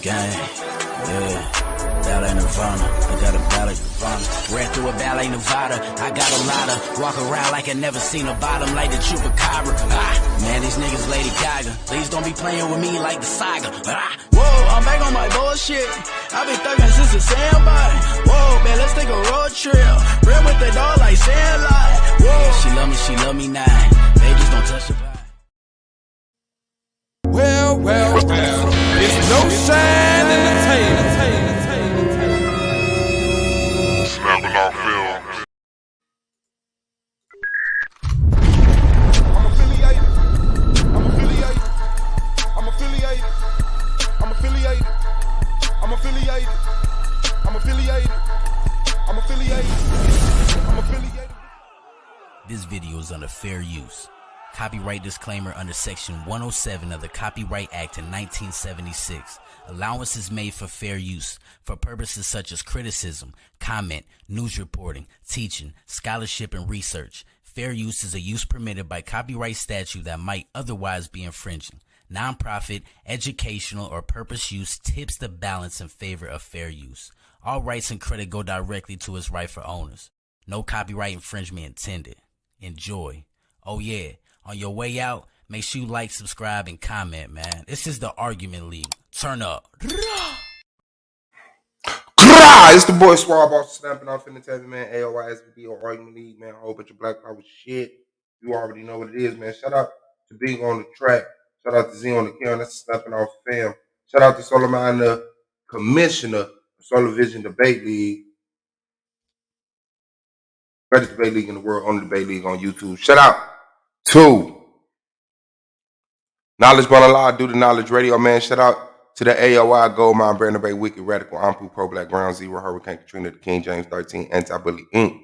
gang. Yeah, ballet Nirvana. I got a ballet Nirvana. Ran through a ballet Nevada. I got a lotta. Walk around like I never seen a bottom like the Chupacabra. Man, these niggas Lady Gaga. Please don't be playing with me like the saga. Whoa, I'm back on my bullshit. I've been thugging since the sandbox. Whoa, man, let's take a road trip. Ran with the dog like Sandlot. Whoa, she love me now. Babies don't touch the pie. Well, it's no shine in the tail. Snapping off film. This video is under fair use. Copyright disclaimer under Section 107 of the Copyright Act in 1976. Allowance is made for fair use for purposes such as criticism, comment, news reporting, teaching, scholarship, and research. Fair use is a use permitted by copyright statute that might otherwise be infringing. Nonprofit, educational, or purpose use tips the balance in favor of fair use. All rights and credit go directly to its rightful owners. No copyright infringement intended. Enjoy. Oh yeah. On your way out, make sure you like, subscribe, and comment, man. This is the Argument League. Turn up. It's the boy Swab off snapping off in the TV, man. AOY S.V.D.L Argument League, man. A whole bunch of Black Power shit. You already know what it is, man. Shout out to Big on the track. Shout out to Z on the camera. That's snapping off fam. Shout out to Solomon, the commissioner of Solar Vision Debate League. Greatest debate league in the world, only debate league on YouTube. Shout out to Knowledge Ball Law, do the Knowledge Radio, man. Shout out to the AOI Gold Mine, Brandon Bay, Wicked Radical, Ampu, Pro Black, Ground Zero, Hurricane Katrina, the King James 13, Anti-Bully Inc.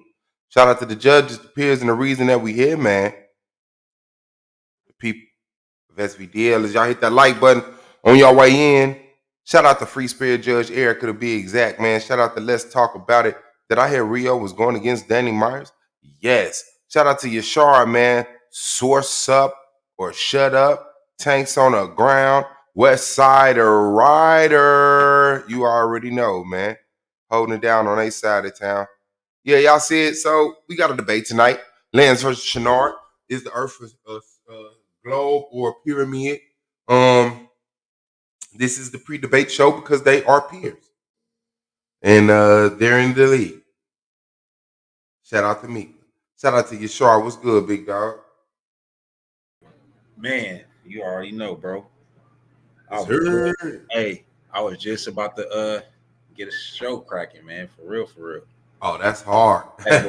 Shout out to the judges, the peers, and the reason that we here, man. The people of S.V.D.L. As y'all hit that like button on your way in. Shout out to Free Spirit Judge Erica to be exact, man. Shout out to Let's Talk About It. Did I hear Rio was going against Danny Myers? Yes. Shout out to Yashar, man. Source up or shut up. Tanks on the ground. West Side Rider. You already know, man. Holding it down on a side of town. Yeah, y'all see it. So we got a debate tonight. Lands versus Shenard. Is the Earth a globe or a pyramid? This is the pre-debate show because they are peers. And they're in the league. Shout out to me. Shout out to Yashar. What's good, big dog? Man, you already know, bro. I was just about to get a show cracking, man. For real. Oh, that's hard. Hey,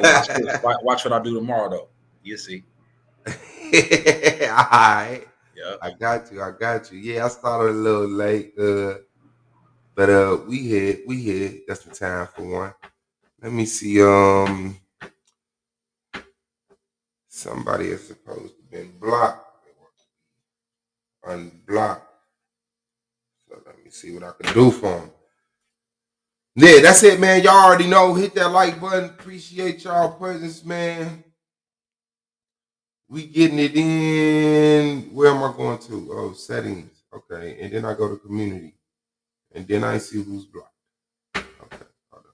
watch what I do tomorrow, though. You see. All right. Yeah. I got you. Yeah, I started a little late. But we here. That's the time for one. Let me see. Somebody is supposed to be blocked. Unblocked. So let me see what I can do for them. Yeah, that's it, man. Y'all already know. Hit that like button. Appreciate y'all presence, man. We getting it in. Where am I going to? Oh, settings. Okay. And then I go to community. And then I see who's blocked. Okay. Hold on.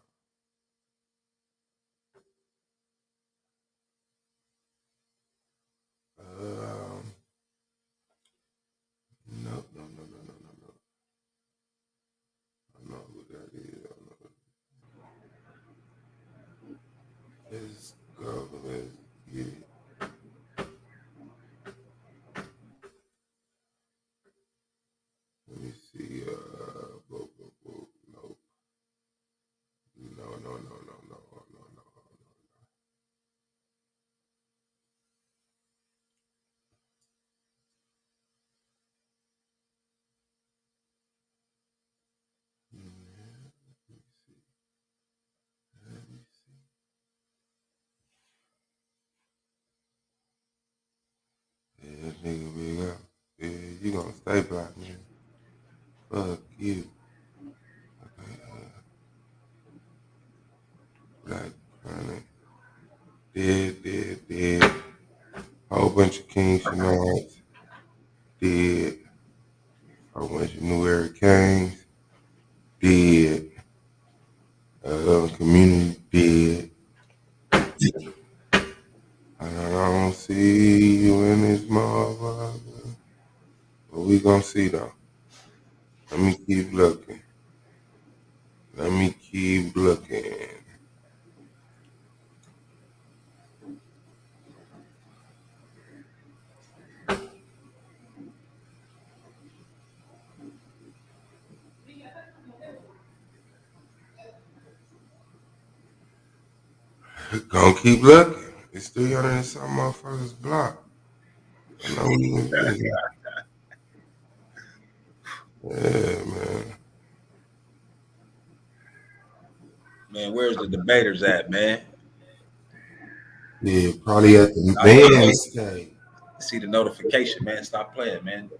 No. I know who that is. Let's go. Let's get it. Let me see. Nope. No. Yeah, nigga big up. Yeah, you gonna stay black, man. Fuck you. Okay, Black Chronic. Dead. Whole bunch of King Shenards. Dead. Whole bunch of New Era Kings. dead. Community dead. I don't see you in this motherfucker. But we gonna see though. Let me keep looking. Let me keep looking. Gonna keep looking. It's 300 and some motherfuckers blocked. I know we gonna get here. Yeah, man. Man, where's the debaters at, man? Yeah, probably at the I man's cave. see the notification, man. Stop playing, man.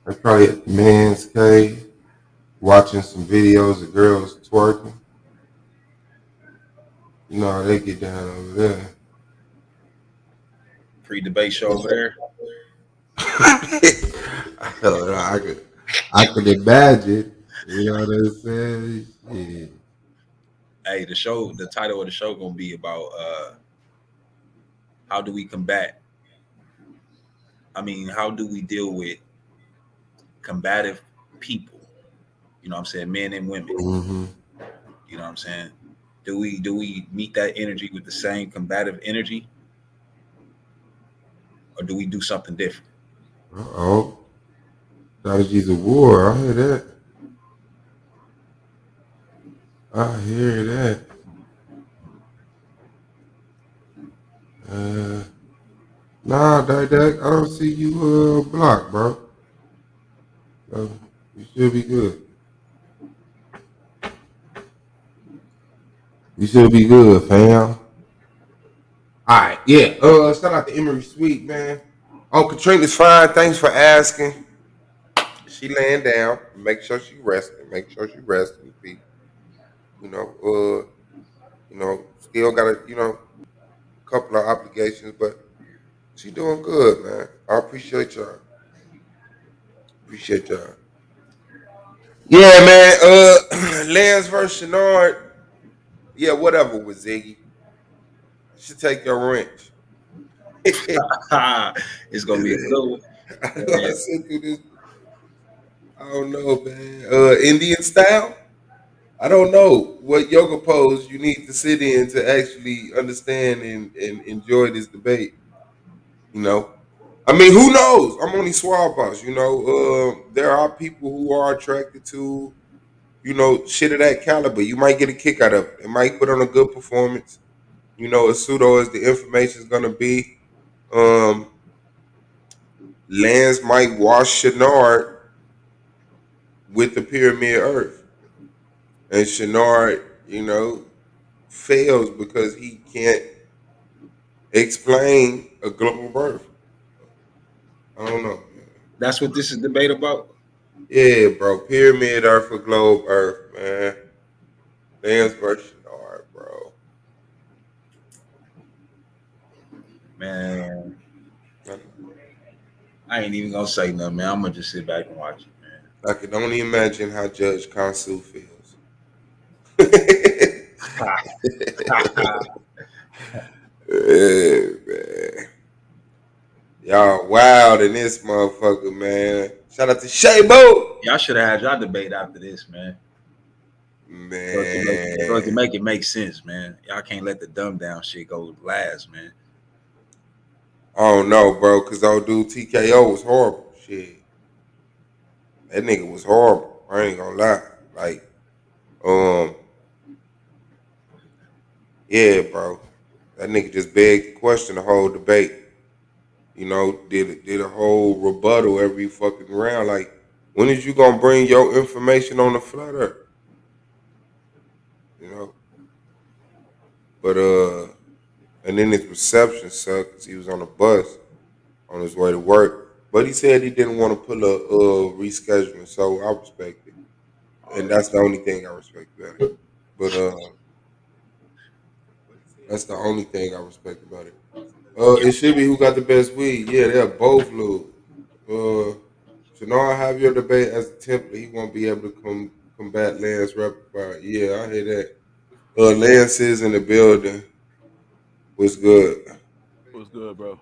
They're probably at the man's cave watching some videos of girls twerking. You know how they get down over there. Pre-debate show over there. I could imagine. You know what I'm saying? Yeah. Hey, the title of the show gonna be about how do we combat? How do we deal with combative people? You know what I'm saying? Men and women. Mm-hmm. You know what I'm saying? Do we meet that energy with the same combative energy? Or do we do something different? Uh-oh. Strategies of war. I hear that. I hear that. Nah, Dak, I don't see you blocked, bro. So you should be good. You should be good, fam. All right, yeah. Shout out to Emery Sweet, man. Oh, Katrina's fine. Thanks for asking. She laying down. Make sure she resting. Make sure she resting, people. Still got a couple of obligations, but she doing good, man. I appreciate y'all. Appreciate y'all. Yeah, man. Lance versus Shenard. Yeah, whatever with Ziggy. Should take your wrench. It's gonna be a good one. I know I sent you this. I don't know, man. Indian style. I don't know what yoga pose you need to sit in to actually understand and enjoy this debate. Who knows? I'm only swab boss. There are people who are attracted to shit of that caliber. You might get a kick out of it. It might put on a good performance. As pseudo as the information is gonna be, Lance might wash Shenard with the pyramid Earth, and Shenard, fails because he can't explain a global birth. I don't know. That's what this is debate about. Yeah, bro. Pyramid Earth or globe Earth, man. Lance versus Shenard, bro. Man, I ain't even gonna say nothing, man. I'm gonna just sit back and watch it, man. I can only imagine how Judge Kansu feels. Yeah, man. Y'all wild in this motherfucker, man. Shout out to Shabo. Y'all should have had y'all debate after this, man. Man. So to make it make sense, man. Y'all can't let the dumb down shit go last, man. I don't know, bro, because old dude TKO was horrible. Shit. That nigga was horrible. I ain't gonna lie. Like, yeah, bro. That nigga just begged the question the whole debate. Did a whole rebuttal every fucking round. Like, when is you gonna bring your information on the flat earth? But and then his reception sucked because he was on a bus on his way to work. But he said he didn't want to put a rescheduling, so I respect it. And that's the only thing I respect about it. But that's the only thing I respect about it. It should be who got the best weed. Yeah, they'll both lose. Shenard, have your debate as a template. He won't be able to combat Lance repertoire. Yeah, I hear that. Lance is in the building. What's good? What's good, bro?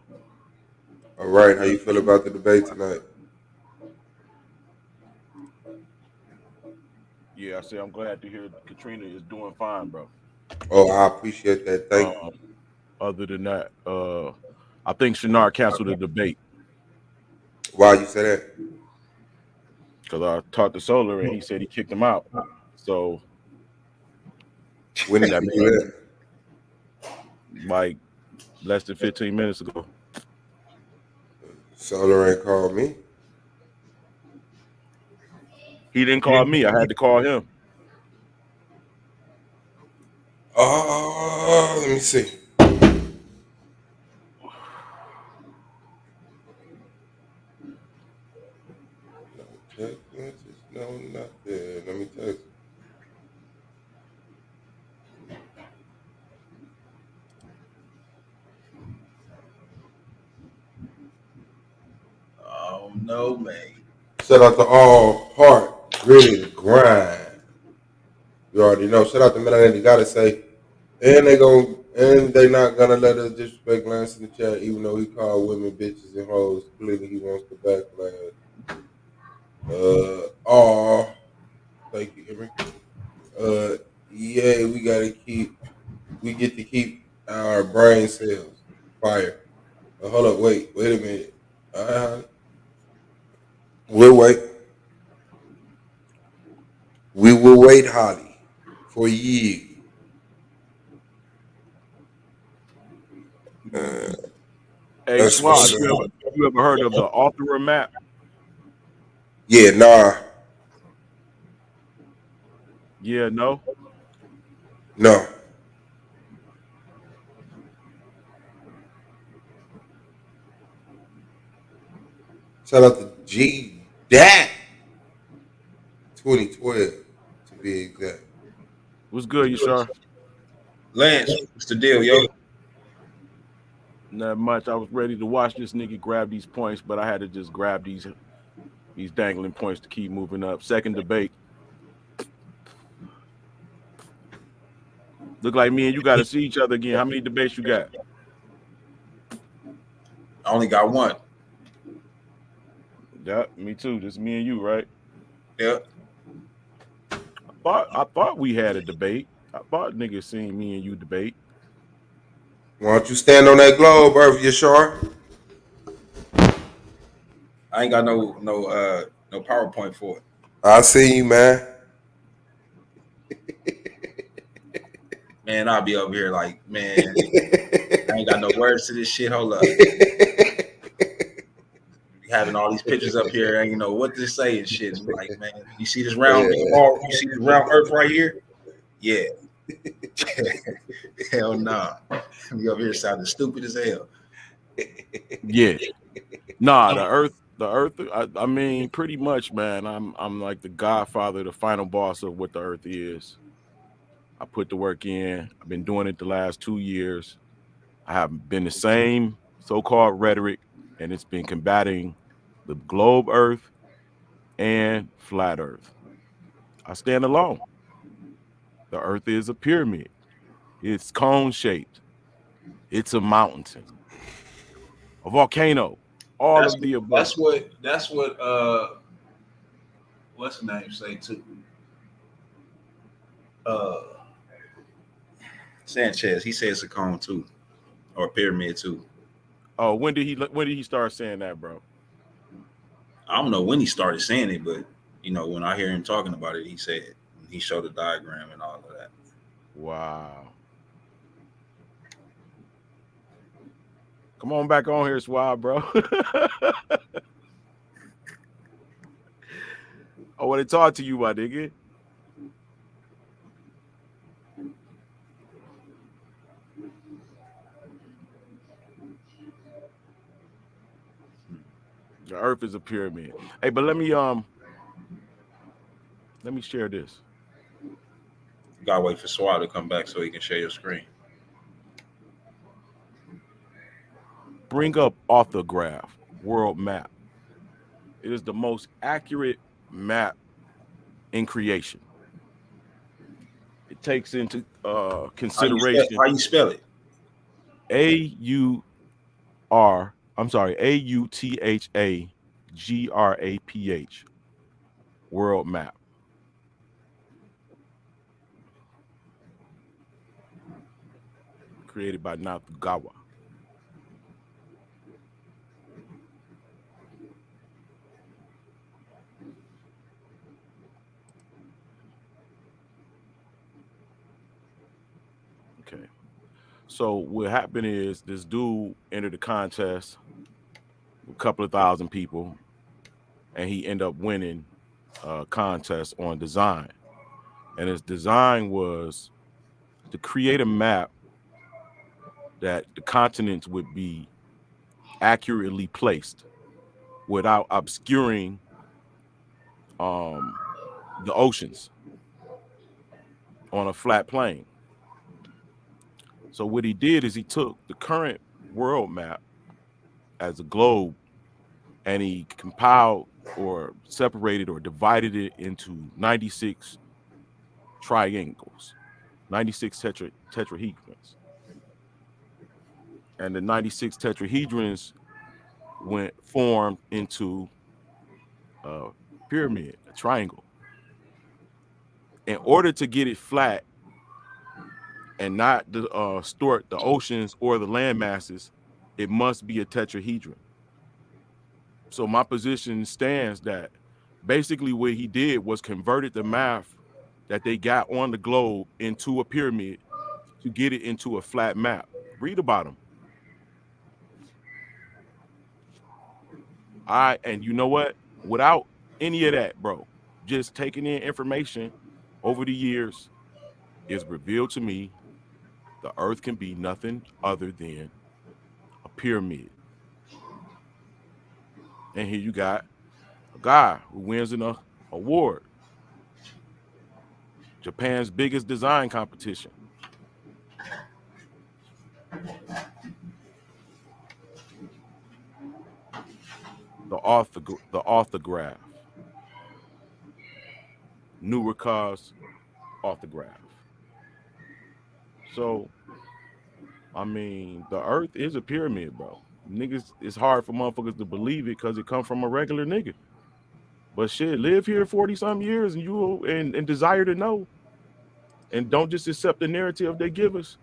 All right, how you feel about the debate tonight? Yeah, I say I'm glad to hear Katrina is doing fine, bro. Oh, I appreciate that. Thank you. Other than that, I think Shenard canceled the debate Why you say that? because I talked to Solar and he said he kicked him out. So When did that you do means that? like less than 15 minutes ago. Solar ain't called me. He didn't call me. I had to call him. Let me see. No text message, no nothing. Let me text. Oh no, man. Shout out to all heart, ready to grind. You already know. Shout out to men they gotta say, and they not gonna let us disrespect Lance in the chat, even though he called women bitches and hoes. Clearly he wants to backlash. Thank you, Henry. Yeah, we get to keep our brain cells fire. Hold up, wait a minute. All right, honey. We'll wait. We will wait, Holly, for you. Hey, That's Swab, what's up. have you ever heard of the author map? Yeah, nah, Yeah, no. no. Shout out to G Dat 2012 to be exact. What's good, you sure? Lance, what's the deal, yo? Not much. I was ready to watch this nigga grab these points, but I had to just grab these dangling points to keep moving up. Second debate. Look like me and you got to see each other again. How many debates you got? I only got one. Yeah, me too. Just me and you, right? Yeah. I thought we had a debate. I thought niggas seen me and you debate. Why don't you stand on that globe, Earth, you sure? I ain't got no PowerPoint for it. I see you, man. Man, I'll be over here like, man, I ain't got no words to this shit. Hold up. Having all these pictures up here, and you know what to say and shit. And like, man, you see this round ball, you see this round earth right here? Yeah. Hell nah. You over here sounding stupid as hell. Yeah. Nah, the earth. I mean, pretty much, man. I'm like the godfather, the final boss of what the earth is. I put the work in. I've been doing it the last 2 years. I have been the same so-called rhetoric, and it's been combating the globe earth and flat earth. I stand alone. The earth is a pyramid. It's cone-shaped. It's a mountain, a volcano, all of the above. That's what what's the name say too? Sanchez, he says it's a cone too. Or a pyramid too. Oh, when did he start saying that, bro? I don't know when he started saying it, but you know, when I hear him talking about it, he said it. He showed the diagram and all of that. Wow. Come on back on here, Swab, bro. I want to talk to you, my nigga. The earth is a pyramid. Hey, but let me share this. You gotta wait for Swab to come back so he can share your screen. Bring up orthograph, world map. It is the most accurate map in creation. It takes into consideration How you spell it? AUTHAGRAPH world map. Created by Nakagawa. Okay. So what happened is this dude entered the contest with a couple of thousand people, and he ended up winning a contest on design. And his design was to create a map that the continents would be accurately placed without obscuring the oceans on a flat plane. So what he did is he took the current world map as a globe and he compiled or separated or divided it into 96 triangles, 96 tetrahedrons. And the 96 tetrahedrons formed into a pyramid, a triangle. In order to get it flat and not distort the oceans or the land masses, it must be a tetrahedron. So my position stands that basically what he did was converted the math that they got on the globe into a pyramid to get it into a flat map. Read about him. And you know what? Without any of that, bro, just taking in information over the years, it's revealed to me the earth can be nothing other than a pyramid. And here you got a guy who wins an award, Japan's biggest design competition. The orthograph. Nurika's orthograph. So, I mean, the earth is a pyramid, bro. Niggas, it's hard for motherfuckers to believe it because it come from a regular nigga. But shit, live here 40-some years and you and desire to know. And don't just accept the narrative they give us.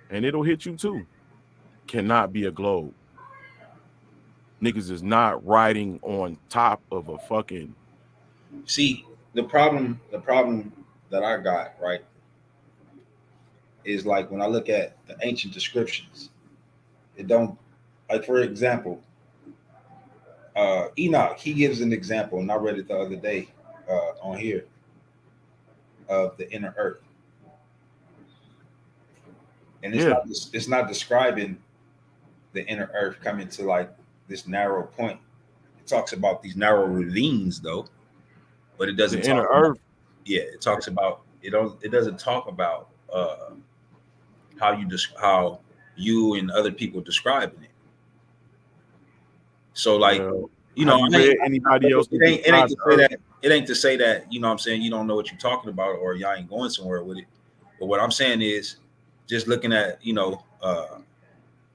And it'll hit you too. Cannot be a globe. Niggas is not riding on top of a fucking. See, the problem that I got, right, is like when I look at the ancient descriptions, it don't, like for example, Enoch, he gives an example, and I read it the other day on here of the inner earth. And it's not describing the inner earth coming to like this narrow point. It talks about these narrow ravines though, but it doesn't the inner earth. Yeah, it talks about it doesn't talk about how you and other people describing it. So like, you know, anybody else it ain't to say that, you know what I'm saying, you don't know what you're talking about or y'all ain't going somewhere with it. But what I'm saying is just looking at, you know,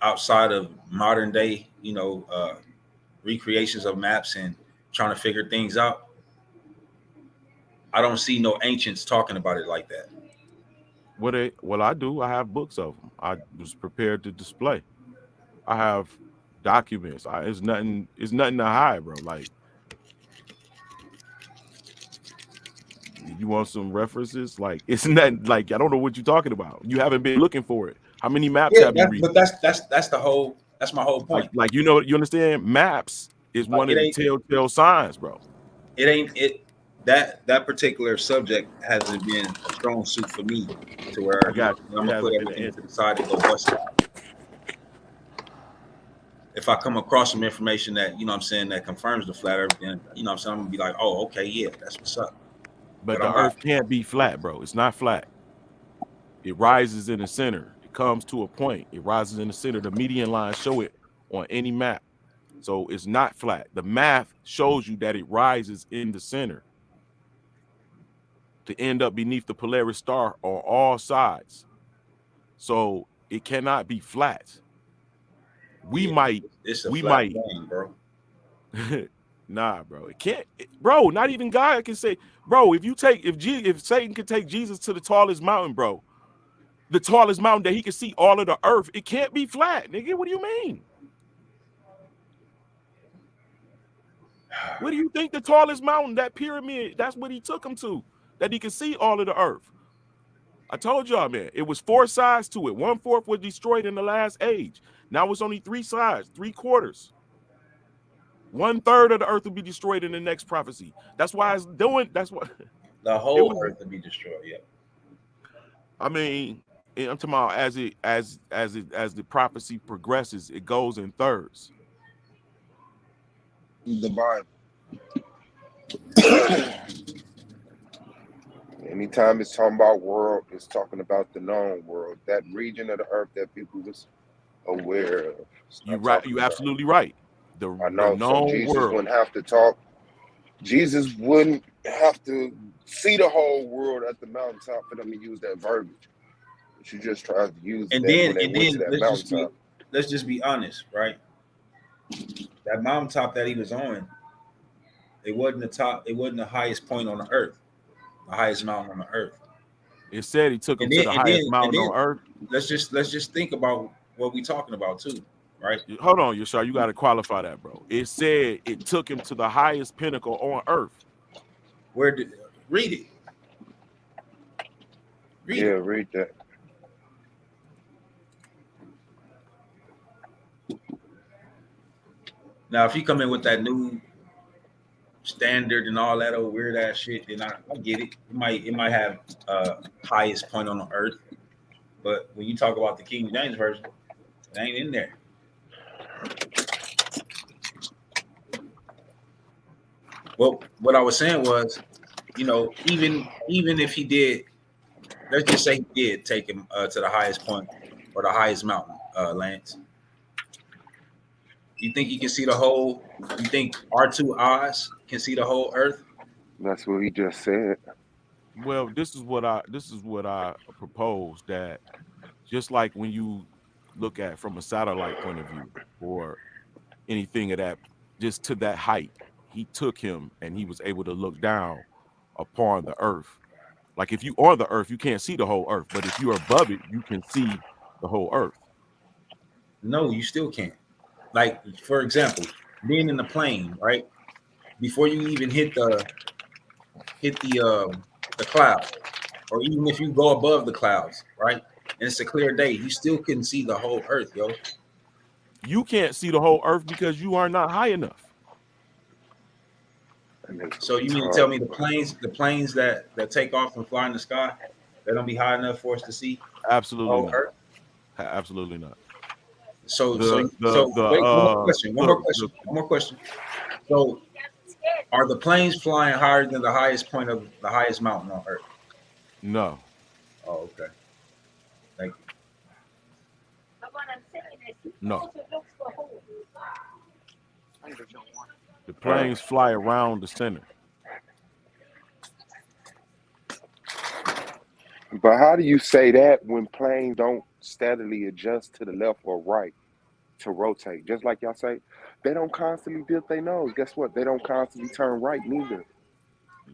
outside of modern day, you know, recreations of maps and trying to figure things out, I don't see no ancients talking about it like that. Well, I do. I have books of them. I was prepared to display. I have documents. It's nothing to hide, bro. Like, you want some references? Like, it's not like I don't know what you're talking about. You haven't been looking for it. How many maps have you read? But that's my whole point. Like you know, you understand? Maps is like one of the telltale signs, bro. That particular subject hasn't been a strong suit for me to where I'm gonna put everything to the side and go bust it. If I come across some information that, you know what I'm saying, that confirms the flat earth, then, you know what I'm saying, I'm gonna be like, oh, okay, yeah, that's what's up. But the earth can't be flat, bro. It's not flat. It rises in the center. It comes to a point. It rises in the center. The median lines show it on any map. So it's not flat. The math shows you that it rises in the center to end up beneath the Polaris star on all sides. So it cannot be flat. We might, It's a flat plane, bro. nah, bro. It can't, bro. Not even God can say, bro. If Satan can take Jesus to the tallest mountain, bro, the tallest mountain that he can see all of the earth, it can't be flat, nigga. What do you mean? What do you think the tallest mountain, that pyramid, that's what he took him to, that he could see all of the earth? I told y'all, man, it was 4 sides to it. 1/4 was destroyed in the last age. Now it's only 3 sides, 3/4. 1/3 of the earth will be destroyed in the next prophecy. That's why it's doing. That's what the whole earth will be destroyed. Yeah. I mean, I'm talking about as the prophecy progresses, it goes in thirds. The Bible. Anytime it's talking about world, it's talking about the known world, that region of the earth that people was aware of. You're right. You're absolutely right. I know. The So known Jesus world. wouldn't have to talk. Jesus wouldn't have to see the whole world at the mountaintop for them to use that verbiage. She just tries to use And that then, when they and went then to that mountaintop. let's just be honest, right? That mountaintop that he was on, it wasn't the top. It wasn't the highest point on the earth, the highest mountain on the earth. It said he took him to the highest mountain on earth. Let's just think about what we're talking about too, right? Hold on, Yeshua, you got to qualify that, bro. It said it took him to the highest pinnacle on earth. Where did read it? Read that. Now, if you come in with that new standard and all that old weird ass shit, then I get it. It might have highest point on the earth, but when you talk about the King James version, it ain't in there. Well, what I was saying was, even if he did, let's just say he did take him to the highest point or the highest mountain, Lance. You think he can see the whole? You think our 2 eyes can see the whole earth? That's what he just said. Well, this is what I propose, that just like when you look at from a satellite point of view or anything of that, just to that height, he took him and he was able to look down upon the earth. Like if you are the earth, you can't see the whole earth, but if you're above it, you can see the whole earth. No, you still can't. Like, for example, being in the plane, right? Before you even hit the cloud, or even if you go above the clouds, right? And it's a clear day, you still couldn't see the whole earth, yo. You can't see the whole earth because you are not high enough. So you mean to tell me the planes that take off and fly in the sky, they don't be high enough for us to see? Absolutely not. Earth? Absolutely not. One more question. So, are the planes flying higher than the highest point of the highest mountain on Earth? No. Oh, okay. Thank you. No. The planes fly around the center. But how do you say that when planes don't steadily adjust to the left or right to rotate? Just like y'all say, they don't constantly dip their nose. Guess what? They don't constantly turn right neither.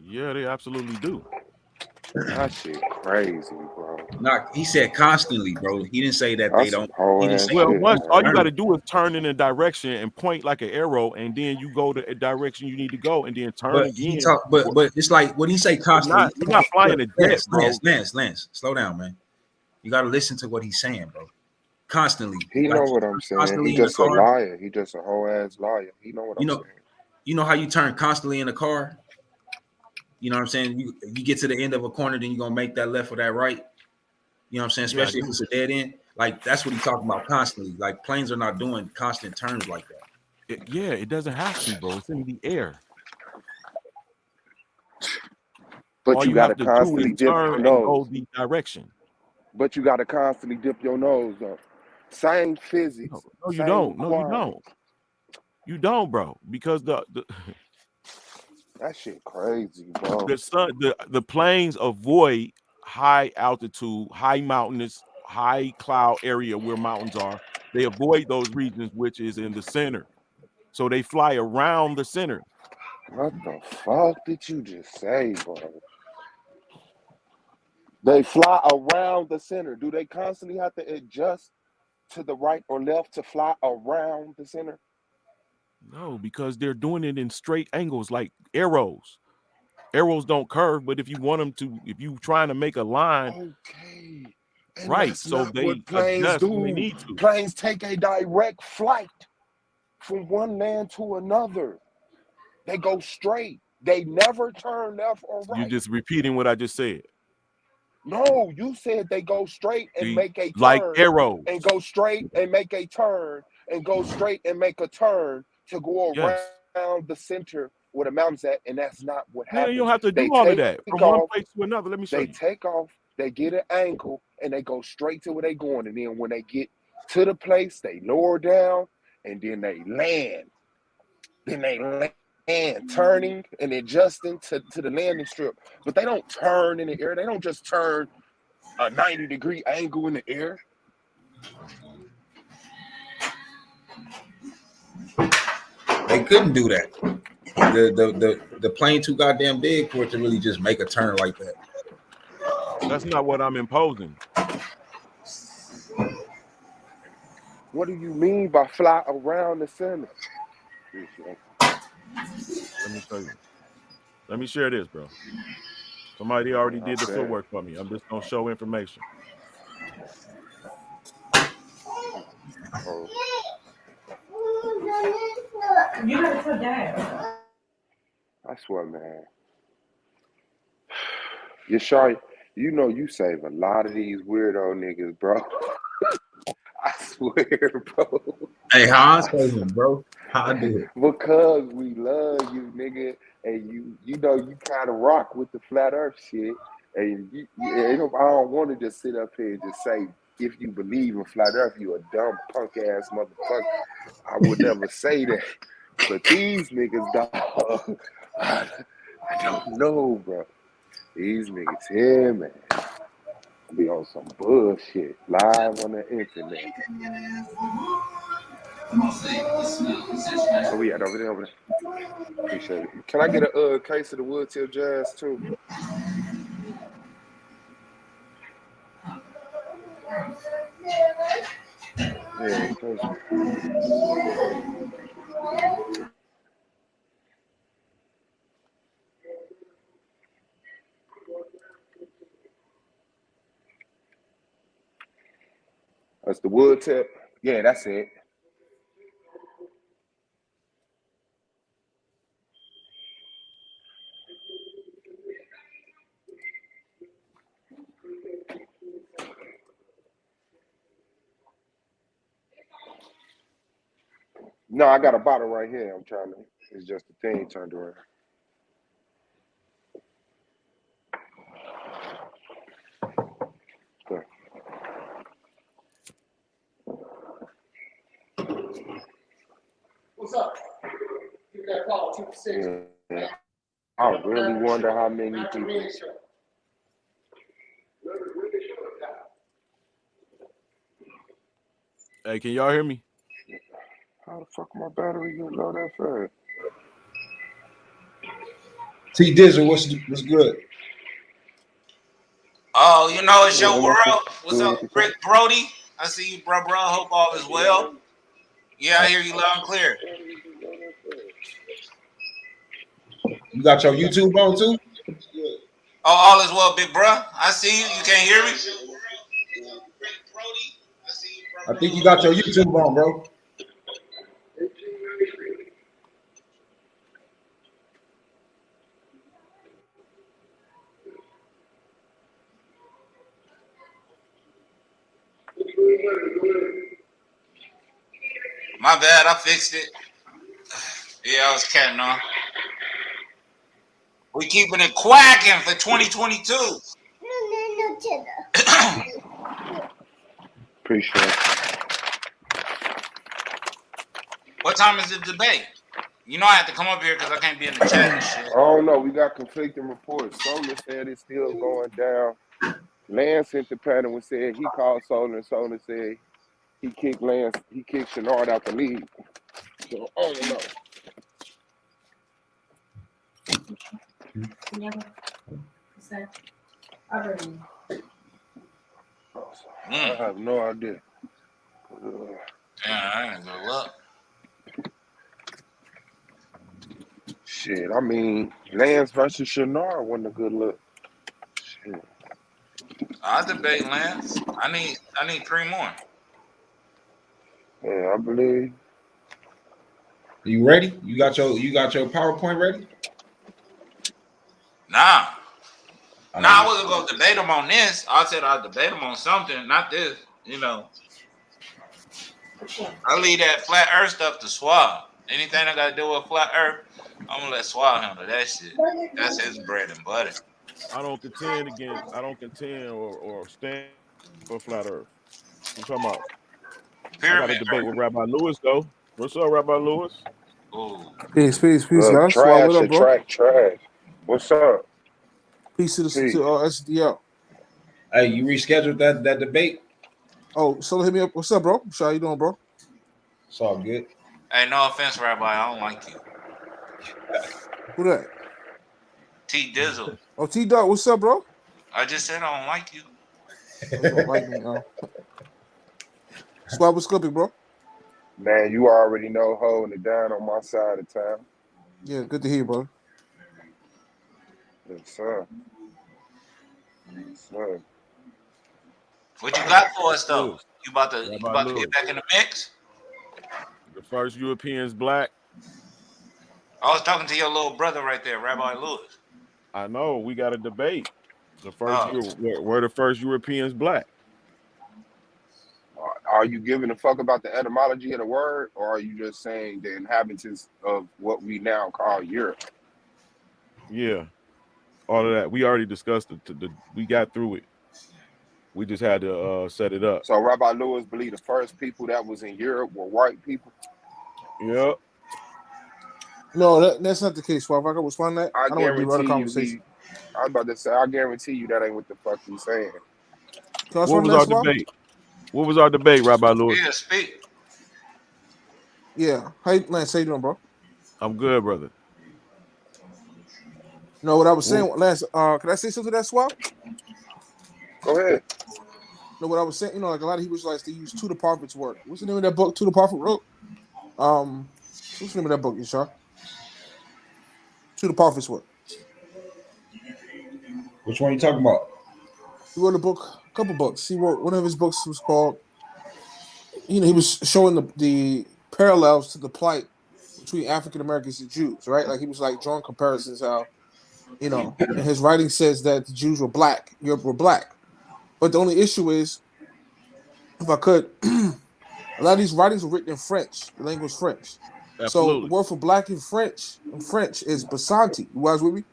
Yeah, they absolutely do. That shit crazy, bro. Nah, he said constantly, bro. He didn't say that they don't. He didn't say all you got to do is turn in a direction and point like an arrow, and then you go to a direction you need to go, and then turn again. But it's like when he say constantly, you're not flying a jet, bro. Lance, slow down, man. You got to listen to what he's saying, bro. Constantly. He know what I'm saying. He just a liar. He just a whole ass liar. He know what I'm saying. You know how you turn constantly in a car? You know what I'm saying? You get to the end of a corner, then you're gonna make that left or that right. You know what I'm saying? Especially if it's a dead end. Like that's what he's talking about constantly. Like planes are not doing constant turns like that. It doesn't have to, bro. It's in the air. But you gotta constantly dip your nose. Go the direction. But you gotta constantly dip your nose up. Same physics. No, you don't. No, you don't. You don't, bro, because That shit crazy, bro. the planes avoid high altitude, high mountainous, high cloud area where mountains are. They avoid those regions, which is in the center. So they fly around the center. What the fuck did you just say, bro? They fly around the center. Do they constantly have to adjust to the right or left to fly around the center? No, because they're doing it in straight angles like arrows. Arrows don't curve, but if you want them to, if you trying to make a line, Okay. And right? that's So not they what planes adjust when they do. need to. Planes take a direct flight from one land to another. They go straight. They never turn left or You're right. just repeating what I just said. No, you said they go straight and make a Like turn arrows. and go straight and make a turn and go straight and make a turn to go Yes. around the center where the mountain's at, and that's not what Yeah, you don't happens. have to They do all of take that from one off, place to another. Let me show they you. take off, they get an angle, and they go straight to where they're going. And then when they get to the place, they lower down, and then they land. Then they land, turning and adjusting to the landing strip. But they don't turn in the air. They don't just turn a 90-degree angle in the air. They couldn't do that. The plane too goddamn big for it to really just make a turn like that. That's not what I'm imposing. What do you mean by fly around the center? Let me show you. Let me share this, bro. Somebody already did the footwork for me. I'm just gonna show information. Oh. You gotta put down. I swear, man. Yashar, you know you save a lot of these weirdo niggas, bro. I swear, bro. Hey, how I say him, bro? How I do it? Because we love you, nigga, and you know you kind of rock with the flat Earth shit, and I don't want to just sit up here and just say if you believe in flat Earth, you a dumb punk ass motherfucker. I would never say that, but these niggas, dog, I don't know, bro. These niggas here, man, be on some bullshit live on the internet. Oh, we had over there. Appreciate it. Can I get a case of the wood tip jazz too? Yeah, thank you. That's the wood tip. Yeah, that's it. No, I got a bottle right here. I'm trying to. It's just the thing turned around. Okay. What's up? Give me that call, 2-6. Yeah. I really wonder how many people. Hey, can y'all hear me? How the fuck my battery gonna go that fast? T Dizzle, what's good? Oh, you know, it's your world. What's up, Rick Brody? I see you, bro. Hope all is well. Yeah, I hear you loud and clear. You got your YouTube on too? Oh, all is well, big bro. I see you. You can't hear me? I think you got your YouTube on, bro. My bad. I fixed it. Yeah, I was catting on. We keeping it quacking for 2022. Appreciate it. What time is the debate? You know I have to come up here because I can't be in the chat and shit. I don't know. We got conflicting reports. Solar said it's still going down. Lance sent the pattern and said he called Solar, and Solar said he kicked Shenard out the league. So I don't know. I have no idea. Yeah, I ain't gonna look. Shit, I mean, Lance versus Shenard wasn't a good look. Shit. I'll debate Lance. I need 3 more. Yeah, I believe. You ready? You got your PowerPoint ready? Nah. I wasn't gonna debate him on this. I said I'd debate him on something, not this. You know. I leave that flat earth stuff to Swab. Anything I gotta do with flat earth, I'm gonna let Swab handle that shit. That's his bread and butter. I don't contend or stand for flat earth. I'm talking about. I got a debate with Rabbi Lewis though. What's up, Rabbi Lewis? Ooh. Peace, Look, guys. What up, bro? Trash. What's up? Peace to S.V.D.L. Hey, you rescheduled that debate? Oh, so hit me up. What's up, bro? How you doing, bro? It's all good. Hey, no offense, Rabbi. I don't like you. Who that? T Dizzle. Oh, T Dot. What's up, bro? I just said I don't like you. You don't like me, Swab, what's clipping, bro? Man, you already know holding it down on my side of town. Yeah, good to hear, bro. Yes, sir. Yes, sir. What you got for us though? Lewis. You about to get back in the mix? The first Europeans black. I was talking to your little brother right there, Rabbi Lewis. I know we got a debate. The first were the first Europeans black. Are you giving a fuck about the etymology of the word, or are you just saying the inhabitants of what we now call Europe? Yeah, all of that. We already discussed it. We got through it. We just had to set it up. So Rabbi Lewis believed the first people that was in Europe were white people? Yep. No, that's not the case, Swab. I can respond to that. I don't want to derail the conversation. I was about to say, I guarantee you that ain't what the fuck he's saying. What was our debate? What was our debate, Rabbi Lewis? Yeah, speak. Yeah. Hey, Lance, how you doing, bro? I'm good, brother. No, what I was saying, Lance, can I say something to that, Swab? Go ahead. No, what I was saying, like a lot of Hebrews like to use To the Prophet's work. What's the name of that book To the Prophet wrote? What's the name of that book, Yeshar? To the Prophet's work. Which one are you talking about? He wrote a couple books. He wrote one of his books was called, he was showing the parallels to the plight between African Americans and Jews, right? Like he was like drawing comparisons how, and his writing says that the Jews were black, Europe were black. But the only issue is, if I could, a lot of these writings were written in French. The language French. Absolutely. So the word for black in French is Basanti. You guys with me?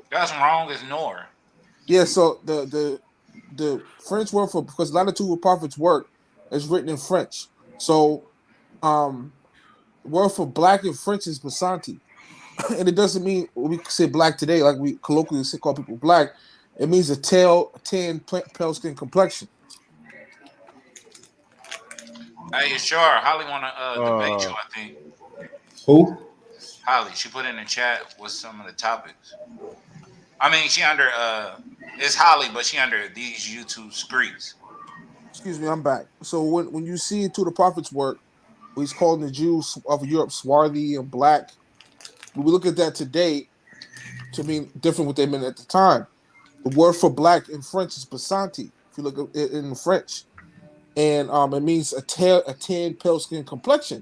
That's wrong as Nor. Yeah, so the French word for, because a lot of two prophets' work is written in French. So the word for black in French is Basanti. And it doesn't mean we say black today, like we colloquially call people black. It means a tan, pale skin complexion. Hey, sure. Holly want to debate you, I think. Who? Holly. She put in the chat with some of the topics. I mean, she under it's Holly, but she under these YouTube streets. Excuse me, I'm back. So when you see To the Prophet's work, where he's calling the Jews of Europe swarthy and black, when we look at that today to mean different what they meant at the time. The word for black in French is Basanti, if you look at it in French. And it means a tan, pale skin complexion.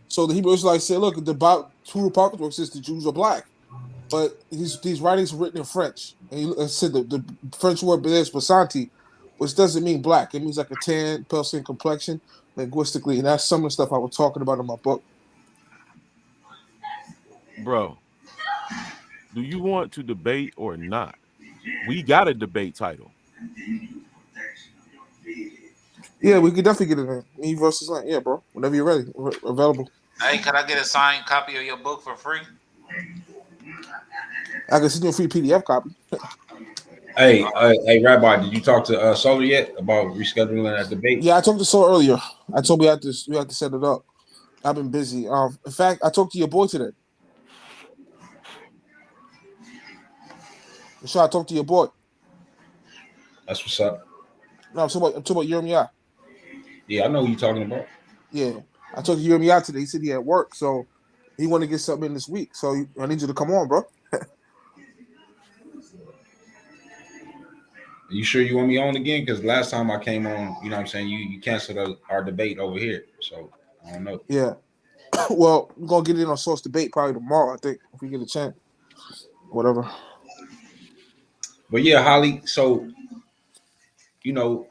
So the Hebrew Israelites say, look, To the Prophet's work says the Jews are black. But these writings are written in French. And I said the French word is Basanti, which doesn't mean black. It means like a tan, pale skin complexion linguistically. And that's some of the stuff I was talking about in my book. Bro, do you want to debate or not? We got a debate title. Yeah, we could definitely get it in. Me versus Land. Yeah, bro. Whenever you're ready. We're available. Hey, could I get a signed copy of your book for free? I can send you a free PDF copy. Hey, Rabbi, did you talk to Solar yet about rescheduling that debate? Yeah, I talked to Saul earlier. I told we had to set it up. I've been busy. In fact, I talked to your boy today. So I talked to your boy. That's what's up. No, I'm talking about Yirmiyah. Yeah, I know who you're talking about. Yeah, I talked to Yirmiyah today. He said he had work, so he wanted to get something in this week. So I need you to come on, bro. Are you sure you want me on again? Because last time I came on, you know what I'm saying, you canceled our debate over here. So I don't know. Yeah. Well, we're gonna get it in on Source Debate probably tomorrow, I think, if we get a chance. Whatever. But yeah, Holly, so you know,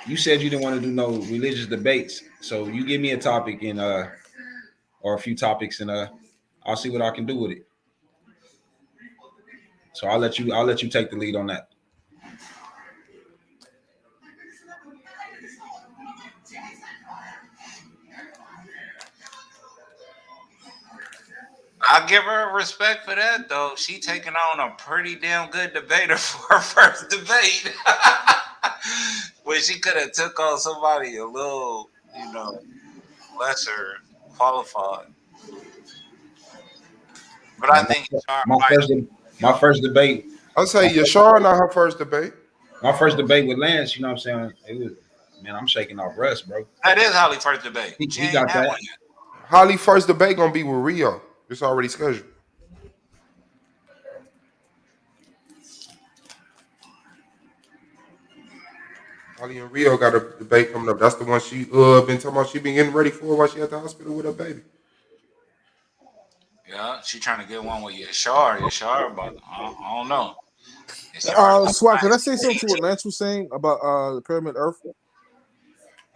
you said you didn't want to do no religious debates. So you give me a topic and or a few topics and I'll see what I can do with it. So I'll let you take the lead on that. I give her respect for that though. She taking on a pretty damn good debater for her first debate. When she could have took on somebody a little, lesser qualified. But I think my first debate. I'll say Yashar not her first debate. My first debate with Lance, you know what I'm saying? It was, man, I'm shaking off rust, bro. that is Holly's first debate. He got that. One yet. Holly first debate gonna be with Rio. It's already scheduled. Holly and Rio got a debate coming up. That's the one she been talking about. She been getting ready for while she at the hospital with her baby. Yeah, she trying to get one with Yashar, but I don't know. Swag, can I say something to what Lance was saying about the Pyramid Earth?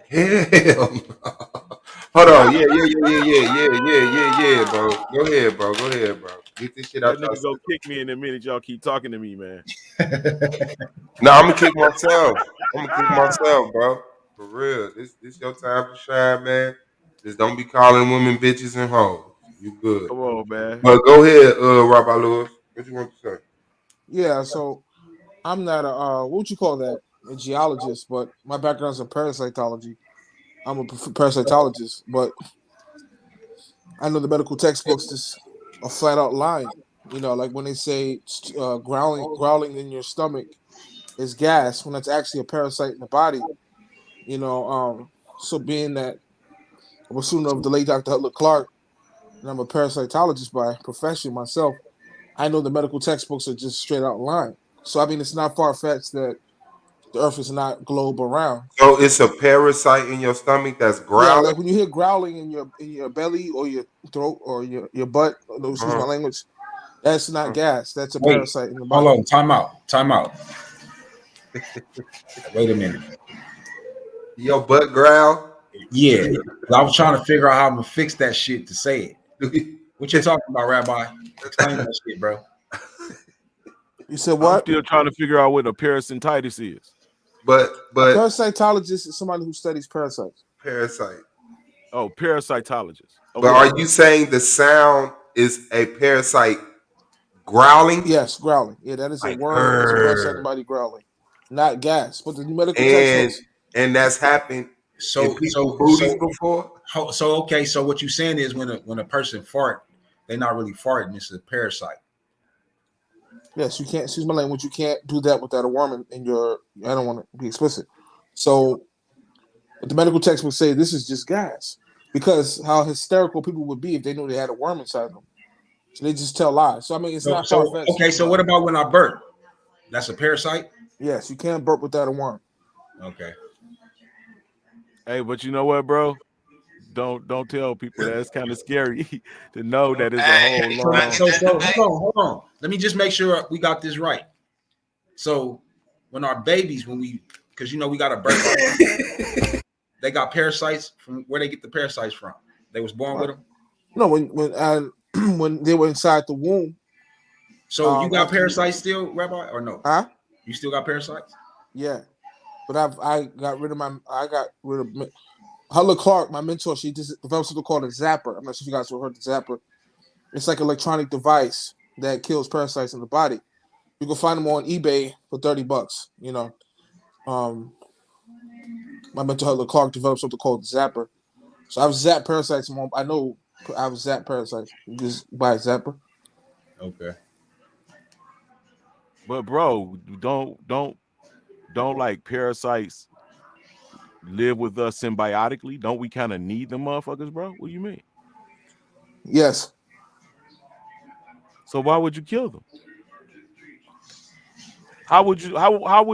Hell no. Hold on. Yeah, bro. Go ahead, bro. Get this shit That out. nigga go kick me in a minute. Y'all keep talking to me, man. No, I'm gonna kick myself. Bro. For real. This your time to shine, man. Just don't be calling women bitches and hoes. You good. Come on, man. But go ahead, Rabbi Lewis. What you want to say? Yeah, so I'm not what would you call that? A geologist, but my background's in parasitology. I'm a parasitologist, but I know the medical textbooks just are flat out lying. Like when they say growling in your stomach is gas, when that's actually a parasite in the body. So being that I'm a student of the late Dr. Hutler Clark, and I'm a parasitologist by profession myself, I know the medical textbooks are just straight out lying. So I mean, it's not far fetched that the Earth is not globe around. So it's a parasite in your stomach that's growling. Yeah, like when you hear growling in your belly or your throat or your butt. Excuse my language. That's not gas. That's a parasite in the body. Hold on, time out. Wait a minute. Your butt growl? Yeah. I was trying to figure out how I'm gonna fix that shit to say it. What you talking about, Rabbi? Explain that shit, bro. You said what? I'm still trying to figure out what a parasititis is. But a parasitologist is somebody who studies parasites. Parasite. Oh, parasitologist. Okay. But are you saying the sound is a parasite growling? Yes, growling. Yeah, that is a word. That's a parasite in the body growling, not gas. But the medical textbooks. And that's happened. So before. So okay. So what you're saying is when a person fart, they're not really farting. It's a parasite. Yes, you can't. Excuse my language. You can't do that without a worm in your. I don't want to be explicit. So, the medical textbooks say this is just gas, because how hysterical people would be if they knew they had a worm inside them. So they just tell lies. So I mean, it's not far fetched. Okay, so what about when I burp? That's a parasite. Yes, you can't burp without a worm. Okay. Hey, but you know what, bro? Don't tell people that. It's kind of scary to know that it's a whole long. So hold on. Let me just make sure we got this right. So when our babies, because we got a birth, they got parasites from where they get the parasites from. They was born with them. No, when they were inside the womb. So you got parasites still, Rabbi, or no? Huh? You still got parasites? Yeah, but I got rid of Helen Clark, my mentor, she just developed something called a zapper. I'm not sure if you guys have heard the zapper. It's like an electronic device that kills parasites in the body. You can find them on eBay for $30. You know, my mentor Helen Clark developed something called zapper. So I've zapped parasites. I know I've zapped parasites. You just buy a zapper. Okay. But bro, don't like parasites live with us symbiotically? Don't we kind of need them motherfuckers, bro? What do you mean? Yes. So why would you kill them? How would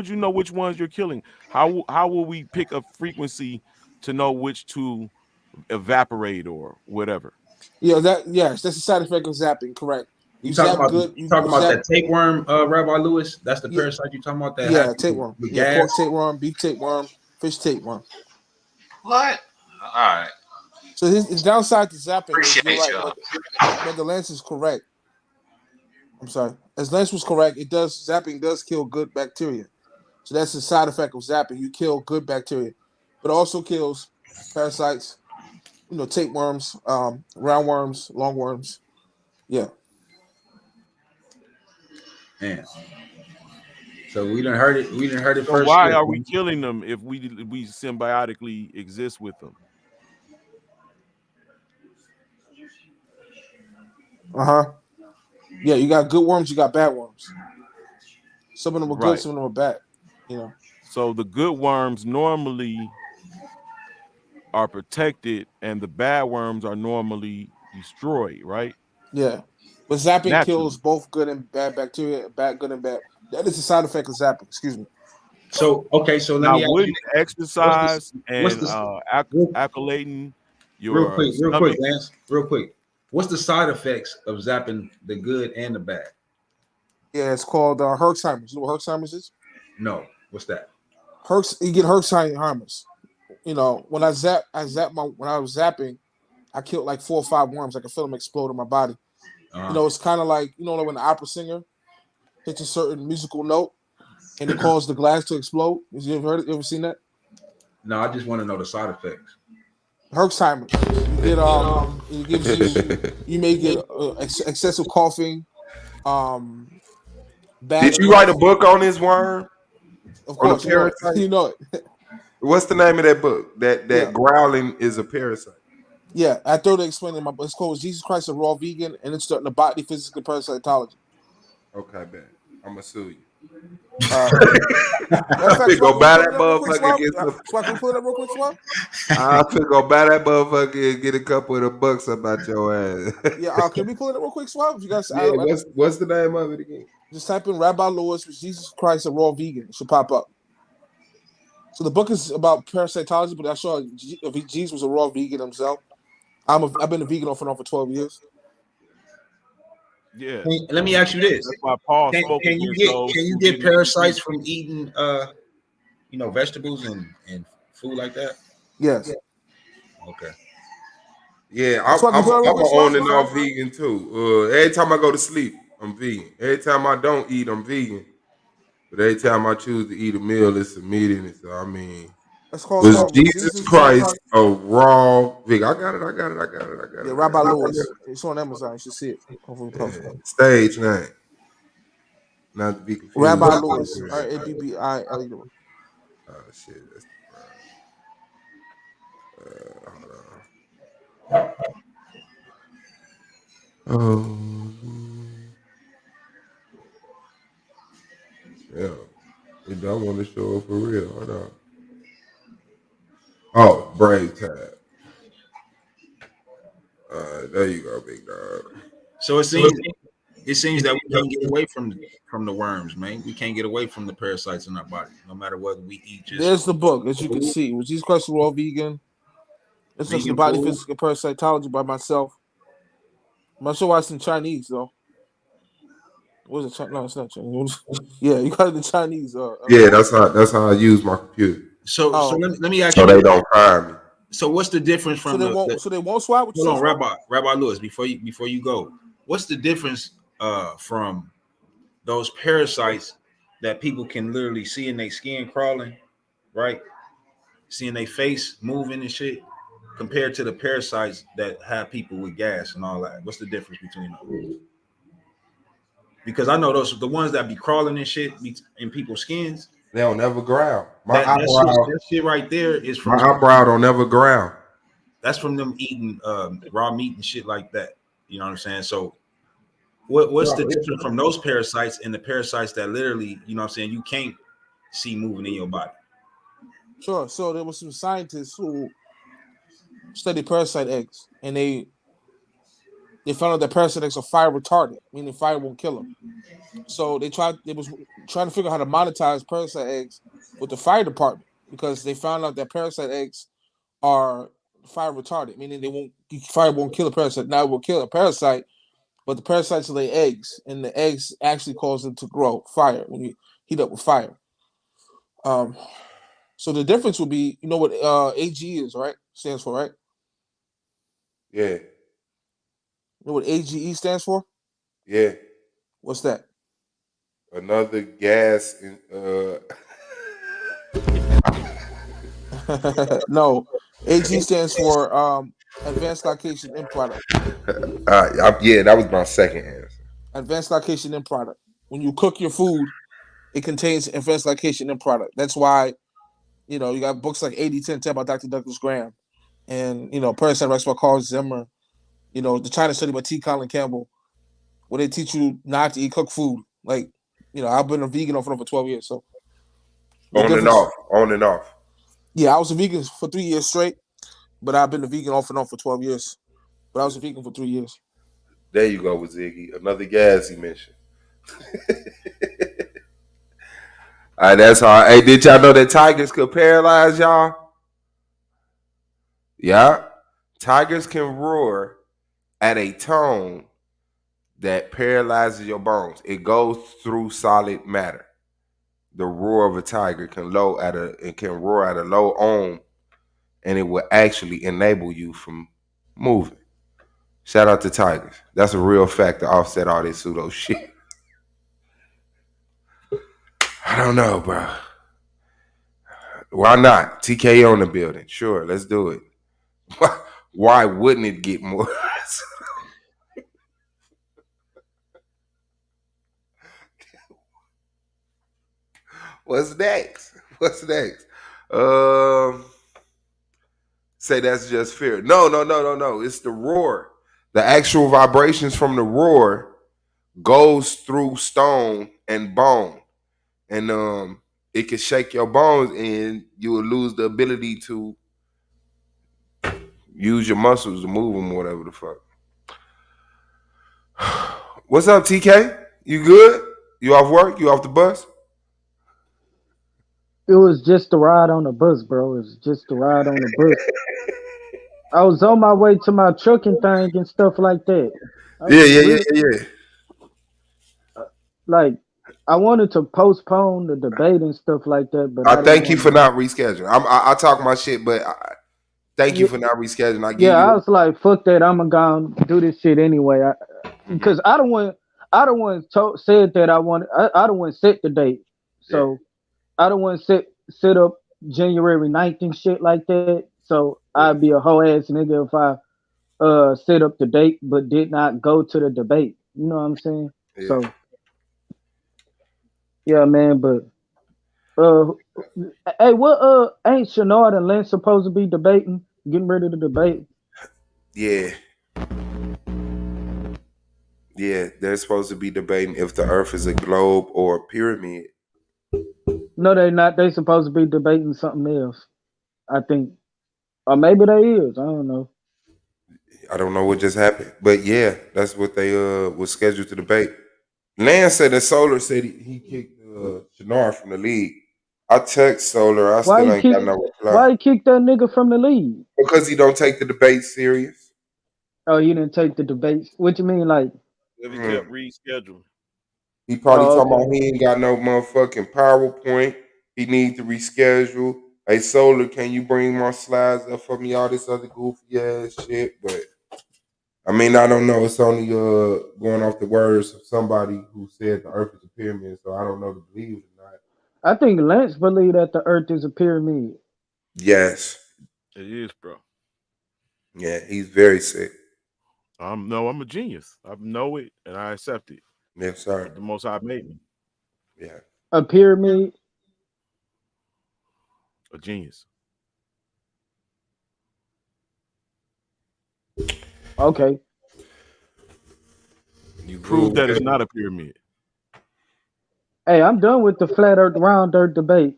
you know which ones you're killing? How will we pick a frequency to know which to evaporate or whatever? Yeah, that's a side effect of zapping, correct. You You talking zap about good, you talking you about zap that tapeworm, Rabbi Lewis? That's the yeah, parasite you talking about that yeah, has tapeworm. the Yeah, pork gas? tapeworm, beef tapeworm, fish tapeworm. What? All right. So his downside to zapping is you're Appreciate right, y'all. but the Lance is correct. I'm sorry. As Lance was correct, zapping does kill good bacteria. So that's the side effect of zapping. You kill good bacteria. But it also kills parasites, tapeworms, roundworms, longworms. Yeah. Man. So we didn't heard it. We didn't heard it So first. why are we killing them if we symbiotically exist with them? Yeah, you got good worms, you got bad worms. Some of them are good, Right. some of them are bad. You know. So the good worms normally are protected and the bad worms are normally destroyed, right? Yeah. But zapping kills Naturally. both good and bad bacteria, good and bad. That is a side effect of zapping. Excuse me. So okay, so let Now, me ask you, wouldn't exercise what's and the accolading real your quick, stomach? Lance, real quick. What's the side effects of zapping the good and the bad? Yeah, it's called Herxheimer's. You know what Herxheimer's is? No. What's that? You get Herxheimer's. You know, when I was zapping, I killed like 4 or 5 worms. I could feel them explode in my body. You know, it's kind of like, when the opera singer hits a certain musical note and it causes the glass to explode. You ever heard it? You ever seen that? No, I just want to know the side effects. Herxheimer's. You get it gives you may get excessive coughing, bad Did you write a breath. book on this worm? Of On the course, you know it. parasite? You know it. What's the name of that book? That Yeah. growling is a parasite. Yeah, I thoroughly explained in my book. It's called Jesus Christ, a Raw Vegan, and it's the botany, physics, and parasitology. Okay, bet. I'm gonna sue you. Matter of fact, I Swap, go can you buy pull that it up real quick, motherfucker and Swap? get some. Swap, can you pull it up real quick, Swap? I finna go buy that motherfucker and get a couple of the bucks about your ass. Yeah, can we pull it up real quick, Swap? If you guys, Yeah, what's the name of it again? just type in Rabbi Lewis with Jesus Christ, a Raw Vegan. It should pop up. So the book is about parasitology, but I saw Jesus was a raw vegan himself. I've been a vegan off and on for 12 years. Yeah. Let me ask you this: That's why Paul Can spoke you against get those can you who get didn't parasites from eating vegetables and food like that? Yes. Okay. Yeah, That's why I can I'm put it real quick, on Swap. and off vegan too. Every time I go to sleep, I'm vegan. Every time I don't eat, I'm vegan. But every time I choose to eat a meal, it's a meat in it. So I mean, That's called was Jesus Jesus. Christ a raw vegan? I got it. Yeah, Rabbi Lewis. It's on Amazon. You should see it. Hopefully, post it. Stage name, not to be confused. Rabbi with Lewis. Israel. RABBILE. Oh shit, that's hold on. Yeah, it don't want to show up for real. Hold on. Oh, Brave Tab. There you go, big dog. So it seems that we can't get away from the worms, man. We can't get away from the parasites in our body, no matter whether we eat just There's the book, as you can see. With Jesus Christ, a raw vegan. It's just the vegan body, food. physics, and parasitology by myself. I'm not sure why it's in Chinese though. What is it? No, it's not Chinese. Yeah, you got it in Chinese. Yeah, that's how I use my computer. So Oh. let me ask So you. they don't fire me. So what's the difference from So they won't swap. What you Hold say, on, Swap? Rabbi Lewis, before you go, what's the difference from those parasites that people can literally see in their skin crawling, right? seeing their face moving and shit, compared to the parasites that have people with gas and all that? What's the difference between them? Because I know those the ones that be crawling and shit in people's skins. They don't never growl. That shit right there is from My eyebrow don't never growl. that's from them eating raw meat and shit like that. You know what I'm saying? So what's the difference from those parasites and the parasites that literally, you know what I'm saying, you can't see moving in your body? Sure. So there was some scientists who studied parasite eggs, and they found out that parasite eggs are fire retardant, meaning fire won't kill them. So they was trying to figure out how to monetize parasite eggs with the fire department, because they found out that parasite eggs are fire retardant, meaning fire won't kill a parasite. Now it will kill a parasite, but the parasites lay eggs, and the eggs actually cause them to grow fire when you heat up with fire. So the difference would be, you know what AG is, right? Stands for, right? Yeah. You know what AGE stands for? Yeah. What's that? Another gas in No. AG stands for advanced glycation end product. Yeah, that was my second answer. Advanced glycation end product. When you cook your food, it contains advanced glycation end product. That's why, you know, you got books like 80-10 about Dr. Douglas Graham, and, you know, Parasite Rex by Carl Zimmer, you know, the China Study by T. Colin Campbell, where they teach you not to eat cooked food. Like, you know, I've been a vegan off and on for 12 years. So On and off. Yeah, I was a vegan for 3 years straight, but I've been a vegan off and on for 12 years. But I was a vegan for 3 years. There you go with Ziggy. Another gas he mentioned. All right, that's all. Hey, did y'all know that tigers could paralyze y'all? Yeah. Tigers can roar at a tone that paralyzes your bones. It goes through solid matter. The roar of a tiger can roar at a low ohm, and it will actually enable you from moving. Shout out to tigers. That's a real fact to offset all this pseudo shit. I don't know, bro. Why not? TK on the building. Sure, let's do it. Why wouldn't it get more? What's next? Say that's just fear. No. It's the roar. The actual vibrations from the roar goes through stone and bone. And it can shake your bones, and you will lose the ability to use your muscles to move them, whatever the fuck. What's up, TK? You good? You off work? You off the bus? It was just a ride on the bus, bro. It was just a ride on the bus. I was on my way to my trucking thing and stuff like that. Yeah. Like, I wanted to postpone the debate and stuff like that, but I I didn't thank you want for to. not rescheduling. I talk my shit, but thank you for not rescheduling. I give Yeah, I you. was like, fuck that. I'm gonna do this shit anyway. Because I don't want said that I don't want set the date. So I don't want set up January 9th and shit like that. So I'd be a whole ass nigga if I set up the date but did not go to the debate. You know what I'm saying? Yeah. So yeah, man, but uh hey, what ain't Shenard and Lynn supposed to be debating, getting ready to debate? Yeah. Yeah, they're supposed to be debating if the earth is a globe or a pyramid. No, they not. They supposed to be debating something else, I think. Or maybe they is. I don't know. I don't know what just happened. But yeah, that's what they was scheduled to debate. Lance said that Solar said he kicked Shenard from the league. I text Solar, I Why still he ain't got kick no reply. why he kicked that nigga from the league? Because he don't take the debate serious. Oh, you didn't take the debates. What you mean, like? If he kept rescheduling. He probably talking okay. about he ain't got no motherfucking PowerPoint. He need to reschedule. Hey, Solar, can you bring my slides up for me? All this other goofy ass shit. But I mean, I don't know. It's only going off the words of somebody who said the earth is a pyramid, so I don't know to believe it or not. I think Lance believe that the Earth is a pyramid. Yes. It is, bro. Yeah, he's very sick. I'm a genius. I know it and I accept it. Yes, sir. The Most High made me Yeah. A pyramid. a genius. Okay. You Prove rule that it's well. not a pyramid. Hey, I'm done with the flat earth, round earth debate.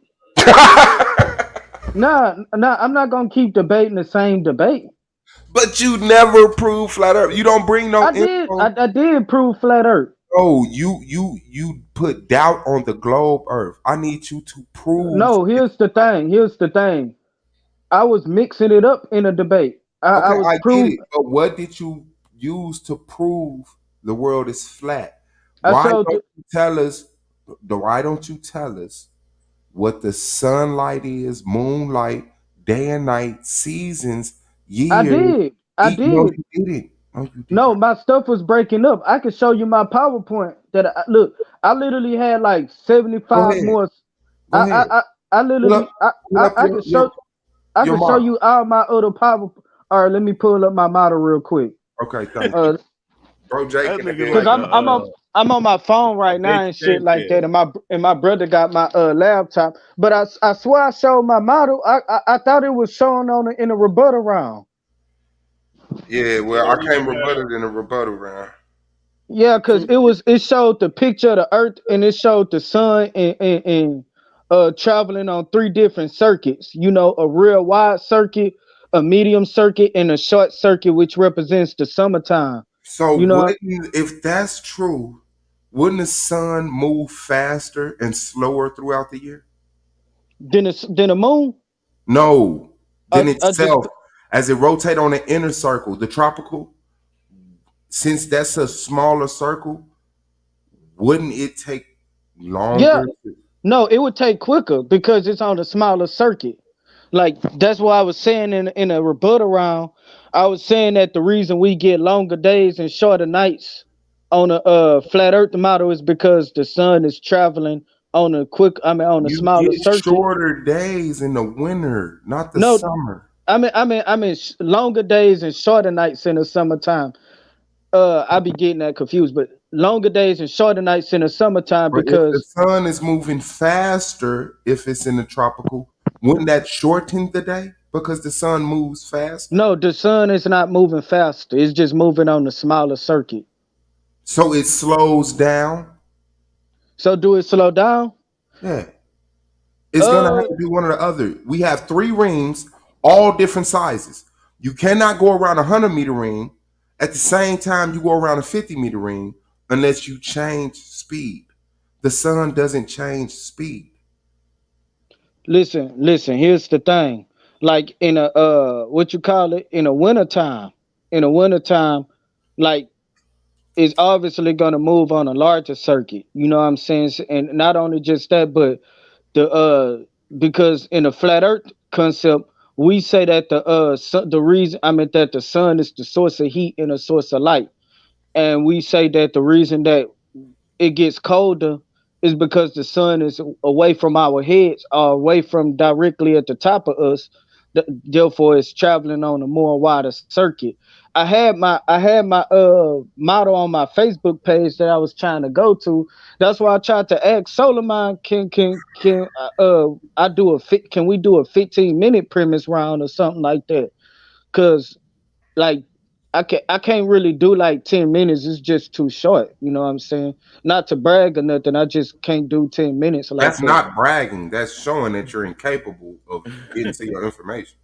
Nah, I'm not gonna keep debating the same debate. But you never prove flat earth. You don't bring no I did. info. I did prove flat earth. Oh, you put doubt on the globe earth. I need you to prove. No, here's the thing. Here's the thing. I was mixing it up in a debate. I Okay, was I get prove. it. But what did you use to prove the world is flat? I Why showed. don't you tell us? Why don't you tell us what the sunlight is, moonlight, day and night, seasons, I years? did. I No, did. you didn't. No, you did No, not. my stuff was breaking up. I could show you my PowerPoint. Look. I literally had like Go 75 ahead. more. Go ahead. I Pull up, literally. pull up I could show. I your could show model. you all my other power. All right, let me pull up my model real quick. Okay, thank you. Bro, Jake That in the nigga Cause like building. I'm on my phone a right now big and shit like daycare. that, and my brother got my laptop. But I swear I showed my model. I thought it was shown on in a rebuttal round. Yeah, well, Yeah, I we can't didn't rebut have it in a rebuttal round. Yeah, cause it showed the picture of the Earth and it showed the sun and traveling on three different circuits. You know, a real wide circuit, a medium circuit, and a short circuit, which represents the summertime. So You know, wouldn't, if that's true, wouldn't the sun move faster and slower throughout the year? then the moon. No, than I just itself. As it rotate on the inner circle, the tropical, since that's a smaller circle, wouldn't it take yeah. longer? No, it would take quicker because it's on a smaller circuit. Like that's why I was saying in a rebuttal round, I was saying that the reason we get longer days and shorter nights on a flat Earth model is because the sun is traveling on on a You smaller get circuit. shorter days in the winter, not the No, summer. longer days and shorter nights in the summertime. I be getting that confused, but longer days and shorter nights in the summertime But if the because sun is moving faster, if it's in the tropical, wouldn't that shorten the day because the sun moves faster? no, the sun is not moving faster. It's just moving on the smaller circuit. So it slows down. So do it slow down? Yeah. It's gonna have Uh, to be one or the other. We have three rings, all different sizes. You cannot go around a 100-meter ring at the same time you go around a 50-meter ring unless you change speed. The sun doesn't change speed. listen. Here's the thing. Like in a what you call it in a wintertime. In a wintertime, like it's obviously gonna move on a larger circuit. You know what I'm saying? And not only just that, but the because in a flat Earth concept, we say that the reason that the sun is the source of heat and a source of light, and we say that the reason that it gets colder is because the sun is away from our heads or away from directly at the top of us. Therefore, it's traveling on a more wider circuit. I had my model on my Facebook page that I was trying to go to. That's why I tried to ask Solomon, can I do can we do a 15-minute premise round or something like that? Cause like I can't really do like 10 minutes. It's just too short. You know what I'm saying? Not to brag or nothing. I just can't do 10 minutes like That's that. not bragging. That's showing that you're incapable of getting to your information.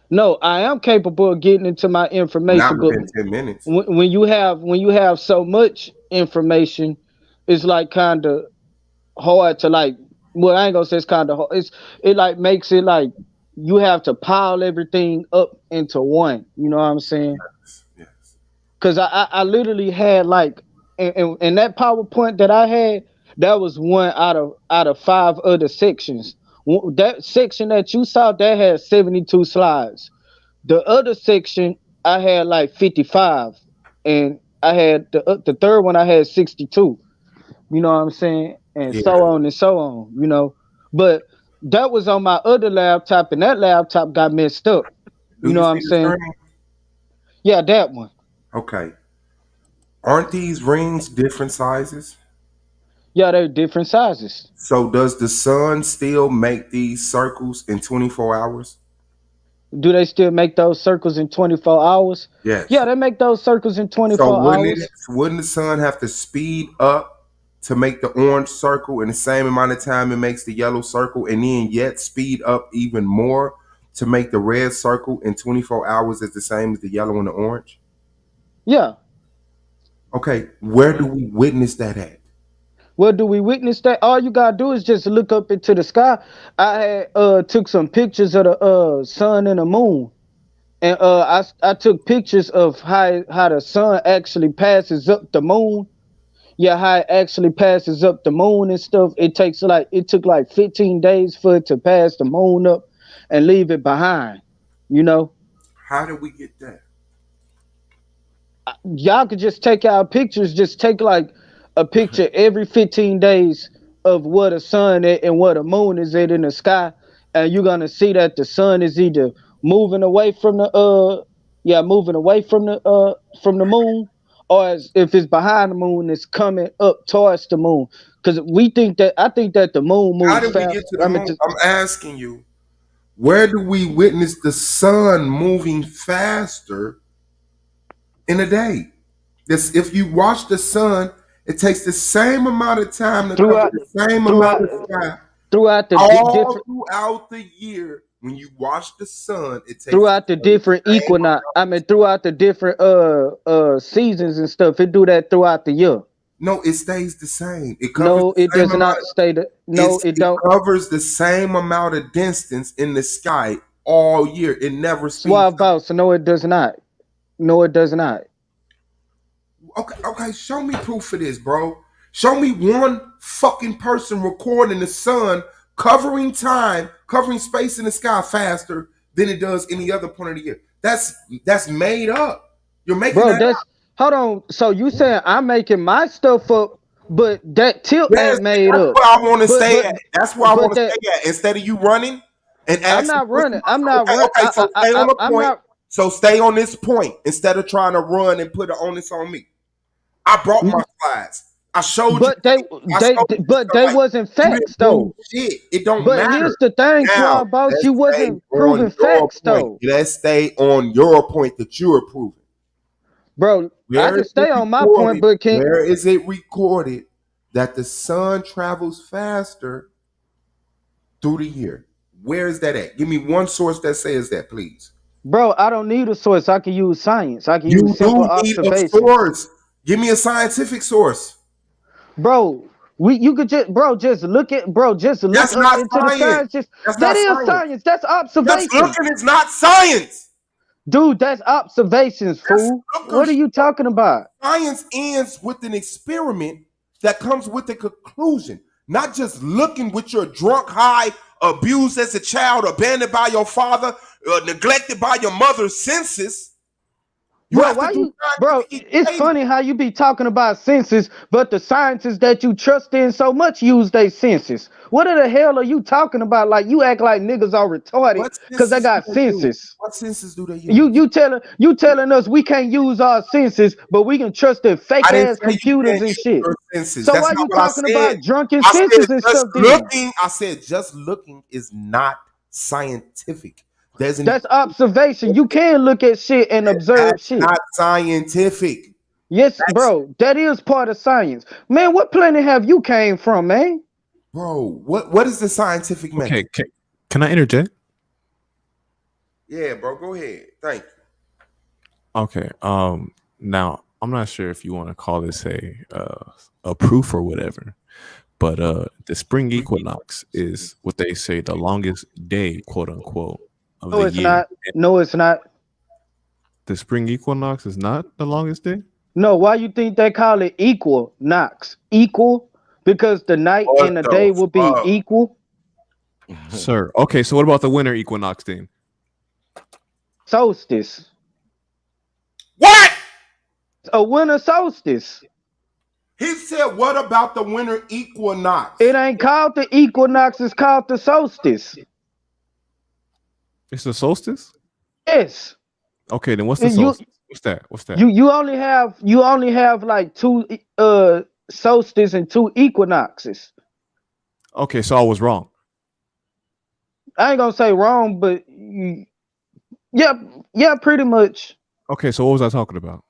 No, I am capable of getting into my Not information, but within 10 minutes. when you have so much information, it's like kind of hard to like. Well, I ain't gonna say it's kind of hard. It like makes it like you have to pile everything up into one. You know what I'm saying? Yes. Cause I literally had like and that PowerPoint that I had, that was one out of five other sections. That section that you saw that had 72 slides. The other section I had like 55, and I had the third one I had 62. You know what I'm saying, and Yeah. so on and so on. You know, but That was on my other laptop, and that laptop got messed up. Do You know you what see I'm the saying? screen? Yeah, that one. Okay. Aren't these rings different sizes? Yeah, they're different sizes. So does the sun still make these circles in 24 hours? Do they still make those circles in 24 hours? Yes. Yeah, they make those circles in So 24 hours. wouldn't the sun have to speed up to make the orange circle in the same amount of time it makes the yellow circle, and then yet speed up even more to make the red circle in 24 hours as the same as the yellow and the orange? Yeah. Okay, where do we witness that at? Well, do we witness that? All you gotta do is just look up into the sky. I had took some pictures of the sun and the moon, and I took pictures of how the sun actually passes up the moon. Yeah, how it actually passes up the moon and stuff. It took like 15 days for it to pass the moon up and leave it behind. You know, How did we get that? y'all could just take our pictures, just take like a picture every 15 days of what a sun is and what a moon is at in the sky, and you're gonna see that the sun is either moving away from the moving away from the moon, or if it's behind the moon, it's coming up towards the moon. Because I think that the moon How moves did we fast. get to the moon? I'm asking you, where do we witness the sun moving faster in a day? This, if you watch the sun, it takes the same amount of time to cover the same amount of sky throughout the all throughout the year. When you watch the sun, it takes throughout the different equinox. I mean, throughout the different seasons and stuff. It do that throughout the year. No, it stays the same. It covers No, the it same does not amount. stay the. No, it don't. It covers the same amount of distance in the sky all year. It never speeds. Suave boss. No, it does not. No, it does not. Okay, show me proof for this, bro. Show me one fucking person recording the sun covering time, covering space in the sky faster than it does any other point of the year. That's made up. You're making Bro, that up. hold on. So you saying I'm making my stuff up, but that tilt ain't made that's up. Where I want to stay at. That's where I want to stay at. Instead of you running and asking. I'm not running. I'm not running. Okay, so stay on the point. Not, so stay on this point instead of trying to run and put the onus on me. I brought my slides. I showed but you. They wasn't facts though. Shit, it don't but matter. But here's the thing, Suave boss, you wasn't proving facts though. Let's stay on your point that you are proving. Bro, I can stay on my point, but can't. Where is it recorded that the sun travels faster through the year? Where is that at? Give me one source that says that, please. Bro, I don't need a source. I can use science. I can use simple observations. A source. Give me a scientific source. Bro, you could just look at just look That's up into science. The science. That is science. That's observation. Just looking is not science. Dude, that's observations, fool. What are you talking about? Science ends with an experiment that comes with a conclusion. Not just looking with your drunk, high, abused as a child, abandoned by your father, neglected by your mother's senses. It's funny how you be talking about senses, but the scientists that you trust in so much use their senses. What the hell are you talking about? Like, you act like niggas are retarded because they got senses. What senses do they use? You telling us we can't use our senses, but we can trust their fake ass computers and shit. So why you talking about drunken senses and stuff? I said just looking is not scientific. That's observation. You can look at shit and observe shit. Not scientific. Yes, bro. That is part of science. Man, what planet have you came from, man? Bro, what is the scientific method? Okay, can I interject? Yeah, bro, go ahead. Thank you. Okay. Now I'm not sure if you want to call this a proof or whatever, but the spring equinox is what they say the longest day, quote unquote. No, it's not. No, it's not. The spring equinox is not the longest day? No, why you think they call it equinox? Equal? Because the night and the day will be equal? Sir. Okay, so what about the winter equinox then? Solstice. What? A winter solstice. He said, what about the winter equinox? It ain't called the equinox, it's called the solstice. It's the solstice? Yes. Okay, then what's the solstice? What's that? You only have like two solstices and two equinoxes. Okay, so I was wrong. I ain't gonna say wrong, but yeah, pretty much. Okay, so what was I talking about?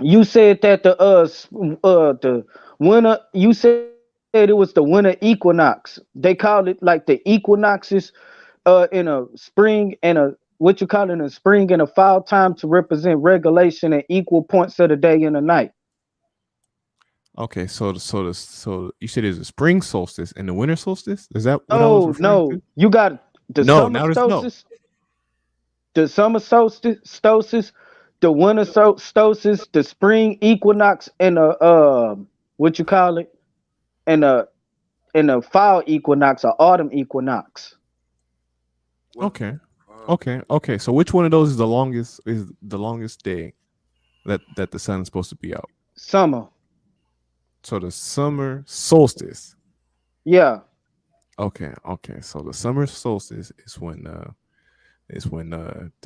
You said that the winter. You said it was the winter equinox. They call it like the equinoxes in a spring and a what you call it in a spring and a fall time to represent regulation at equal points of the day and the night. Okay, so you said there's a spring solstice and the winter solstice? Is that what I was referring to? You got the summer solstice, the summer solstice, the winter solstice, the spring equinox, and the what you call it, and the fall equinox or autumn equinox. Okay. Okay. So which one of those is the longest day that the sun is supposed to be out? Summer. So the summer solstice. Yeah. Okay. So the summer solstice is when the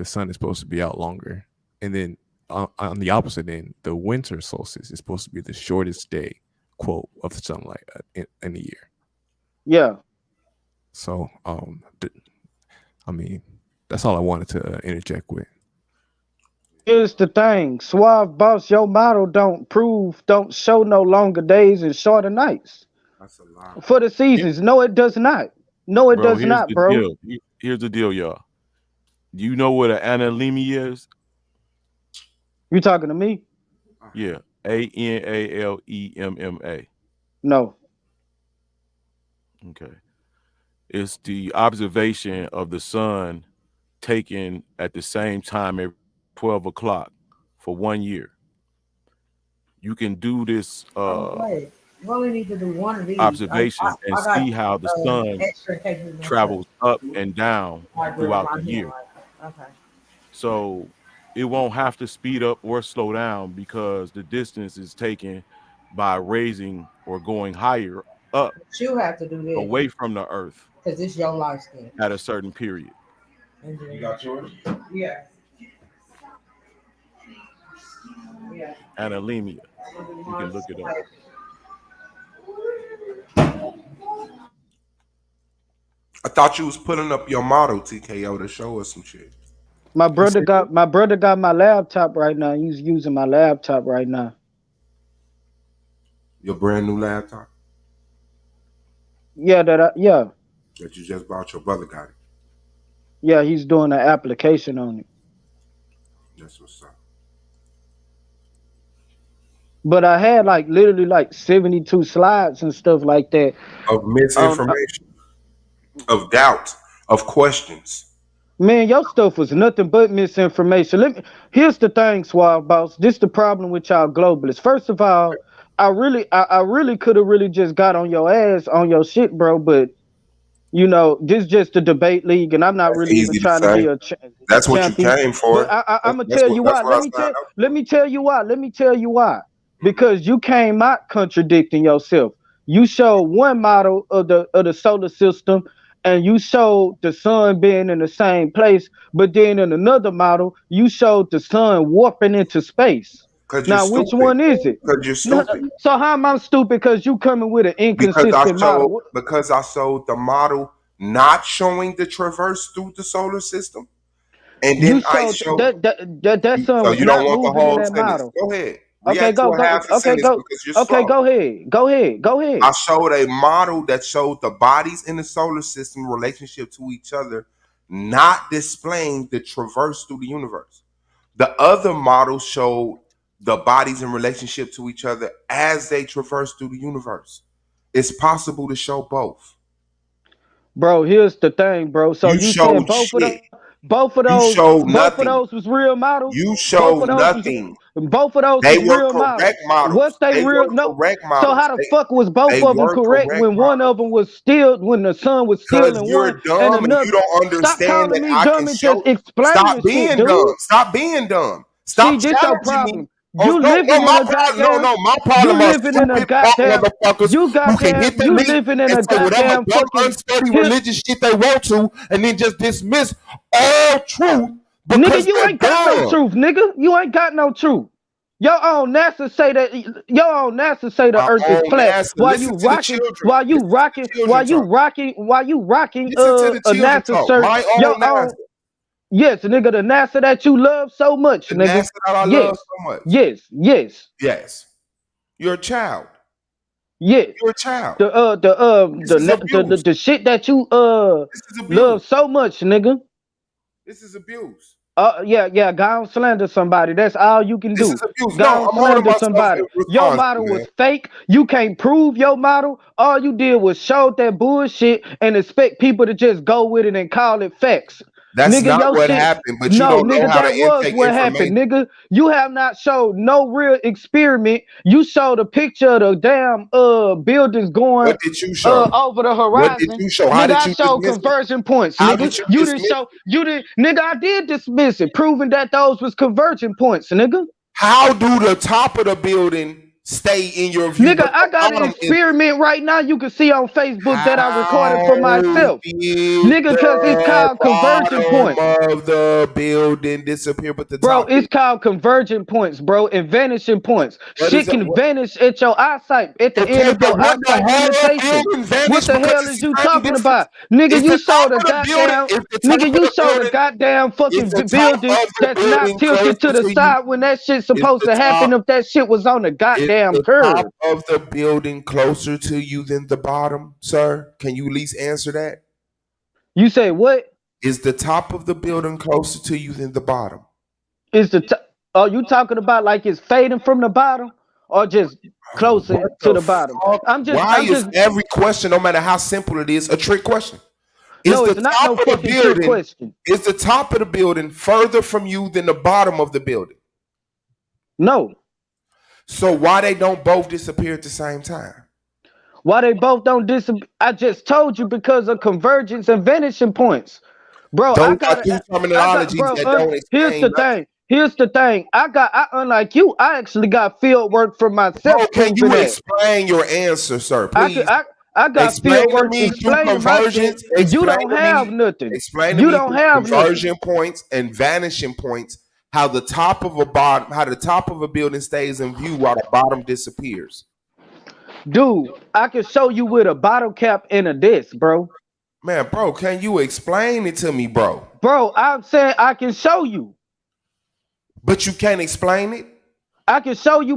sun is supposed to be out longer, and then on the opposite end, the winter solstice is supposed to be the shortest day, quote, of the sunlight in the year. Yeah. So I mean, that's all I wanted to interject with. Here's the thing, Suave Boss, your model don't show no longer days and shorter nights. That's a lie. For the seasons. No, it does not. No, it does not, bro. Deal. Here's the deal, y'all. Do you know what an analemia is? You talking to me? Yeah. ANALEMMA. No. Okay. It's the observation of the sun taken at the same time at 12 o'clock for 1 year. You can do this we only need to do one of these observation and see how the sun travels up and down throughout the year. Okay. So it won't have to speed up or slow down because the distance is taken by raising or going higher up. But you have to do this away from the earth because it's your lifespan at a certain period. You got yours? Yeah. Yeah. Analemia. You can look it up. I thought you was putting up your model, TKO, to show us some shit. My brother got my laptop right now. He's using my laptop right now. Your brand new laptop? Yeah, that you just bought. Your brother got it. Yeah, he's doing an application on it. That's what's up. But I had like literally like 72 slides and stuff like that. Of misinformation, of doubt, of questions. Man, your stuff was nothing but misinformation. Here's the thing, Suave Boss. This the problem with y'all globalists. First of all, I really could have really just got on your ass on your shit, bro. But you know, this is just a debate league, and I'm not That's really even trying to be a That's what champion. you came for. But I'm gonna tell you why. Let me tell you why. Because you came out contradicting yourself. You showed one model of the solar system, and you showed the sun being in the same place, but then in another model, you showed the sun warping into space. Now, which one is it? Because you're stupid. So how am I stupid? Because you coming with an inconsistent model. Because I showed the model not showing the traverse through the solar system, and then I showed that sun was not moving in that model. Go ahead. Okay, go ahead. Go ahead. I showed a model that showed the bodies in the solar system relationship to each other, not displaying the traverse through the universe. The other model showed the bodies in relationship to each other as they traverse through the universe. It's possible to show both. Bro, here's the thing, bro. So you said both of those was real models. You showed nothing. Both of those they was were real correct models. What's they real? No. Correct models. So how the fuck was both of them correct when one of them was still when the sun was still in one dumb and another? And you don't understand. Stop calling me dumb and show. just explain Stop this being shit, dumb. dude. Stop being dumb. Stop See, this your problem. You living in a goddamn. My You problem are living in a stupid fuck goddamn. motherfuckers You who can goddamn. hit that You link living in and a say whatever goddamn dumb, fucking. unsteady religious shit they want to, and then just dismiss all truth Nigga, because you they're ain't got no dumb. truth, nigga. You ain't got no truth. Your own NASA say that. Your own NASA say the Our Earth is own flat. NASA. While Listen you to the rocking, children. while you Listen to rocking, the children talk. while you rocking Listen to the a children NASA talk. shirt. My Your own NASA. own. Yes, nigga, the NASA that you love so much, The nigga. NASA that I love Yes, so much. yes. Yes. You're a child. Yes. You're a child. This is abuse. The shit that you This is abuse. love so much, nigga. This is abuse. Yeah, go on slander somebody. That's all you can This do. is abuse. Go No, on I'm holding slander myself somebody. Your responsible, model man. was fake. You can't prove your model. All you did was show that bullshit and expect people to just go with it and call it facts. That's Nigga, not your what shit. happened, but you No, don't know nigga, how to that was intake what information. happened, nigga. You have not showed no real experiment. You showed a picture of the damn buildings going What did you show? over the What did horizon. you show? How Nigga, did I you showed dismiss it? conversion points, How nigga. did you You didn't dismiss show, you didn't, nigga, I did dismiss it, proving that those was conversion points, nigga. How do the top of the building stay in your view, Nigga, but I the got an bottom is? experiment right now you can see on Facebook that I recorded for How myself. did Nigga, cause it's the called conversion points. bottom of the building disappear, but the Bro, top it's is? called convergent points, bro, and vanishing points. What Shit is it? can vanish at your eyesight, at the end Okay, of your but what the eyesight whole limitation. building vanished What the because hell it's is the you same talking distance? about? Nigga, Is you the top showed a of the building? goddamn, Is the top nigga, of you the showed a building? goddamn Is fucking the top building of the that's not building tilted to closer the to you? side when that shit's Is supposed the to top? happen if that shit was on the Is goddamn the top curb. of the building closer to you than the bottom, sir? Can you at least answer that? You say what? Is the top of the building closer to you than the bottom? Is the are you talking about like it's fading from the bottom or just closer What to the the bottom? fuck? Why I'm is just every question, no matter how simple it is, a trick question? Is no, the it's not top no of the fucking trick building question. is the top of the building further from you than the bottom of the building? No. So why they don't both disappear at the same time? Why they both don't disappear? I just told you because of convergence and vanishing points. Bro, Those are two terminologies that don't here's explain the nothing. thing. Here's the thing. I unlike you, I actually got field work for myself Bro, can proving you that. explain your answer, sir? Please. I got Explain field to work me through explaining my shit. conversions. You don't have nothing. Explain to You me don't through have conversion nothing. points and vanishing points how the top of a building stays in view while the bottom disappears. Dude, I can show you with a bottle cap and a disc, bro. Man, bro, can you explain it to me, bro? Bro, I'm saying I can show you. But you can't explain it? I can show you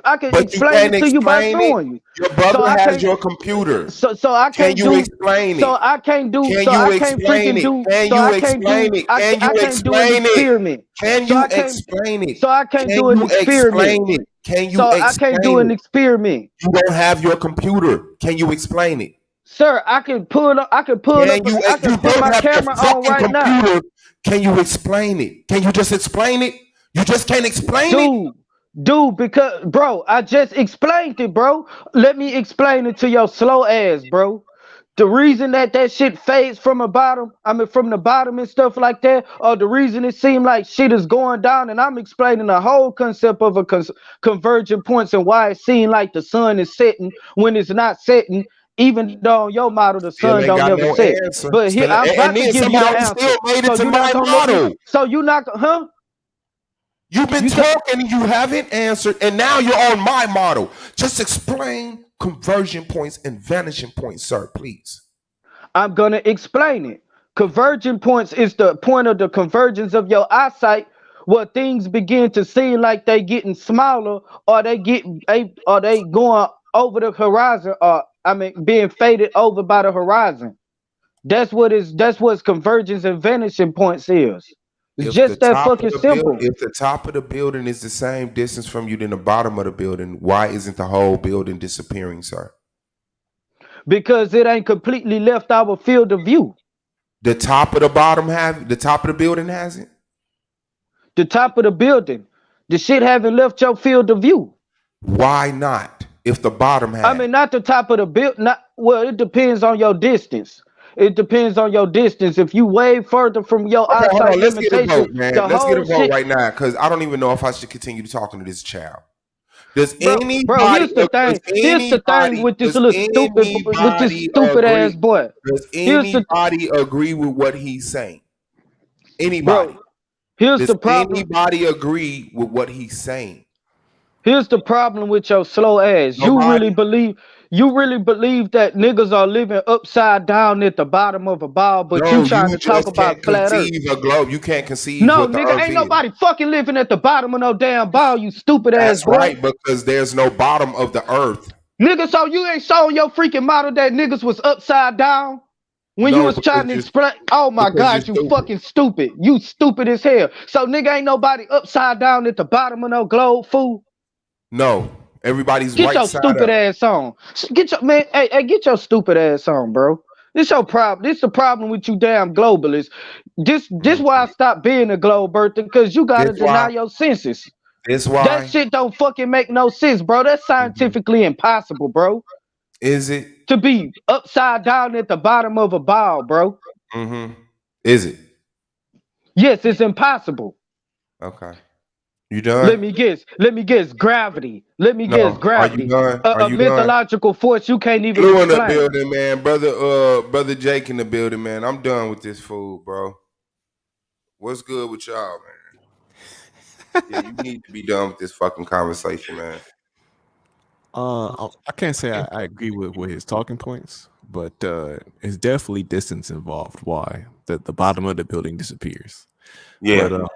I can But explain it to you by showing you. Your brother has your computer. So I can can't you do. explain it? So I can't do. Can So you I can't explain freaking it? do. Can So you I can't explain do. it? I Can you can't do an explain it? experiment. Can So you I can't. explain it? So I can't Can do an you experiment. explain it? Can you So I explain can't do an it? experiment. You don't have your computer. Can you explain it? Sir, I can pull up. I can pull Can up. you? I can You put don't my have your camera on fucking right now. computer. Can you explain it? Can you just explain it? You just can't explain it? Dude, because bro, I just explained it, bro. Let me explain it to your slow ass, bro. The reason that shit fades from the bottom, from the bottom and stuff like that, or the reason it seemed like shit is going down, and I'm explaining the whole concept of a convergent points and why it seemed like the sun is setting when it's not setting. Even though on your model the Still sun ain't don't got never no set. answer. But here I'm about And to then give you the somebody answer. still made it So to you're not my gonna let me. model. So you're not, huh? You've been talking and you haven't answered, and now you're on my model. Just explain conversion points and vanishing points, sir, please. I'm gonna explain it. Convergent points is the point of the convergence of your eyesight, where things begin to seem like they getting smaller, or they going over the horizon, or being faded over by the horizon. That's what convergence and vanishing points is. It's just that fucking simple. If the top of the building is the same distance from you than the bottom of the building, why isn't the whole building disappearing, sir? Because it ain't completely left our field of view. The top of the building hasn't? The top of the building. The shit haven't left your field of view. Why not? If the bottom has. Not the top of the building. Well, it depends on your distance. It depends on your distance. If you way further from your Okay, hold eyesight on. Let's get a limitation, vote, man. the Let's get a whole vote shit, right now because I don't even know if I should continue talking to this child. Does bro. anybody? Here's the thing. Does Here's the thing anybody? with this Does little stupid, with this anybody stupid ass agree? boy. Does Here's the, anybody agree with what he's saying? Anybody? bro. Here's Does the problem. anybody agree with what he's saying? Here's the problem with your slow ass. You really Nobody. believe that niggas are living upside down at the bottom of a ball, but you No, trying you to talk just can't about flat earth. conceive a globe. You can't conceive No, what the nigga, earth ain't is. nobody fucking living at the bottom of no damn ball, you stupid ass That's boy. right, because there's no bottom of the earth. Nigga, so you ain't showing your freaking model that niggas was upside down? When you No, was trying to because explain, oh my you're God, you stupid. fucking stupid. You stupid as hell. So nigga, ain't nobody upside down at the bottom of no globe, fool. No, everybody's Get right your side stupid up. ass on. Get your man. Hey, get your stupid ass on, bro. This your problem. This the problem with you damn globalists. This why I stopped being a globe birther, because you gotta This why. deny your senses. This That why. shit don't fucking make no sense, bro. That's scientifically impossible, bro. Is it? To be upside down at the bottom of a ball, bro. Is it? Yes, it's impossible. Okay. You done? Let me guess. Gravity. Let me guess. No. Are you Gravity. done? Are A you done? mythological force you can't even Blue in the explain. building, man. Brother Jake in the building, man. I'm done with this fool, bro. What's good with y'all, man? Yeah, you need to be done with this fucking conversation, man. I can't say I agree with his talking points, but it's definitely distance involved. Why the bottom of the building disappears? Yeah. But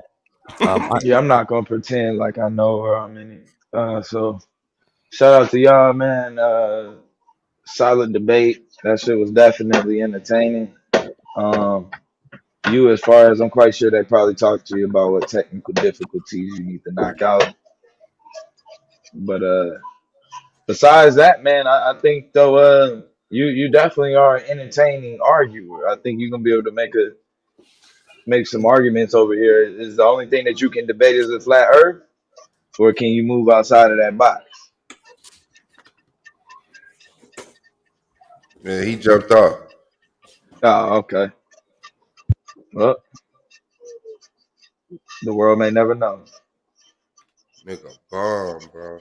Yeah, I'm not gonna pretend like I know where I'm in it. So shout out to y'all, man. Solid debate. That shit was definitely entertaining. You, as far as I'm quite sure, they probably talked to you about what technical difficulties you need to knock out. But besides that, man, I think though, you definitely are an entertaining arguer. I think you're gonna be able to make some arguments over here. Is the only thing that you can debate is a flat Earth, or can you move outside of that box? Yeah, he jumped off. Oh, okay. Well, the world may never know. Nigga bomb, bro.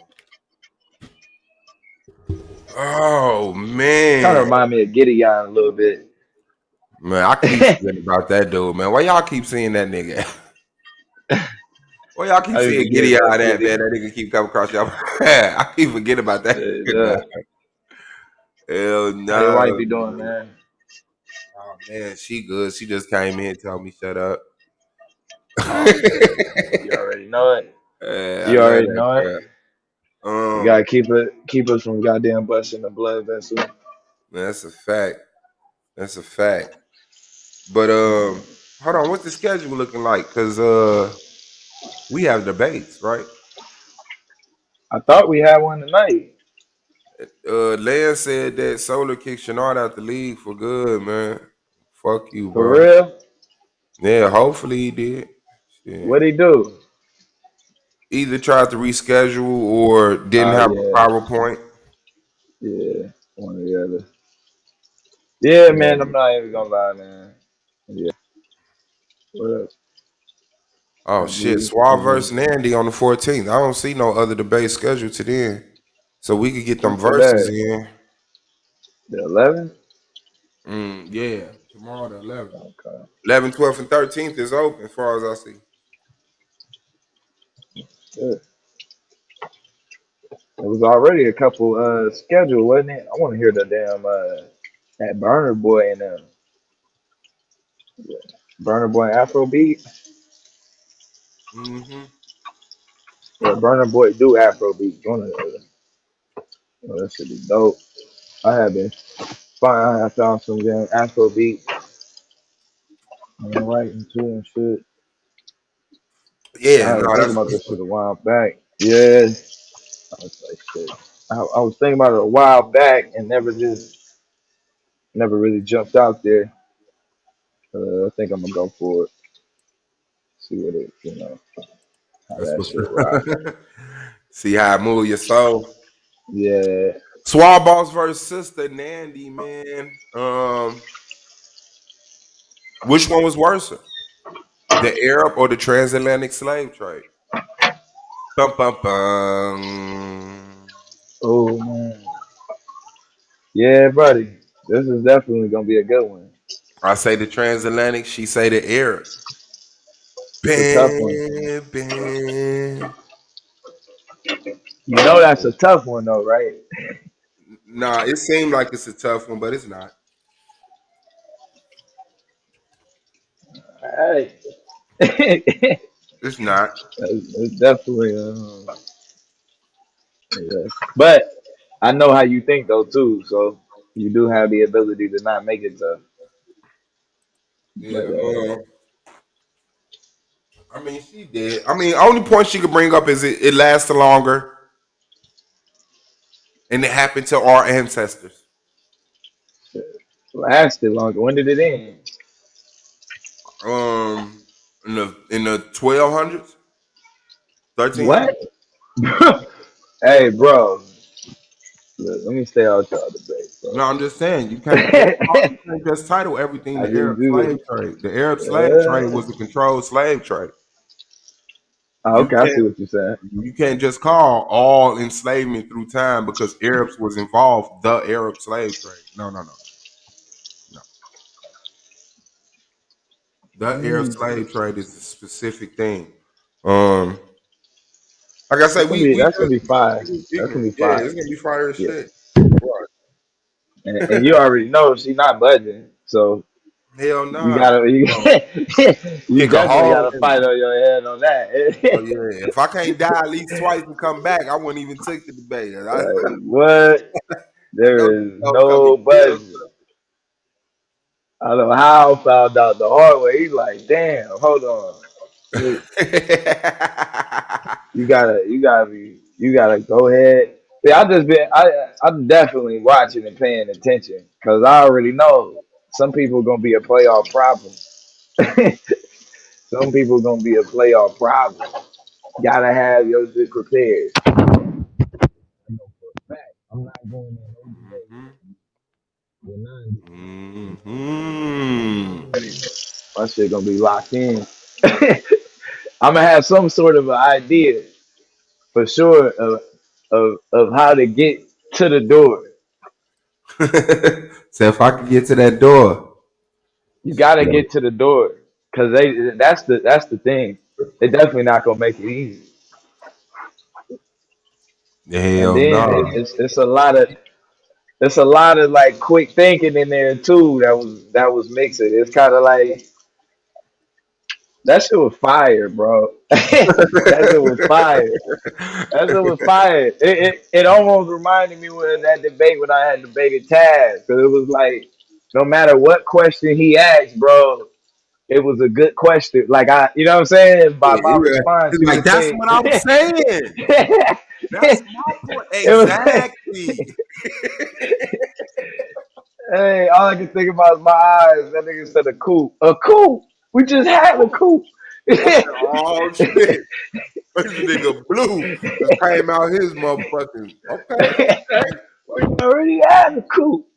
Oh man. Kind of remind me of Gideon a little bit. Man, I keep forgetting about that dude, man. Why y'all keep seeing that nigga? Why y'all keep I seeing forget Giddy about out that, Gideon. man? That nigga keep coming across y'all. I keep forgetting about that. Yeah. Hell no. How your wife be doing, man? Oh man, she good. She just came in and told me shut up. Oh, yeah. You already know it. I You love already that know it. girl. You gotta keep us from goddamn busting the blood vessel. That's a fact. That's a fact. But hold on, what's the schedule looking like? Cause we have debates, right? I thought we had one tonight. Leia said that Solar kicked Shenard out the league for good, man. Fuck you, For bro. real? Yeah, hopefully he did. Shit. What'd he do? Either tried to reschedule or didn't have a Yeah. PowerPoint. Yeah. One or the other. Yeah, man, I'm not even gonna lie, man. Yeah. What up? Oh shit, Suave versus Nandy on the 14th. I don't see no other debate scheduled to then. So we could get them What's verses today? in. The 11th? Yeah, tomorrow the 11th. Okay. 11th, 12th, and 13th is open as far as I see. Good. It was already a couple scheduled, wasn't it? I want to hear the damn that Burner Boy and Burner Boy Afrobeat. Or Burner Boy do Afrobeat. One of the oh, that should be dope. I have been fine. I found some damn Afrobeat. I'm writing too and shit. Yeah, I was no, thinking that's about what's this shit up. a while back. Yeah. I was like, shit. I was thinking about it a while back and never really jumped out there. I think I'm gonna go for it. See what it, how That's that what's shit rock. up. See how I move your soul. Yeah. Swab Boss versus Sister Nandy, man. Which one was worse? The Arab or the transatlantic slave trade? Bum, bum, bum. Oh man, yeah, buddy. This is definitely gonna be a good one. I say the transatlantic, she say the Arab. It's a tough one. Ben, ben. You know that's a tough one though, right? Nah, it seemed like it's a tough one, but it's not. Hey. it's, It's not. it's definitely. Yeah. But I know how you think though too, so you do have the ability to not make it tough. Yeah. But I mean, she did. I mean, only point she could bring up is it lasted longer, and it happened to our ancestors. lasted longer. When did it end? In the 1200s, 1300s. What? Hey, bro. Look, let me stay out y'all debate, bro. No, I'm just saying you can't just title everything I the just Arab do slave it. trade. The Arab slave trade was a controlled slave trade. Oh, You okay, I see can't what you're saying. you can't just call all enslavement through time because Arabs was involved. The Arab slave trade. No. The Arab slave trade is a specific thing. Um, like I say, we That's gonna be fire. just That's gonna ignorant. be Yeah, fire. it's gonna be fire as Yeah. shit. And you already know she's not budging, so Hell you nah. gotta you, you Kick a definitely hole gotta in it. fight on your head on Oh that. yeah. If I can't die at least twice and come back, I wouldn't even take the debate. What? I know There is you gonna come and no kill. budget. I don't know how I found out the hard way. He's like, damn, hold on. You gotta go ahead. See, I'm definitely watching and paying attention because I already know some people gonna be a playoff problem. Some people gonna be a playoff problem. Gotta have your shit prepared. I'm not going in no debate with none. My shit gonna be locked in. I'm gonna have some sort of an idea for sure of how to get to the door. So if I can get to that door, You gotta get to the door because that's the thing. They definitely not gonna make it easy. And hell then no. it's a lot of like quick thinking in there too. That was mixing. It's kind of like that shit was fire, bro. That shit was fire. That shit was fire. It almost reminded me of that debate when I had debated Taz because it was like no matter what question he asked, bro, it was a good question. Like you know what I'm saying? By my response, It's you like would that's think what I'm saying. That's my point. it was. Exactly. Hey, all I can think about is my eyes. That nigga said a coupe. A coupe. We just had a coupe. Oh shit. This nigga blue just came out his motherfucking okay. We already had a coupe.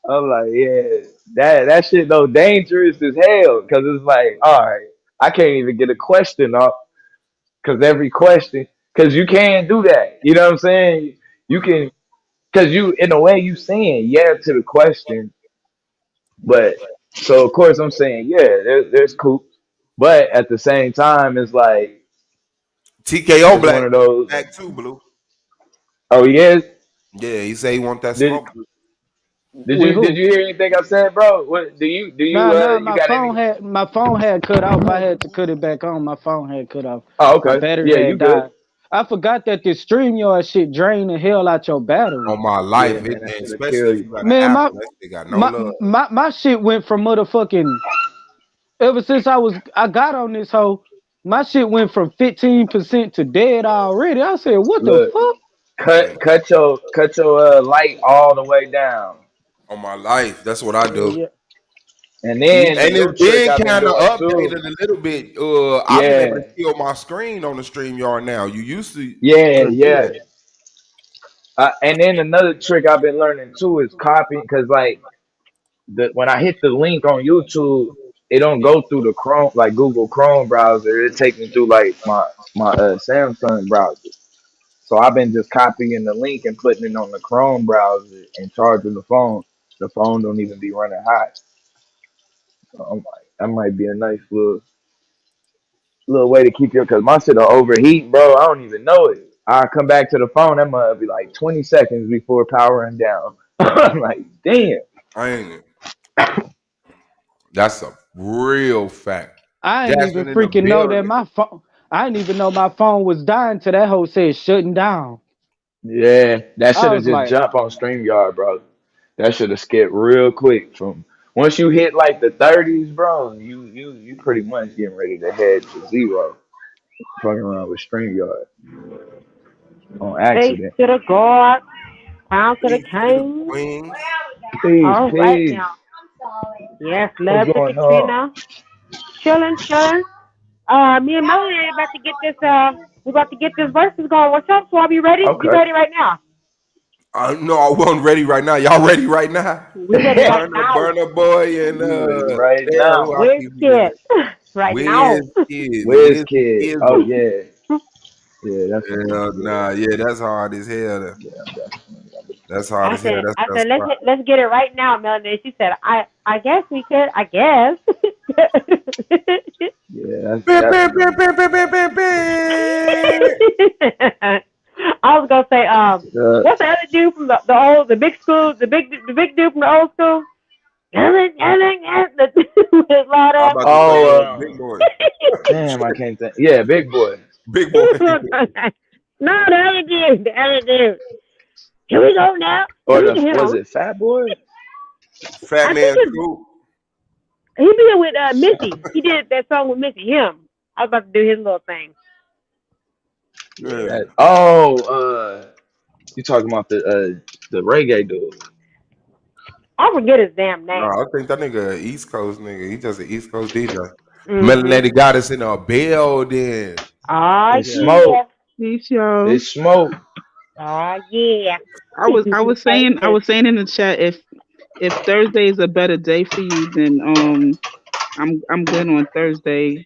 I'm like, yeah, that shit though dangerous as hell because it's like, all right, I can't even get a question off because every question, because you can do that. You know what I'm saying? You can, because you in a way you saying yeah to the question, but so of course I'm saying yeah, there's coops, but at the same time it's like TKO it's one of those. black too, blue. Oh, he is. Yeah, he say he want that Did smoke. did With you did who? you hear anything I said, bro? What Nah, you got any? my phone had cut off. I had to cut it back on. My phone had cut off. Oh, My okay. battery Yeah, you had good. died. I forgot that this StreamYard shit drain the hell out your battery. On my Yeah, life, man, that shit'll especially kill if you. you got an Man, Apple, that shit got no love. my shit went from motherfucking ever since I got on this hoe, my shit went from 15% to dead already. I said, what the Look, fuck? cut your light all the way down, On my life, that's what I do. Yeah, and then the And new it's trick been I've been kind of doing too. updated a little bit. I've been able Yeah, to kill my screen on the StreamYard now. You used to yeah, couldn't do yeah. that. And then another trick I've been learning too is copying, because like when I hit the link on YouTube, it don't go through the Chrome like Google Chrome browser. It takes me through like my Samsung browser. So I've been just copying the link and putting it on the Chrome browser and charging the phone. The phone don't even be running hot. So I'm like, that might be a nice little way to keep your, cause my shit'll overheat, bro. I don't even know it. I come back to the phone, that might be like 20 seconds before powering down. I'm like, damn. Ain't it? That's a real fact. I ain't even Jasmine in the freaking know that building. my phone. I didn't even know my phone was dying till that hoe said shutting down. Yeah, that I should have was just like, jumped on StreamYard, bro. That should have skipped real quick. From once you hit like the 30s, bro, you pretty much getting ready to head to zero. Fucking around with StreamYard on Face accident. to the God, pound to the Peace to the king. queens. Peace, All right peace. now. Yes, What's love to going on? Katrina. Chilling, chilling. Me and Melanie about to get this. We about to get this verses going. What's up, Swab? You ready? We Okay. ready right now. No, I wasn't ready right now. Y'all ready right now? We ready right now. Burner Boy and You ready right damn, who now. I Whiz keep kid. forgetting? Right now. Whiz Wiz kid. Kid. Oh yeah. Yeah, that's one of Yeah, them good. nah, yeah, that's hard as hell. Yeah, definitely. That's hard as hell. That's I that said spot. let's get it right now, Melanie. She said I guess we could. I guess. Yeah, Bam, that's bam, bam, definitely. bam, bam, bam, bam, bam. I was gonna say, Uh, what's the other dude from the old, the big school, the big dude from the old school? With loud I'm ass. about to say, oh, Big Boy. damn, I can't think. Yeah, big boy. Big Boy. No, the other dude, the other dude. Here we go now. Or Look the at was him. it Fat Boy? Fat I Man think Scoop. he did with Missy. He did that song with Missy. Him. I was about to do his little thing. Yeah. Yeah. You talking about the reggae dude? I forget his damn No, name. I think that nigga a East Coast nigga. He just an East Coast DJ. Mm-hmm. Melanated got us in a building. It's Yeah. smoke. Peace, y'all. It's smoke. Yeah. I was saying in the chat, if Thursday is a better day for you, then I'm good on Thursday.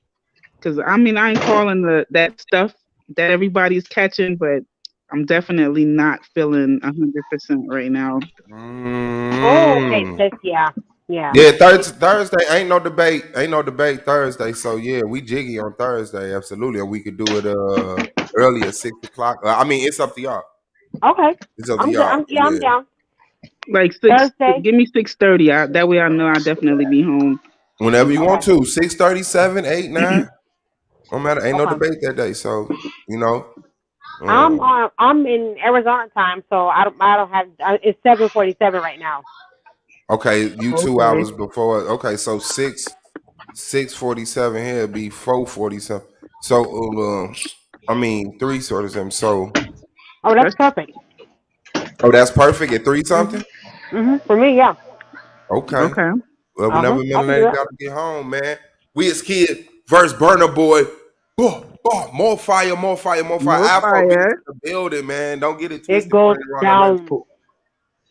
Cause I mean I ain't calling that stuff that everybody's catching, but I'm definitely not feeling 100% right now. Oh, okay, Mm. sis. Yeah. Yeah. Yeah, Thursday ain't no debate. Ain't no debate Thursday. So yeah, we jiggy on Thursday, absolutely. And we could do it earlier, 6 o'clock. I mean, it's up to y'all. Okay. It's up to I'm good. y'all. I'm Yeah. down. Like Thursday. give me 6:30. That way I know I'll definitely be home. Whenever you want Okay. to. 6:37, 8, 9. No matter. Ain't no Okay. debate that day. So, you know. I'm in Arizona time, so I don't have. It's 7:47 right now. Okay, you 2 hours Okay. before. Okay, so 6:47 here be 4:47. So I mean 3:47. So Oh, that's That's perfect. that's perfect at 3 something. For me, yeah. Okay. okay. Well, whenever I can do Melanated that. got to get home, man. We as kids versus Burner Boy. More fire, more fire, more fire. More Afro beats fire. in the building, man. Don't get it It twisted. goes Running around that red. down.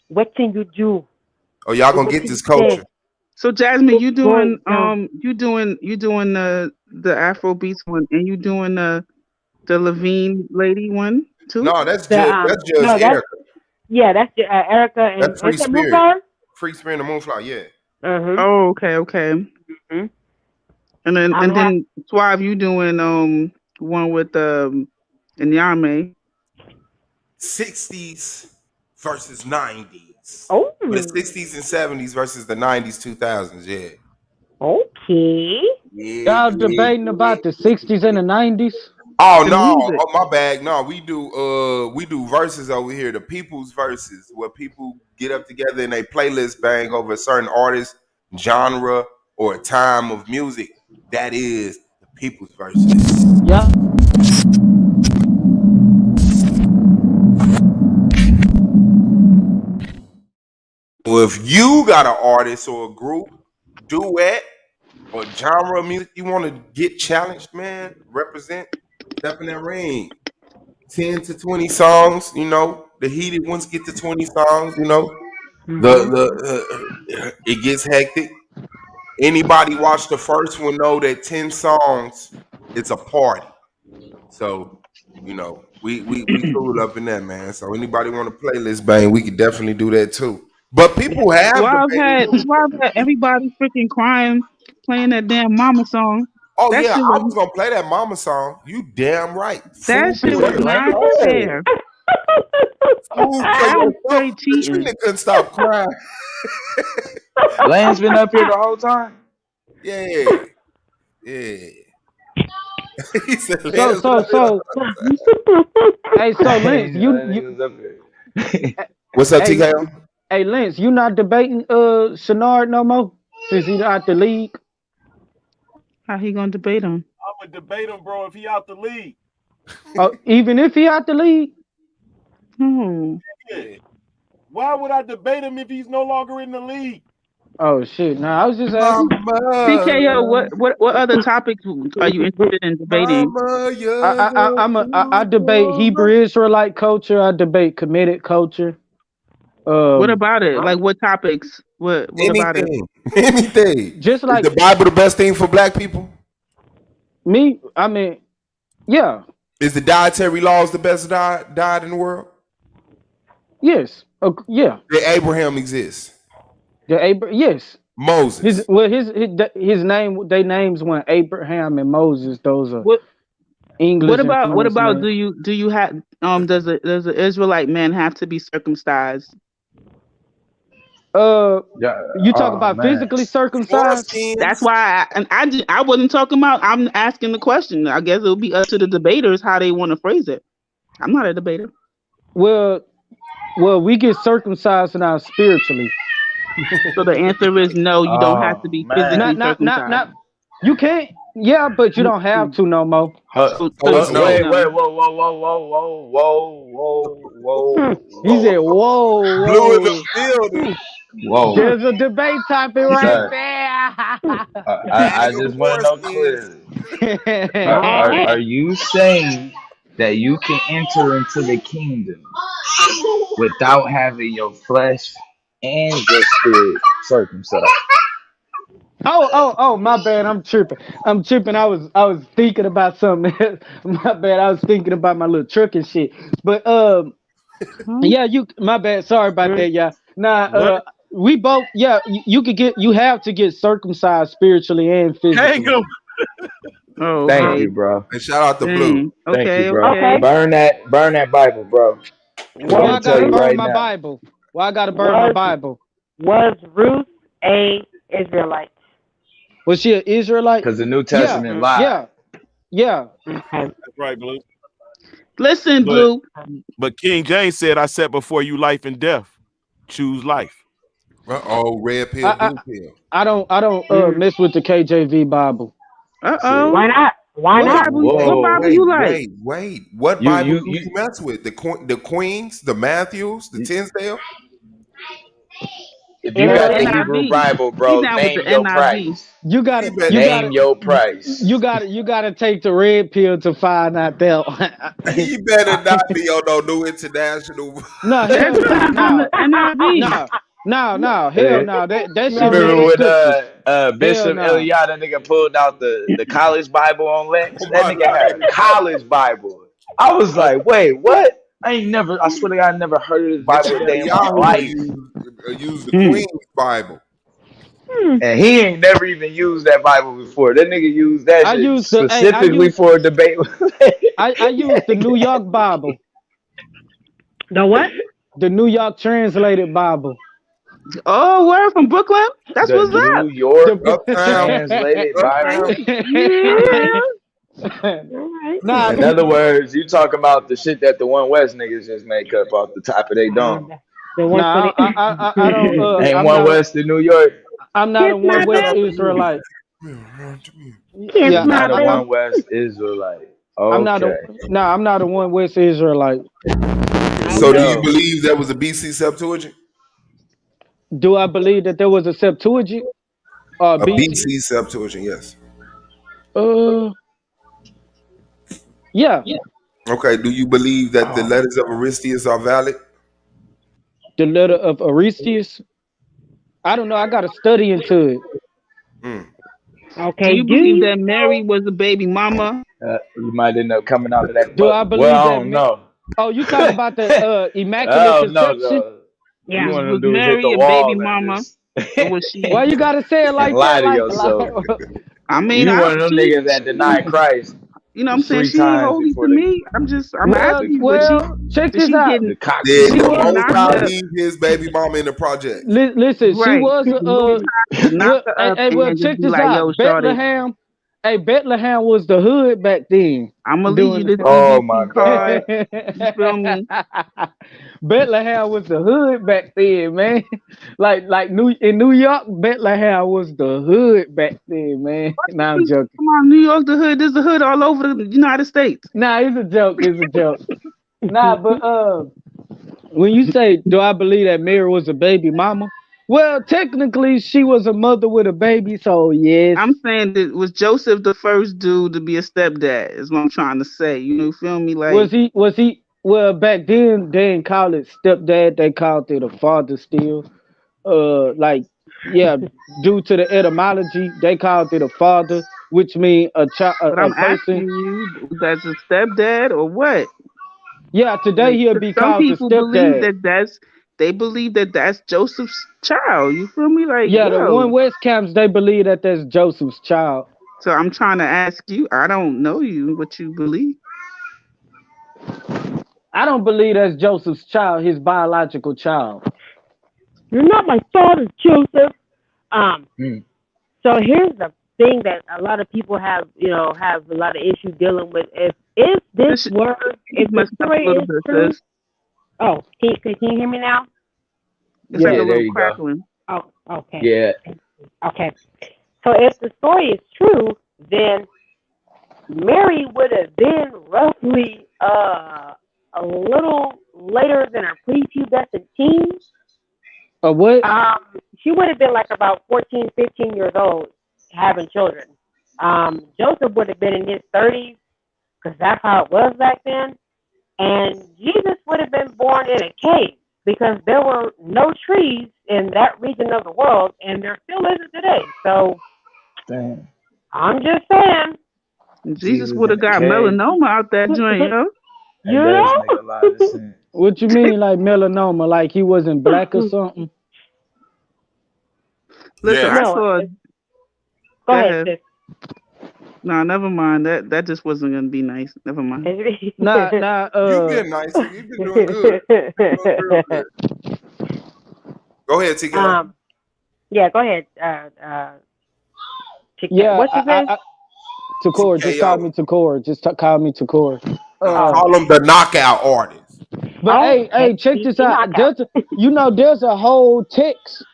What can you do? Oh, y'all gonna What get can this you say? culture. So Jasmine, It goes down. you doing the Afro beats one, and you doing the Levine lady one too? No, that's The Judge no, that's Erica. Erica and That's Free what's that Spirit. Moonflower? Free Spirit and Moonflower, yeah. Oh, okay, okay. Mhm. I'm And happy. then Suave, you doing one with Inyame. 60s versus 90s. Oh. Or the 60s and 70s versus the 90s, 2000s, yeah. Okay. Yeah, y'all yeah, debating yeah. about the 60s and the 90s. Oh The no, music. oh my bad. No, we do verses over here, the people's verses, where people get up together and they playlist bang over a certain artist, genre, or a time of music. That is the people's verses. Y'all Well, if you got an artist or a group, duet, or genre of music you want to get challenged, man, represent, step in that ring. 10 to 20 songs, the heated ones get to 20 songs, It gets hectic. Anybody watch the first one know that 10 songs, it's a party. So, we cool up in that, man. So anybody want a playlist, bang, we could definitely do that too. But people have debated. That's why I've had everybody freaking crying playing that damn mama song. Oh That yeah, shit I was was gonna play that mama song. You damn right. that Fool shit for was real. not fair. Fool for That was yourself. straight cheating. Katrina couldn't stop crying. Lane's been up here the whole time. Yeah. He said, So hey, so Lance, what's up, hey, TKO? hey Lance, you not debating Shenard no more since he's out the league? How he gonna debate him? I'm gonna debate him, bro, if he out the league. Even if he out the league? Yeah. Why would I debate him if he's no longer in the league? Oh shit! No, I was just asking. TKO, what other topics are you interested in debating? I debate Hebrew Israelite culture. I debate Comedic culture. What about it? Like what topics? What about it? Anything. Just like is the Bible the best thing for black people? Me, I mean, yeah. Is the dietary laws the best diet in the world? Yes. Yeah. Did Abraham exist? Yes. Moses. His name. Their names went Abraham and Moses. Those are English. What about do you have does an Israelite man have to be circumcised? You talk about physically circumcised. That's why I wasn't talking about. I'm asking the question. I guess it'll be up to the debaters how they want to phrase it. I'm not a debater. Well, we get circumcised now spiritually. So the answer is no. You don't have to be physically circumcised. You can't. Yeah, but you don't have to no more. Wait, whoa. He said, whoa. Blue in the building. Whoa. There's a debate topic right there. I just want to know clearly. Are you saying that you can enter into the kingdom without having your flesh and your spirit circumcised? Oh, my bad. I'm tripping. I was thinking about something else. My bad. I was thinking about my little truck and shit. But yeah, my bad. Sorry about that, y'all. Nah, we both, you have to get circumcised spiritually and physically. Thank you, bro. And shout out to Blue. Thank you, bro. Okay. Burn that Bible, bro. Why I gotta burn my Bible? Why I gotta burn my Bible? Was Ruth a Israelite? Was she an Israelite? Because the New Testament lied. Yeah. That's right, Blue. Listen, Blue. But King James said, "I set before you life and death. Choose life." Red pill, blue pill. I don't mess with the KJV Bible. Why not? Why not? What Bible you like? Wait. What Bible do you mess with? The Queens, the Matthews, the Tinsdale? If you got the Hebrew Bible, bro, name your price. You got to name your price. You got to take the red pill to find out that. He better not be on no New International. No, hell no. Hell no. That shit. Remember when Bishop Eliada nigga pulled out the college Bible on Lex? That nigga had a college Bible. I was like, wait, what? I swear to God, I never heard of this Bible a day in my life. Use the Queen's Bible. And he ain't never even used that Bible before. That nigga used that specifically for a debate. I used the New York Bible. The what? The New York Translated Bible. Oh, where from Brooklyn? That's what's up. New York Translated Bible. In other words, you talk about the shit that the One West niggas just make up off the top of their dome. I don't. Ain't One West in New York? I'm not a One West Israelite. Not a One West Israelite. Okay. I'm not a One West Israelite. So do you believe there was a BC Septuagint? Do I believe that there was a Septuagint? A BC Septuagint, yes. Yeah. Okay. Do you believe that the letters of Aristeas are valid? the letter of Aristeus. I don't know. I got to study into it. Do Okay, you do believe you that Mary was a baby mama? You might end up coming out of that Do I mother. Well, believe I that? don't know. Oh, you talking about the Immaculate Oh no, Conception? no. You Yeah. one of Was them dudes hit the Mary a baby wall and mama, just or was she? Why you gotta say it and like lie that? to yourself. I mean, You one of them niggas that deny Christ you know what I'm saying? three She ain't times holy before to the me. I'm well, asking you, well, check was this she out. getting the cock Did She the was Most knocked High up? leave his baby mama in the projects? listen. She Right. was The Most High to knock well. her Hey, up hey, well, and just check be this like, "Yo, out. shorty, Bethlehem. Hey, Bethlehem was the hood back then. I'm gonna leave you Doing this Oh my EBT God. card." You feel me? Bethlehem was the hood back then, man. Like New York, Bethlehem was the hood back then, man. Nah, I'm joking. Come on, New York, the hood. There's the hood all over the United States. Nah, it's a joke. It's a joke. Nah, but when you say, do I believe that Mary was a baby mama? Well, technically, she was a mother with a baby, so yes. I'm saying that was Joseph the first dude to be a stepdad, is what I'm trying to say. You feel me? Like, Was he? Well, back then they didn't call it stepdad; they called it a father still. Like, yeah, due to the etymology, they called it a father, which means a child, but a I'm person. asking you, that's a stepdad or what? Yeah, today Like, he'll 'cause be some called the people believe stepdad. they believe that that's Joseph's child. You feel me? Like, Yeah, the one yo. West Camps, they believe that that's Joseph's child. So I'm trying to ask you. I don't know you, what you believe. I don't believe that's Joseph's child, his biological child. You're not my father, Joseph. Um. Hmm. So here's the thing that a lot of people have a lot of issues dealing with. If this word, if the Messed up a story little is bit, true. sis. Oh, can you hear me now? It's like Yeah, a there little you go. crackling. Oh, okay. Yeah. Okay. So if the story is true, then Mary would have been roughly a little later than her prepubescent teens. What? She would have been like about 14, 15 years old having children. Joseph would have been in his 30s because that's how it was back then. And Jesus would have been born in a cave because there were no trees in that region of the world, and there still isn't today. So Damn. I'm just saying. Jesus would in have the got cave. melanoma out that joint, yo. That does make a lot of sense. What you mean, like melanoma? Like he wasn't black or something? Listen, Yes. I No, saw. go ahead, sis. No, never mind. That just wasn't gonna be nice. Never mind. Nah. You've been nice. You've been doing good. You've been doing real good. Go ahead, TK. Yeah, go ahead. Yeah, What's his name? Takor. Just call TKO. me Takor. Just call me Takor. Call him the knockout artist. But hey, check this out. There's a whole text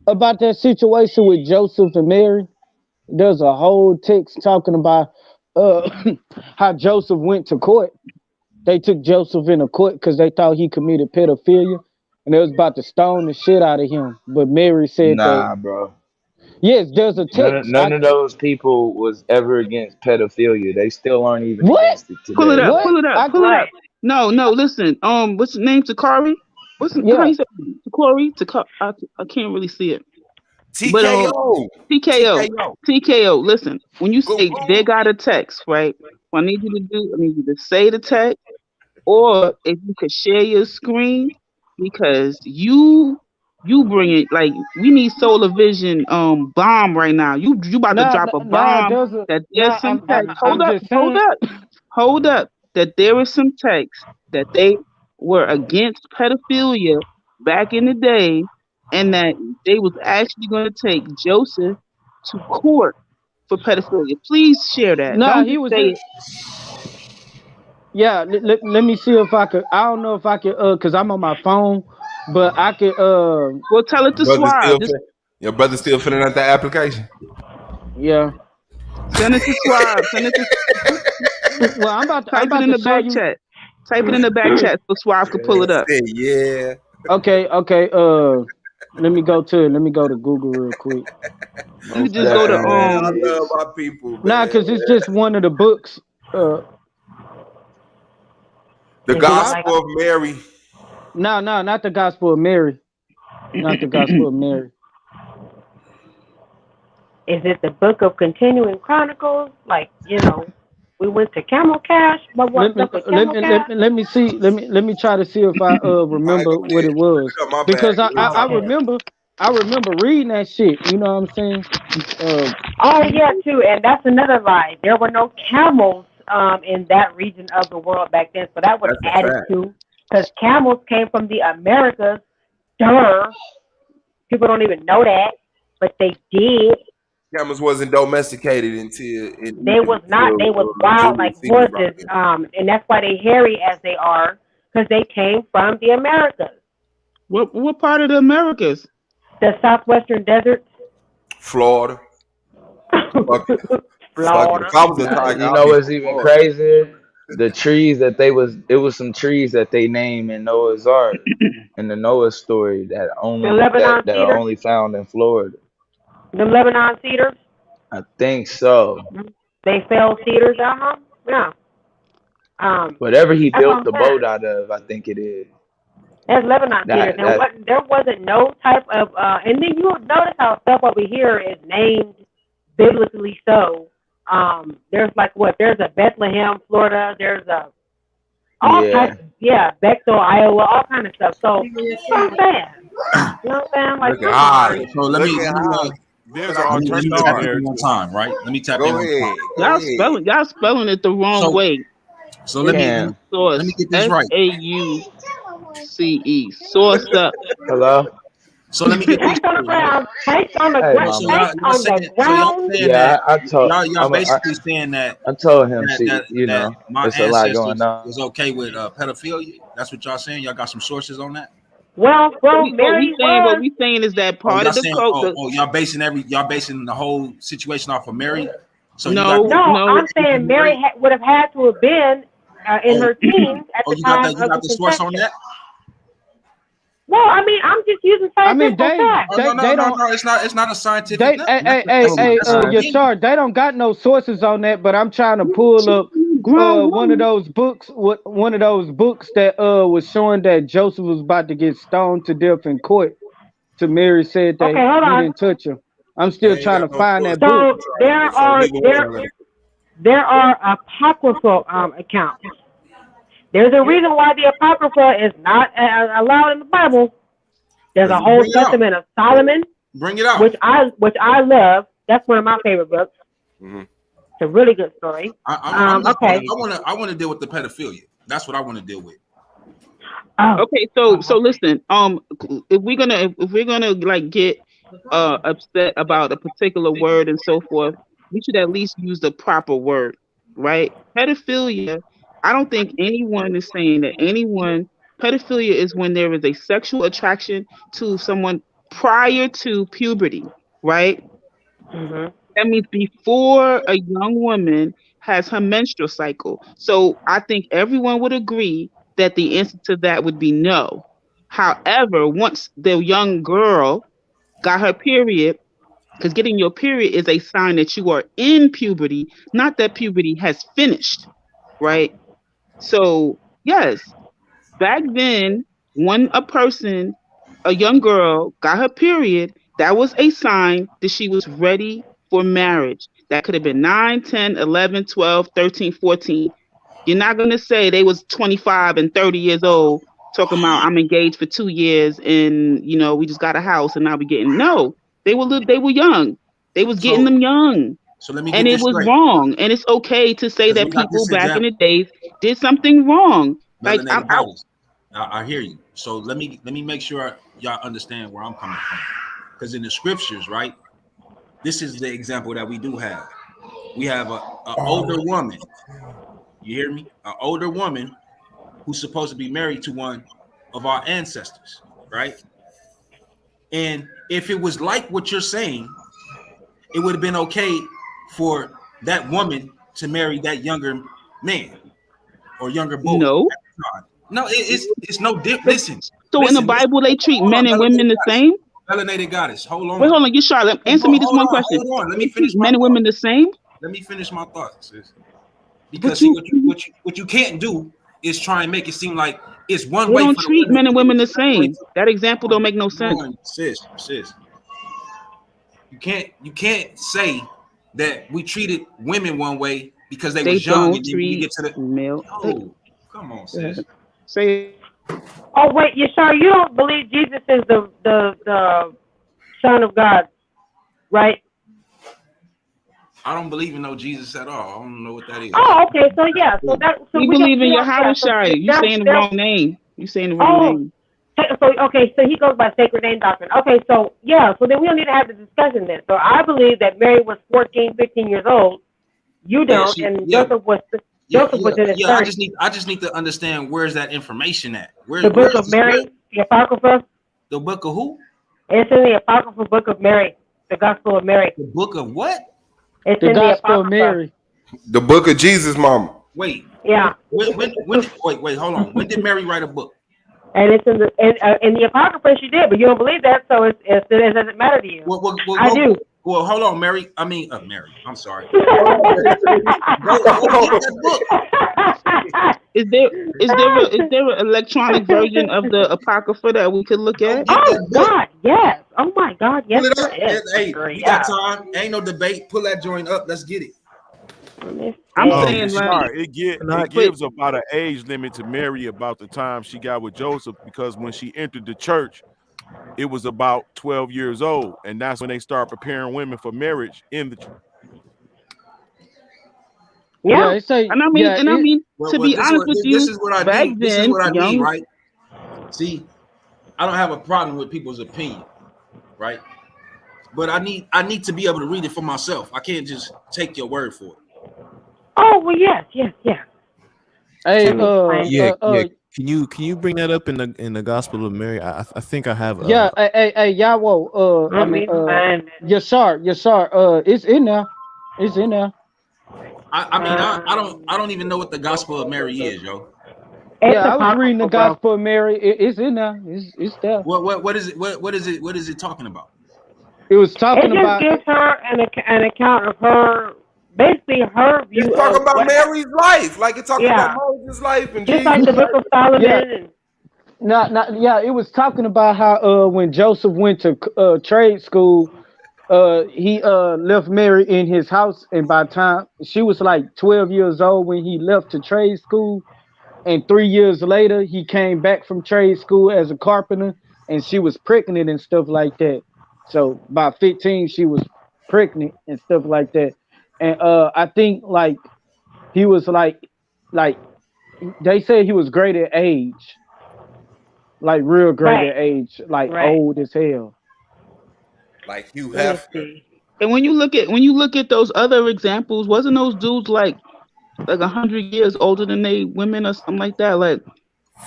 about that situation with Joseph and Mary. There's a whole text talking about how Joseph went to court. They took Joseph into court because they thought he committed pedophilia, and they was about to stone the shit out of him. But Mary said that Nah, bro. yes, there's a text. None of those people was ever against pedophilia. They still aren't even What? against it Pull it today, up. bro. Pull it up. Pull it up. No, listen. What's the name? Takari. How you say Takori? I can't really see it. But TKO. TKO. Listen, when you say they got a text, right? What I need you to say the text, or if you could share your screen, because you bring it, like, we need solar vision bomb right now. You about to drop a bomb that there's some text. Hold up. That there is some text that they were against pedophilia back in the day, and that they was actually going to take Joseph to court for pedophilia. Please share that. Nah, Don't he just was say in. it. Yeah, let me see if I could. I don't know if I could, cause I'm on my phone, but I could. Well, tell it to Suave. Your brother still filling out the application. Yeah. Send it to Suave. Send it to. Well, I'm about it in to the show back you. chat. Type it in the back chat so Suave could pull it up. Yeah. Okay. Let me go to Google real quick. You could just go to I love my people, man. Nah, cause it's just one of the books. The Gospel of Mary. No, not the Gospel of Mary. Not the Gospel of Mary. Is it the Book of Continuing Chronicles? Like, we went to Camel Cash. But Let what's me up with Camel Cash? let me see. Let me try to see if I remember what it was, My because bad. I remember reading that shit. You know what I'm saying? Oh yeah, too, and that's another lie. There were no camels in that region of the world back then, so that was That's a added fact. to, because camels came from the Americas. Duh. People don't even know that, but they did. Camels wasn't domesticated until in They Egypt was not. They was wild like Julius Caesar brought horses, them. and that's why they hairy as they are, because they came from the Americas, What part of the Americas? the southwestern deserts. Florida. Fucking, Florida. if I was a tiger, You I'd know be what's from even Florida. crazier? The trees that it was some trees that they name in Noah's Ark, in the Noah story that The only Lebanon that are cedar. only found in Florida. The Lebanon cedars. I think so. They fell cedars. Yeah. Whatever he That's what built I'm the saying. boat out of, I think it is. There's Lebanon cedars. And That there wasn't no type of and then you notice how stuff over here is named biblically so. There's like there's a Bethlehem, Florida, there's a all yeah. types Bechtel, Iowa, all kind of stuff. So you know what I'm saying? You know what I'm saying? Like Look at come high. on. So let me There's an let me alternative tap in narrative. one time, right? Let me tap in Go one ahead. time. Y'all spelling it the wrong So way. so It's Damn. source. get this right. SAUCE. Source up. Hello? So let me get this Tanks on the straight, right? ground, tanks on the Hey, ground, So mama. tanks on the y'all ground. saying Yeah, that I told y'all basically saying that I told him, that see, that, that my it's a lot going ancestors on. was okay with pedophilia. That's what y'all saying. Y'all got some sources on that. Well, Mary What was. we saying is that Oh, part y'all of the saying code. y'all basing the whole situation off of Mary. So you got No, No, no. I'm saying Mary would have had to have been in her teens at the you got time that you of got the the source on conception. that? Well, I mean, I'm just using I mean, scientific facts. Oh, they don't. no, it's not a scientific They, nothing. That's your opinion. chart. They don't got no sources on that, but I'm trying to pull up one of those books. One of those books that was showing that Joseph was about to get stoned to death in court. To Mary said that Okay, hold he on. didn't touch her. I'm They still ain't trying got to no find source. that book. So there are apocryphal accounts. There's a reason why the apocrypha is not allowed in the Bible. There's a whole Bring it out. Testament of Solomon, Bring it out. which I love. That's one of my favorite books. Mm-hmm. It's a really good story. Okay. I want to deal with the pedophilia. That's what I want to deal with. Oh. Okay, so listen. If we're gonna like get upset about a particular word and so forth, we should at least use the proper word, right? Pedophilia. I don't think anyone is saying that pedophilia is when there is a sexual attraction to someone prior to puberty, right? Mm-hmm. That means before a young woman has her menstrual cycle. So I think everyone would agree that the answer to that would be no. However, once the young girl got her period, because getting your period is a sign that you are in puberty, not that puberty has finished, right? So, yes, back then, when a young girl, got her period, that was a sign that she was ready for marriage. That could have been 9, 10, 11, 12, 13, 14. You're not going to say they was 25 and 30 years old talking about I'm engaged for 2 years and, we just got a house and now we getting. No, they were young. They was getting them young. So let me And get it this was straight. wrong. And it's okay to say Because that we got people this back in the example. days did something wrong. Like Melanated bodies. I hear you. So let me make sure y'all understand where I'm coming from. Because in the scriptures, right, this is the example that we do have. We have an older woman. You hear me? An older woman who's supposed to be married to one of our ancestors, right? And if it was like what you're saying, it would have been okay for that woman to marry that younger man or younger boy. No. No, it's no different. Listen. So in the Bible, they treat men and women the same? Melanated goddess. Hold on. Wait, hold on. You Charlotte. Answer me this one question. Hold on. Let They me finish treat my men and women the same? Let me finish my thoughts. Because see, what you can't do is trying to make it seem like it's one They way don't for the treat women men and women the it's another way same. That example don't make no sense. sis. You can't say that we treated women one way because they was young, don't and then when you treat get to the male. come on, sis. Say. Oh wait, you don't believe Jesus is the Son of God, right? I don't believe in no Jesus at all. I don't know what that is. Oh, okay. So yeah, so we believe in Yahweh Shai. You saying the wrong name. You saying the wrong name. So he goes by sacred name doctrine. Okay, so yeah, so then we don't need to have the discussion then. So I believe that Mary was 14, 15 years old. You don't, Joseph was in his 30s. I just need to understand where's that information at. The book of Mary, the Apocrypha. The book of who? It's in the Apocrypha book of Mary, the Gospel of Mary. The book of what? It's the in Gospel the of Mary. The book of Jesus, mama. Wait. Yeah. When wait, hold on. When did Mary write a book? And it's in the Apocrypha she did, but you don't believe that, so it doesn't matter to you. I do. Well, hold on, Mary. I mean, Mary. I'm sorry. Is there an electronic version of the Apocrypha that we could look at? Oh God, yes. Oh my God, yes. Hey, we got time. Ain't no debate. Pull that joint up. Let's get it. I'm saying like it gives about an age limit to Mary about the time she got with Joseph, because when she entered the church, it was about 12 years old, and that's when they start preparing women for marriage in the church. Yeah, they say, and I mean, to be honest with you, this is what I back mean. then, This is what I young, mean, right? See, I don't have a problem with people's opinion, right? But I need to be able to read it for myself. I can't just take your word for it. Oh well, yes. Hey, Can you bring that up in the Gospel of Mary? I think I have. Hey, Yahweh. Yashar. It's in there. It's in there. I don't even know what the Gospel of Mary is, yo. I was reading the Gospel of Mary. It's in there. It's there. What is it? What is it talking about? It was talking about. It just gives her an account of her. Basically, her view. It's talking about Mary's life, like it's talking about Moses' life and just like the Book of Solomon. It was talking about how when Joseph went to trade school, he left Mary in his house, and by the time she was like 12 years old when he left to trade school, and 3 years later he came back from trade school as a carpenter, and she was pregnant and stuff like that. So by 15 she was pregnant and stuff like that. And I think like he was like they said he was great at age, like real great at age, like old as hell. Like Hugh Hefner. And when you look at those other examples, wasn't those dudes like 100 years older than they women or something like that? Like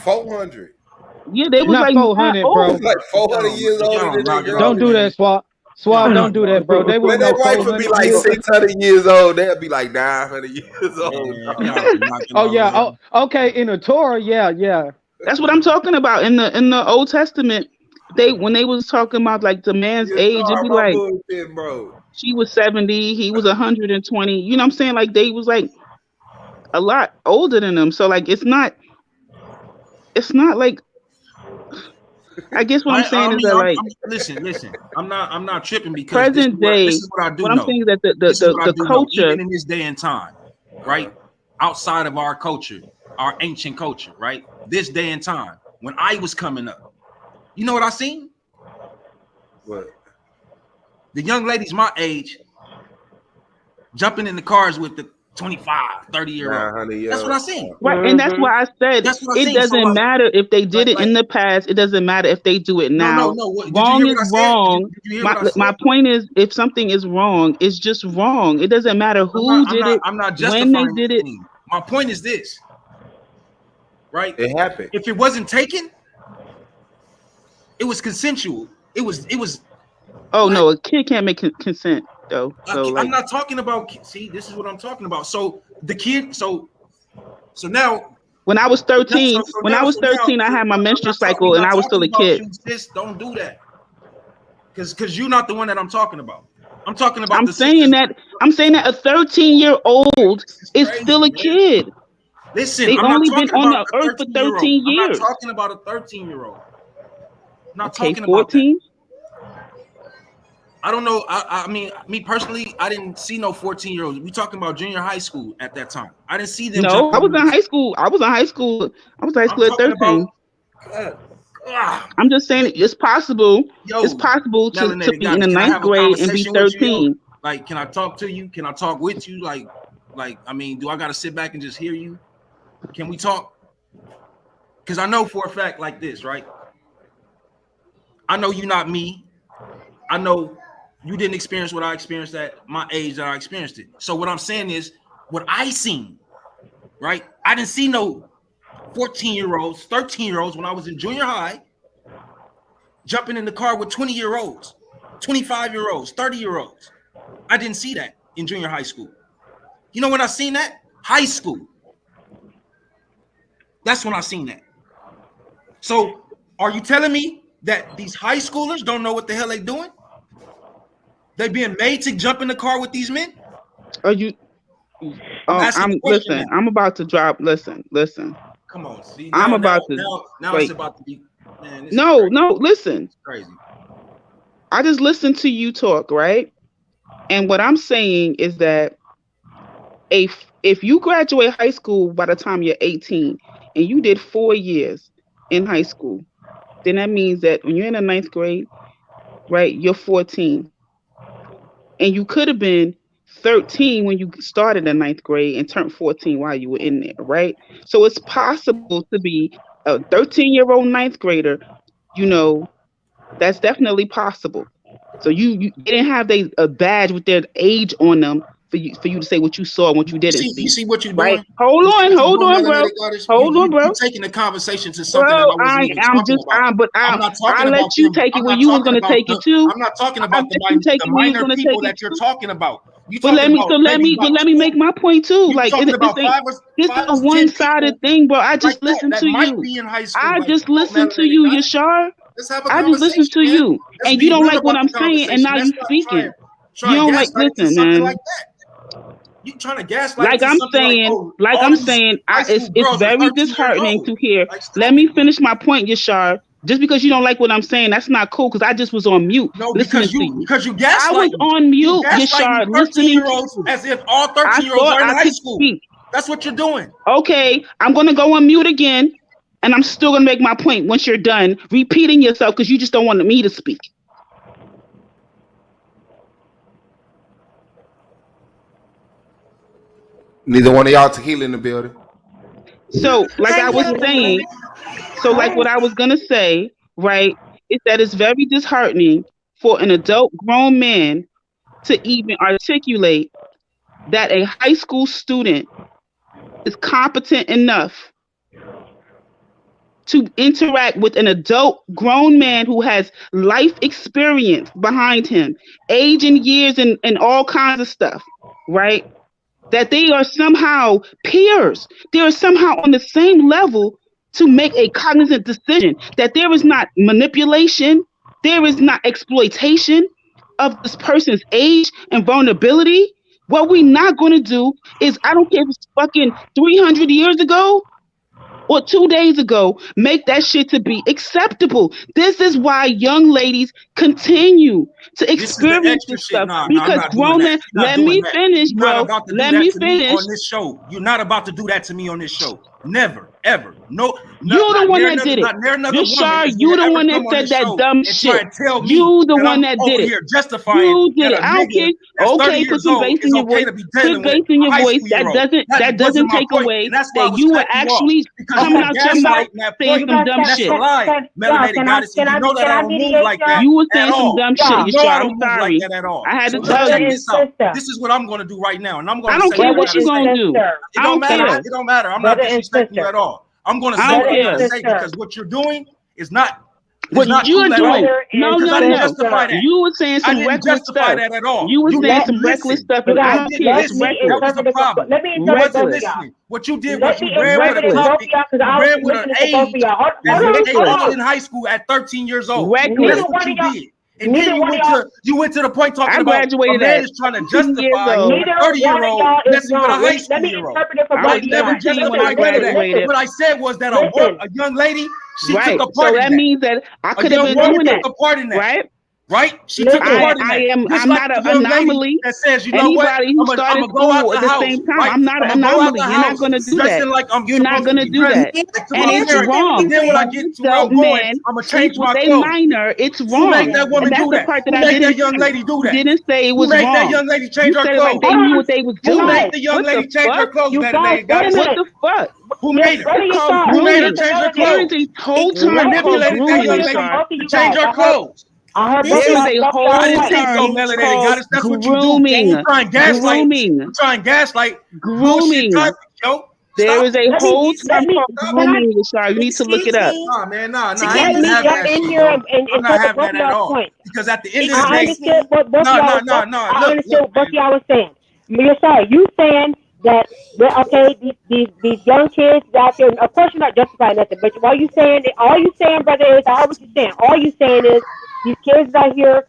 400. Yeah, they was not like 400, bro. Like 400 years older than they. Don't do that, Swab. Swab, don't do that, bro. They when wouldn't their wife would be like 600 years old, they'd be like 900 years old. Oh yeah. Oh, okay. In the Torah, yeah. That's what I'm talking about. In the Old Testament, when they was talking about like the man's age, it'd be like bro. She was 70, he was 120. You know what I'm saying? Like they was like a lot older than them. So like it's not like, I guess what I'm saying is that like listen. I'm not tripping because present day. This is what I do what know. I'm saying is that the culture, even in this day and time, right? Outside of our culture, our ancient culture, right? This day and time, when I was coming up, you know what I seen? What? The young ladies my age jumping in the cars with the 25, 30-year-old. That's what I seen. Right, and that's why I said it doesn't matter if they did it in the past. It doesn't matter if they do it now. No. Wrong is wrong. My point is, if something is wrong, it's just wrong. It doesn't matter who did it, I'm not when justifying they did it. My point is this, right? It happened. If it wasn't taken, it was consensual. It was. Oh no, a kid can't make consent though. So I'm not talking about. See, this is what I'm talking about. So the kid. So now. When I was 13, I had my menstrual cycle and I was still a kid. Don't do that. Because you're not the one that I'm talking about. I'm talking about. I'm saying that a 13-year-old is still a kid. Listen, They I'm not only been talking on about the a earth for 13-year-old. 13 I'm not years. talking about a 13-year-old. I'm not Okay, talking about that. 14. I don't know. I mean, me personally, I didn't see no 14-year-olds. We talking about junior high school at that time. I didn't see them No, I jumping. was in high school. I was in high school. I was in high school at talking 13. I'm just saying it's possible. It's possible to Melanated be in the guys, can I 9th have a grade and be conversation with you, yo? 13. Like, can I talk to you? Can I talk with you? Like, I mean, do I gotta sit back and just hear you? Can we talk? Because I know for a fact like this, right? I know you're not me. I know you didn't experience what I experienced at my age that I experienced it. So what I'm saying is what I seen, right? I didn't see no 14-year-olds, 13-year-olds when I was in junior high jumping in the car with 20-year-olds, 25-year-olds, 30-year-olds. I didn't see that in junior high school. You know when I seen that? High school. That's when I seen that. So are you telling me that these high schoolers don't know what the hell they doing? They being made to jump in the car with these men? Are you? I'm listen. Now. I'm about to drop. Listen. Come on, see. I'm about to. Now wait. it's about to be. Man, this no. Listen. It's crazy. I just listened to you talk, right? And what I'm saying is that if you graduate high school by the time you're 18 and you did 4 years in high school, then that means that when you're in the 9th grade, right, you're 14. And you could have been 13 when you started the 9th grade and turned 14 while you were in there, right? So it's possible to be a 13-year-old 9th grader, you know, that's definitely possible. So you didn't have a badge with their age on them for you to say what you saw and what you didn't see. You see what you're right? doing? Hold on, bro. Hold on, bro. You're taking the conversation to something Bro, that I wasn't even talking about. I'm not talking let about you them. take it I'm where not you was talking gonna about take it too. I'm not talking about the minor people that you're talking about. But let me make my point too. Like this is a one-sided thing, bro. I just listened to you. I just listened to you, Yashar. I just listened to you, and you don't like what I'm saying, and now you speaking. You don't like listen, man. You trying to gaslight? Like I'm saying, it's very disheartening to hear. Let me finish my point, Yashar. Just because you don't like what I'm saying, that's not cool. Because I just was on mute listening to you. Because you gaslight. I was on mute, Yashar, listening to you. As if all 13-year-olds are in high school. That's what you're doing. Okay, I'm gonna go on mute again, and I'm still gonna make my point once you're done repeating yourself because you just don't want me to speak. Neither one of y'all tequila in the building. So, like I was saying, what I was gonna say, right, is that it's very disheartening for an adult grown man to even articulate that a high school student is competent enough to interact with an adult grown man who has life experience behind him, age and years and all kinds of stuff, right? That they are somehow peers. They are somehow on the same level to make a cognizant decision, that there is not manipulation, there is not exploitation of this person's age and vulnerability. What we're not going to do is, I don't care if it's fucking 300 years ago or 2 days ago, make that shit to be acceptable. This is why young ladies continue to experience this stuff because grown men. Let me finish, bro. Let me finish on this show. You're not about to do that to me on this show. Never, ever. No, you're the one that did it. Yashar, you the one that said that dumb shit. You the one that did it. You did it. I don't care. Okay, put some bass in your voice. Put bass in your voice. That doesn't take away that you were actually coming out your mouth saying some dumb shit. You were saying some dumb shit, Yashar. I'm sorry. I had to tell you. This is what I'm going to do right now, and I'm going to. I don't care what you're going to do. It don't matter. It don't matter. I'm not disrespecting you at all. I'm going to say what I'm going to say because what you're doing is not. What you're doing? No. You were saying some reckless stuff. That at all. You were saying some reckless stuff, and I don't care. It's reckless. That was the problem. Reckless. What you did was you ran with a topic. You ran with an age that was in high school at 13 years old. Reckless. And then you went to the point talking about a man is trying to justify a 30-year-old messing with a high school-year-old. I was never justifying that. What I said was that a young lady, she took a part so in that that. means that I could have been young doing woman that. took a part in that. Right? She took a part in that. I'm not an anomaly. That says, you know what? Anybody who started school at the same time, I'm not an anomaly. You're not going to do that. Like You're not going to do that. And it's wrong. Then when I get to where I'm going, I'm gonna change my clothes. Minor, it's wrong. Who made that woman do that? Part that Who made that young lady do that? Didn't say it was wrong. Who made wrong. that young lady change her said clothes? Like they knew what they was doing. Who made the young lady change her clothes? What the fuck? Who made her? Who made her change her clothes? There is a whole Who term called manipulated that young lady to change her clothes? There is a whole term called grooming. Trying gaslight. Grooming. There is a whole term called grooming, Rashard. You need to look it up. Nah, man, nah. Let me jump in here and I'm not having that at all. Because at the end of the day, I understood what both I understood what y'all was saying. You're sorry. You saying that okay, these young kids out there. Of course, you're not justifying nothing. But all you saying, brother, is I heard what you're saying. All you saying is these kids out here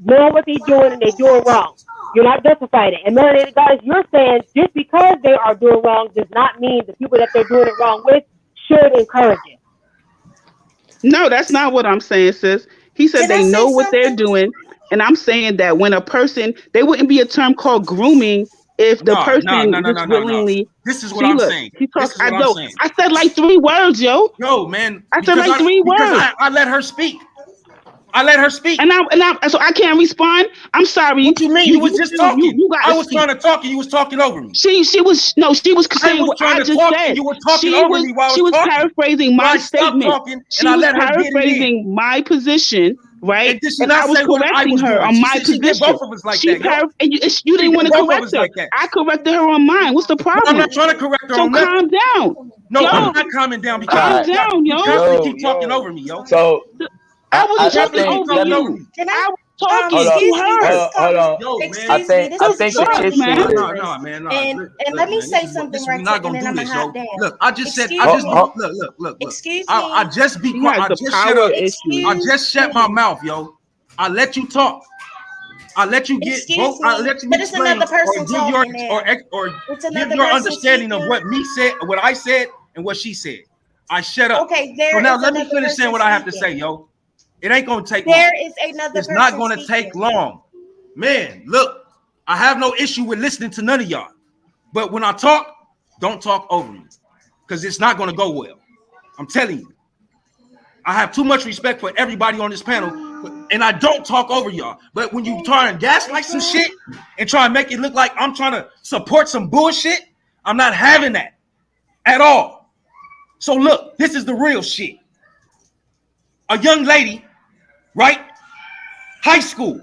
knowing what they're doing and they're doing wrong. You're not justifying it. And then, guys, you're saying just because they are doing wrong does not mean the people that they're doing it wrong with should encourage it. No, that's not what I'm saying, sis. He said they know what they're doing. And I'm saying that when a person, there wouldn't be a term called grooming if the person just willingly. This is what I'm saying. I said like 3 words, yo. Yo, man. I said like 3 words. I let her speak. So I can't respond. I'm sorry. What you mean? You was just talking. I was trying to talk and you was talking over me. She was saying what I just said. You were talking over me while I was talking. She was paraphrasing my statement. She was paraphrasing my position, right? And I was correcting her on my position. Both of us like that. You didn't want to correct her. I corrected her on mine. What's the problem? I'm not trying to correct her on that. So calm down. No, I'm not calming down because you keep talking over me, yo. So I wasn't talking over you. I was talking to her. Hold on. Yo, man. I think the issue is. And let me say something right quick, and then I'm gonna hop down. Look, I just said. Look. Excuse me. I just be quiet. I just shut my mouth, yo. I let you talk. I let you get. I let you but it's another person talking. Or give your understanding of what I said, and what she said. I shut up. Okay, so now let me finish saying what I have to say, yo. It ain't gonna take long. There is another. It's not gonna take long, man. Look, I have no issue with listening to none of y'all, but when I talk, don't talk over me, because it's not gonna go well. I'm telling you, I have too much respect for everybody on this panel, and I don't talk over y'all. But when you try and gaslight some shit and try and make it look like I'm trying to support some bullshit, I'm not having that at all. So look, this is the real shit. A young lady. Right? High school.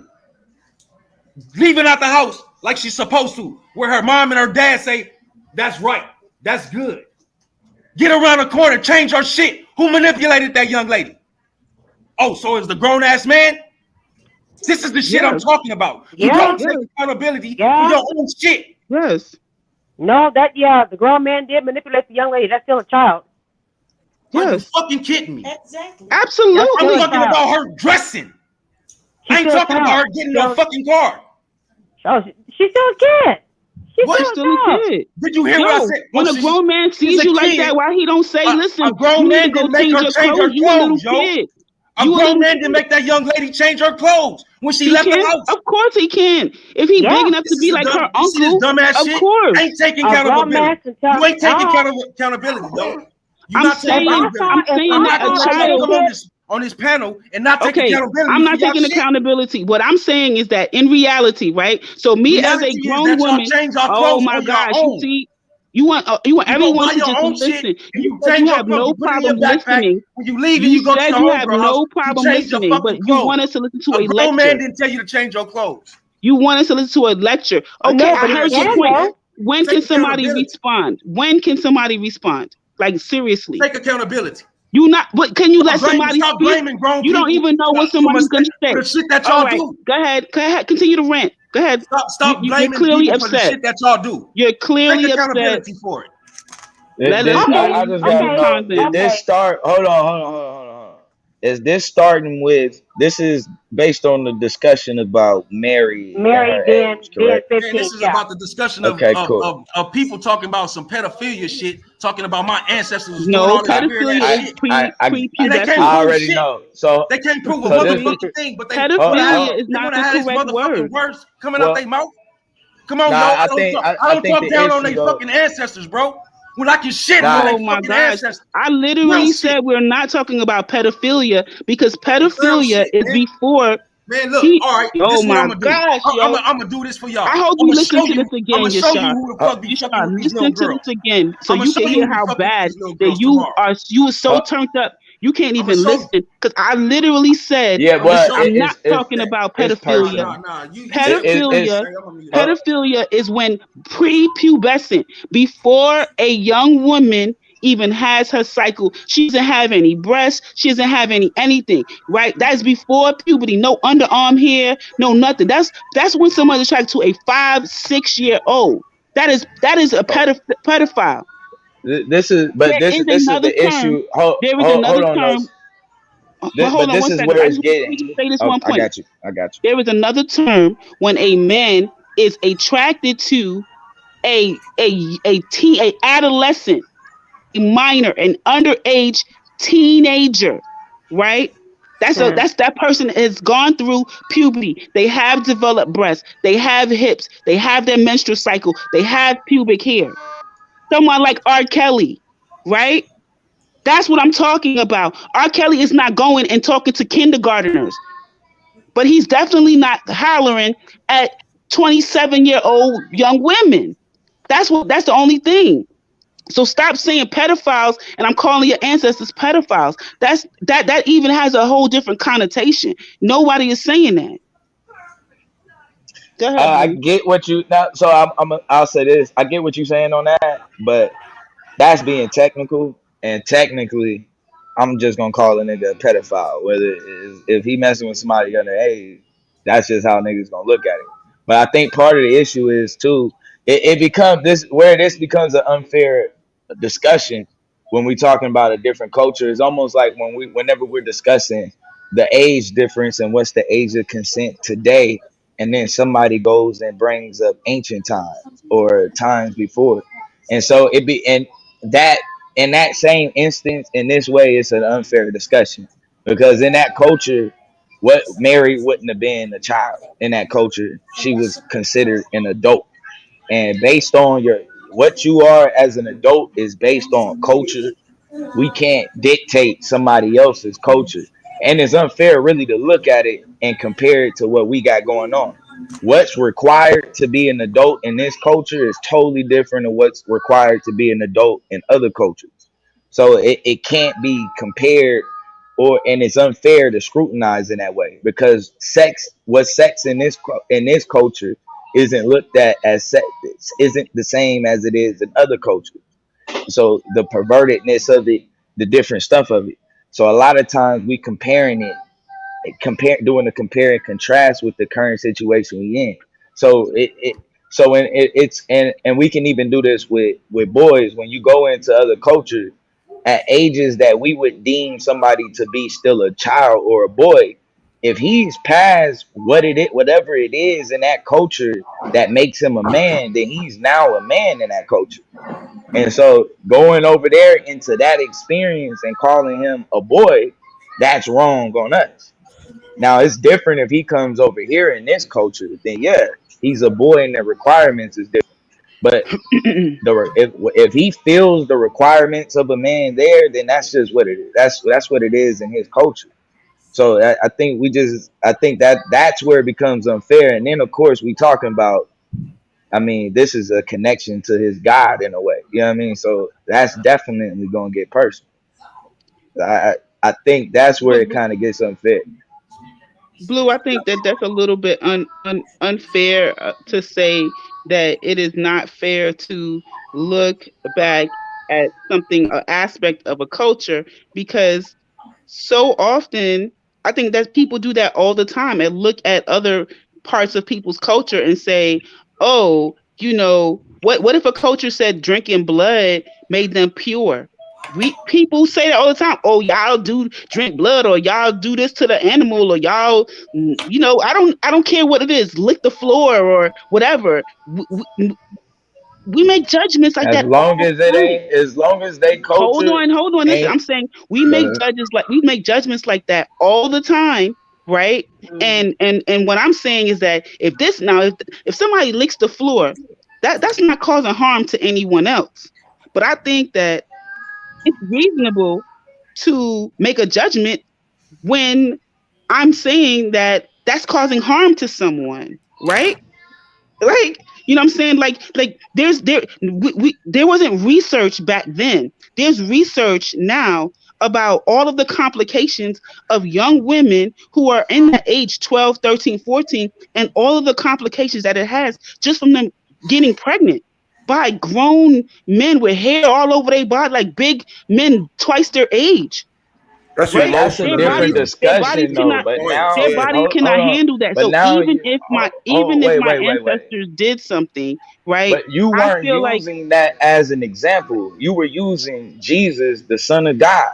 Leaving out the house like she's supposed to, where her mom and her dad say, that's right, that's good. Get around the corner, change her shit. Who manipulated that young lady? Oh, so it's the grown-ass man? This is the shit I'm talking about. You don't take accountability for your own shit. Yes. No, the grown man did manipulate the young lady. That's still a child. Are you fucking kidding me? Exactly. Absolutely. I'm talking about her dressing. I ain't talking about her getting in a fucking car. Oh, she's still a kid. She's still a kid. Did you hear what I said? When a grown man sees you like that, why he don't say, listen, a grown man didn't make her change her clothes, yo. A grown man didn't make that young lady change her clothes when she left the house. Of course he can. If he's big enough to be like her uncle, of course. Ain't taking accountability. You ain't taking accountability, yo. I'm saying that a child on this panel and not taking accountability. I'm not taking accountability. What I'm saying is that in reality, right? So me as a grown woman, oh my gosh, you see, you want everyone to just listen. You have no problem listening. When you leave and you go to your you have no problem listening, but you want us to listen to a lecture. A grown man didn't tell you to change your clothes. You want us to listen to a lecture. Okay, I heard your point. When can somebody respond? When can somebody respond? Like seriously, take accountability. You not, but can you let somebody stop blaming grown You don't even know what somebody's gonna say. The shit that y'all do. Go ahead. Continue to rant. Go ahead. Stop blaming you're clearly people upset. for the shit that y'all do. You're clearly take upset. Accountability for it. I just gotta know. Did this start? Hold on. is this starting with this is based on the discussion about Mary and Mary her being age, correct? 15, This is about the discussion of, Okay, of, cool. of, of people talking about some pedophilia shit, talking about my ancestors was doing No, all this weird ass pedophilia is shit. And they can't prepubescent. prove already shit. know. So They can't prove a this motherfucking thing, but they Pedophilia is not wanna the have this correct motherfucking word. words coming out well their mouth. Come on, nah, yo. I think I I don't think talk the down on issue their though. fucking ancestors, bro. When I can shit on Nah, their Oh my fucking gosh. ancestors. I Real literally shit. said we're not talking about pedophilia because Real pedophilia shit, is man. before Man, look, he. all right, Oh this is what I'm my gonna do. gosh, I'm yo. gonna do this for y'all. I hope I'm you gonna listen show to you. this I'm again, gonna show you Yashar. who the fuck be fucking Yashar, with these little listen to girls. this again so I'm gonna you show can you hear who be how fucking with bad these little that girls tomorrow. you were so turned up you can't I'm gonna even show you. listen because I literally said yeah, I'm gonna but show I'm you. not talking about it's pedophilia. personal. You say Pedophilia, hey, I'm gonna mute up. pedophilia is when prepubescent, before a young woman even has her cycle, she doesn't have any breasts, she doesn't have anything, right? That's before puberty, no underarm hair, no nothing. That's when someone's attracted to a 5-6 year old. That is a pedophile. This is but There is this is another the term. issue. Hold There is hold, another hold on, term. those. But hold But on this one is second. where I it's just want to getting. say this Oh, one I point. got you. I got you. There is another term when a man is attracted to a adolescent, a minor, an underage teenager, right? That's that person has gone through puberty. They have developed breasts. They have hips. They have their menstrual cycle. They have pubic hair. Someone like R. Kelly, right? That's what I'm talking about. R. Kelly is not going and talking to kindergarteners, but he's definitely not hollering at 27-year-old young women. That's the only thing. So stop saying pedophiles and I'm calling your ancestors pedophiles. That even has a whole different connotation. Nobody is saying that. Go ahead, I Blue. get what you now. So I'll say this. I get what you're saying on that, but that's being technical. And technically, I'm just gonna call a nigga a pedophile. Whether if he messing with somebody underage, that's just how niggas gonna look at it. But I think part of the issue is too. It becomes this where this becomes an unfair discussion when we talking about a different culture. It's almost like whenever we're discussing the age difference and what's the age of consent today, and then somebody goes and brings up ancient times or times before, and so it be and that in that same instance in this way it's an unfair discussion because in that culture what Mary wouldn't have been a child in that culture, she was considered an adult, and based on your what you are as an adult is based on culture. We can't dictate somebody else's culture, and it's unfair really to look at it and compare it to what we got going on. What's required to be an adult in this culture is totally different than what's required to be an adult in other cultures. So it can't be compared, or and it's unfair to scrutinize in that way because what's sex in this culture isn't looked at as sex, isn't the same as it is in other cultures. So the pervertedness of it, the different stuff of it. So a lot of times we comparing it, doing a compare and contrast with the current situation we in. So it's we can even do this with boys when you go into other cultures at ages that we would deem somebody to be still a child or a boy. If he's past whatever it is in that culture that makes him a man, then he's now a man in that culture. And so going over there into that experience and calling him a boy, that's wrong on us. Now it's different if he comes over here in this culture, then yeah, he's a boy and the requirements is different. But if he feels the requirements of a man there, then that's just what it is. That's what it is in his culture. So I think that's where it becomes unfair. And then of course we talking about, I mean, this is a connection to his God in a way. You know what I mean? So that's definitely gonna get personal. I think that's where But it kind of gets unfair. Blue, I think that that's a little bit unfair to say that it is not fair to look back at something, an aspect of a culture, because so often I think that people do that all the time and look at other parts of people's culture and say, oh, what if a culture said drinking blood made them pure? People say that all the time. Oh, y'all do drink blood, or y'all do this to the animal, or y'all, I don't care what it is. Lick the floor or whatever. We make judgments like As that all long as it the time. ain't, as long as they culture Hold on. Listen, ain't. I'm saying Go ahead. we make judgments like that all the time, right? And what I'm saying is that if somebody licks the floor, that's not causing harm to anyone else. But I think that it's reasonable to make a judgment when I'm saying that that's causing harm to someone, right? Like, what I'm saying? Like there wasn't research back then. There's research now about all of the complications of young women who are in that age 12, 13, 14, and all of the complications that it has just from them getting pregnant by grown men with hair all over their body, like big men twice their age. That's But Right? that's a emotional, different Their bodies discussion though. cannot But points. now, their Yeah. bodies hold cannot on. handle that. But So now even you, if wait, my wait. ancestors did something, right? But you I weren't feel like using that as an example. You were using Jesus, the Son of God,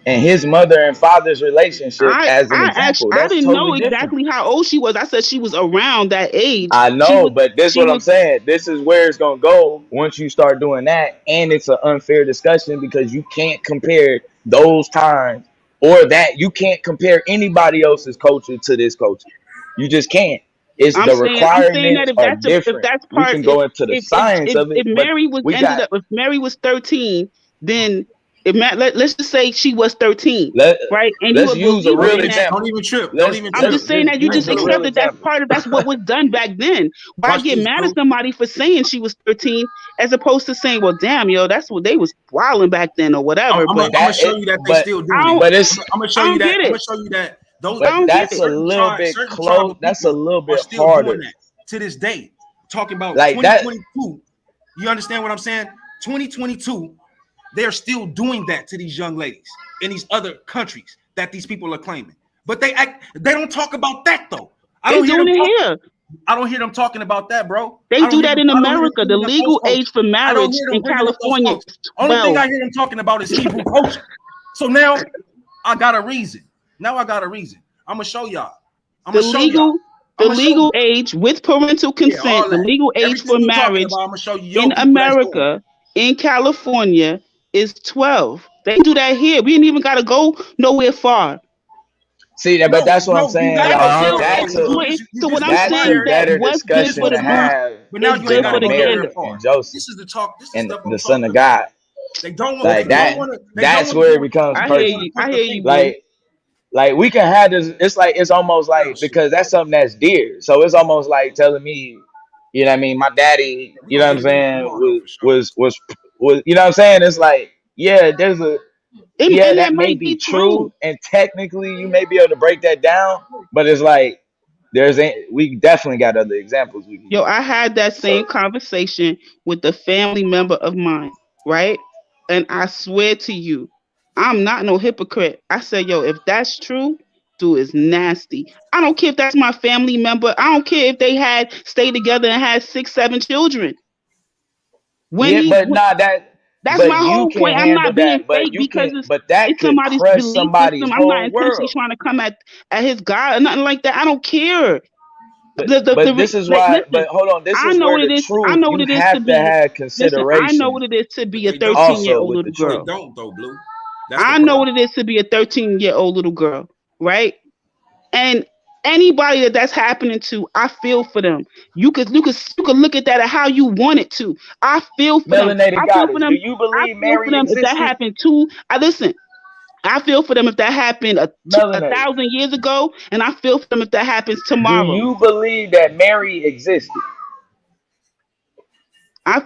and his mother and father's relationship as an example. I That's didn't know totally different. exactly how old she was. I said she was around that age. I know, but this is She what I'm was saying. This is where it's gonna go once you start doing that, and it's an unfair discussion because you can't compare those times or that you can't compare anybody else's culture to this culture. You just can't. It's the I'm saying that requirements are if different. that's We part can go into the science of if it, but Mary was we ended got up if Mary was 13, then let's just say she was 13, let right? And you let's a use a Don't real believer in even that. don't example. even trip. Don't Let's even I'm trip. just saying let's that you I use just ain't a gonna lie. real accepted example. that's what was done back then. Why Watch get this, mad at Blue. somebody for saying she was 13 as opposed to saying, well, damn, yo, that's what they was wilding back then or whatever. I'm But gonna That show it, you that they but still I doing it. don't but it's I'm gonna show I you don't that. get I'm it. gonna show you that those I but don't get that's it. a little bit certain tribe close. of That's a people little are bit still doing harder. that to this day. Talking about Like that. 2022. You understand what I'm saying? 2022, they're still doing that to these young ladies in these other countries that these people are claiming. But they don't talk about that though. I They don't hear doing them it talk. here. I don't hear them talking about that, bro. They do that in I don't hear them America. The bringing up those legal age cultures. for I don't marriage hear them in bringing up those California cultures. is Only thing 12. I hear them talking about is Hebrew culture. So now I got a reason. Now I got a reason. I'm gonna show y'all. I'm The gonna show y'all. legal I'm the gonna show you. legal age with parental Yeah, consent, all the that. legal age Everything for you talking marriage about, I'm gonna show you in your people that's doing it. America, in California, is 12. They do that here. We ain't even gotta go nowhere far. See that, but No, that's what I'm no, you saying. gotta That's go Like still far it's that's though, a Blue. good. You So what just I'm went that's far a saying is there. that better what's You good just for discussion went the to far. goose have But now is you ain't good gotta for on the go nowhere gander. Mary far. and This Joseph is the talk. This is the and stuff I'm the Son talking of about. God. They don't want. Like They don't that. want to. They don't That's want to where it deal with the becomes I culture. They hear want to perfect. you. I point the hear you, finger. Blue. Like we can have this. It's almost Oh like shit. because that's something that's dear. So it's almost like telling me, you know what I mean, my daddy, We you gonna know what I'm get it in saying, tomorrow though for sure. was you know what I'm saying? It's like, yeah, there's a yeah, And that that may might be be true. true, and technically you may be able to break that down, but it's like we definitely got other examples we can Yo, use. I had that same So conversation with a family member of mine, right? And I swear to you, I'm not no hypocrite. I said, yo, if that's true, dude is nasty. I don't care if that's my family member. I don't care if they had stayed together and had 6, 7 children. When yeah, he, but when, nah, that that's but my you whole can point. I'm handle not being that, but fake you because can but that it's could somebody's crush belief somebody's system. I'm not whole intentionally world. trying to come at his God or nothing like that. I don't care. But this is Like, why. listen, But hold on, this I is know where what the it is. I truth. know what You it is to have to be. have Listen, I know consideration what it is to be But a they don't 13 year also though. old with little the They truth. girl. don't though, Blue. That's the I know problem. what it is to be a 13-year-old little girl, right? And anybody that's happening to, I feel for them. You could look at that at how you want it to. I feel for them. Melanated I feel for goddess, do them. you I believe feel for Mary them if that existed? happened too. I listen. I feel for them if that happened a Melanated, 1,000 years ago, and I feel for them if that happens do tomorrow. you believe that Mary existed? I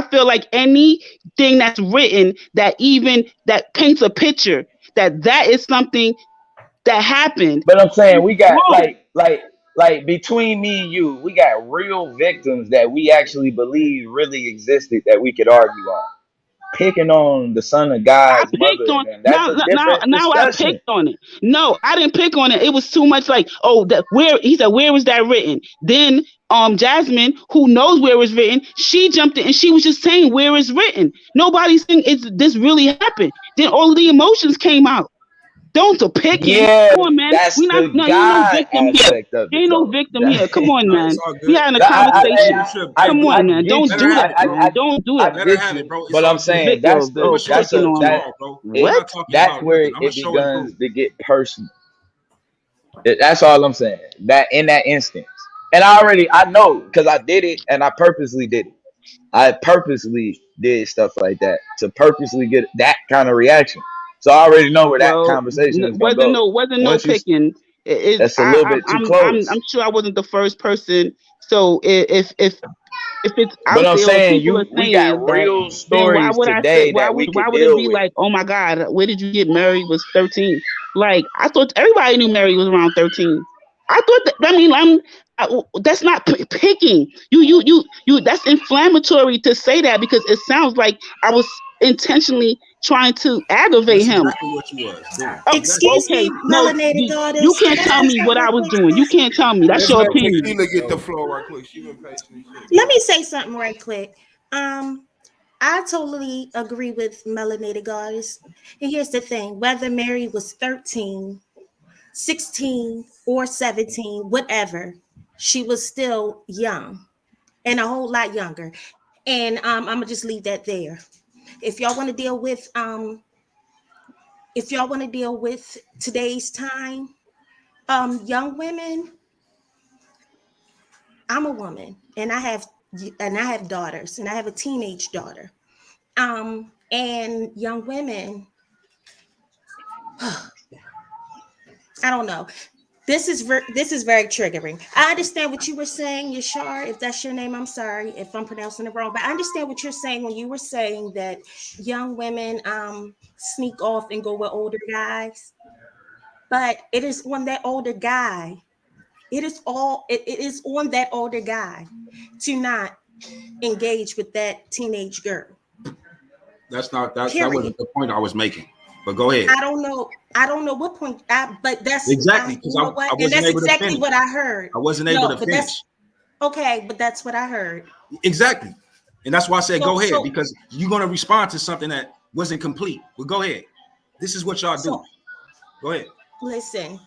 feel like anything that's written that even that paints a picture that is something that happened But I'm saying is we got wrong. like between me and you, we got real victims that we actually believe really existed that we could argue on. picking on the son of God's picked mother, on then that's a different now I discussion. picked on it. No, I didn't pick on it. It was too much like, oh, where he said, where was that written? Then Jasmine, who knows where it's written, she jumped in and she was just saying where it's written. Nobody's saying this really happened. Then all of the emotions came out. Don't the picking. Yeah, Come on, man. that's We not the no ain't no God victim here. aspect of it, Ain't no though. victim here. Come on, No, man. it's all We good. having a I, conversation. I, Come I, I on, man. get Don't Let you. her do have that, it, bro. man. Don't do I that. Let her get have you. it, bro. It's But I'm all good. saying Victor, that's I'm the gonna show that's it picking a proof on that tomorrow, bro. We're it not what? talking that's about where nothing. I'm gonna it show and begins prove. to get personal. That's all I'm saying. That in that instance, and I know because I did it and I purposely did it. I purposely did stuff like that to purposely get that kind of reaction. So I already know where that Well, conversation is gonna wasn't go. no Once you, picking. that's a little bit too I'm close. sure I wasn't the first person. So if it's But out I'm there or saying people are we got saying that, real then why stories would I say today that we why could would it deal be with. like, oh my God, where did you get married? Was 13? Like I thought everybody knew Mary was around 13. I thought that. I mean, that's not picking. You. That's inflammatory to say that because it sounds like I was intentionally trying to aggravate That's him. exactly what you was doing. Exactly. Excuse Okay, me, no, melanated you goddess. can't Can I tell say me what something I real was quick, doing. You sis? can't tell me. That's Let's your let opinion. Tequila get the go. flow right quick. She been patient and shit. Let me say something right quick. I totally agree with melanated goddess. And here's the thing: whether Mary was 13, 16, or 17, whatever, she was still young and a whole lot younger. And I'm gonna just leave that there. If y'all want to deal with today's time, young women, I'm a woman and I have daughters and I have a teenage daughter. And young women, I don't know. This is very triggering. I understand what you were saying, Yashar. If that's your name, I'm sorry if I'm pronouncing it wrong. But I understand what you're saying when you were saying that young women sneak off and go with older guys. But it is on that older guy. It is on that older guy to not engage with that teenage girl. That Period. wasn't the point I was making. But go ahead. I don't know what point. But that's Exactly, you because know I what, and wasn't that's able to exactly finish. what I heard. I wasn't able No, to but that's finish. okay. But that's what I heard. Exactly. And that's why I said So go ahead, so because you're gonna respond to something that wasn't complete. But go ahead. This is what y'all do. so Go ahead. listen.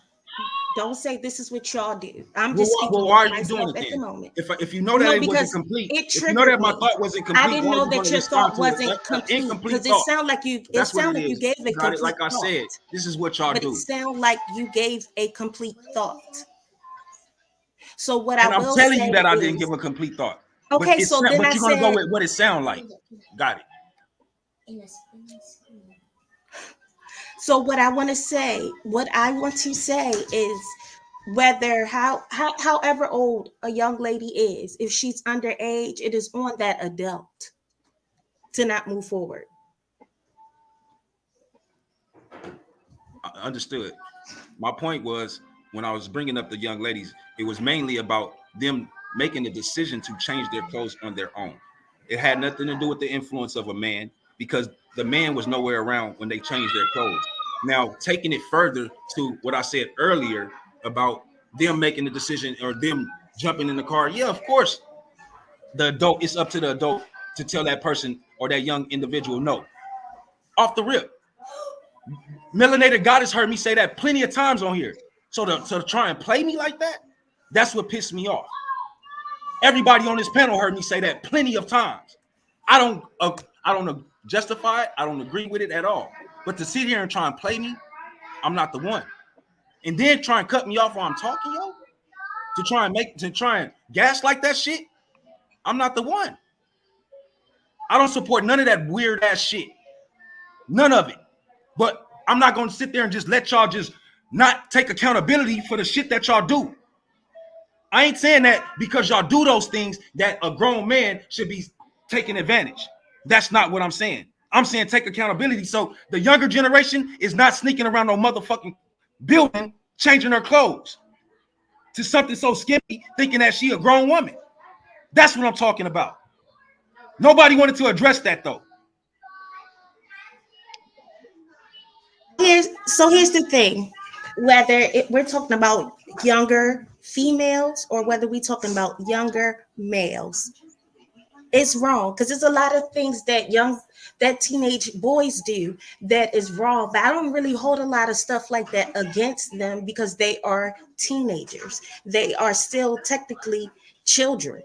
Don't say this is what y'all do. I'm Well, just speaking why of are you doing myself it at the then? moment. If you know that No, it wasn't because complete, it if you know triggered that my me. thought wasn't I complete, didn't why are know you that going to your respond thought to wasn't an complete incomplete because it thought? sounded like That's what it you is. gave a You got it. complete Like I thought. said, this is what y'all But it do. sounded like you gave a complete thought. So what I And I'm will telling you say that I didn't is, give a complete thought. okay, so then But I you're gonna go said, with what it sounds like. Got it. so what I want to say, what I want to say is whether however old a young lady is, if she's underage, it is on that adult to not move forward. I understood. My point was when I was bringing up the young ladies, it was mainly about them making the decision to change their clothes on their own. It had nothing to do with the influence of a man because the man was nowhere around when they changed their clothes. Now, taking it further to what I said earlier about them making the decision or them jumping in the car, yeah, of course, the adult, it's up to the adult to tell that person or that young individual no. Off the rip. Melanated Goddess heard me say that plenty of times on here. So to try and play me like that, that's what pissed me off. Everybody on this panel heard me say that plenty of times. I don't justify it. I don't agree with it at all. But to sit here and try and play me, I'm not the one. And then try and cut me off while I'm talking, yo, to try and gaslight that shit, I'm not the one. I don't support none of that weird ass shit. None of it. But I'm not going to sit there and just let y'all just not take accountability for the shit that y'all do. I ain't saying that because y'all do those things that a grown man should be taking advantage. That's not what I'm saying. I'm saying take accountability so the younger generation is not sneaking around no motherfucking building changing her clothes to something so skimpy thinking that she a grown woman. That's what I'm talking about. Nobody wanted to address that though. Here's the thing, we're talking about younger females or whether we're talking about younger males, it's wrong because there's a lot of things that teenage boys do that is wrong. But I don't really hold a lot of stuff like that against them because they are teenagers. They are still technically children.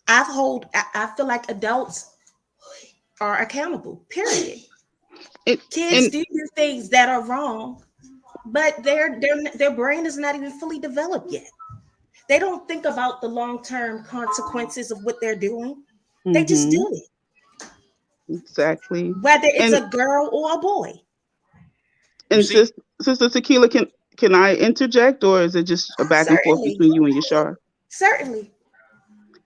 I feel like adults are accountable. Period. Kids And do things that are wrong, but their brain is not even fully developed yet. They don't think about the long-term consequences of what they're doing. They just mm-hmm, do it, exactly. whether it's And a girl or a boy. and Sister Tequila, can I interject, or is it just a back and forth Certainly, between you and Yashar? certainly.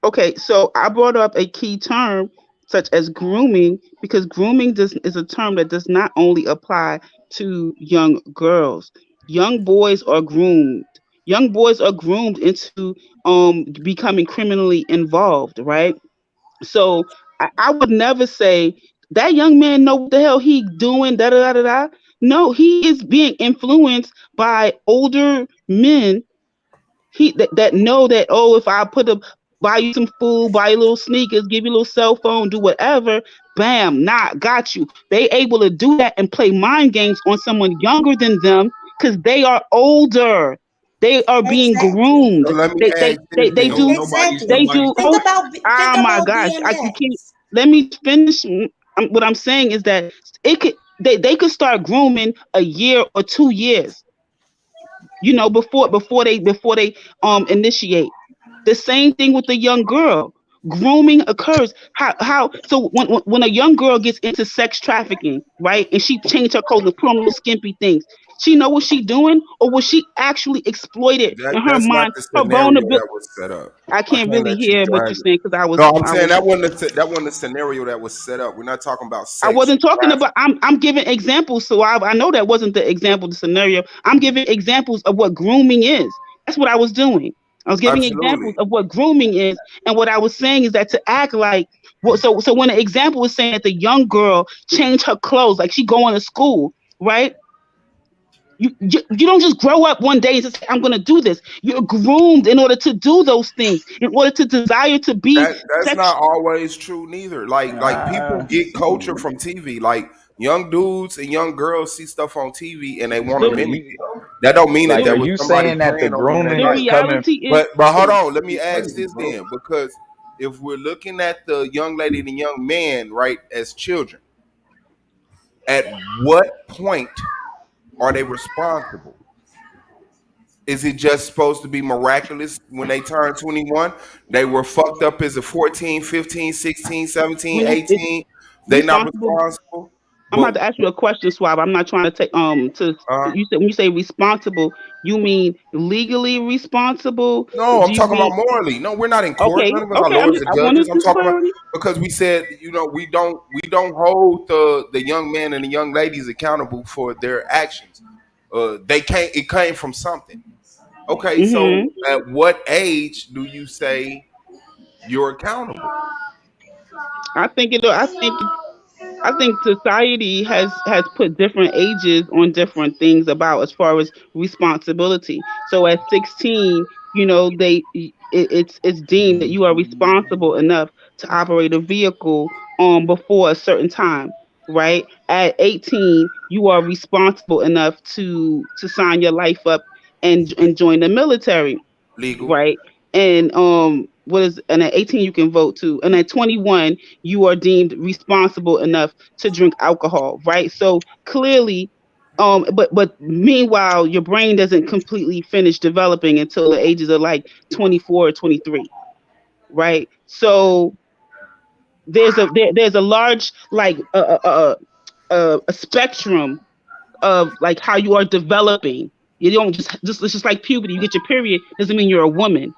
Okay, so I brought up a key term such as grooming because is a term that does not only apply to young girls. Young boys are groomed. Young boys are groomed into becoming criminally involved, right? So I would never say that young man know what the hell he doing, da da da da da. No, he is being influenced by older men that know that, oh, if I buy you some food, buy you little sneakers, give you a little cell phone, do whatever, bam, got you. They able to do that and play mind games on someone younger than them because they are older. They are being Exactly. So groomed. let me They ask they this they, they then. do Exactly. they do. Think about Oh my gosh, you can't. BMX. Let me finish. What I'm saying is that they could start grooming a year or 2 years, before they initiate. The same thing with the young girl. Grooming occurs. How so when a young girl gets into sex trafficking, right? And she changed her clothes and put on little skimpy things. She know what she doing, or was she actually exploited in her That's not mind? the Her scenario vulnerability. that was set up. I I can't can't really let you hear what you're drive it. saying because No, I'm saying that wasn't the scenario that was set up. We're not talking about I sex wasn't talking trafficking. about. I'm giving examples, so I know that wasn't the example, the scenario. I'm giving examples of what grooming is. That's what I was doing. I was giving examples Absolutely. of what grooming is, and what I was saying is that to act like so when the example was saying that the young girl changed her clothes, like she going to school, right? You don't just grow up one day and just say, I'm going to do this. You're groomed in order to do those things, in order to desire to be That's sex. not always true neither. Like people get culture from TV. Like young dudes and young girls see stuff on TV and they want to Yeah, mimic you it. That don't mean that like, there are was you somebody saying that the preying on them that grooming The night. is coming? reality is, But hold on, let me ask this then, because if we're looking at the young lady and the young man, right, as children, at what point are they responsible? Is it just supposed to be miraculous when they turn 21? They were fucked up as a 14, 15, 16, 17, when it's 18. They not responsible. responsible. I'm But about to ask you a question, Swab. I'm not trying to take uh, you said when you say responsible, you mean legally responsible? no, Do I'm you talking about mean morally. No, we're not in court. okay, None of us are okay, lawyers or I judges. wanted I'm this talking about clarity. because we said, we don't hold the young men and the young ladies accountable for their actions. They can't. It came from something. Okay, so Hmm. at what age do you say you're accountable? I think society has put different ages on different things about as far as responsibility. So at 16, it's deemed that you are responsible enough to operate a vehicle before a certain time, right? At 18, you are responsible enough to sign your life up and join the military, Legal. right? And at 18 you can vote too. And at 21 you are deemed responsible enough to drink alcohol, right? So clearly, but meanwhile your brain doesn't completely finish developing until the ages of like 24 or 23, right? So there's a large like a spectrum of like how you are developing. You don't just it's just like puberty. You get your period doesn't mean you're a woman.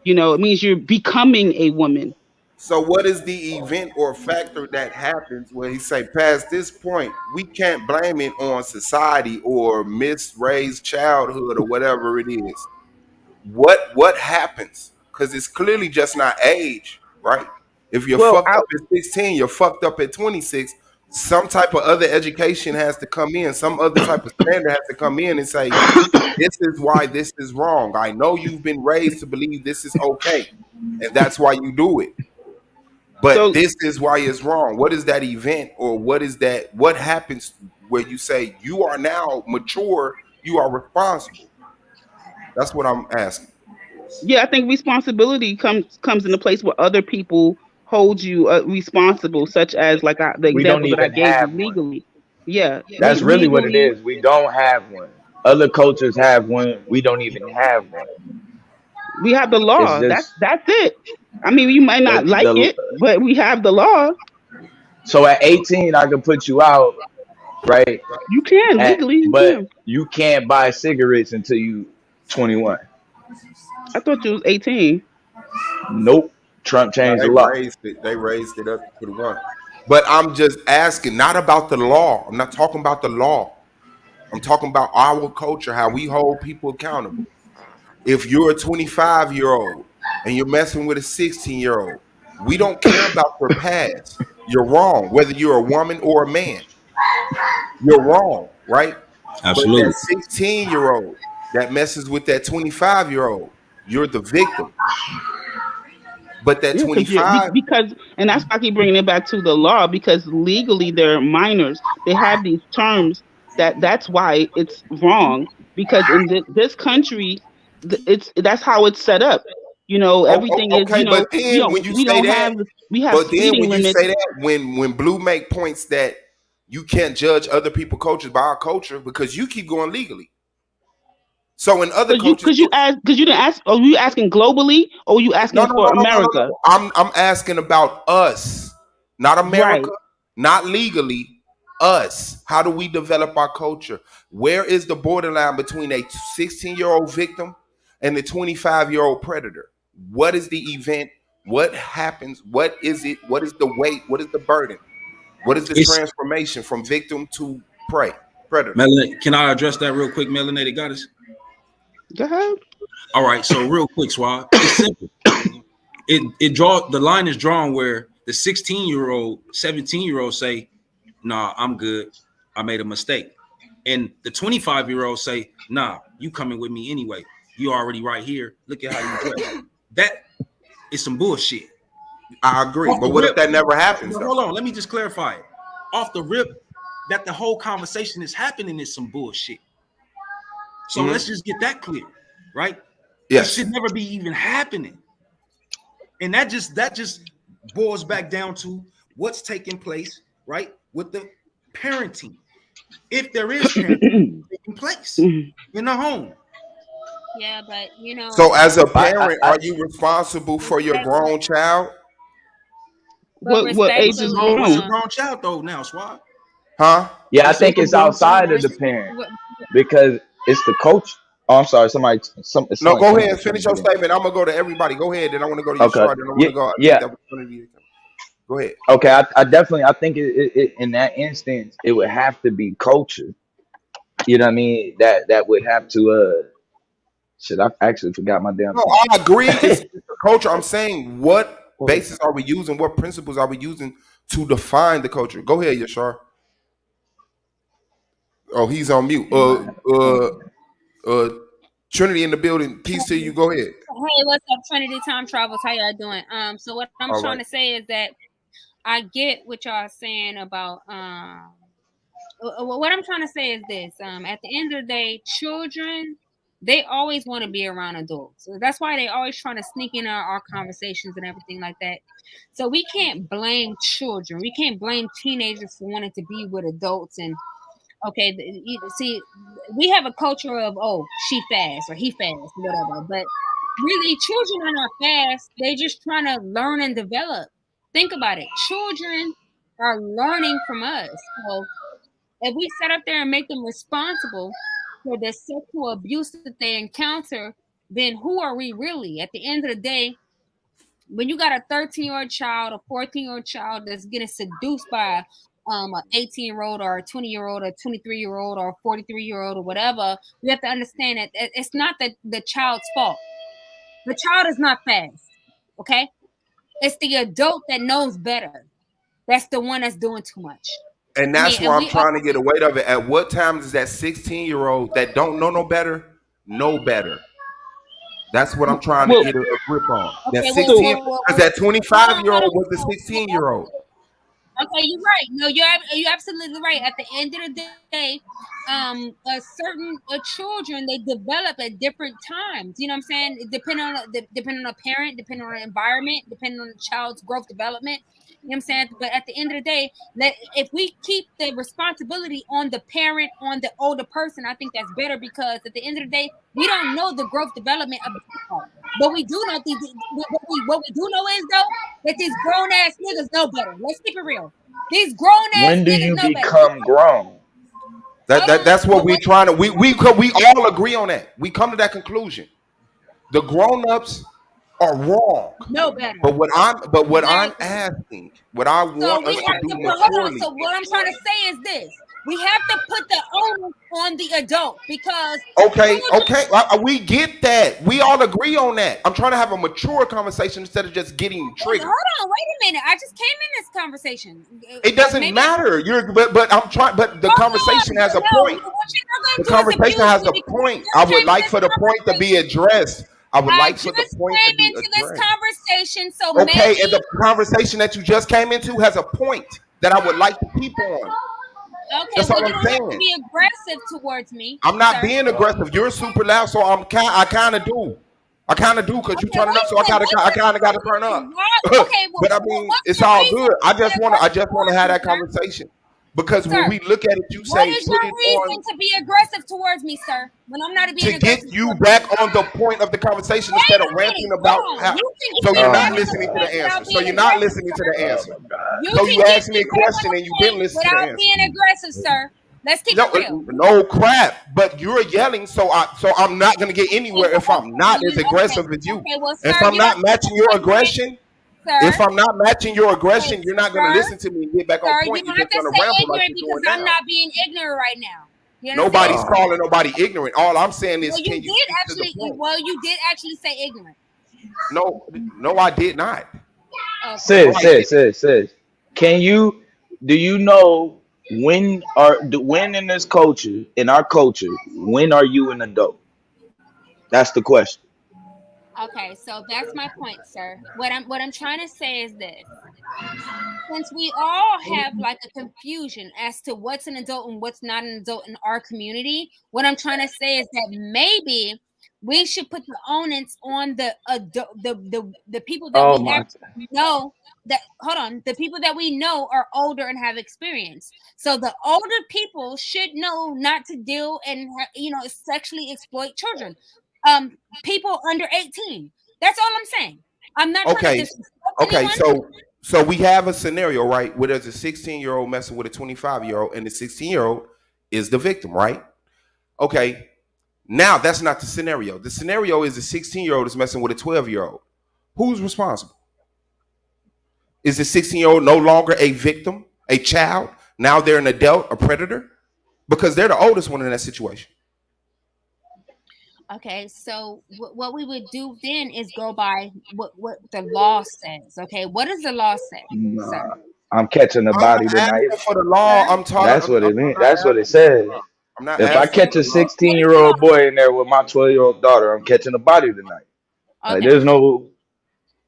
It means you're becoming a woman. So what is the event or factor that happens when he say past this point, we can't blame it on society or misraised childhood or whatever it is. What happens? Because it's clearly just not age, right? If you're Well, fucked up at 16, you're fucked up at 26. some type of other education has to come in. Some other type of standard has to come in and say, this is why this is wrong. I know you've been raised to believe this is okay, and that's why you do it. But So this is why it's wrong. What is that event, or what is that? What happens where you say you are now mature, you are responsible? That's what I'm asking. yeah, I think responsibility comes into place where other people hold you responsible, such as like the We don't example that I even gave you have one. legally. Yeah, That's really what it legally is. We don't have one. Other cultures have one. We don't even have one. we have the It's law. just That's it. I mean, you might not like the it, but we have the law. so at 18 I can put you out, right? You can legally, you But can. you can't buy cigarettes until you 21. I thought you was 18. Nope. Trump Now changed they the law. raised it. They raised it up to 21. But I'm just asking, not about the law. I'm not talking about the law. I'm talking about our culture, how we hold people accountable. If you're a 25-year-old and you're messing with a 16-year-old, we don't care about your past. You're wrong, whether you're a woman or a man. You're wrong, right? But Absolutely. that 16-year-old that messes with that 25-year-old, you're the victim. But that Yeah, 25, because, and that's why I keep bringing it back to the law, because legally they're minors. They have these terms that's why it's wrong. Because in this country, that's how it's set up. You know, everything is. okay, You know, but then when you say that, we have but then speeding when you limits. say that, when Blue make points that you can't judge other people's cultures by our culture because you keep going legally. So in other cultures, Because you didn't ask. Are you asking globally, or are you no, asking no, for no, no, no, no, America? no. I'm asking about us, not Right. America, not legally. Us. How do we develop our culture? Where is the borderline between a 16-year-old victim and the 25-year-old predator? What is the event? What happens? What is it? What is the weight? What is the burden? What is the It's transformation from victim to prey, predator? Can I address that real quick, Melanated Goddess? Go ahead. All right, so real quick, Swab. It's simple. The line is drawn where the 16-year-old, 17-year-old say, nah, I'm good. I made a mistake. And the 25-year-old say, nah, you coming with me anyway. You already right here. Look at how you dress. That is some bullshit. I agree. Off But the what if rip, that never happens though? hold on, let me just clarify it. Off the rip, that the whole conversation is happening is some bullshit. So Mhm. let's just get that clear, right? Yes. It should never be even happening. And that just boils back down to what's taking place, right? With the parenting. If there is parenting taking place in the home. Yeah, but you know, So as a I, parent, I, are you responsible for your respectful, grown child? but What age is respectfully, What's a grown? grown child though now, Swab? Huh? yeah, I What's a think it's grown child? outside of the what's parent what, because it's the coach. Oh, I'm sorry. It sounds No, like go somebody ahead. trying to Finish your get in. statement. I'm gonna go to everybody. Go ahead. Then I want to go to your Okay. short. Then I want Yeah. to go. Take Yeah. the opportunity. Go ahead. Okay. I definitely. I think in that instance, it would have to be culture. You know what I mean? That would have to. Shit. I actually forgot my damn No, point. I agree. It's the culture. I'm saying, what basis are we using? What principles are we using to define the culture? Go ahead, Yashar. Oh, he's on mute. Trinity in the building. Peace to you. Go ahead. hey, what's up, Trinity Time Travels? How y'all doing? So what I'm All trying right. to say is that I get what y'all saying about what I'm trying to say is this. At the end of the day, children, they always want to be around adults. So that's why they always trying to sneak in our conversations and everything like that. So we can't blame children. We can't blame teenagers for wanting to be with adults. And okay, see, we have a culture of, oh, she fast or he fast, whatever. But really, children are not fast. They just trying to learn and develop. Think about it. Children are learning from us. So if we sit up there and make them responsible for the sexual abuse that they encounter, then who are we really? At the end of the day, when you got a 13-year-old child, a 14-year-old child that's getting seduced by an 18-year-old or a 20-year-old or 23-year-old or 43-year-old or whatever, you have to understand that it's not the child's fault. The child is not fast, okay? It's the adult that knows better. That's the one that's doing too much. And that's where I'm trying to get away of it. At what time does that 16-year-old that don't know no better know better? That's what I'm trying to get a grip on. That 16, because that 25-year-old was the 16-year-old. Okay, you're right. No, you're absolutely right. At the end of the day, certain children, they develop at different times. You know what I'm saying? Depending on a parent, depending on the environment, depending on the child's growth development. You know what I'm saying? But at the end of the day, if we keep the responsibility on the parent, on the older person, I think that's better, because at the end of the day, we don't know the growth development of the child. But we do know what we do know is, though, that these grown ass niggas know better. Let's keep it real. These grown ass When do niggas you know better. become grown? That's what we're trying to. We all agree on that. We come to that conclusion. The grown-ups are wrong. No better. But what I'm asking, what I want us to do maturely. So what I'm trying to say is this: we have to put the onus on the adult, because Okay, we get that. We all agree on that. I'm trying to have a mature conversation instead of just getting triggered. Hold on, wait a minute. I just came in this conversation. It doesn't matter. But I'm trying. But the conversation has a point. The conversation has a point. I would like for the point to be addressed. I would like for the point to be addressed. This conversation, so okay, maybe, and the conversation that you just came into has a point that I would like to keep on. Okay, that's well, all you I'm don't saying. have to be aggressive towards me. I'm not sir. being aggressive. You're super loud, so I kind of do. I kind of do, because you turning up, so I kind of got to turn up. Okay, well, but I mean, it's all good. I just want to have that conversation, because sir, when we look at it, you what say is put your it reason on to be aggressive towards me, sir? When I'm not being to aggressive get you back on the point of the conversation instead of ranting about how. So you're not listening to the answer. So you're not listening to the answer. So you asked me a question and you've been listening to the without answer. being aggressive, sir. Let's keep it real. No crap, but you're yelling, so I'm not gonna get anywhere if I'm not as aggressive as you. Okay, well, If sir, I'm not matching your aggression, sir, you're not gonna listen to me and get back on point. You You're don't just have to gonna say ramble ignorant, like you're because doing I'm now. not being ignorant right now. You Nobody's understand? calling nobody ignorant. All I'm saying is, Well, can you speak to the point? you did actually say ignorant. No, I did not. Sis. Do you know when in this culture, in our culture, when are you an adult? That's the question. Okay, so that's my point, sir. What I'm trying to say is this. Since we all have like a confusion as to what's an adult and what's not an adult in our community, what I'm trying to say is that maybe we should put the onus on the people that we actually know. The people that we know are older and have experience. So the older people should know not to deal and sexually exploit children. People under 18. That's all I'm saying. I'm not trying to disrespect anyone. So we have a scenario, right, where there's a 16-year-old messing with a 25-year-old, and the 16-year-old is the victim, right? Okay. Now that's not the scenario. The scenario is the 16-year-old is messing with a 12-year-old. Who's responsible? Is the 16-year-old no longer a victim, a child? Now they're an adult, a predator? Because they're the oldest one in that situation. Okay, so what we would do then is go by what the law says. Okay, what does the law say, sir? I'm catching a body tonight. For the law, I'm talking. That's what it means. That's what it says. If I catch a 16-year-old boy in there with my 12-year-old daughter, I'm catching a body tonight. Like there's no.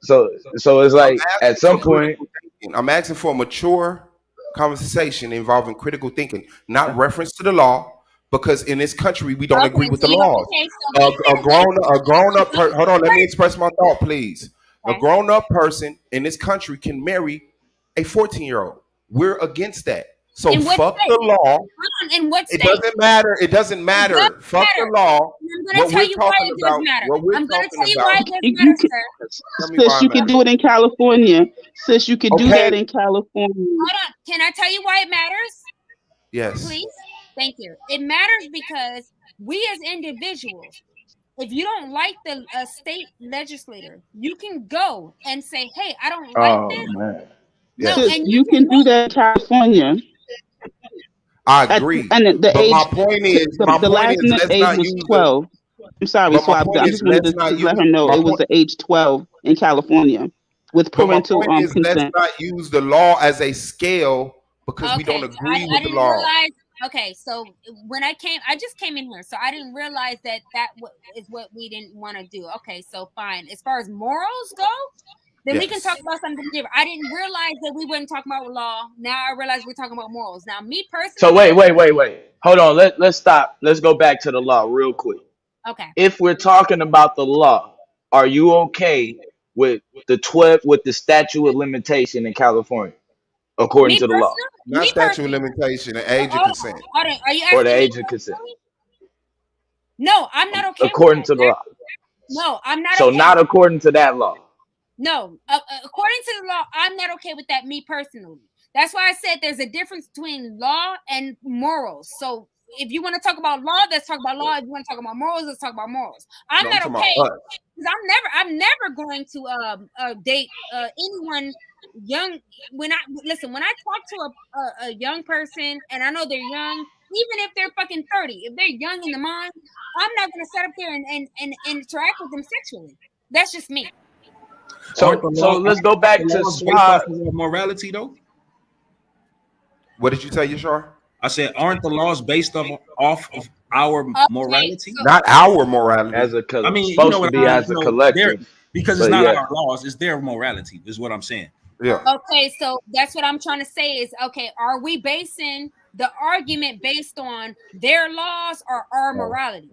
So it's like at some point, I'm asking for a mature conversation involving critical thinking, not reference to the law. Because in this country, we don't agree with the laws. A grown up hold on, let me express my thought, please. A grown up person in this country can marry a 14-year-old. We're against that. So fuck the law. In what state? It doesn't matter. Fuck the law. I'm going to tell you why it does matter. I'm going to tell you why it does matter, sir. Sis, you can do it in California. Sis, you can do that in California. Hold on. Can I tell you why it matters? Yes. Please? Thank you. It matters because we as individuals, if you don't like the state legislator, you can go and say, hey, I don't like this. Man. No, Sis, and you can do that in California. I agree. And the age, my point is, the last age was 12. I'm sorry, Swab. I just wanted to let her know it was the age 12 in California with parental consent. Let's not use the law as a scale because we don't Okay, agree I with the didn't law. realize. Okay, so when I just came in here, so I didn't realize that is what we didn't want to do. Okay, so fine. As far as morals go, then we can talk Yes. about something different. I didn't realize that we weren't talking about law. Now I realize we're talking about morals. Now, me So personally, wait. Hold on. Let's stop. Let's go back to the law real quick. okay. If we're talking about the law, are you okay with the statute of limitation in California, according Me to the law, personally, Not statute of limitation, the age of consent. hold on. Are you or the asking me age of consent, personally? No, I'm not okay with according that. to the law? No, I'm not So okay with not that. according to that law. No, according to the law, I'm not okay with that. Me personally, that's why I said there's a difference between law and morals. So if you want to talk about law, let's talk about law. If you want to talk about morals, let's talk about morals. I'm No, I'm not talking okay about us. because I'm never going to date anyone young. When I talk to a young person and I know they're young, even if they're fucking 30, if they're young in the mind, I'm not gonna sit up there and interact with them sexually. That's just me. Aren't So let's go back the to laws based off SWAT. of morality though? What did you say, Yashar? I said, aren't the laws based off of our morality? Not our morality. As a I mean, you know supposed to what be I mean. as a collective, Because it's but not yeah. our laws; it's their morality. Is what I'm saying. Yeah. Okay, so that's what I'm trying to say is, okay, are we basing the argument based on their laws or our morality?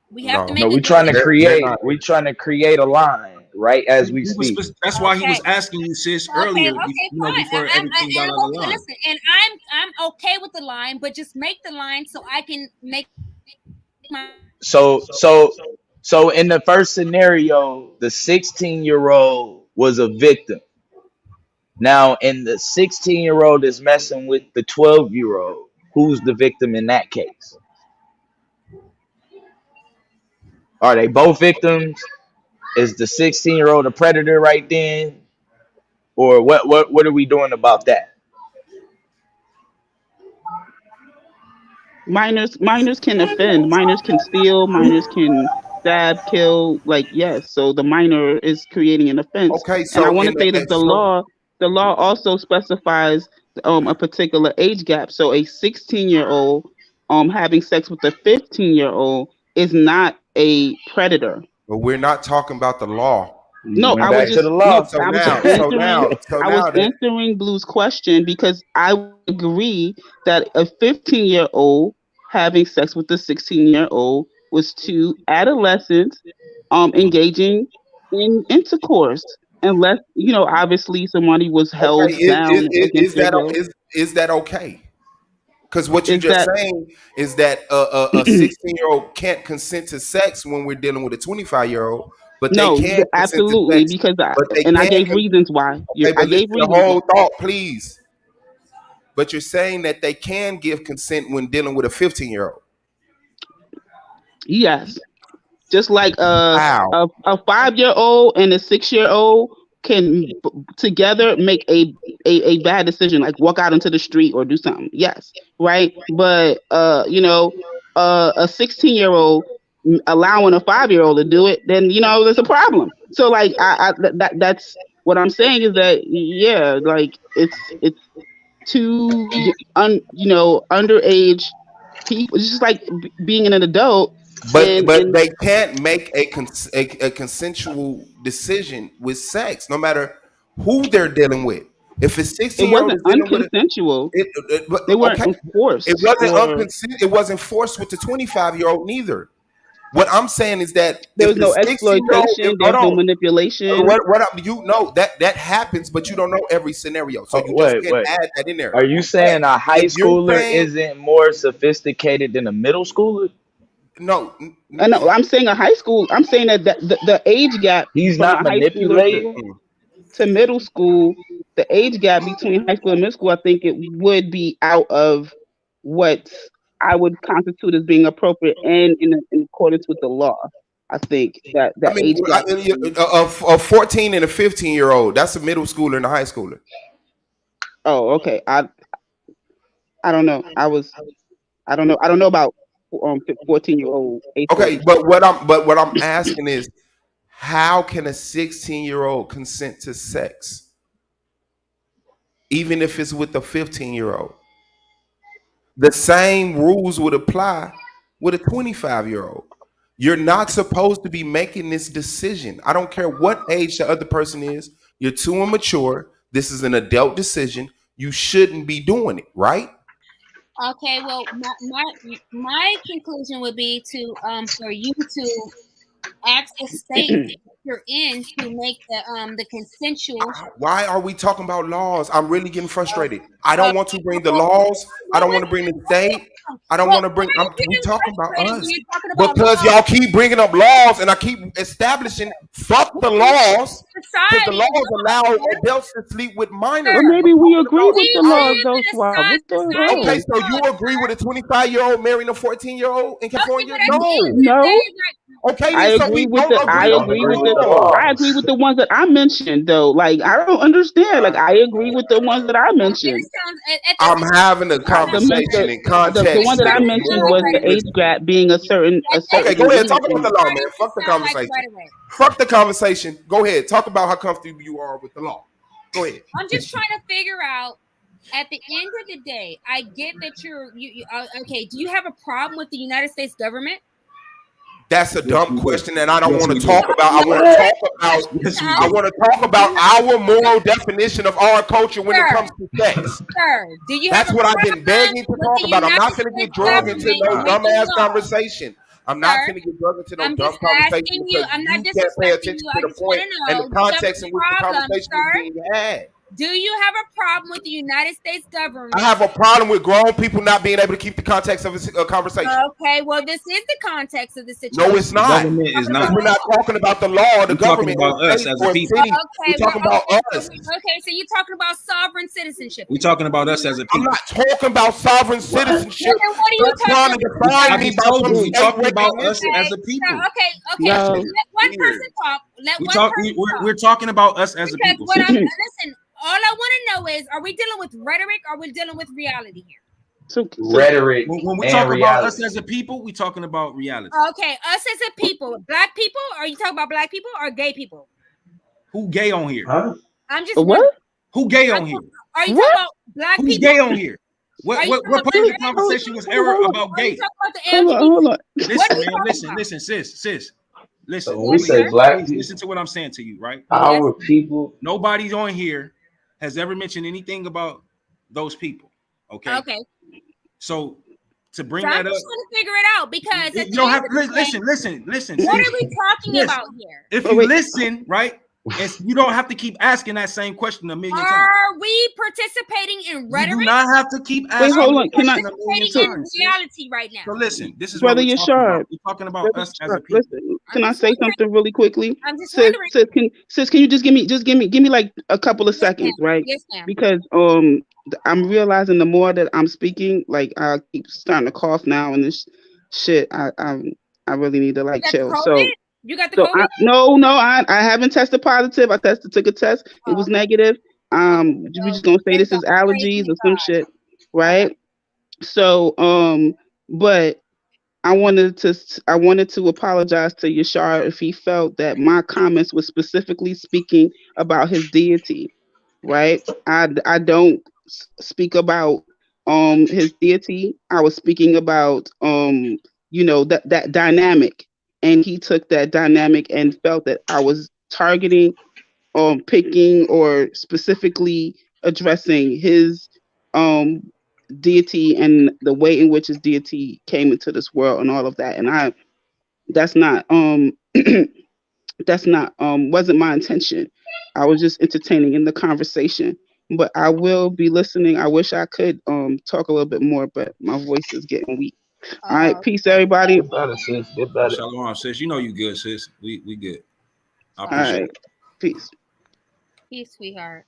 We have to No. make No, a They're not. we're trying to create a line right as we speak. That's why he Okay. was asking you, sis, Okay, earlier. fine. Before everything got out of line. Listen, and I'm okay with the line, but just make the line so I can make my So in the first scenario, the 16-year-old was a victim. Now, in the 16-year-old is messing with the 12-year-old, who's the victim in that case? Are they both victims? Is the 16-year-old a predator right then? Or what are we doing about that? Minors can offend. Minors can steal. Minors can stab, kill. Like yes, so the minor is creating an offense. Okay, And I so want in to say that the law also specifies a particular age gap. So a 16-year-old having sex with a 15-year-old is not a predator. but we're not talking about the law. You No, went back to the law. So I was just now, so answering. now, so I was now that answering Blue's question because I would agree that a 15-year-old having sex with a 16-year-old was two adolescents engaging in intercourse, unless obviously somebody was okay, held down against their will. is that okay? Because what you're Is just that saying is that a 16-year-old can't consent to sex when we're dealing with a 25-year-old, but they no? can consent to Absolutely, sex. because But they I can. gave reasons why. Okay, I but listen gave to the reasons why. whole thought, please. But you're saying that they can give consent when dealing with a 15-year-old. Yes. Just like Wow. a 5-year-old and a 6-year-old can together make a bad decision, like walk out into the street or do something. Yes, right. But a 16-year-old allowing a 5-year-old to do it, then there's a problem. So like that's what I'm saying is that yeah, like it's too underage people. It's just like being an adult But and they can't make a consensual decision with sex, no matter who they're dealing with. If a it 16-year-old wasn't is dealing with unconsensual. but They weren't okay, it enforced wasn't or it wasn't forced with the 25-year-old neither. What I'm saying is that there if was the no 16-year-old, exploitation, hold there's no on, manipulation. you know that happens, but you don't know every scenario, so you just Wait. can't add that in there. Are you But saying a high if you're schooler saying isn't more sophisticated than a middle schooler? no, And no, I'm saying a high school. I'm saying that the age gap He's from not a high schooler manipulating. to middle school, the age gap between high school and middle school, I think it would be out of what I would constitute as being appropriate and in accordance with the law. I think that I that mean, age gap. a 14 and a 15-year-old, that's a middle schooler and a high schooler. Oh, okay. I don't know. I don't know about 14-year-old, 8th Okay, graders. but what I'm asking is, how can a 16-year-old consent to sex, even if it's with a 15-year-old? The same rules would apply with a 25-year-old. You're not supposed to be making this decision. I don't care what age the other person is. You're too immature. This is an adult decision. You shouldn't be doing it, right? Okay, well, my conclusion would be to for you to ask the state that you're in to make the consensual. Why are we talking about laws? I'm really getting frustrated. I don't want to bring the laws. I don't want to bring the state. I don't want to bring. We talking about us because y'all keep bringing up laws, and I keep establishing fuck the laws because the laws allow adults to sleep with minors. Well, maybe we agree with the laws, though, Swab. What the hell? Okay, so you agree with a 25-year-old marrying a 14-year-old in California? No. Okay, I then, so agree we with don't the. I agree agree with the. I agree with the ones that I mentioned, though. Like I don't understand. Like I agree with the ones that I mentioned. I'm having a conversation in context. The one that I mentioned was the age gap being a certain. Okay, go ahead. Talk about the law, man. Fuck the conversation. Fuck the conversation. Go ahead. Talk about how comfortable you are with the law. Go ahead. I'm just trying to figure out. At the end of the day, I get that you okay. Do you have a problem with the United States government? That's a dumb question, and I don't want to talk about. I want to talk about. I want to talk about our moral definition of our culture when it comes to sex. Sir, do you? That's what I've been begging to talk about. I'm not going to get drugged into no dumbass conversation. I'm not going to get drugged into no dumb conversation because I'm not you can't pay attention you. to the point and the context in which the conversation is being had. Do you have a problem with the United States government? I have a problem with grown people not being able to keep the context of a conversation. Okay, well, this is the context of the situation. No, it's not. Government is not. We're not talking about the law. The government. Talking about us as a people. Okay, we're talking about us. Okay, so you're talking about sovereign citizenship. We're talking about us as a people. I'm not talking about sovereign citizenship. Then what are you trying to define me by some we're talking about us as a people. Okay. No. Let one person talk. Let one person talk. We're talking about us as a people. Listen. All I want to know is, are we dealing with rhetoric or are we dealing with reality here? So rhetoric. When we talk about us as a people, we're talking about reality. Okay, us as a people. Black people? Are you talking about black people or gay people? Who gay on here? Huh? I'm just what? Who gay on here? Are you talking about black Who's people? gay on here? What part of the conversation was error about gay? Hold on. Listen, man. Listen, sis. Listen. So when we say black people, listen to what I'm saying to you, right? Our people. Nobody's on here has ever mentioned anything about those people. Okay. So to bring that up, I'm just trying to figure it out because you don't have listen. What are we talking about here? If you listen, right, and you don't have to keep asking that same question a million times. Are we participating in rhetoric? You do not have to keep asking. Wait, hold on. Can I? Participating in reality right now. So listen, this is Brother what we're Yashar. talking about us as a people. Listen, can I say something really quickly? I'm just wondering. Sis, can you just give me like a couple of seconds, right? Yes, ma'am. Because I'm realizing the more that I'm speaking, like I keep starting to cough now and this shit. I really need to like chill. So you got the COVID? No, I haven't tested positive. I took a test. It was negative. We just gonna say this is allergies or some shit, right? So but I wanted to apologize to Yashar if he felt that my comments were specifically speaking about his deity, right? I don't speak about his deity. I was speaking about that dynamic, and he took that dynamic and felt that I was targeting, picking or specifically addressing his deity and the way in which his deity came into this world and all of that. And that's not wasn't my intention. I was just entertaining in the conversation. But I will be listening. I wish I could talk a little bit more, but my voice is getting weak. All right, peace, everybody. Get better, sis. Get better. Shalom, sis. You know you good, sis. We good. I All appreciate right, it. peace. Peace, sweetheart.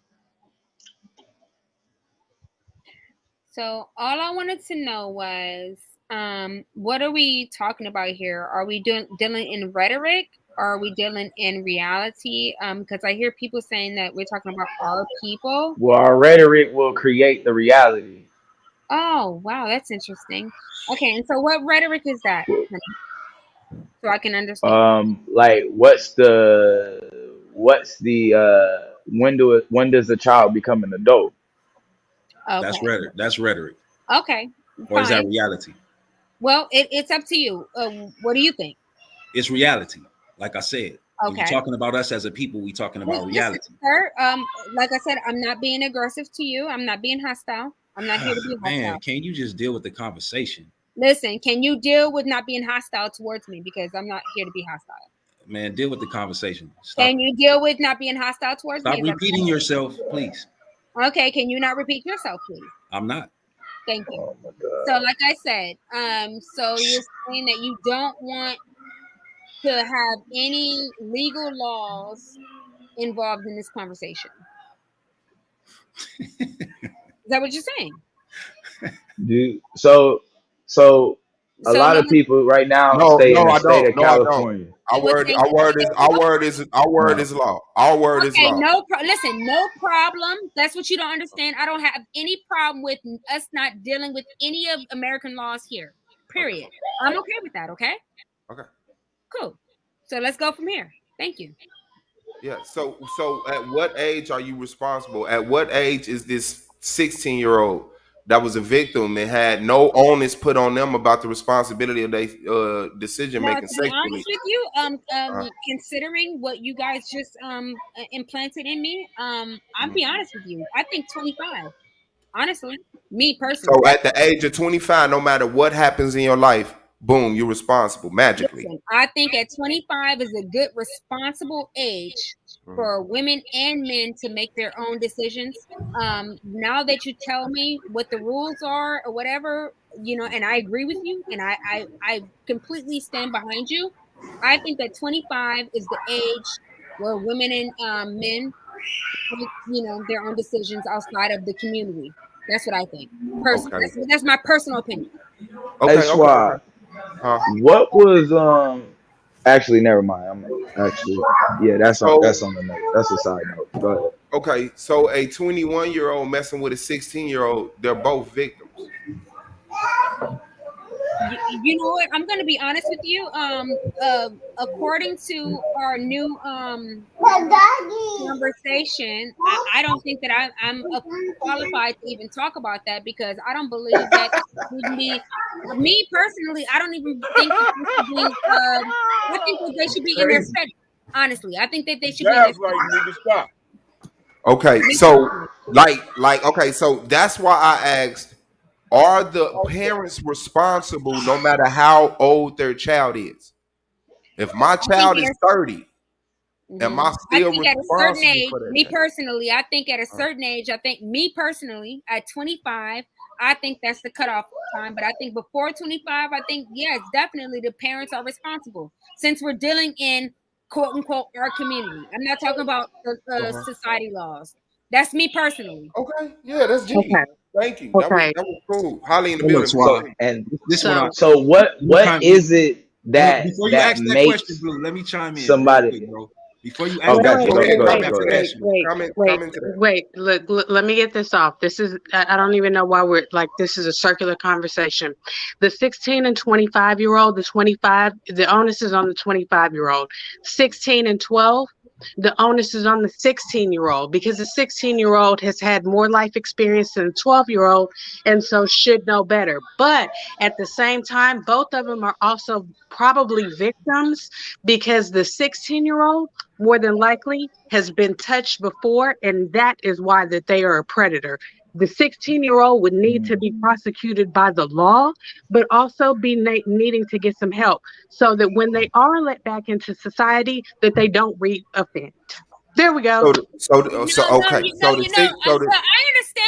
So all I wanted to know was, what are we talking about here? Are we dealing in rhetoric? Or are we dealing in reality? Because I hear people saying that we're talking about our people. Well, our rhetoric will create the reality. Oh, wow, that's interesting. Okay, and so what rhetoric is that? So I can understand. Like what's the when does a child become an adult? Okay. That's rhetoric. Okay. or is that Fine. reality? Well, it's up to you. What do you think? It's reality. Like I said, when you're Okay. talking about us as a people, we talking about Listen, reality. sir. Like I said, I'm not being aggressive to you. I'm not being hostile. I'm not here to be hostile. Man, can you just deal with the conversation? Listen, can you deal with not being hostile towards me? Because I'm not here to be hostile. Man, deal with the conversation. Stop. Can you deal with not being hostile towards Stop me? repeating yourself, please. Okay, can you not repeat yourself, please? I'm not. Thank you. Oh my God. So, like I said, so you're saying that you don't want to have any legal laws involved in this conversation. Is that what you're saying? Dude, so a lot of people right now No, stay in no, the I state don't. of No, I don't. California. Our word is law. Our word is Okay, law. listen, no problem. That's what you don't understand. I don't have any problem with us not dealing with any of American laws here. Period. I'm okay with that. Okay. Okay. Cool. So let's go from here. Thank you. Yeah. So at what age are you responsible? At what age is this 16-year-old that was a victim and had no onus put on them about the responsibility of their decision Now, making to be sexually? honest with you, considering what you guys just implanted in me, I'll be honest with you. I think 25. Honestly, me personally. So at the age of 25, no matter what happens in your life, boom, you're responsible magically. Listen, I think at 25 is a good responsible age for women and men to make their own decisions. Now that you tell me what the rules are or whatever, and I agree with you, and I completely stand behind you. I think that 25 is the age where women and men make, their own decisions outside of the community. That's what I think. Personally, Okay. that's my personal opinion. Hey, Schwab, what was actually never mind. That's on the note. That's a side note. Go ahead. Okay, so a 21-year-old messing with a 16-year-old, they're both victims. You know what? I'm gonna be honest with you. According to our new conversation, I don't think that I'm qualified to even talk about that because I don't believe that me personally. I don't even think that they should be. I think that they should be in their studies. Honestly, I think that they should be in their studies. Stop. Okay, so so that's why I asked, are the parents responsible no matter how old their child is? If my child is 30, am I still think at a certain responsible age, for that? me personally, I think at a certain age, me personally, at 25, I think that's the cutoff time. But I think before 25, I think, yes, definitely the parents are responsible since we're dealing in quote unquote our community. I'm not talking about the society laws. That's me personally. Okay, yeah, that's G. Okay. Thank you. That was cool. Holly in the Look, building. Swab, this so one. what is it that before you ask that makes question, Blue? Let me chime in somebody? real quick, bro. Before you ask Gotcha. Go ahead. Wait. Look, let me get this off. This is, I don't even know why we're like, this is a circular conversation. The 16 and 25-year-old, the onus is on the 25-year-old. 16 and 12, the onus is on the 16-year-old because the 16-year-old has had more life experience than the 12-year-old and so should know better. But at the same time, both of them are also probably victims because the 16-year-old more than likely has been touched before, and that is why that they are a predator. The 16-year-old would need to be prosecuted by the law, but also be needing to get some help so that when they are let back into society, that they don't re-offend. There we go. Okay. So I understand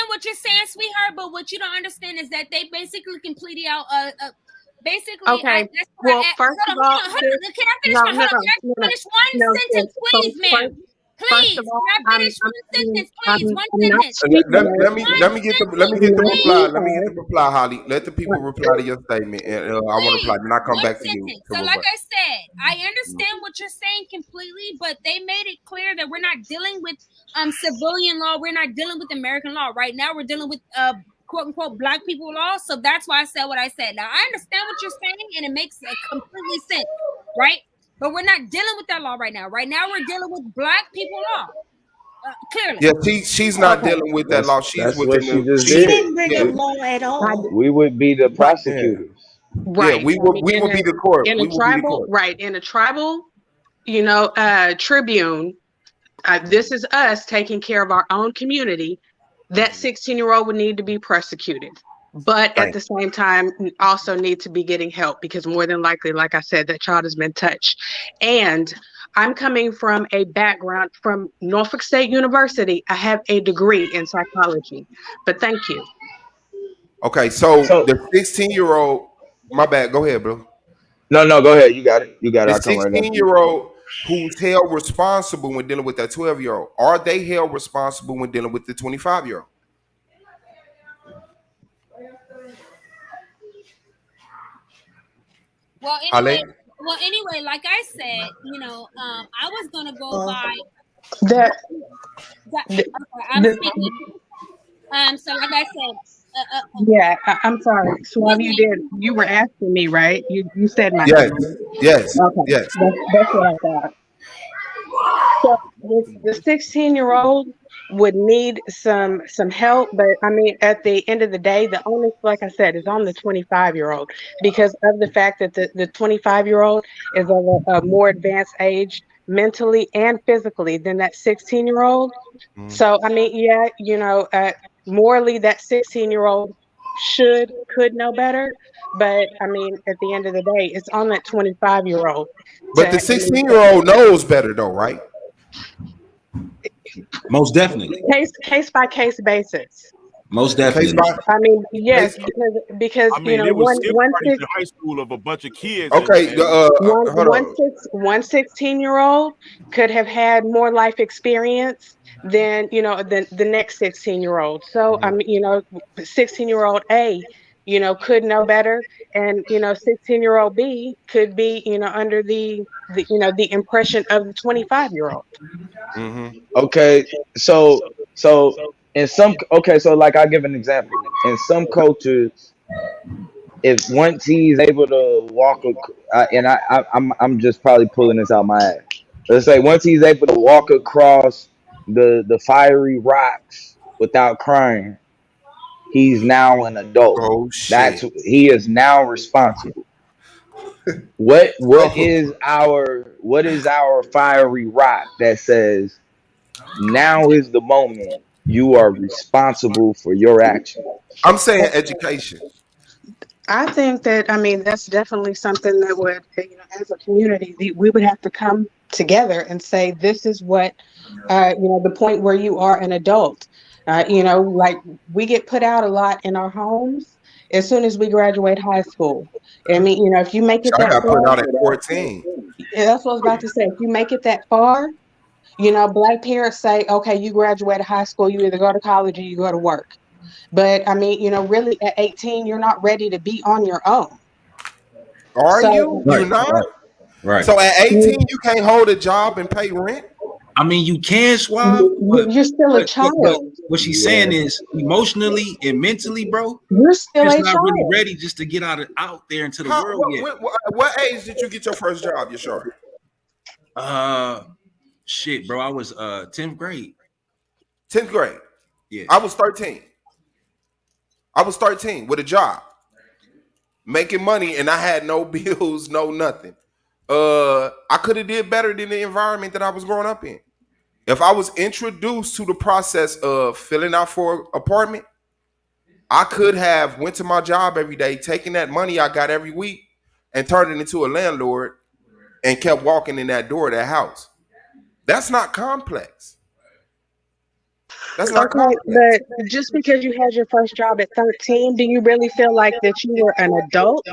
what you're saying, sweetheart, but what you don't understand is that they basically completed out Okay. First of all, can I finish one sentence, please, ma'am? Please, can I finish one sentence, please? One sentence. Let me get the reply, Holly. Let the people reply to your statement, and I want to reply. Then I come back to you. So, like I said, I understand what you're saying completely, but they made it clear that we're not dealing with civilian law. We're not dealing with American law. Right now, we're dealing with quote unquote black people law. So that's why I said what I said. Now I understand what you're saying, and it makes completely sense, right? But we're not dealing with that law right now. Right now, we're dealing with black people law. Clearly. Yeah, she's not Okay. dealing with that law. She's That's within what she the. just She did. didn't bring up law at all. We would be the Right. Yeah. prosecutors. Yeah, Right. we I will. mean, We will be the court. in We a will be the tribal, court. right? In a tribal, tribune. This is us taking care of our own community. That 16-year-old would need to be prosecuted, but at Right. the same time, also need to be getting help because more than likely, like I said, that child has been touched. And I'm coming from a background from Norfolk State University. I have a degree in psychology, but thank you. Okay, so So the 16-year-old. My bad. Go ahead, bro. no, go ahead. You got it. You got it. The I'll come right after you. 16-year-old who's held responsible when dealing with that 12-year-old, are they held responsible when dealing with the 25-year-old? Well, anyway, like I said, I was gonna go by That, okay, I'm speaking. So like I said, yeah, I'm sorry. Suave, excuse you me. did. You were asking me, right? You said my Yes, name. yes, Okay, yes. that's what I thought. So the 16-year-old would need some help, but I mean, at the end of the day, the onus, like I said, is on the 25-year-old because of the fact that the 25-year-old is of a more advanced age mentally and physically than that 16-year-old. So I mean, yeah, morally, that 16-year-old could know better, but I mean, at the end of the day, it's on that 25-year-old But the 16-year-old knows better, though, right? Most definitely. Case by case basis. Most Case definitely. by I mean, yes, case. because I mean, it was skip one trace in high school of a bunch of kids. Okay, hold on. one 16-year-old could have had more life experience than the next 16-year-old. So I mean, 16-year-old A, could know better, and 16-year-old B could be under the impression of the 25-year-old. Okay, so in some so like I'll give an example. In some cultures, if once he's able to walk, I'm just probably pulling this out my ass. Let's say once he's able to walk across the fiery rocks without crying, he's now an adult. Oh shit. He is now responsible. What is our fiery rock that says now is the moment you are responsible for your action? I'm saying education. I think that, I mean, that's definitely something that would, as a community, we would have to come together and say, this is what, the point where you are an adult. Like we get put out a lot in our homes as soon as we graduate high school. I mean, if you make it I that got put far, out at 14. yeah, that's what I was about to say. If you make it that far, Black parents say, okay, you graduate high school, you either go to college or you go to work. But I mean, really at 18, you're not ready to be on your own. Are So, you? Right, You're not? right. So at 18, you can't hold a job and pay rent? I mean, you can swap, but you're still a child. what she's saying is emotionally and mentally, bro, You're still just a not really child. ready just to get out there into the world yet. What age did you get your first job, Yashar? Shit, bro. I was 10th grade. 10th grade. Yeah. I was 13. I was 13 with a job, making money, and I had no bills, no nothing. I could have did better than the environment that I was growing up in. If I was introduced to the process of filling out for an apartment, I could have went to my job every day, taking that money I got every week, and turned it into a landlord, and kept walking in that door of that house. That's not complex. That's not complex. But just because you had your first job at 13, do you really feel like that you were an adult?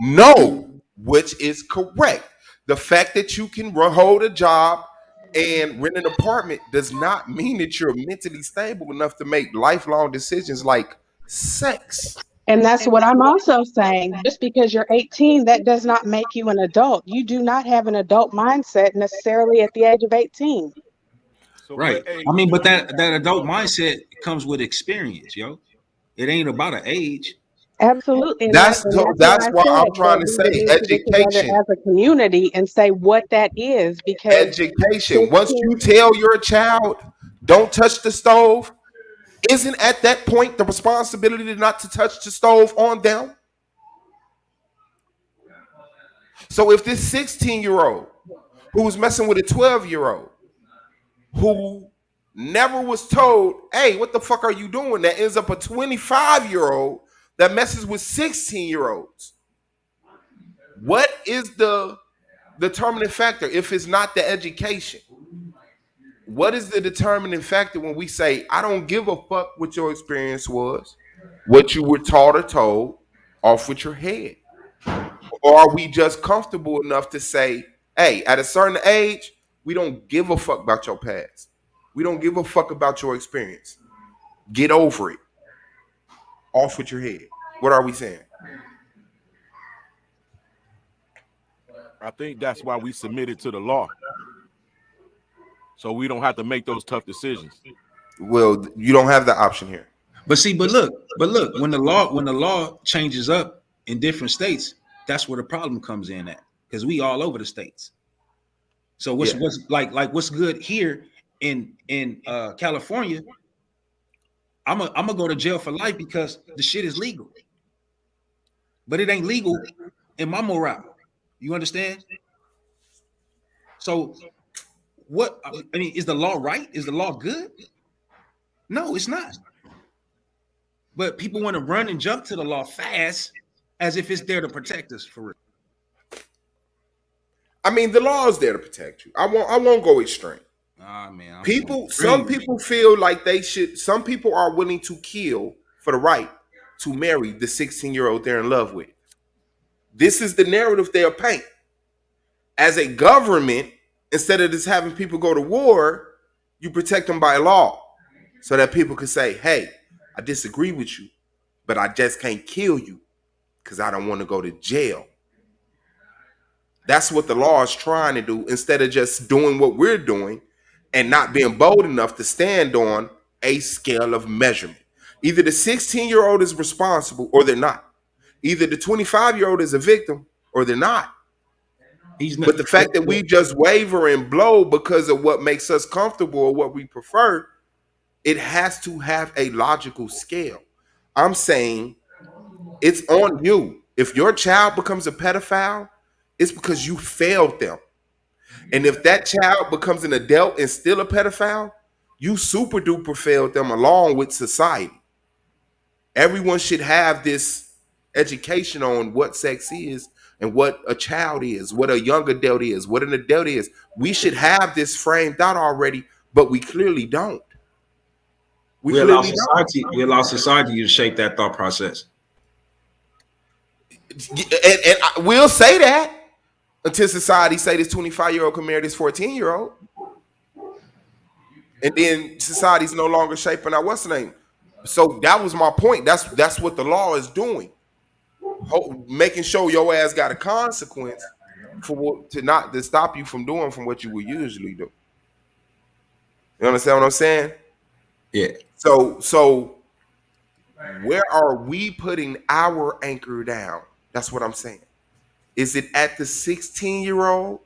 No, which is correct. The fact that you can hold a job and rent an apartment does not mean that you're mentally stable enough to make lifelong decisions like sex. And that's what I'm also saying. Just because you're 18, that does not make you an adult. You do not have an adult mindset necessarily at the age of 18. Right. I mean, but that adult mindset comes with experience, yo. It ain't about an age. Absolutely. And That's why I'm trying to we say need to get together education. as a community and say what that is, because Education. Once you tell your child don't touch the stove, isn't at that point the responsibility not to touch the stove on them? So if this 16-year-old who was messing with a 12-year-old who never was told, hey, what the fuck are you doing? That ends up a 25-year-old that messes with 16-year-olds. What is the determining factor if it's not the education? What is the determining factor when we say, I don't give a fuck what your experience was, what you were taught or told, off with your head? Or are we just comfortable enough to say, hey, at a certain age, we don't give a fuck about your past. We don't give a fuck about your experience. Get over it. Off with your head. What are we saying? I think that's why we submitted to the law, so we don't have to make those tough decisions. Well, you don't have the option here. But look, when the law changes up in different states, that's where the problem comes in at, because we all over the states. So what's what's good here in California? I'm gonna go to jail for life because the shit is legal, but it ain't legal in my morale. You understand? So what? I mean, is the law right? Is the law good? No, it's not. But people want to run and jump to the law fast, as if it's there to protect us for real. I mean, the law is there to protect you. I won't go extreme. Man, some people feel like they should. Some people are willing to kill for the right to marry the 16-year-old they're in love with. This is the narrative they'll paint. As a government, instead of just having people go to war, you protect them by law, so that people can say, "Hey, I disagree with you, but I just can't kill you because I don't want to go to jail." That's what the law is trying to do, instead of just doing what we're doing and not being bold enough to stand on a scale of measurement. Either the 16-year-old is responsible or they're not. Either the 25-year-old is a victim or they're not. But the fact that we just waver and blow because of what makes us comfortable or what we prefer, it has to have a logical scale. I'm saying it's on you. If your child becomes a pedophile, it's because you failed them. And if that child becomes an adult and still a pedophile, you super duper failed them along with society. Everyone should have this education on what sex is and what a child is, what a young adult is, what an adult is. We should have this framed out already, but we clearly don't. We allow society to shape that thought process. And we'll say that until society say this 25-year-old can marry this 14-year-old. And then society's no longer shaping out what's the name. So that was my point. That's what the law is doing. Making sure your ass got a consequence to stop you from doing from what you would usually do. You understand what I'm saying? Yeah. So where are we putting our anchor down? That's what I'm saying. Is it at the 16-year-old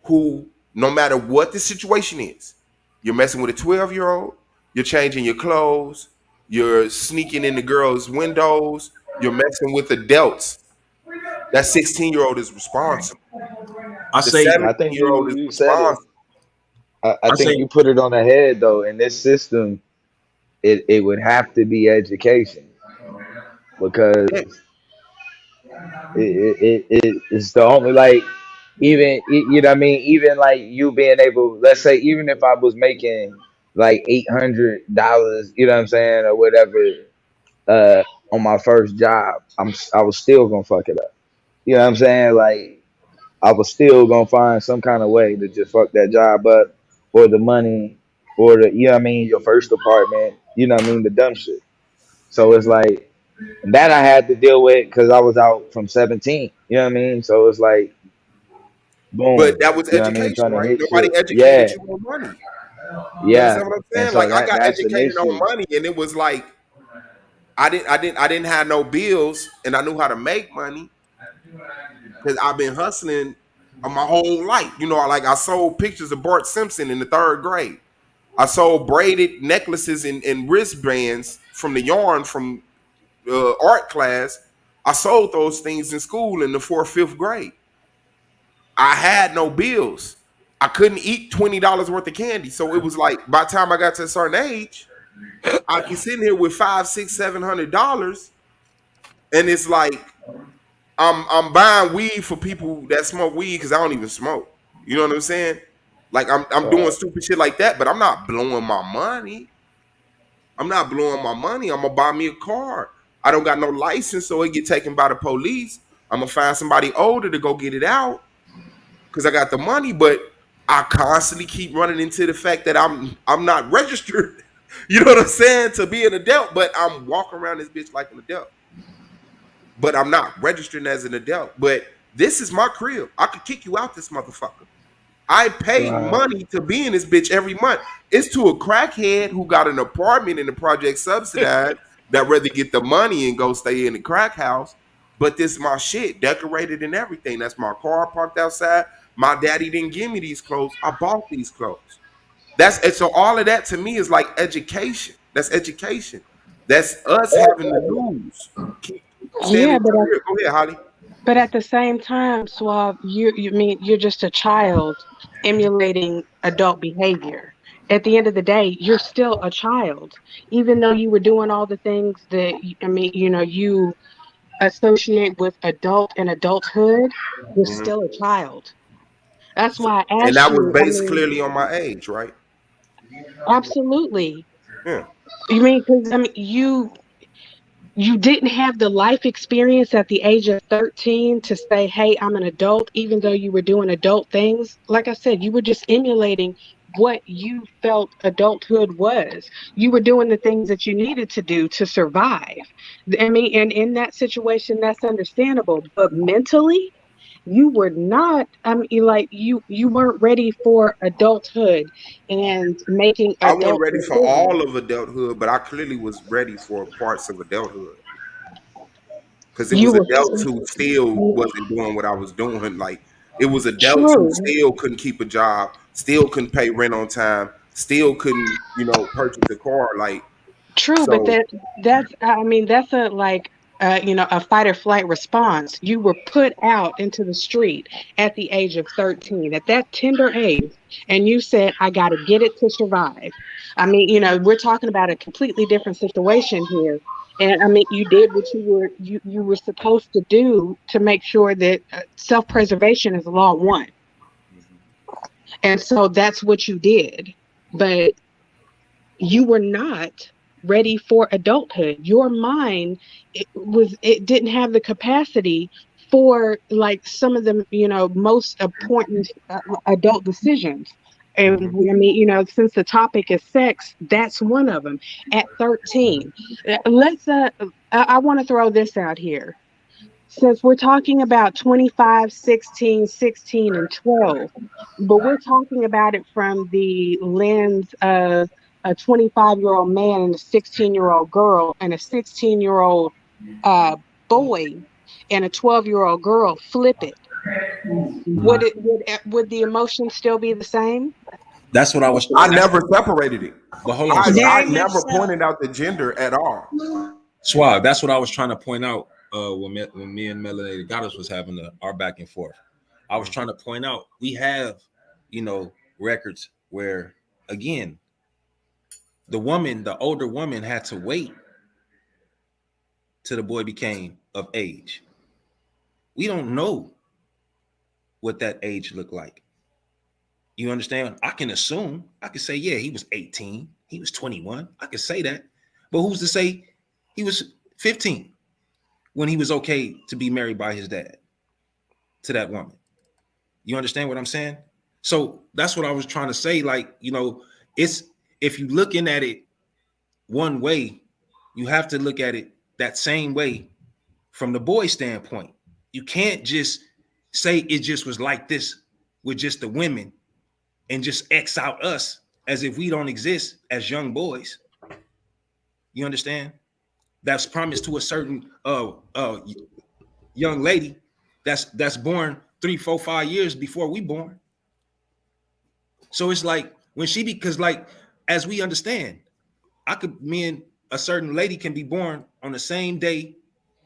who, no matter what the situation is, you're messing with a 12-year-old, you're changing your clothes, you're sneaking in the girls' windows, you're messing with adults. That 16-year-old is responsible. I think you said it. I think you put it on the head though. In this system, it would have to be education, because it's the only, like, even, you know what I mean, even like you being able, let's say, even if I was making like $800, you know what I'm saying, or whatever, on my first job, I was still gonna fuck it up. You know what I'm saying? Like, I was still gonna find some kind of way to just fuck that job up, or the money, or the, you know what I mean, your first apartment, you know what I mean, the dumb shit. So it's like that I had to deal with because I was out from 17. You know what I mean? So it's like, boom. But that was You know what I mean? education, Trying to right? hit Nobody shit. educated Yeah. you on money. You Yeah. understand what I'm And saying? so Like, I got that's an educated on issue. money, and it was like I didn't have no bills, and I knew how to make money because I've been hustling my whole life. You know, like I sold pictures of Bart Simpson in the 3rd grade. I sold braided necklaces and wristbands from the yarn from art class. I sold those things in school in the 4th, 5th grade. I had no bills. I couldn't eat $20 worth of candy. So it was like by the time I got to a certain age, I'd be sitting here with $500, $600, $700, and it's like I'm buying weed for people that smoke weed because I don't even smoke. You know what I'm saying? Like I'm doing stupid shit like that, but I'm not blowing my money. I'm not blowing my money. I'm gonna buy me a car. I don't got no license, so it get taken by the police. I'm gonna find somebody older to go get it out because I got the money. But I constantly keep running into the fact that I'm not registered. You know what I'm saying? To be an adult, but I'm walking around this bitch like an adult. But I'm not registering as an adult. But this is my crib. I could kick you out this motherfucker. I pay money to be in this bitch every month. It's to a crackhead who got an apartment in the project subsidized that rather get the money and go stay in the crack house. But this is my shit, decorated and everything. That's my car parked outside. My daddy didn't give me these clothes. I bought these clothes. So all of that to me is like education. That's education. That's us having the news. Keep standing Yeah, but here. Go ahead, Holly. but at the same time, Suave, you mean you're just a child emulating adult behavior. At the end of the day, you're still a child, even though you were doing all the things that you associate with adult and adulthood. You're Mhm. still a child. That's why I And asked that was you. I based mean, clearly on my age, right? absolutely. Yeah. You mean because you didn't have the life experience at the age of 13 to say, hey, I'm an adult, even though you were doing adult things. Like I said, you were just emulating what you felt adulthood was. You were doing the things that you needed to do to survive. I mean, and in that situation, that's understandable. But mentally, you were not, you weren't ready for adulthood and making I wasn't adult ready for decisions. all of adulthood, but I clearly was ready for parts of adulthood. Because it You was were adults who still wasn't doing what I was doing. Like it was adults who true. still couldn't keep a job, still couldn't pay rent on time, still couldn't, purchase a car. Like True, but so. that's a a fight or flight response. You were put out into the street at the age of 13, at that tender age, and you said, I got to get it to survive. I mean, we're talking about a completely different situation here. And I mean, you did what you were supposed to do to make sure that self-preservation is law one. And so that's what you did. But you were not ready for adulthood. Your mind it didn't have the capacity for like some of the most important adult decisions. And Mhm. I mean, since the topic is sex, that's one of them. At 13, let's I want to throw this out here. Since we're talking about 25, 16, 16, and 12, but we're talking about it from the lens of a 25-year-old man and a 16-year-old girl and a 16-year-old boy and a 12-year-old girl, flip it. Would the emotion still be the same? That's what I was. I never separated it. But hold on, I Very Suave. much never so. pointed out the gender at all. Suave. That's what I was trying to point out. When me and Melanated Goddess was having our back and forth, I was trying to point out we have, records where again, the older woman, had to wait till the boy became of age. We don't know what that age looked like. You understand? I can assume. I can say, yeah, he was 18. He was 21. I can say that. But who's to say he was 15 when he was okay to be married by his dad to that woman? You understand what I'm saying? So that's what I was trying to say. Like, it's if you looking at it one way, you have to look at it that same way from the boy standpoint. You can't just say it just was like this with just the women and just X out us as if we don't exist as young boys. You understand? That's promised to a certain young lady that's born 3, 4, 5 years before we born. So it's like when she, because like as we understand, me and a certain lady can be born on the same day,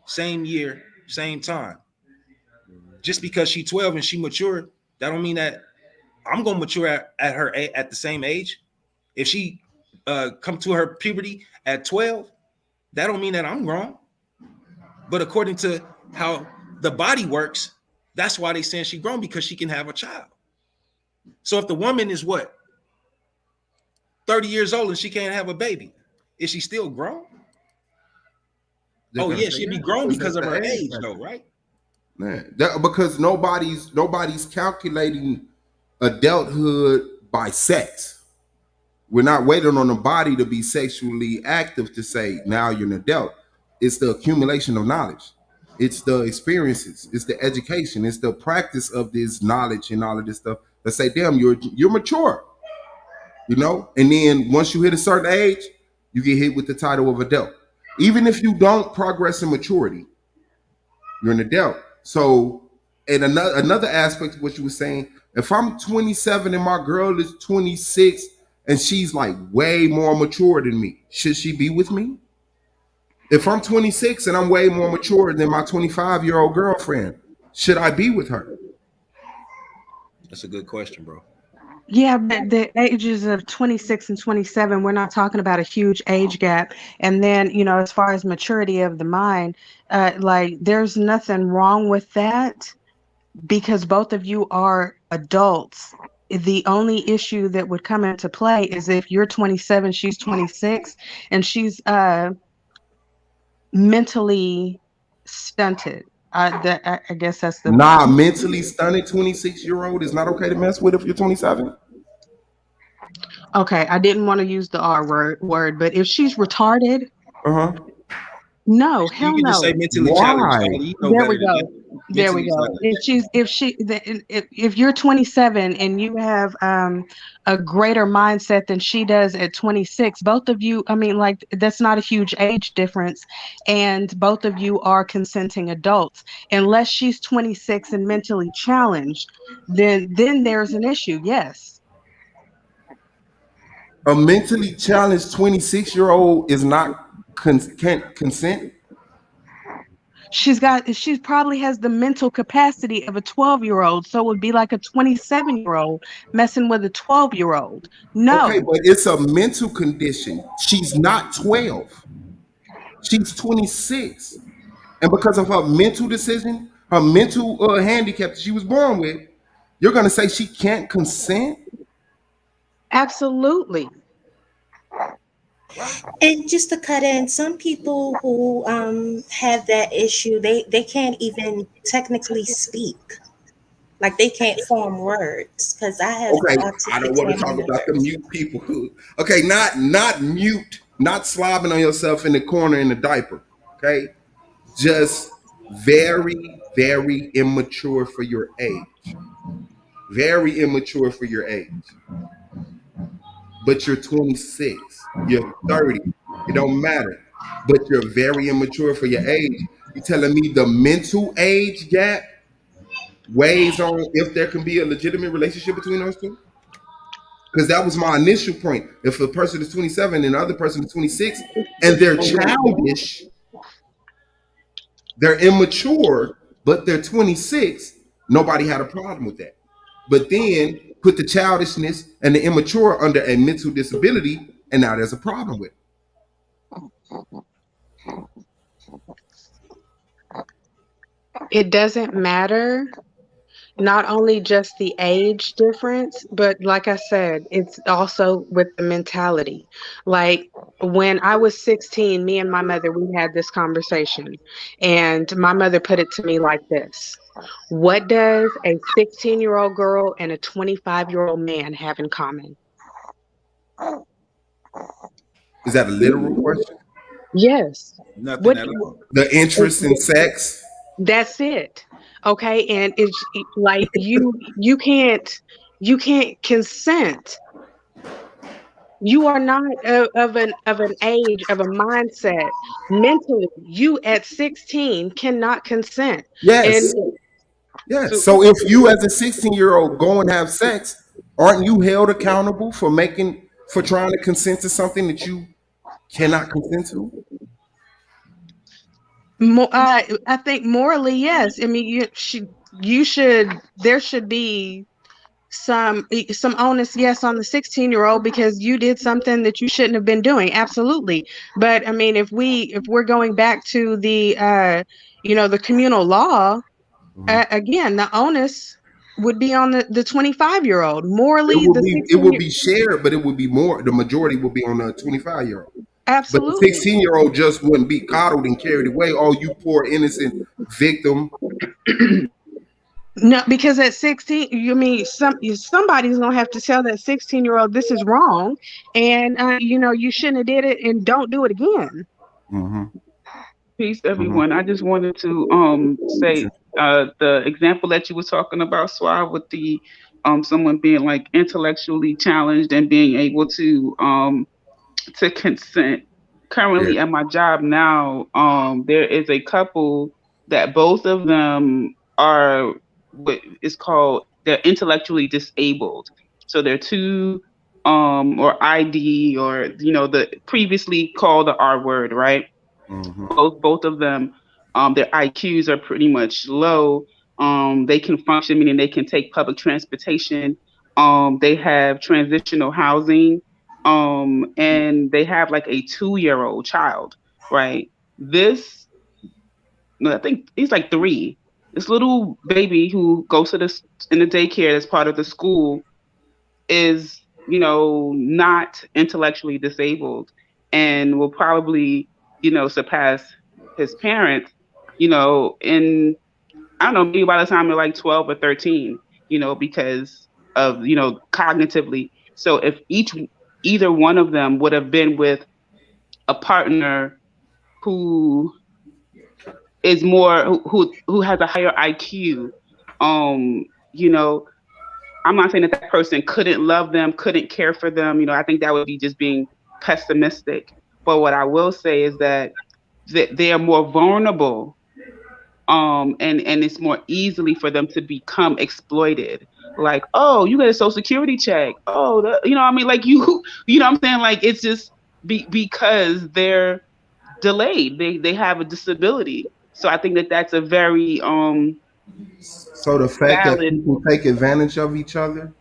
same year, same time. Just because she's 12 and she matured, that don't mean that I'm gonna mature at the same age. If she come to her puberty at 12, that don't mean that I'm wrong. But according to how the body works, that's why they saying she grown, because she can have a child. So if the woman is what, 30 years old and she can't have a baby, is she still grown? Oh yeah, she'd be grown because of her age, though, right? Man, because nobody's calculating adulthood by sex. We're not waiting on the body to be sexually active to say now you're an adult. It's the accumulation of knowledge. It's the experiences. It's the education. It's the practice of this knowledge and all of this stuff that say, damn, you're mature. You know? And then once you hit a certain age, you get hit with the title of adult. Even if you don't progress in maturity, you're an adult. So, and another aspect of what you were saying, if I'm 27 and my girl is 26 and she's like way more mature than me, should she be with me? If I'm 26 and I'm way more mature than my 25-year-old girlfriend, should I be with her? That's a good question, bro. Yeah, but the ages of 26 and 27, we're not talking about a huge age gap. And then, as far as maturity of the mind, like there's nothing wrong with that because both of you are adults. The only issue that would come into play is if you're 27, she's 26, and she's mentally stunted. I guess that's the mentally stunted 26-year-old is not okay to mess with if you're 27. Okay, I didn't want to use the R word, but if she's retarded, no, hell you can just no. say mentally challenged. You know There better we than go. that. There we Mentally go. If you're 27 and you have a greater mindset than she does at 26, both of you, I mean, like that's not a huge age difference, and both of you are consenting adults. Unless she's 26 and mentally challenged, then there's an issue. Yes. A mentally challenged 26-year-old is not can't consent. She probably has the mental capacity of a 12-year-old, so it would be like a 27-year-old messing with a 12-year-old. No. Okay, but it's a mental condition. She's not 12. She's 26. And because of her mental decision, her mental handicap that she was born with, you're going to say she can't consent? Absolutely. And just to cut in, some people who have that issue, they can't even technically speak. Like they can't form words because I have Okay, I autistic don't want to family talk about the members. mute people who. Okay, not mute, not slobbing on yourself in the corner in the diaper. Okay, just very, very immature for your age. Very immature for your age. But you're 26, you're 30. It don't matter. But you're very immature for your age. You telling me the mental age gap weighs on if there can be a legitimate relationship between those two? Because that was my initial point. If a person is 27 and the other person is 26 and they're childish, they're immature, but they're 26, nobody had a problem with that. But then put the childishness and the immature under a mental disability, and now there's a problem with it. It doesn't matter. Not only just the age difference, but like I said, it's also with the mentality. Like when I was 16, me and my mother, we had this conversation, and my mother put it to me like this: what does a 16-year-old girl and a 25-year-old man have in common? Is that a literal question? Yes. Nothing at all. The interest in sex? That's it. Okay, and it's like you can't consent. You are not of an age, of a mindset mentally. You at 16 cannot consent. Yes. And Yes. So if you as a 16-year-old go and have sex, aren't you held accountable for making for trying to consent to something that you cannot consent to? I think morally, yes. I mean, you should. There should be some onus, yes, on the 16-year-old because you did something that you shouldn't have been doing. Absolutely. But I mean, if we're going back to the the communal law, again, the onus would be on the 25-year-old. Morally, the It 16 would be shared, but it would be more. The majority would be on the 25-year-old. But the Absolutely. 16-year-old just wouldn't be coddled and carried away. Oh, you poor innocent victim. No, because at 16, you mean somebody's gonna have to tell that 16-year-old this is wrong, and you shouldn't have did it, and don't do it again. Peace, everyone. I just wanted to say the example that you were talking about, Suave, with the someone being like intellectually challenged and being able to consent. Currently at my job now, there is a couple that both of them are what is called they're intellectually disabled. So they're two or ID or the previously called the R word, right? Both of them, their IQs are pretty much low. They can function, meaning they can take public transportation. They have transitional housing, and they have like a 2-year-old child, right? No, I think he's like 3. This little baby who goes to this in the daycare as part of the school is, not intellectually disabled and will probably, surpass his parents, in I don't know, maybe by the time they're like 12 or 13, because of, cognitively. So if either one of them would have been with a partner who is more who has a higher IQ, I'm not saying that person couldn't love them, couldn't care for them. I think that would be just being pessimistic. But what I will say is that they are more vulnerable, and it's more easily for them to become exploited. Like, oh, you get a social security check. Oh, I mean, like you know what I'm saying? Like, it's just because they're delayed. They have a disability. So I think that that's a very So the fact that valid. people take advantage of each other,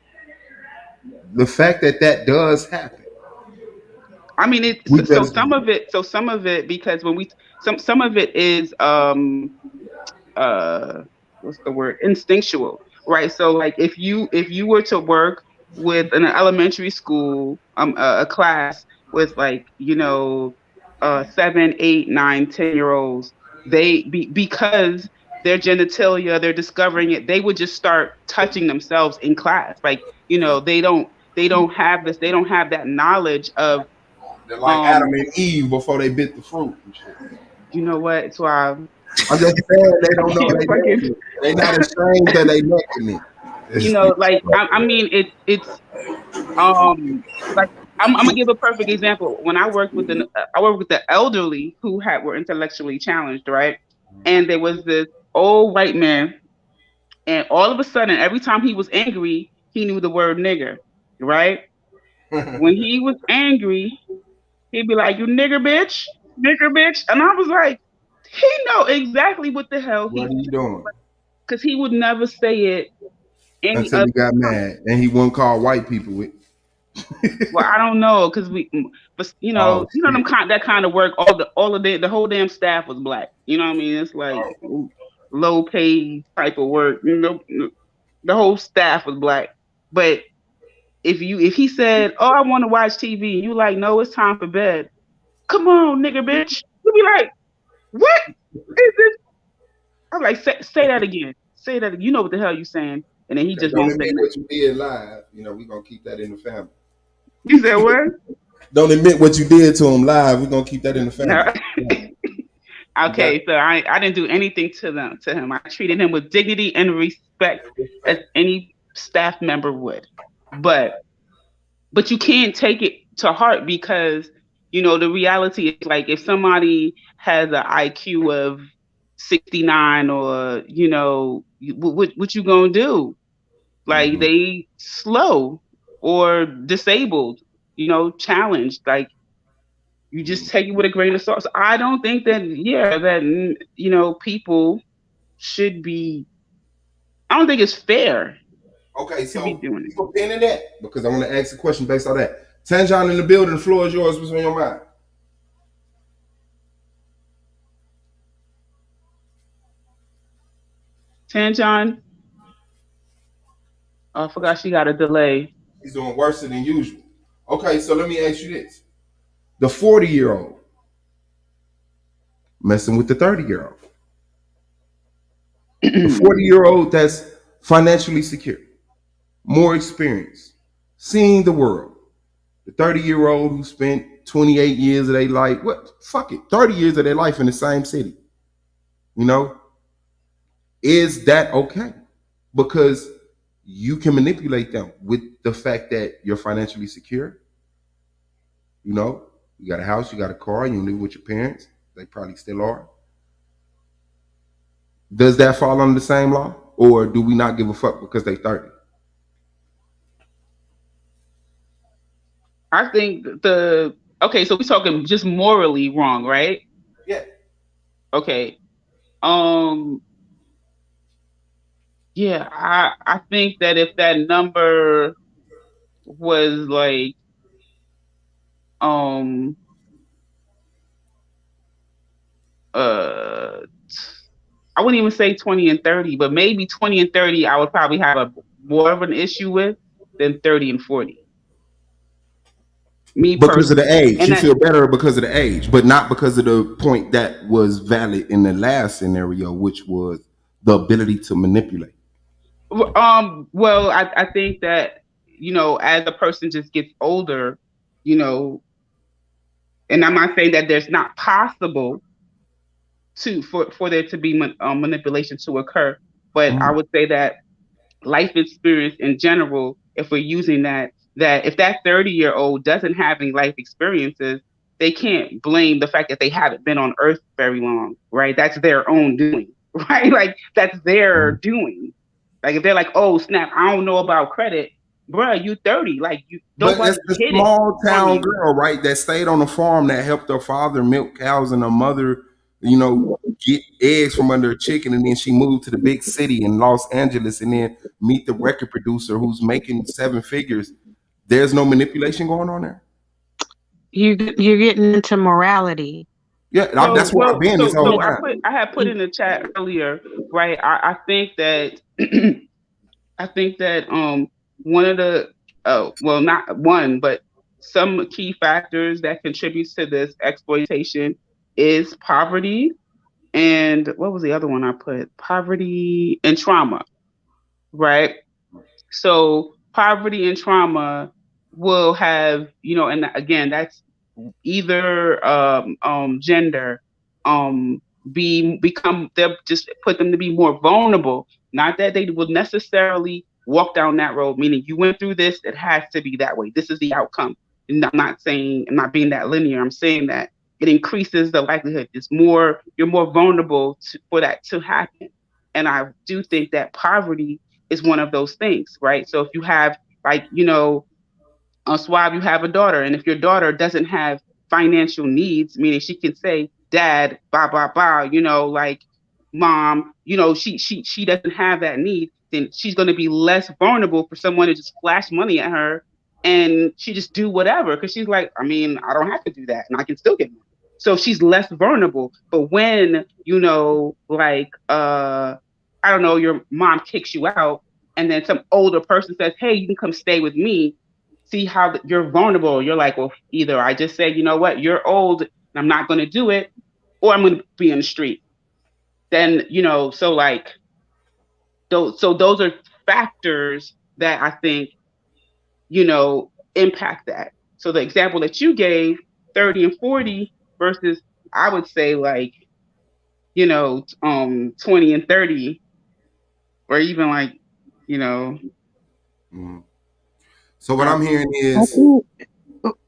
the fact that does happen. I mean, so some of it because when some of it is what's the word, instinctual, right? So like if you were to work with an elementary school a class with like 7, 8, 9, 10-year-olds, because their genitalia, they're discovering it, they would just start touching themselves in class. Like, they don't have this, they don't have that knowledge of They're like Adam and Eve before they bit the fruit and shit. You know what? So I'm just saying they don't know they naked. They not ashamed that they naked it. Like I mean, it's like I'm gonna give a perfect example. When I worked with the elderly who were intellectually challenged, right? And there was this old white man, and all of a sudden, every time he was angry, he knew the word nigger, right? When he was angry, he'd be like, "You nigger bitch, and I was like, he know exactly what the hell what are you doing? Because he would never say it until he got mad, and he wouldn't call white people it. Well, I don't know, because but that kind of work. All of the whole damn staff was black. You know what I mean? It's like low paid type of work. The whole staff was black. But if he said, "Oh, I want to watch TV," you like, "No, it's time for bed." Come on, nigga, bitch. You be like, "What is this?" I'm like, say that again. Say that. You know what the hell you saying? And then he just won't say admit what you did live. We're gonna keep that in the family. You said what? Don't admit what you did to him live. We're gonna keep that in the family. No. Okay, so I didn't do anything to him. I treated him with dignity and respect as any staff member would. But you can't take it to heart, because the reality is, like, if somebody has an IQ of 69, or what you gonna do? Like, they slow or disabled. challenged. Like, you just take it with a grain of salt. So I don't think that, people should be. I don't think it's fair. Okay, to be so doing it. keep a pin in that because I want to ask a question based on that. Tanjon in the building, the floor is yours. What's on your mind? Tanjon. Oh, I forgot she got a delay. He's doing worse than usual. Okay, so let me ask you this. The 40-year-old messing with the 30-year-old. The 40-year-old that's financially secure, more experience, seeing the world. The 30-year-old who spent 28 years of their life, 30 years of their life in the same city. Is that okay? Because you can manipulate them with the fact that you're financially secure. You got a house, you got a car, you live with your parents. They probably still are. Does that fall under the same law? Or do we not give a fuck because they 30? I think so we're talking just morally wrong, right? Yeah. Okay. Yeah, I think that if that number was like, I wouldn't even say 20 and 30, but maybe 20 and 30, I would probably have more of an issue with than 30 and 40. Me because of the age. And you feel better because of the age, but not because of the point that was valid in the last scenario, which was the ability to manipulate. Well, I think that, as a person just gets older, and I'm not saying that there's not possible for there to be manipulation to occur, but I would say that life experience in general, if we're using that if that 30-year-old doesn't have any life experiences, they can't blame the fact that they haven't been on Earth very long, right? That's their own doing, right? Like, that's their doing. Like, if they're like, oh snap, I don't know about credit, bruh, you 30, like, you. But it's the small town girl, right? That stayed on the farm, that helped her father milk cows and her mother, get eggs from under a chicken, and then she moved to the big city in Los Angeles, and then meet the record producer who's making 7 figures. There's no manipulation going on there. You're getting into morality. Yeah, that's where I've been this whole time. I had put in the chat earlier, right? I think that one of the well, not one, but some key factors that contributes to this exploitation is poverty, and what was the other one I put? Poverty and trauma, right? So poverty and trauma will have, and again, that's either gender they'll just put them to be more vulnerable. Not that they will necessarily walk down that road, meaning you went through this, it has to be that way. This is the outcome. And I'm not being that linear. I'm saying that it increases the likelihood. You're more vulnerable for that to happen. And I do think that poverty is one of those things, right? So if you have, like, on Swab, you have a daughter, and if your daughter doesn't have financial needs, meaning she can say, dad, blah, blah, blah, like, mom, she doesn't have that need, then she's going to be less vulnerable for someone to just flash money at her and she just do whatever, because she's like, I don't have to do that and I can still get money. So she's less vulnerable. But when, like, I don't know, your mom kicks you out and then some older person says, hey, you can come stay with me. See how you're vulnerable. You're like, well, either I just say, you know what, you're old and I'm not going to do it, or I'm going to be in the street. Then, so like, those are factors that I think, impact that. So the example that you gave, 30 and 40 versus, I would say, like, 20 and 30, or even like, So what I'm hearing is,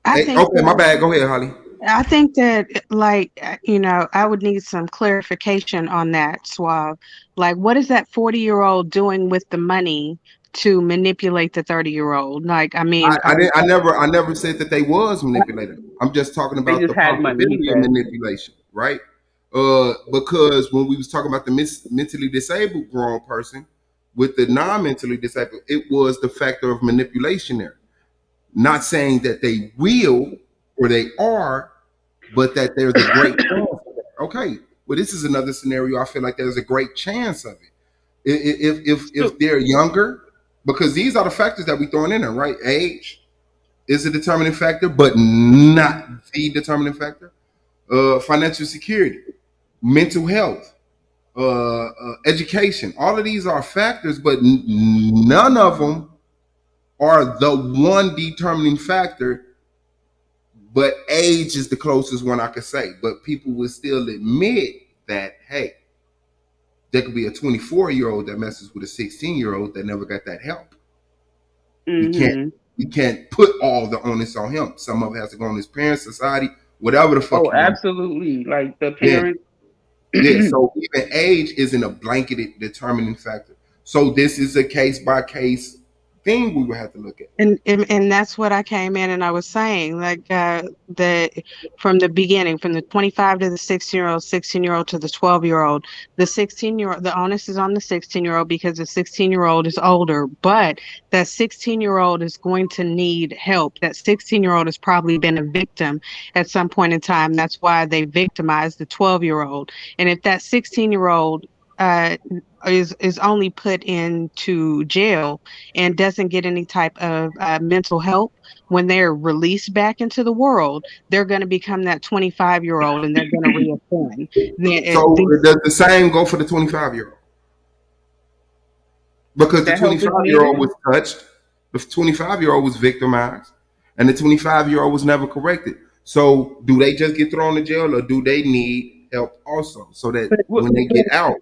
I think okay, my bad. Go ahead, Holly. I think that, like, I would need some clarification on that, Suave. Like, what is that 40-year-old doing with the money to manipulate the 30-year-old. Like, I mean, I never said that they was manipulated. I'm just talking They about just the had money, he possibility of said. manipulation, right? Because when we was talking about the mentally disabled grown person with the non-mentally disabled, it was the factor of manipulation there. Not saying that they will or they are, but that there's a great chance. Okay, well, this is another scenario. I feel like there's a great chance of it. If they're younger, because these are the factors that we throwing in there, right? Age is a determining factor, but not the determining factor. Financial security, mental health, education. All of these are factors, but none of them are the one determining factor. But age is the closest one I could say. But people will still admit that, hey, there could be a 24-year-old that messes with a 16-year-old that never got that help. You can't put all the onus on him. Some of it has to go on his parents, society, whatever the fuck. Oh, absolutely. Like the parents. Yeah, so even age isn't a blanketed determining factor. So this is a case by case thing we would have to look at. And that's what I came in and I was saying, like, that from the beginning, from the 25 to the 16-year-old, 16-year-old to the 12-year-old, the 16-year-old, the onus is on the 16-year-old because the 16-year-old is older, but that 16-year-old is going to need help. That 16-year-old has probably been a victim at some point in time. That's why they victimized the 12-year-old. And if that 16-year-old is only put into jail and doesn't get any type of mental help, when they're released back into the world, they're going to become that 25-year-old and they're going to reoffend. So does the same go for the 25-year-old? Because the 25-year-old was touched, the 25-year-old was victimized, and the 25-year-old was never corrected. So do they just get thrown in jail, or do they need help also, so that when they get out,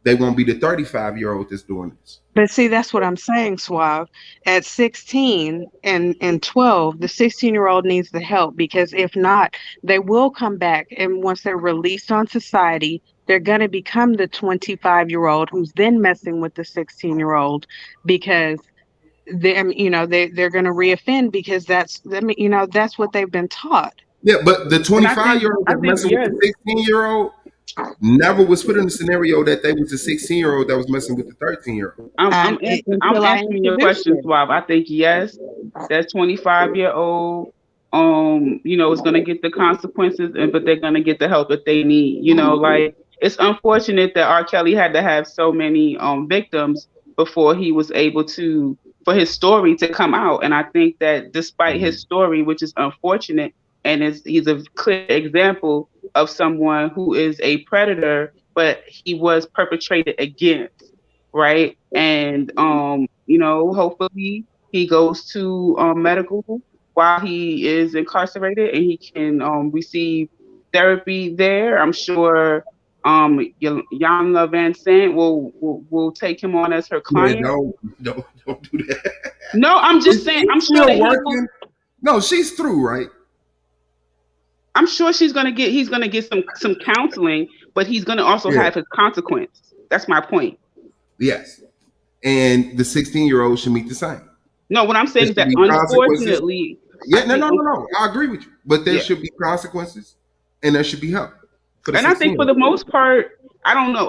they won't be the 35-year-old that's doing this? But see, that's what I'm saying, Suave. At 16 and 12, the 16-year-old needs the help, because if not, they will come back. And once they're released on society, they're going to become the 25-year-old who's then messing with the 16-year-old, because they're going to reoffend, because that's what they've been taught. Yeah, but the 25-year-old that's messing with the 16-year-old never was put in the scenario that they was the 16-year-old that was messing with the 13-year-old. I'm answering your question, Swab. I think yes, that 25-year-old, is gonna get the consequences, but they're gonna get the help that they need. Like, it's unfortunate that R. Kelly had to have so many victims before he was able for his story to come out. And I think that despite his story, which is unfortunate, and he's a clear example of someone who is a predator, but he was perpetrated against, right? And hopefully he goes to medical while he is incarcerated, and he can receive therapy there. I'm sure Yana Van Sant will take him on as her client. Yeah, don't do that. No, I'm just saying. I'm sure that working. No, she's through, right? I'm sure he's gonna get some counseling, but he's gonna also have his consequence. That's my point. Yes, and the 16-year-old should meet the same. No, what I'm saying is that unfortunately, no, I agree with you, but there should be consequences, and there should be help. And I think for the most part, I don't know,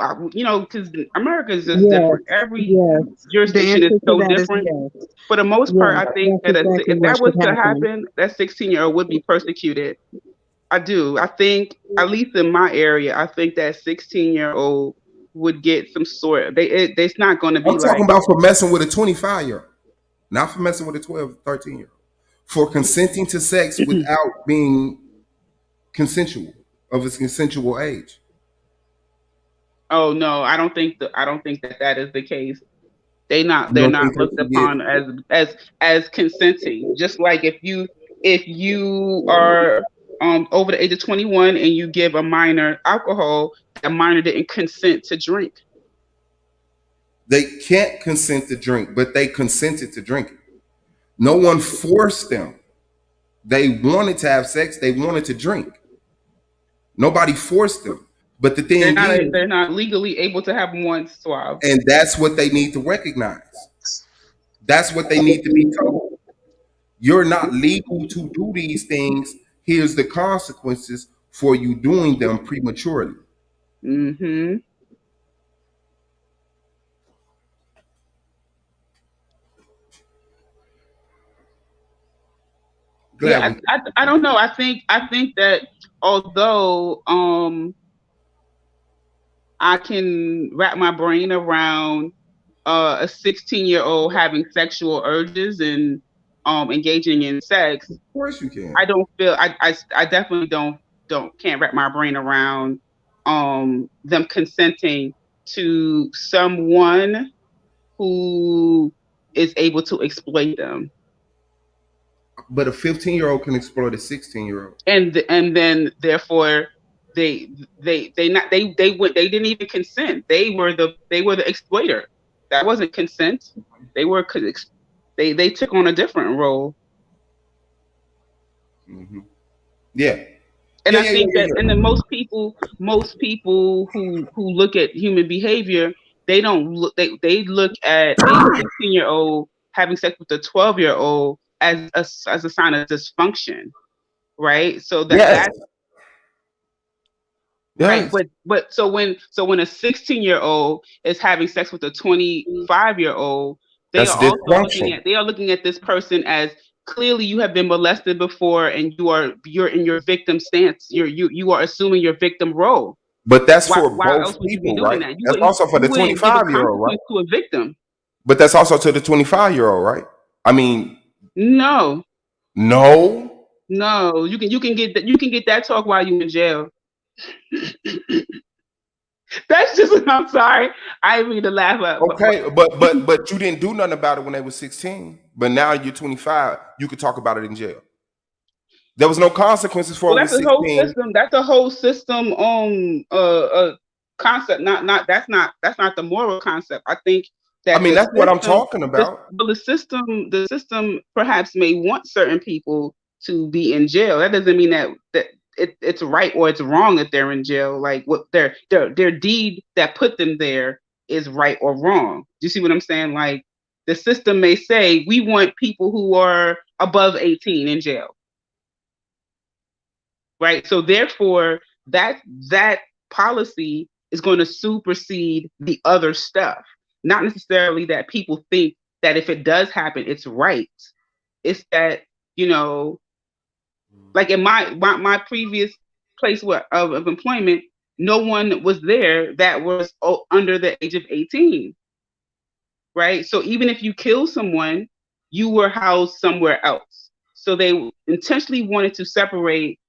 because America is just different. Every jurisdiction is so different. For the most part, I think that if that was to happen, that 16-year-old would be persecuted. I do. I think, at least in my area, I think that 16-year-old would get some sort. It's not going to be. I'm talking about for messing with a 25-year-old, not for messing with a 12, 13-year-old. For consenting to sex without being consensual, of a consensual age. Oh no, I don't think that is the case. They're not looked upon as consenting. Just like if you are over the age of 21 and you give a minor alcohol, a minor didn't consent to drink. They can't consent to drink, but they consented to drink it. No one forced them. They wanted to have sex. They wanted to drink. Nobody forced them. But the thing is, they're not legally able to have one swab. And that's what they need to recognize. That's what they need to be told. You're not legal to do these things. Here's the consequences for you doing them prematurely. Mm-hmm. Glad Yeah, we. I don't know. I think that although I can wrap my brain around a 16-year-old having sexual urges and engaging in sex, Of course you can. I don't feel I definitely can't wrap my brain around them consenting to someone who is able to exploit them. But a 15-year-old can exploit a 16-year-old. And then therefore they didn't even consent. They were the exploiter. That wasn't consent. They took on a different role. Mm-hmm. Yeah. And Yeah, I yeah, think yeah, that, yeah. and then most people who look at human behavior, they don't look they look at a 16-year-old having sex with a 12-year-old as a sign of dysfunction, right? So Yes. right, Yes. but so when a 16-year-old is having sex with a 25-year-old, they That's are also dysfunction. looking at this person as clearly you have been molested before, and you're in your victim stance. You are assuming your victim role. But that's for Why both else would you be people, doing right? that? That's also for You the wouldn't give a 25-year-old, right? consequence to a victim. But that's also to the 25-year-old, right? I mean, No, no. you can get that talk while you're in jail. That's just, I'm sorry. I didn't mean to laugh at, Okay, but you didn't do nothing about it when they were 16. But now you're 25, you could talk about it in jail. There was no consequences for well, it that's was a whole 16. system. That's a whole system concept. Not that's not the moral concept. I think I that mean, that's what I'm talking about. the system perhaps may want certain people to be in jail. That doesn't mean that it's right or it's wrong that they're in jail. Like what their deed that put them there is right or wrong. Do you see what I'm saying? Like the system may say we want people who are above 18 in jail. Right. So therefore, that policy is going to supersede the other stuff. Not necessarily that people think that if it does happen, it's right. It's that, like in my previous place of employment, no one was there that was under the age of 18. Right. So even if you kill someone, you were housed somewhere else. So they intentionally wanted to separate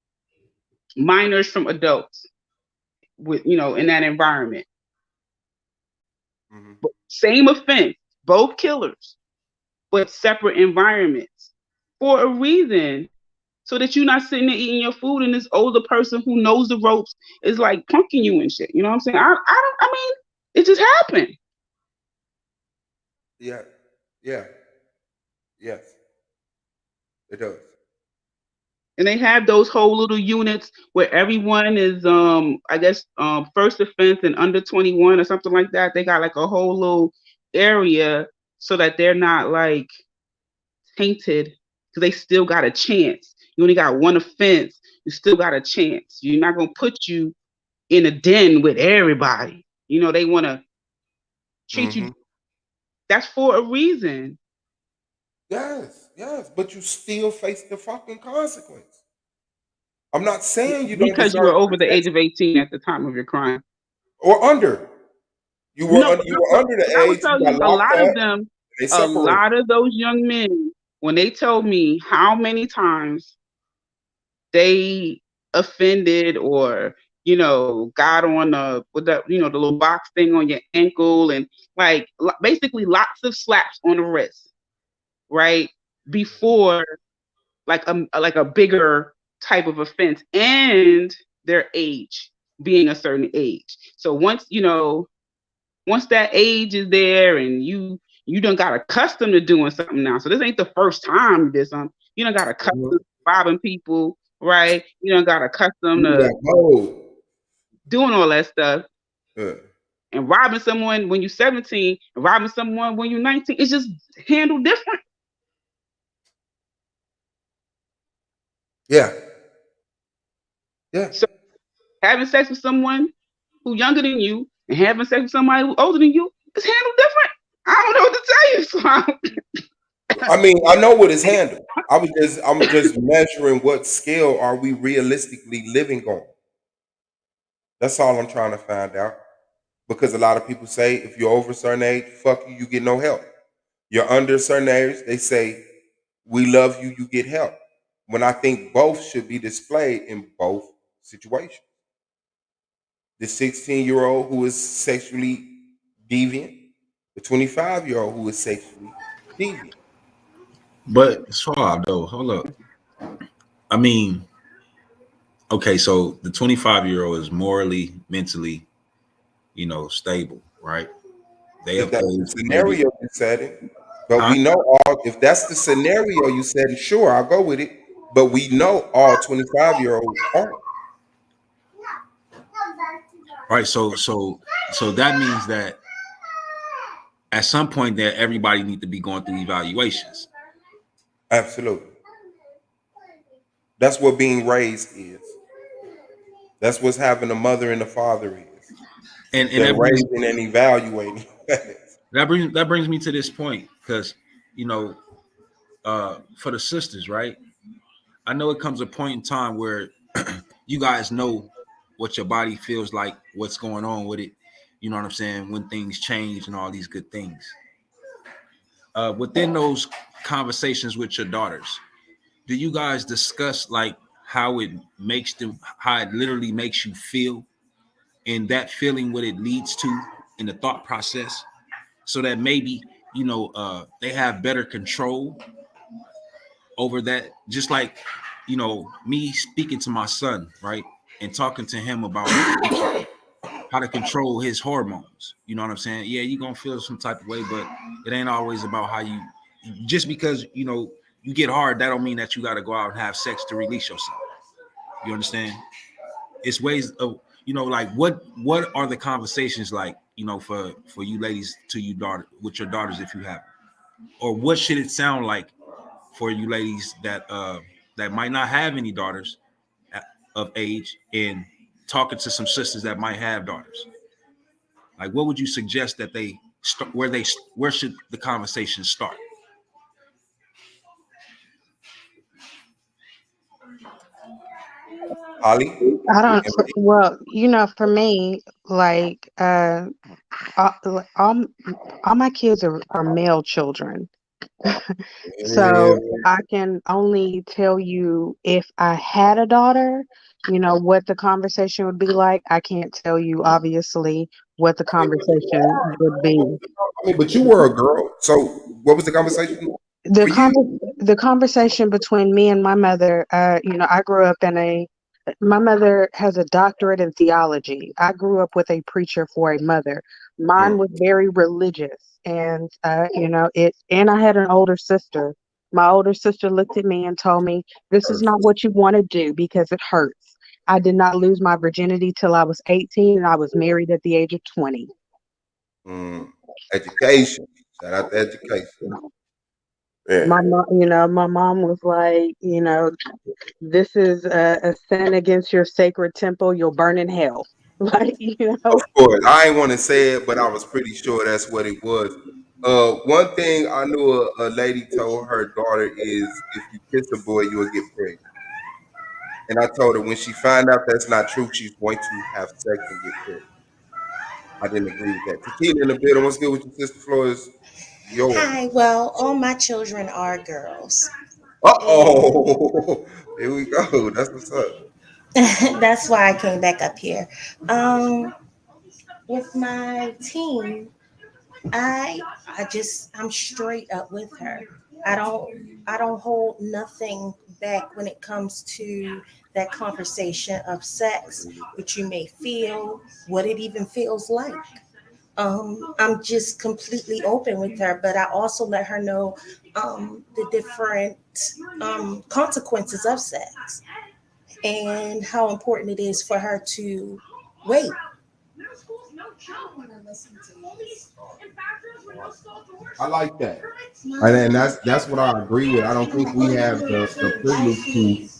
minors from adults with in that environment. Mm-hmm. But same offense, both killers, but separate environments for a reason, so that you're not sitting there eating your food and this older person who knows the ropes is like punking you and shit. You know what I'm saying? I mean, it just happened. Yeah. Yeah. Yes. It does. And they have those whole little units where everyone is I guess first offense and under 21 or something like that. They got like a whole little area so that they're not like tainted, because they still got a chance. You only got one offense, you still got a chance. You're not gonna put you in a den with everybody. They want to treat you. That's for a reason. Yes, yes, but you still face the fucking consequence. I'm not saying you don't Because you were deserve over the age protection of 18 at the time of your crime. or under. You were No, you were under the I would age. You tell got you, locked up. They a separated. lot of those young men, when they told me how many times they offended or got on with the the little box thing on your ankle, and like basically lots of slaps on the wrist, right, before like a bigger type of offense, and their age being a certain age. So once that age is there and you done got accustomed to doing something now. So this ain't the first time you did something. You done got accustomed to robbing people, right? You done got accustomed to doing all that stuff. Yeah. And robbing someone when you're 17 and robbing someone when you're 19, it's just handled different. Yeah. Yeah. So having sex with someone who's younger than you and having sex with somebody who's older than you is handled different. I don't know what to tell you. So I mean, I know what is handled. I'm just measuring what scale are we realistically living on. That's all I'm trying to find out. Because a lot of people say if you're over a certain age, fuck you, you get no help. You're under a certain age, they say we love you, you get help. When I think both should be displayed in both situations. The 16-year-old who is sexually deviant, the 25-year-old who is sexually deviant. But Suave though, hold up. I mean, okay, so the 25-year-old is morally, mentally, stable, right? They If have that's the aged maybe. scenario you said it, but Huh? we know all. If that's the scenario you said it, sure, I'll go with it. But we know all 25-year-olds aren't. Right. So that means that at some point that everybody need to be going through evaluations. Absolutely. That's what being raised is. That's what's having a mother and a father is. And They're raising and evaluating. that brings me to this point because for the sisters, right? I know it comes a point in time where you guys know what your body feels like, what's going on with it. You know what I'm saying? When things change and all these good things. Within those conversations with your daughters, do you guys discuss like how it makes them, how it literally makes you feel, and that feeling what it leads to in the thought process, so that maybe they have better control over that? Just like me speaking to my son, right, and talking to him about how to control his hormones. You know what I'm saying? Yeah, you're gonna feel some type of way, but it ain't always about how you, just because you get hard, that don't mean that you got to go out and have sex to release yourself. You understand? It's ways of, like what are the conversations like, for you ladies to you daughter with your daughters, if you have them? Or what should it sound like for you ladies that might not have any daughters of age, and talking to some sisters that might have daughters? Like, what would you suggest that they start? Where should the conversation start? Holly? I don't. Well, for me, like, all my kids are male children. Yeah. So I can only tell you if I had a daughter, what the conversation would be like. I can't tell you, obviously, what the conversation would be. I mean, but you were a girl. So what was the conversation The for you? the conversation between me and my mother, I grew up my mother has a doctorate in theology. I grew up with a preacher for a mother. Mine was very religious, and and I had an older sister. My older sister looked at me and told me, "This is not what you want to do because it hurts." I did not lose my virginity till I was 18, and I was married at the age of 20. Education. Shout out to education. Yeah. My mom was like, this is a sin against your sacred temple. You'll burn in hell. Like, Of course. I ain't want to say it, but I was pretty sure that's what it was. One thing I knew a lady told her daughter is if you kiss a boy, you will get pregnant. And I told her when she find out that's not true, she's going to have sex and get pregnant. I didn't agree with that. Tequila in the building. What's good with your sister? Floor is yours. Hi, well, all my children are girls. Uh-oh. Here we go. That's what's up. That's why I came back up here. Um, with my team, I'm straight up with her. I don't hold nothing back when it comes to that conversation of sex, what you may feel, what it even feels like. I'm just completely open with her, but I also let her know the different consequences of sex and how important it is for her to wait. I like that, and that's what I agree with. I don't think we have the privilege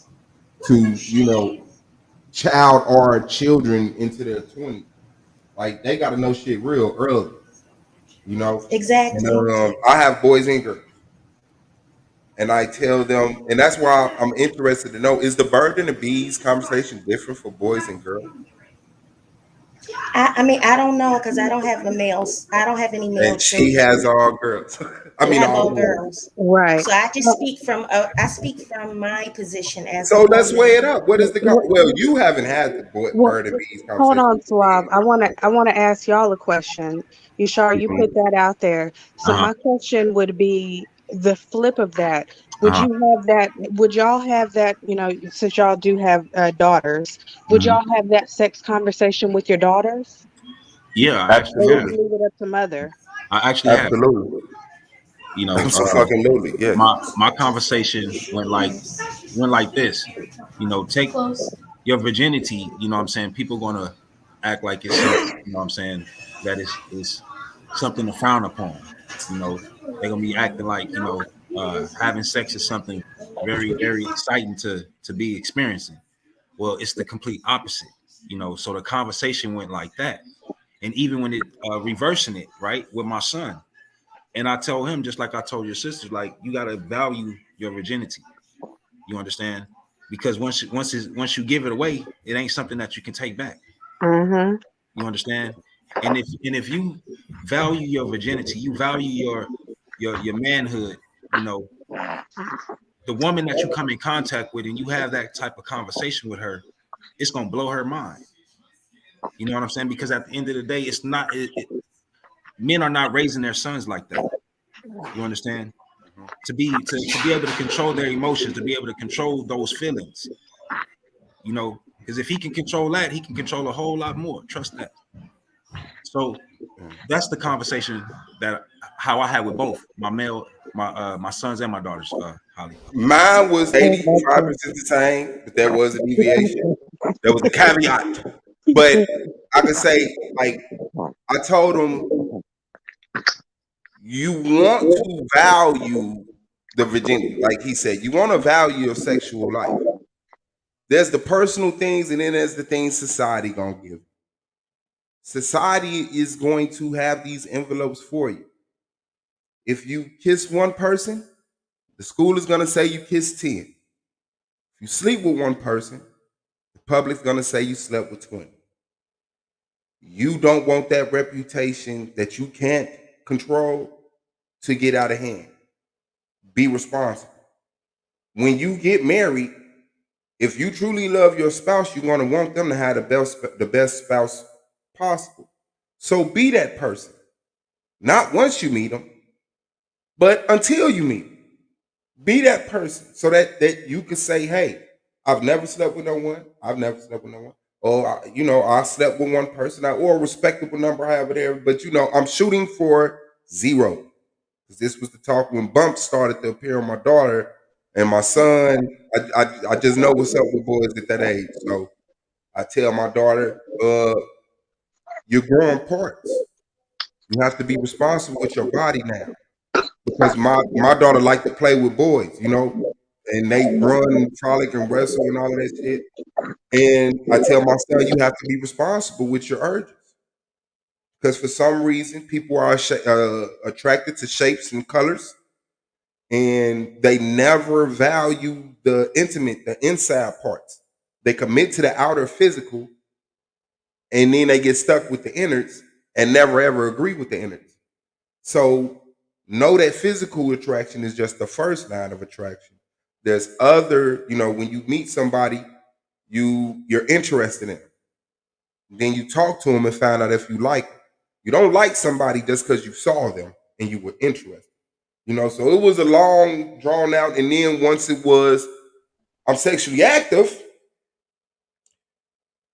to child our children into their 20s. Like they got to know shit real early, And Exactly. I have boys and girls, and I tell them, and that's why I'm interested to know: is the bird and the bees conversation different for boys and girls? I mean, I don't know because I don't have the males. I don't have any male And she children. has all girls. I And I mean, have all all boys. girls. Right. So I just speak from I speak from my position as a So let's weigh it woman. up. What is the well? You haven't had the Well, bird and bees hold conversation. on, Suave. I wanna ask y'all a question. Yashar, you put that out there. So Uh-huh. my question would be the flip of that. Would Uh-huh. you have that? Would y'all have that? Since y'all do have daughters, would Mhm. y'all have that sex conversation with your daughters, Yeah, I actually or would have. you leave it up to mother? I actually have. Absolutely. You know, Absolutely. Yes. my conversation went like this. Take your virginity. You know what I'm saying? People gonna act like it's something. You know what I'm saying? That is something to frown upon. They're gonna be acting like having sex is something very very exciting to be experiencing. Well, it's the complete opposite. So the conversation went like that, and even when it reversing it right with my son. And I told him, just like I told your sisters, like you gotta value your virginity. You understand? Because once you give it away, it ain't something that you can take back. Mm-hmm. You understand? And if you value your virginity, you value your manhood. You know, the woman that you come in contact with, and you have that type of conversation with her, it's gonna blow her mind. You know what I'm saying? Because at the end of the day, it's not. Men are not raising their sons like that. You understand? To be able to control their emotions, to be able to control those feelings, because if he can control that, he can control a whole lot more. Trust that. So that's the conversation that how I had with both my sons and my daughters, Holly. Mine was 85% the same, but there was a deviation. There was a caveat. But I could say, like, I told them, you want to value the virginity. Like he said, you want to value your sexual life. There's the personal things, and then there's the things society gonna give. Society is going to have these envelopes for you. If you kiss one person, the school is gonna say you kissed 10. If you sleep with one person, the public's gonna say you slept with 20. You don't want that reputation that you can't control to get out of hand. Be responsible. When you get married, if you truly love your spouse, you're going to want them to have the best spouse possible. So be that person. Not once you meet them, but until you meet them. Be that person so that you can say, hey, I've never slept with no one. I've never slept with no one. Or, I slept with one person or a respectable number, however there. But, I'm shooting for 0. Because this was the talk when bumps started to appear on my daughter and my son. I just know what's up with boys at that age. So I tell my daughter, you're growing parts. You have to be responsible with your body now. Because my daughter liked to play with boys, and they run, frolic, and wrestle and all of that shit. And I tell my son, you have to be responsible with your urges. Because for some reason, people are attracted to shapes and colors, and they never value the intimate, the inside parts. They commit to the outer physical, and then they get stuck with the innards and never ever agree with the innards. So know that physical attraction is just the first line of attraction. There's other, when you meet somebody, you're interested in them. Then you talk to them and find out if you like them. You don't like somebody just because you saw them and you were interested. So it was a long, drawn out, and then once it was, I'm sexually active,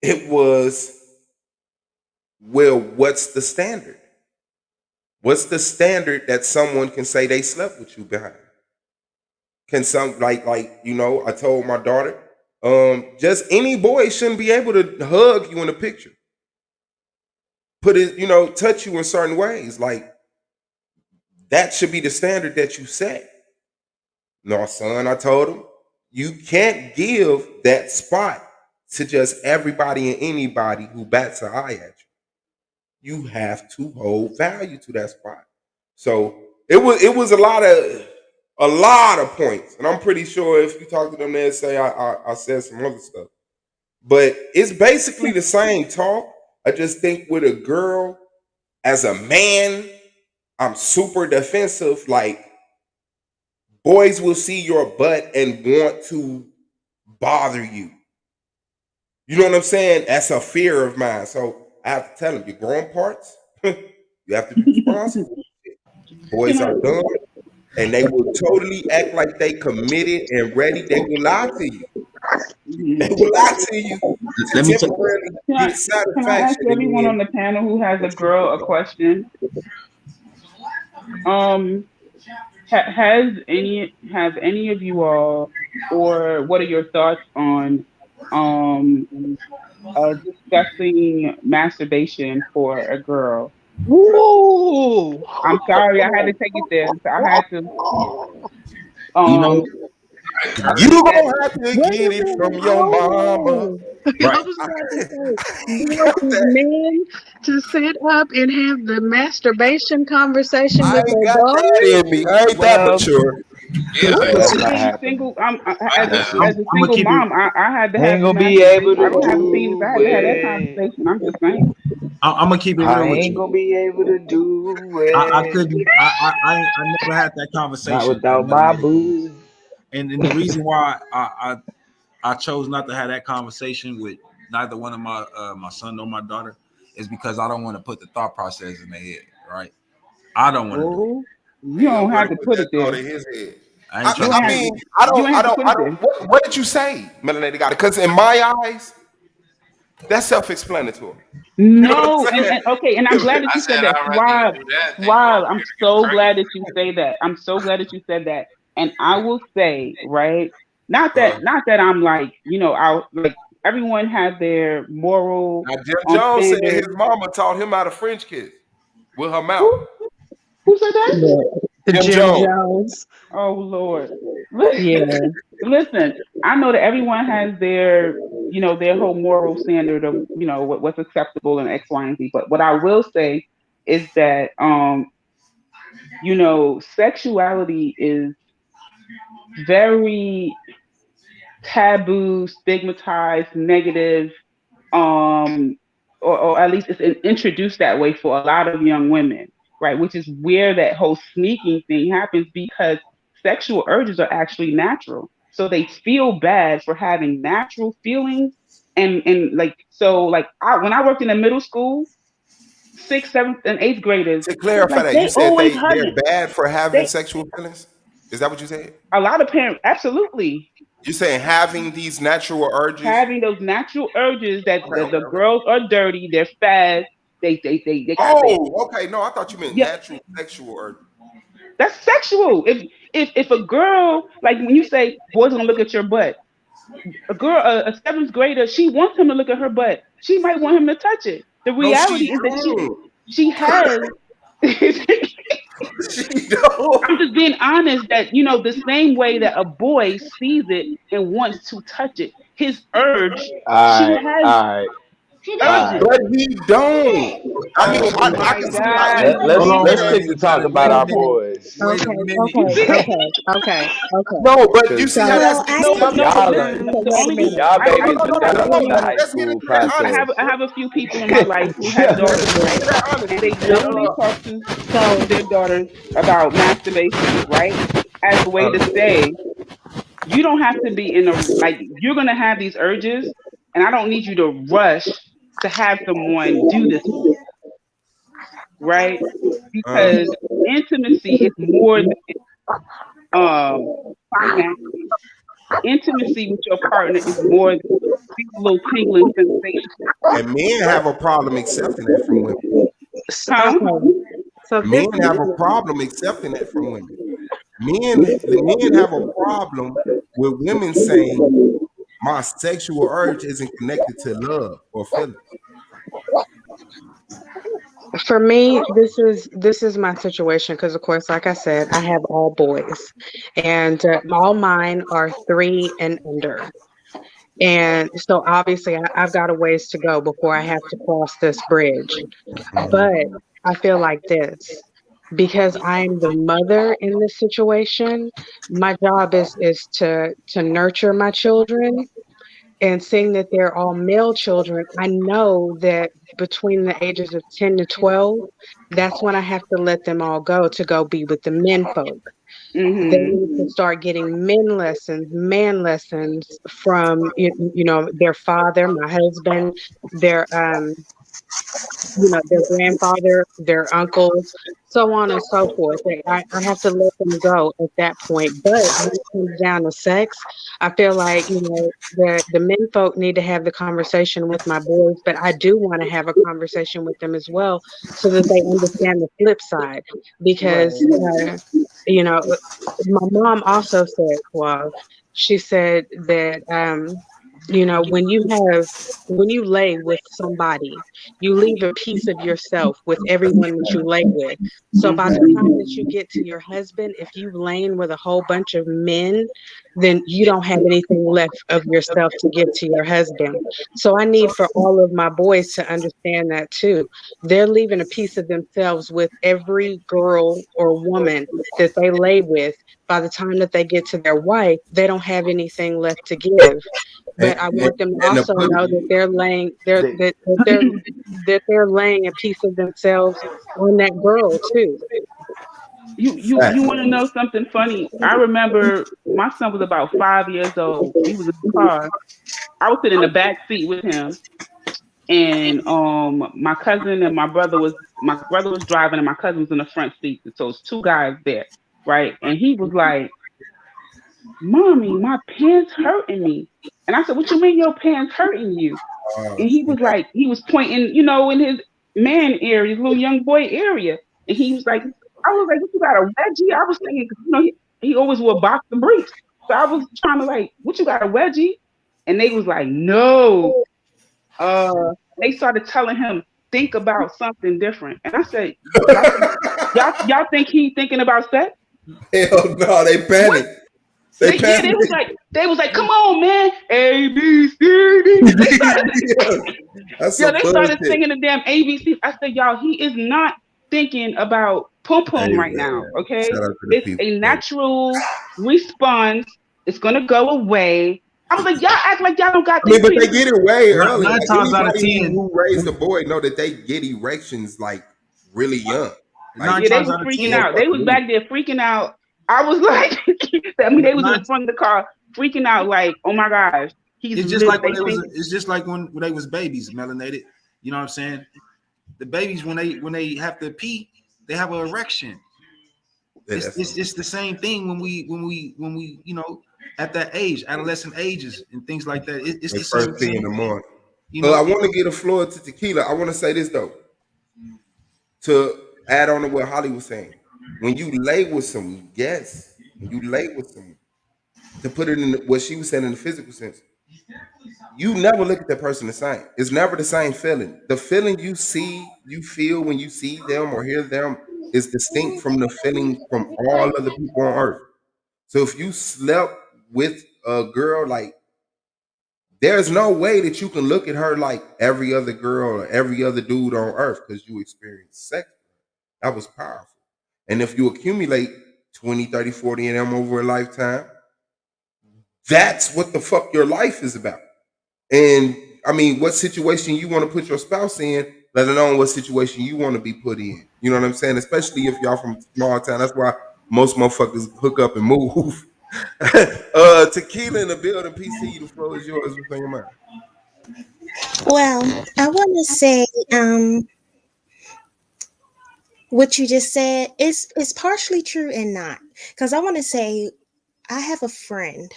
it was, well, what's the standard? What's the standard that someone can say they slept with you behind? Can some I told my daughter, just any boy shouldn't be able to hug you in a picture. put it, touch you in certain ways. Like that should be the standard that you set. No, son, I told him, you can't give that spot to just everybody and anybody who bats an eye at you. You have to hold value to that spot. So it was a lot of points, and I'm pretty sure if you talk to them, they'll say I said some other stuff. But it's basically the same talk. I just think with a girl, as a man, I'm super defensive. Like boys will see your butt and want to bother you. You know what I'm saying? That's a fear of mine. So I have to tell them, your growing parts, you have to be responsible. Boys are dumb, and they will totally act like they committed and ready. They will lie to you. They will lie to you to Let me tell temporarily Can get I ask satisfaction in everyone the on end. the panel who has a girl a question? Have any of you all, or what are your thoughts on discussing masturbation for a girl? Woo! I'm sorry, I had to take it there. I had to. You know, I You think that gonna have to Wait get a it minute, from your mama. hold on. I right. was about to say, You want these men to sit up and have the masturbation conversation I with ain't their got that daughters? in me. I ain't that well, mature. Yeah, I with That's me have. not being happening. single, as I a have. as a I'm gonna single keep it. mom, I had to I have ain't the gonna be able masturbation. I to don't have a penis. I do had to have that it. conversation. I'm just saying. I'm gonna keep it I real with ain't you. gonna be able to do I it. couldn't. I never had that Not conversation, without my Melanated. boo. And the reason why I chose not to have that conversation with neither one of my son nor my daughter is because I don't want to put the thought process in their head. Right? I don't want to do it. Oh, you Ain't no don't way have to to put put that it thought there. in his head. I ain't I mean, trying to You put ain't it. have I you ain't have to don't, put I it don't. there. What did you say, Melanated? Got it? Because in my eyes, that's self-explanatory. You know what No, I'm and okay, and I'm glad that I you said said that. I'd rather you Swab, do that than go Swab, over I'm here to get so pregnant. glad that you say that. I'm so glad that you said that. And I will say, right, not that I'm like, I like everyone have their moral Now, Jim Jones said his standard. mama taught him how to French kiss with her mouth. Who who said that? The Jim Jim Jones. Jones. Oh Lord. Yeah. Listen, I know that everyone has their, their whole moral standard of, what's acceptable in X, Y, and Z. But what I will say is that, sexuality is very taboo, stigmatized, negative, or at least it's introduced that way for a lot of young women, right? Which is where that whole sneaking thing happens because sexual urges are actually natural. So they feel bad for having natural feelings. And like, so like when I worked in the middle school, sixth, seventh, and eighth graders, To clarify like that, you they said always they're hugging. bad for having They, sexual feelings. Is that what you said? a lot of parents, absolutely. You're saying having these natural urges. Having those natural urges that Okay, the okay, okay. girls are dirty, they're fast, they got they Oh, okay. No, I thought you meant yeah, natural sexual urges. that's sexual. If a girl, like when you say boys gonna look at your butt, a girl, a seventh grader, she wants him to look at her butt. She might want him to touch it. The No, she reality is that don't. she has. She don't. I'm just being honest that the same way that a boy sees it and wants to touch it, his urge, she Alright, has alright, alright. urges. But he don't. I mean, Oh I my can see how God, Let, you let's Hold on, let's wait a stick minute. to You got talk it. about Wait a our minute. boys. Wait a Okay, minute. you okay, see? okay, okay, okay. no, but you You see So, how that's Well, I no, easy. but didn't. no, but Y'all listen. are so The wait a only reason minute. y'all I Wait babies a are just minute. have not a Wait a through few. the minute. high Let's get school into that process. honesty. I have a few people in my life who have daughters, right? And they literally talk to So, their daughters about masturbation, right? As a way to say, you don't have to be in a like you're gonna have these urges, and I don't need you to rush to have someone do this for you, right? Because intimacy is more than finance. Intimacy with your partner is more than these little tingling sensations. And men have a problem accepting that from women. Huh? okay. So Men this, have a problem accepting that from women. The men have a problem with women saying my sexual urge isn't connected to love or feelings. For me, this is my situation because, of course, like I said, I have all boys, and all mine are 3 and under. And so obviously I've got a ways to go before I have to cross this bridge. But I feel like this because I'm the mother in this situation, my job is to nurture my children. And seeing that they're all male children, I know that between the ages of 10 to 12, that's when I have to let them all go to go be with the men folk. They Mm-hmm. need to start getting men lessons, man lessons from you know their father, my husband, their their grandfather, their uncles, so on and so forth. I have to let them go at that point. But when it comes down to sex, I feel like, the men folk need to have the conversation with my boys, but I do want to have a conversation with them as well so that they understand the flip side. Right. Because, you know, my mom also said, well, she said that, when you lay with somebody, you leave a piece of yourself with everyone that you lay with. So by the time that you get to your husband, if you've lain with a whole bunch of men, then you don't have anything left of yourself to give to your husband. So I need for all of my boys to understand that too. They're leaving a piece of themselves with every girl or woman that they lay with. By the time that they get to their wife, they don't have anything left to give. But I want them to And to also put know that they're laying that they're laying a piece of themselves on that girl too. You want to know something funny? I remember my son was about 5 years old. We was in the car. I was sitting in the back seat with him, and my cousin and my brother was driving, and my cousin was in the front seat. So it's two guys there, right? And he was like, "Mommy, my pants hurting me." And I said, "What you mean your pants hurting you?" And he was like, he was pointing, in his man area, his little young boy area. And he was like, I was like, "What, you got a wedgie?" I was thinking, he always wore boxer briefs. So I was trying to like, "What, you got a wedgie?" And they was like, "No." They started telling him, think about something different. And I said, y'all think he thinking about sex? Hell no, they panic. They Yeah, panic. they was like, "Come on, man, A B C D." They started, That's yeah, some they started bullshit. singing the damn ABC. I said, y'all, he is not thinking about pum Hey pum right now. man, Okay, shout out to the it's people. a natural response. It's gonna go away. I was like, y'all act like y'all don't got I this mean, but they shit. get it way early. Nine Like times out of anybody ten, who raised a boy know that they get erections like really young. Like nine Yeah, they times was out of freaking ten, out. They was back there freaking out. I was like, they was in nine, the front of the car freaking out, like, oh my gosh, he's it's just lit. like when They they was. think, It's just like when they was babies, melanated. You know what I'm saying? The babies when they have to pee, they have an erection. It's the same thing when we at that age, adolescent ages and things like that. It's they the first same thing in thing. the morning. You know. I want to get a floor to tequila. I want to say this though. To add on to what Holly was saying, when you lay with someone, yes, when you lay with someone, to put it in what she was saying in the physical sense, you never look at that person the same. It's never the same feeling. The feeling you feel when you see them or hear them is distinct from the feeling from all other people on earth. So if you slept with a girl, like there's no way that you can look at her like every other girl or every other dude on earth because you experienced sex. That was powerful. And if you accumulate 20, 30, 40 of them over a lifetime, that's what the fuck your life is about. And I mean, what situation you want to put your spouse in, let alone what situation you want to be put in. You know what I'm saying? Especially if y'all from small town. That's why most motherfuckers hook up and move. Tequila in the building, PC, the floor is yours. What's on your mind? Well, I want to say, what you just said is partially true and not. Because I want to say, I have a friend.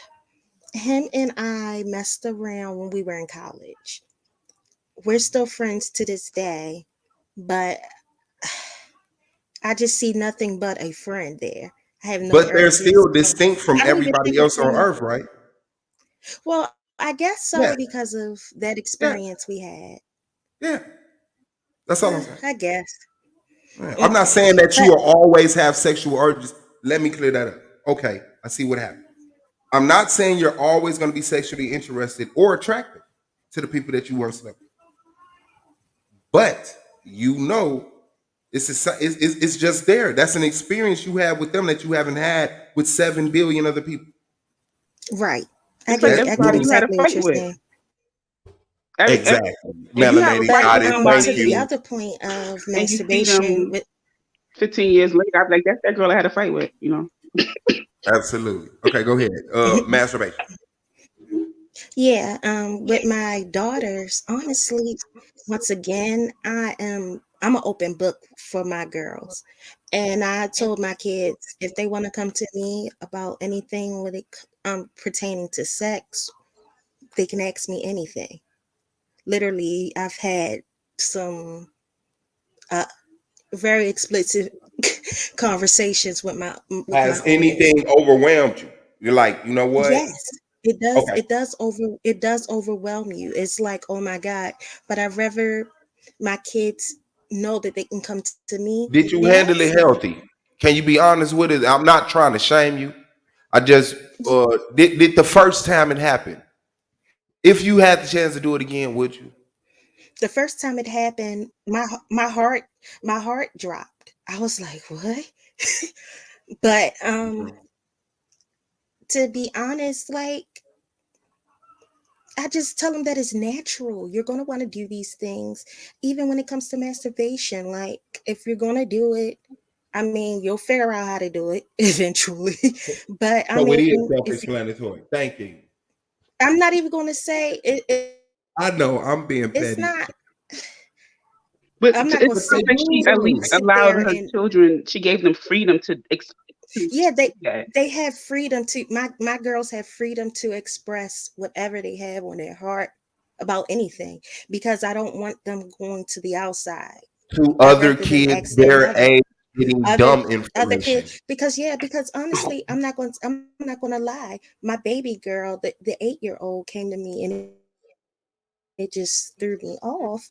Him and I messed around when we were in college. We're still friends to this day, but I just see nothing but a friend there. I have no But they're urges. still distinct from I don't even everybody else on entertain. earth, right? Well, I guess Yeah, so because of that yeah, experience we had. yeah. That's all I'm saying. I guess. I'm not saying that you will always have sexual urges. Let me clear that up. Okay, I see what happened. I'm not saying you're always going to be sexually interested or attracted to the people that you once slept with. But you know, it's just there. That's an experience you have with them that you haven't had with 7 billion other people. Right. I It's like get everybody you had a exactly what fight you're with. saying. Exactly. If you have a Melanated fight with goddess, But thank to the somebody you. other point of and you see masturbation, them 15 years later, I'm like, that's that girl I had a fight with, you know. Absolutely. Okay, go ahead. Masturbation. yeah, with my daughters, honestly, once again, I'm an open book for my girls. And I told my kids if they want to come to me about anything with it pertaining to sex, they can ask me anything. Literally, I've had some uh, very explicit conversations with my Has oldest. anything overwhelmed you? You're like, you know what? Yes, it does. Okay. It does overwhelm you. It's like, oh my God. But I'd rather my kids know that they can come to me Did you and handle ask it me. healthy? Can you be honest with it? I'm not trying to shame you. I just did the first time it happened. If you had the chance to do it again, would you? The first time it happened, my heart dropped. I was like, what? But to be honest, like I just tell them that it's natural. You're going to want to do these things, even when it comes to masturbation. Like, if you're going to do it, I mean, you'll figure out how to do it eventually. But I So it mean, is if self-explanatory. Thank you. I'm not even going to say I know I'm being it's petty. not. But I'm not it going to sounds sit like she at least allowed there her and children, she gave them freedom to yeah, say that. they have freedom to my girls have freedom to express whatever they have on their heart about anything because I don't want them going to the outside. To I'd other rather them kids ask their their mother. age getting Other dumb other information. kids because honestly, I'm not going to lie. My baby girl, the 8-year-old came to me and it just threw me off.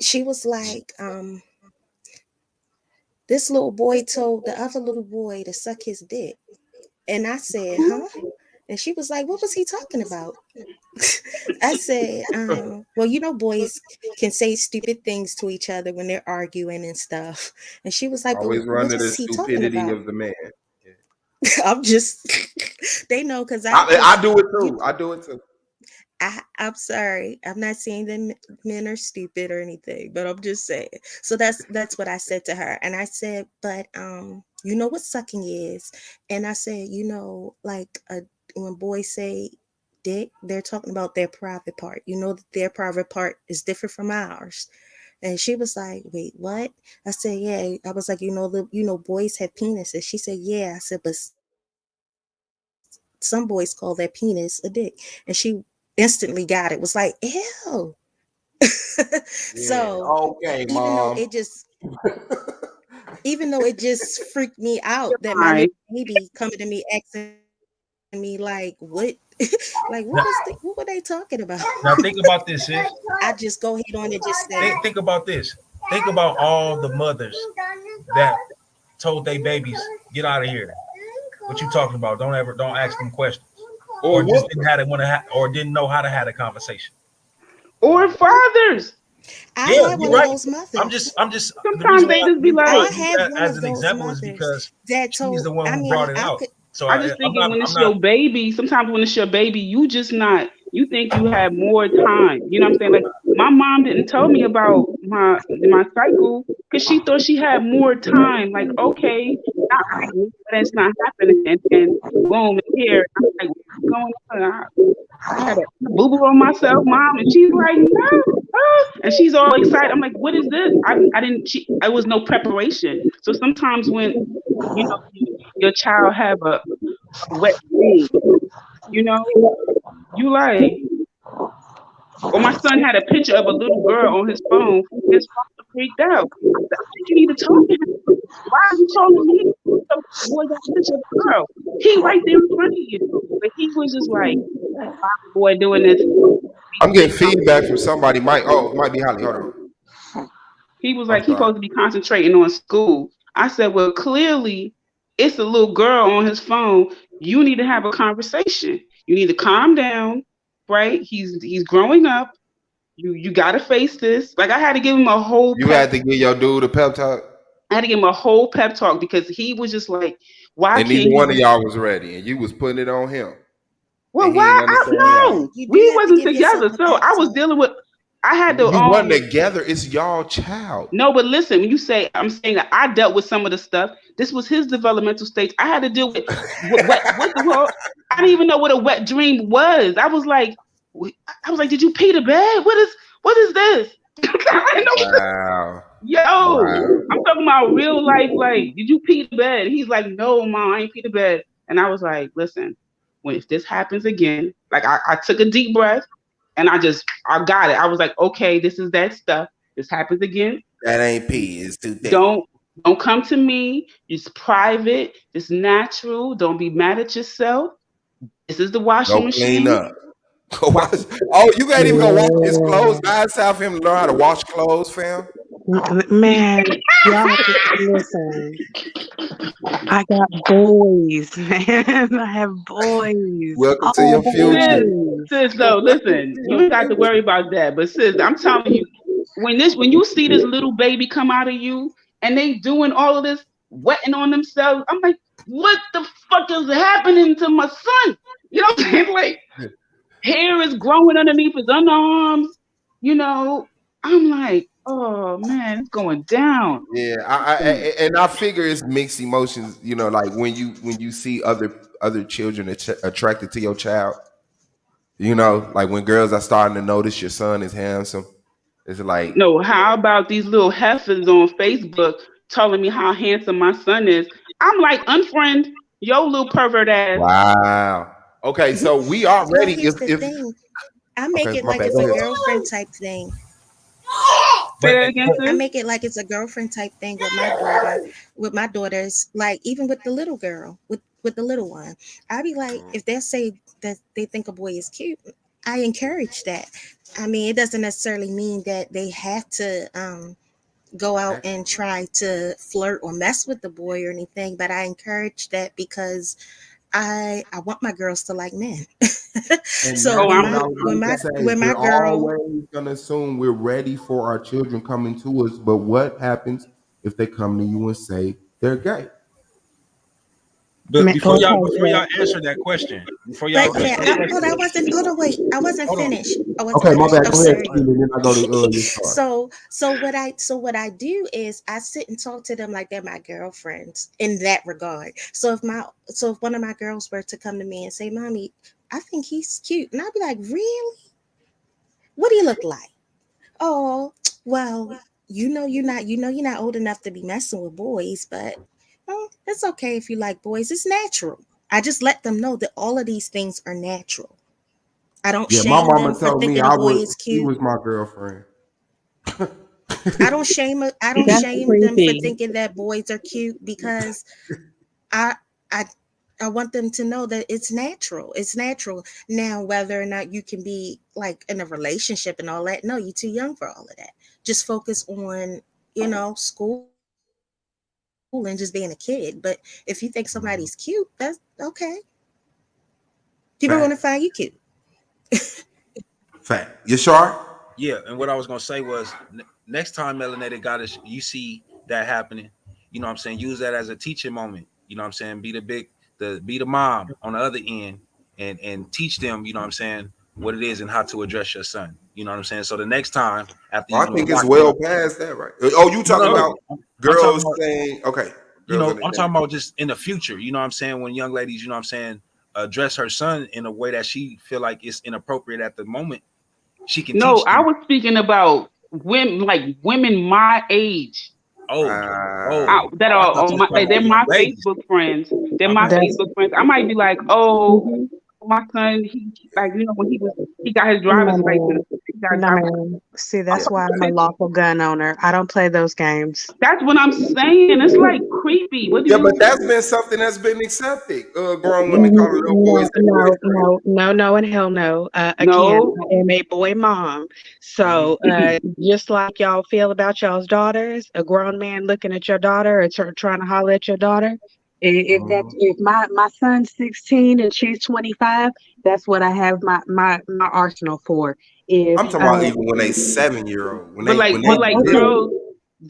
She was like, this little boy told the other little boy to suck his dick. And I said, huh? And she was like, what was he talking about? I said, well, you know, boys can say stupid things to each other when they're arguing and stuff. And she was like, but Always run what to the is he talking stupidity about? of the man. I'm just, they know because I do it too. I do it too. I'm sorry. I'm not saying that men are stupid or anything, but I'm just saying. So that's what I said to her. And I said, but you know what sucking is? And I said, you know, like when boys say dick, they're talking about their private part. You know that their private part is different from ours. And she was like, wait, what? I said, yeah. I was like, boys have penises. She said, yeah. I said, but some boys call their penis a dick. And she instantly got it. Was like, ew. Yeah. So Okay, even though mom. it just even though it just freaked me out that my Hi. little baby coming to me asking me like what like Now, what were they talking about? now think about this, sis. I just go ahead on and just say Think about this. Think about all the mothers that told their babies, "Get out of here." What you talking about? Don't ask them questions, Or or just what? didn't have or didn't know how to have a conversation. Or fathers. I Yeah, had you're one of right. those mothers. I'm just. The Sometimes reason why they just be we I like, use have that one as of an those example is mothers because that she's told the one I who mean brought it I out. could So I just I'm thinking not. when I'm it's not. your baby, sometimes when it's your baby, you think you have more time. You know what I'm saying? Like my mom didn't tell me about my cycle because she thought she had more time. Like, okay, not right now, but it's not happening. And then boom, it's here. I'm like, what's going on? I had a boo boo on myself, mom, and she's like, no, and she's all excited. I'm like, what is this? I didn't. I was no preparation. So sometimes when your child have a wet dream, you know, you like, or my son had a picture of a little girl on his phone. His father freaked out. I said, I think you need to talk to him. Why are you showing me? The boy got a picture of a girl. He right there in front of you. But he was just like, why the boy doing this? I'm getting feedback from somebody. Might be Holly. Hold on. He was I'm like, he's sorry. supposed to be concentrating on school. I said, well, clearly it's a little girl on his phone. You need to have a conversation. You need to calm down, right? He's growing up. You gotta face this. Like I had to give him a whole You pep. had to give your dude a pep talk, I had to give him a whole pep talk because he was just like, why and can't neither he one of just y'all was ready, and you was putting it on him, well and he why ain't I understand y'all. no. You do We have to wasn't give yourself together. a So pep I was talk. dealing with I had to You wasn't together. It's y'all child. no, but listen, when you say I'm saying that I dealt with some of the stuff, this was his developmental stage. I had to deal with what the world. I didn't even know what a wet dream was. I was like, did you pee the bed? What is this? I didn't know. Wow. Yo, Wow. I'm talking about real life. Like, did you pee the bed? He's like, no, mom, I ain't pee the bed. And I was like, listen, when if this happens again, like I took a deep breath and I got it. I was like, okay, this is that stuff. This happens again. That ain't pee. It's too thick. Don't come to me. It's private. It's natural. Don't be mad at yourself. This is the washing Go clean machine. up. Go wash. Oh, you can't even go wash his clothes. God's have him learn how to wash clothes, fam. Man, y'all just listen. I got boys, man. I have boys. Welcome to All your future. Sis, though, listen, you ain't got to worry about that. But sis, I'm telling you, when you see this little baby come out of you and they doing all of this wetting on themselves, I'm like, what the fuck is happening to my son? You know what I'm saying? Like hair is growing underneath his underarms. You know, I'm like, oh man, it's going down. Yeah, and I figure it's mixed emotions. You know, like when you see other children attracted to your child. You know, like when girls are starting to notice your son is handsome. It's like, No, how about these little heifers on Facebook telling me how handsome my son is? I'm like, unfriend yo little pervert ass. wow. Okay, so we Well, already here's the if thing. I make okay, it my like bad. it's Go a ahead. girlfriend type thing. Say that again, I sis. make it like it's a girlfriend type thing with my daughter, with my daughters, like even with the little girl, with the little one. I be like, if they say that they think a boy is cute, I encourage that. I mean, it doesn't necessarily mean that they have to go out and try to flirt or mess with the boy or anything, but I encourage that because I want my girls to like men. And So that's Oh, when what I'm I my was when going my to say. when my We're girl always gonna assume we're ready for our children coming to us, but what happens if they come to you and say they're gay? But Man, before y'all okay, before so y'all answer that question, before y'all But answer yeah, that question, I wasn't. Hold on, wait. I wasn't hold on. finished. I wasn't Okay, my finished. bad. I'm Go ahead, sorry. Steven, then I go to your start. What I do is I sit and talk to them like they're my girlfriends in that regard. So if one of my girls were to come to me and say, "Mommy, I think he's cute," and I'd be like, "Really? What do you look like?" "Oh, well, you're not old enough to be messing with boys, but it's okay if you like boys. It's natural." I just let them know that all of these things are natural. I don't Yeah, my shame them mama for told me thinking a boy is she cute. was my girlfriend. I don't that's shame them for creepy. thinking that boys are cute because I I I want them to know that it's natural. It's natural. Now, whether or not you can be like in a relationship and all that, no, you're too young for all of that. Just focus on, school and just being a kid. But if you think somebody's cute, that's okay. People are Fact. gonna find you cute. Fact. You sure? Yeah, and what I was gonna say was next time melanated goddess, you see that happening, you know what I'm saying? Use that as a teaching moment. You know what I'm saying? Be the mom on the other end and teach them, you know what I'm saying, what it is and how to address your son. You know what I'm saying? So the next time after Well, I you know think it's lock it well up, past that, right? Oh, you talking no, about I'm talking girls about, saying, okay, you girls know, I'm talking understand. about just in the future, you know what I'm saying, when young ladies, you know what I'm saying, address her son in a way that she feel like it's inappropriate at the moment, she can No, teach I them. was speaking about women my age. Oh, Wow. That I are thought you was talking they're about young my ladies. Facebook friends. They're My my bad. That's Facebook friends. I might be like, oh, mhm. my son, he like when he got his driver's My license, man. guys No, are. ma'am. See, I'm that's from why I'm a 50. lawful gun owner. I don't play those games. That's what I'm saying. It's like creepy. What do Yeah, but you? that's been something that's been accepted. Grown women calling little boys No, their no, boyfriend. no, no, no, and hell no. Again, No. I am a boy mom. So just like y'all feel about y'all's daughters, a grown man looking at your daughter or trying to holler at your daughter, if my son's 16 and she's 25, that's what I have my arsenal for. If I'm talking about even when they 7-year-old, when But they like, when they but like, little, girls.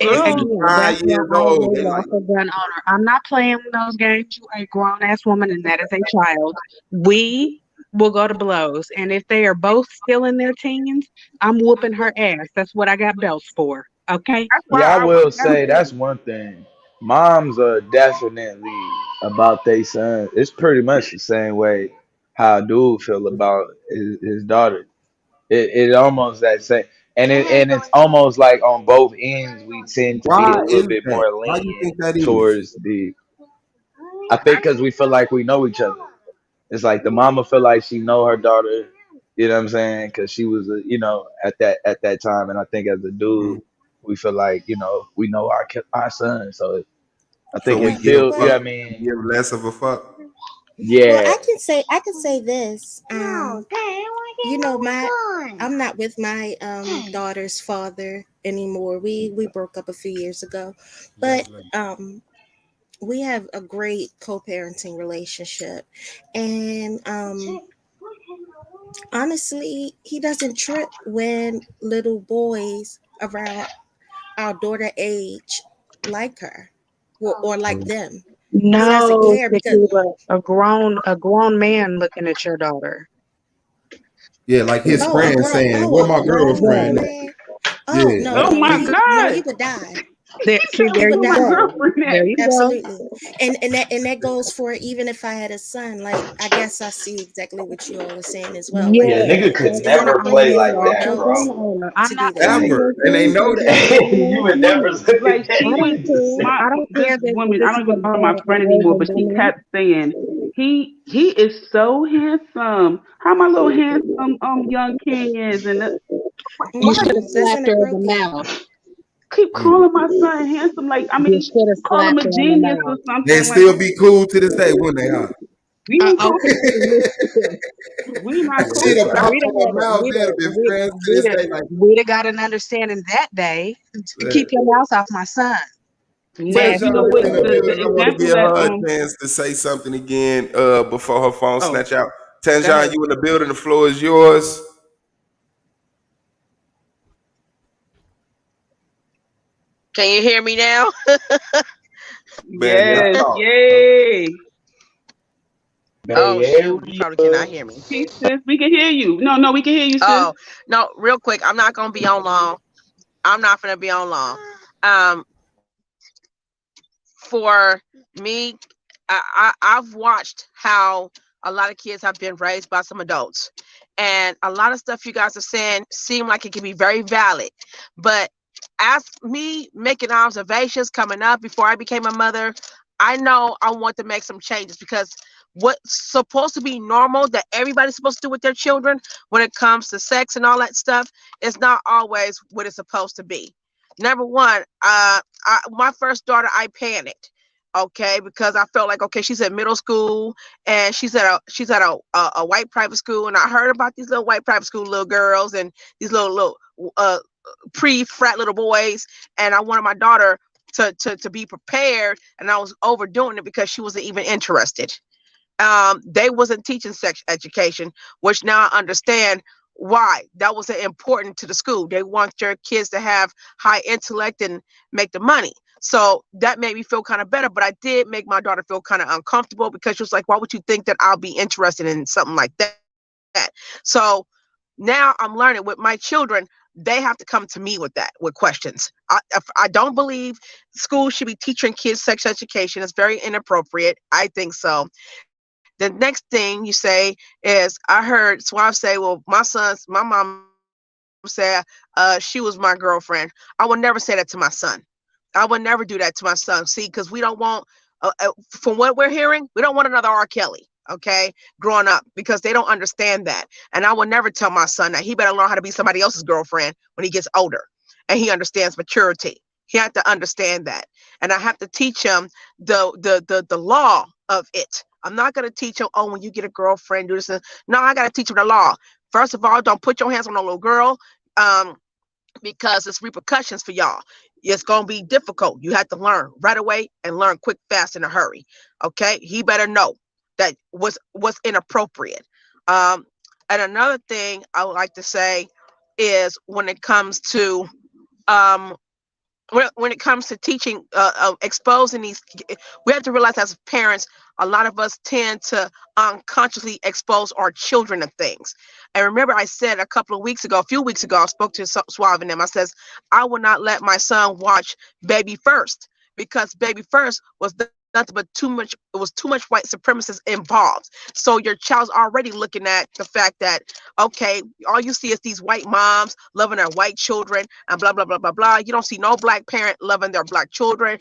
again, that's 5 why years I am old, a they like, lawful gun owner. I'm not playing with those games. You are a grown ass woman, and that is a child. We will go to blows, and if they are both still in their teens, I'm whooping her ass. That's what I got belts for. Okay. That's why Yeah, I I will never. say that's one thing. Moms are definitely about their son. It's pretty much the same way how a dude feel about his daughter. It almost that same, and it's almost like on both ends we tend to be why a little is bit that? more Why you lenient think that is? towards the. I think because we feel like we know each other. It's like the mama feel like she know her daughter. You know what I'm saying? Because she was, at that time, and I think as a dude, we feel like we know our son. So I So think we it give feel. fuck, Yeah, I mean, give less of a fuck. Well, yeah. I can say this. I'm not with my daughter's father anymore. We broke up a few years ago, but we have a great co-parenting relationship, and honestly, he doesn't trip when little boys around our daughter age like her or like them. He doesn't No, care because Tequila, a grown man looking at your daughter. Yeah, like his friend saying, "Where my a grown girlfriend at?" man. Oh Yeah, no, like, Oh no, my he God! would die. See, He there would you My die. go. girlfriend There at. you go. Absolutely. And that goes for even if I had a son. Like I guess I see exactly what you all are saying as well. Like Yeah, Yes, nigga could it's never play inappropriate I'm a like for that, lawful bro. gun adults owner. to I'm do not that. playing ever, those and they games know with that. no You grown ass would never woman. look Like at she I don't would. care. My I don't this care that woman. I this don't is even call her my an friend anymore, older but she woman. kept saying he is so handsome. How my little handsome young king is, and You why should have That's slapped her in the inappropriate. mouth. keep calling my son handsome? Like I You mean, should have call him slapped a her in the genius or mouth. They something. Like still be cool to this day, wouldn't they? Huh? we ain't cool. Okay, We not If cool. she'd have Well, popped on her mouth, they'd have been friends to this day. Like, we'd have got an understanding that day. Keep your mouth off my son. But you Nasty know Tanjan is what? in the little The building. I want to example give that her a chance to say something again before her phone oh, snatch out. go ahead. Tanjan, you in the building. The floor is yours. Can you hear me now? Man, yes, Yes, talk. yay. Oh shoot, you probably cannot hear me. Hey sis, we can hear you. No, we can hear you, sis. Oh no, real quick, I'm not gonna be on long. I'm not gonna be on long. Um, for me, I've watched how a lot of kids have been raised by some adults, and a lot of stuff you guys are saying seem like it can be very valid. But as me making observations coming up before I became a mother, I know I want to make some changes because what's supposed to be normal that everybody's supposed to do with their children when it comes to sex and all that stuff is not always what it's supposed to be. Number one, my first daughter, I panicked, okay, because I felt like, okay, she's at middle school and she's at a white private school, and I heard about these little white private school little girls and these little pre-frat little boys, and I wanted my daughter to be prepared, and I was overdoing it because she wasn't even interested. They wasn't teaching sex education, which now I understand why that was important to the school. They want your kids to have high intellect and make the money. So that made me feel kind of better, but I did make my daughter feel kind of uncomfortable because she was like, why would you think that I'll be interested in something like that? So now I'm learning with my children, they have to come to me with that, with questions. If I don't believe schools should be teaching kids sex education. It's very inappropriate. I think so. The next thing you say is, I heard Suave say, well, my mom said she was my girlfriend. I would never say that to my son. I would never do that to my son. See, because we don't want, from what we're hearing, we don't want another R. Kelly. okay, growing up, because they don't understand that. And I will never tell my son that he better learn how to be somebody else's girlfriend when he gets older and he understands maturity. He had to understand that. And I have to teach him the law of it. I'm not going to teach him, oh, when you get a girlfriend, do this. No, I got to teach him the law. First of all, don't put your hands on a little girl. Because it's repercussions for y'all. It's going to be difficult. You have to learn right away and learn quick, fast, in a hurry. Okay. He better know that what's inappropriate. And another thing I would like to say is when it comes to teaching, exposing these, we have to realize as parents, a lot of us tend to unconsciously expose our children to things. And remember, I said a few weeks ago, I spoke to Suave and them. I says, I will not let my son watch Baby First, because Baby First was nothing but too much. It was too much white supremacists involved. So your child's already looking at the fact that, okay, all you see is these white moms loving their white children and blah, blah, blah, blah, blah. You don't see no black parent loving their black children,